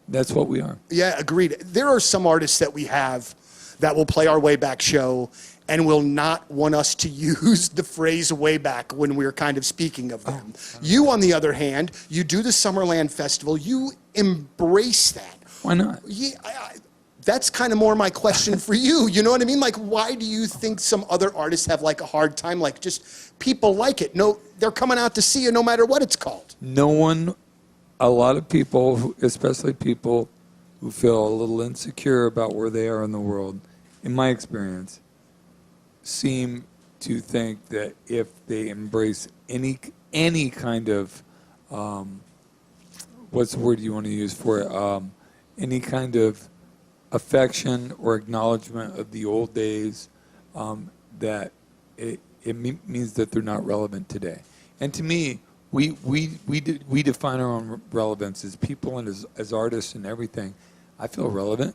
that's what we are. Yeah, agreed. There are some artists that we have that will play our way back show and will not want us to use the phrase way back when we're kind of speaking of them. You, on the other hand, you do the Summerland Festival. You embrace that. Why not? Yeah, that's kind of more my question for you. You know what I mean? Like, why do you think some other artists have like a hard time? Like, just people like it. No, they're coming out to see you no matter what it's called. A lot of people, especially people who feel a little insecure about where they are in the world, in my experience, seem to think that if they embrace any kind of, what's the word you want to use for it? Any kind of affection or acknowledgement of the old days, that it means that they're not relevant today. And to me, we define our own relevance as people and as artists and everything. I feel relevant.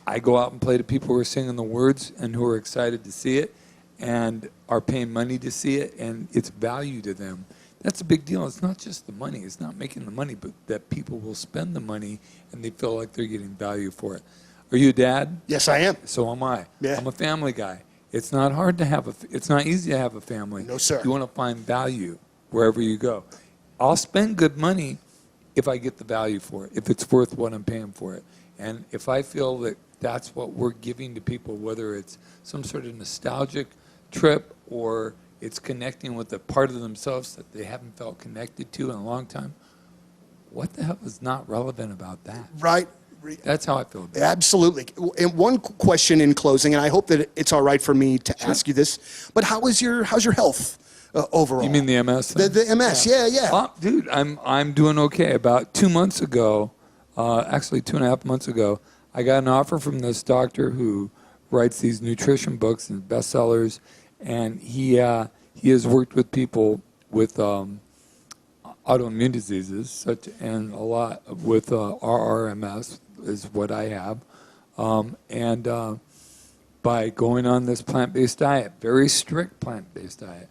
I go out and play to people who are singing the words and who are excited to see it and are paying money to see it, and it's value to them. That's a big deal. It's not just the money. It's not making the money, but that people will spend the money and they feel like they're getting value for it. Are you a dad? Yes, I am. So am I. Yeah. I'm a family guy. It's not hard to have it's not easy to have a family. No, sir. You want to find value wherever you go. I'll spend good money if I get the value for it, if it's worth what I'm paying for it. And if I feel that that's what we're giving to people, whether it's some sort of nostalgic trip or it's connecting with a part of themselves that they haven't felt connected to in a long time, what the hell is not relevant about that? Right. That's how I feel about it. Absolutely. And one question in closing, and I hope that it's all right for me to ask you this, but how's your health overall? You mean the MS? The MS, yeah. Dude, I'm doing okay. About 2 months ago, actually 2.5 months ago, I got an offer from this doctor who writes these nutrition books and bestsellers, and he has worked with people with autoimmune diseases, and a lot with RRMS is what I have, and by going on this plant-based diet, very strict plant-based diet,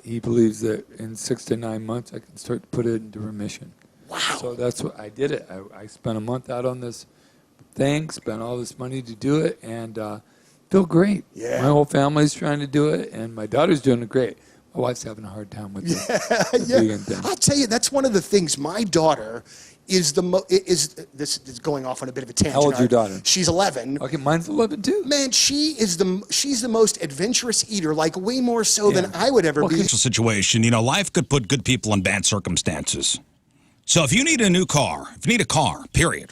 he believes that in 6 to 9 months I can start to put it into remission. Wow. So that's what I did it. I spent a month out on this thing, spent all this money to do it, and feel great. Yeah. My whole family's trying to do it, and my daughter's doing it great. My wife's having a hard time with this vegan thing. I'll tell you, that's one of the things. My daughter is this is going off on a bit of a tangent. How old's your daughter? She's 11. Okay, mine's 11 too. Man, she's the most adventurous eater, like way more so than I would ever be. Situation, life could put good people in bad circumstances. So if you need a new car, if you need a car, period,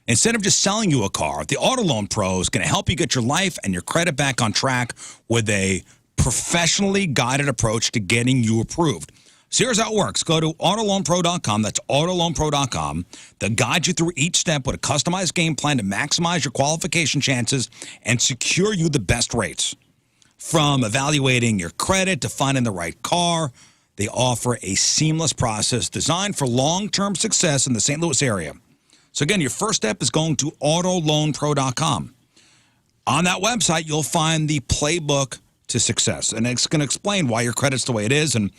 instead of just selling you a car, the Auto Loan Pro is going to help you get your life and your credit back on track with a professionally guided approach to getting you approved. So here's how it works. Go to autoloanpro.com. That's autoloanpro.com. They'll guide you through each step with a customized game plan to maximize your qualification chances and secure you the best rates. From evaluating your credit to finding the right car, they offer a seamless process designed for long-term success in the St. Louis area. So again, your first step is going to autoloanpro.com. On that website, you'll find the playbook to success, and it's going to explain why your credit's the way it is and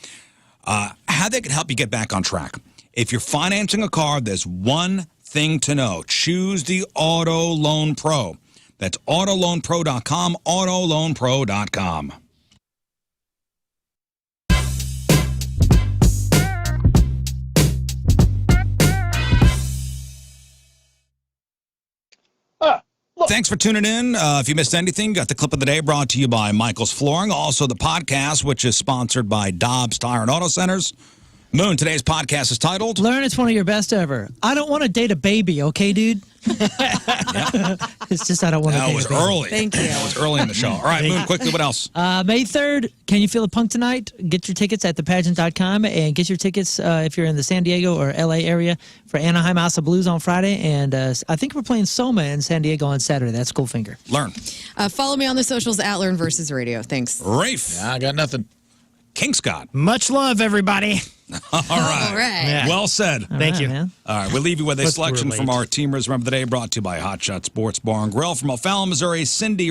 how they can help you get back on track. If you're financing a car, there's one thing to know. Choose the Auto Loan Pro. That's autoloanpro.com, autoloanpro.com. Thanks for tuning in. If you missed anything, got the clip of the day brought to you by Michael's Flooring. Also, the podcast, which is sponsored by Dobbs Tire and Auto Centers. Moon, today's podcast is titled... Learn it's one of your best ever. I don't want to date a baby, okay, dude? It's just I don't want to date a baby. That was early. Thank you. That was early in the show. All right, Moon, quickly, what else? May 3rd, Can You Feel the Punk Tonight? Get your tickets at thepageant.com and get your tickets if you're in the San Diego or LA area for Anaheim House of Blues on Friday. And I think we're playing Soma in San Diego on Saturday. That's Goldfinger. Learn. Follow me on the socials at Learn versus Radio. Thanks. Rafe. Yeah, I got nothing. King Scott. Much love, everybody. All right. All right. Yeah. Well said. Thank you. Man. All right, we'll leave you with a Let's selection from relate. our Teamers Remember the Day, brought to you by Hot Shot Sports Bar and Grill from O'Fallon, Missouri. Cindy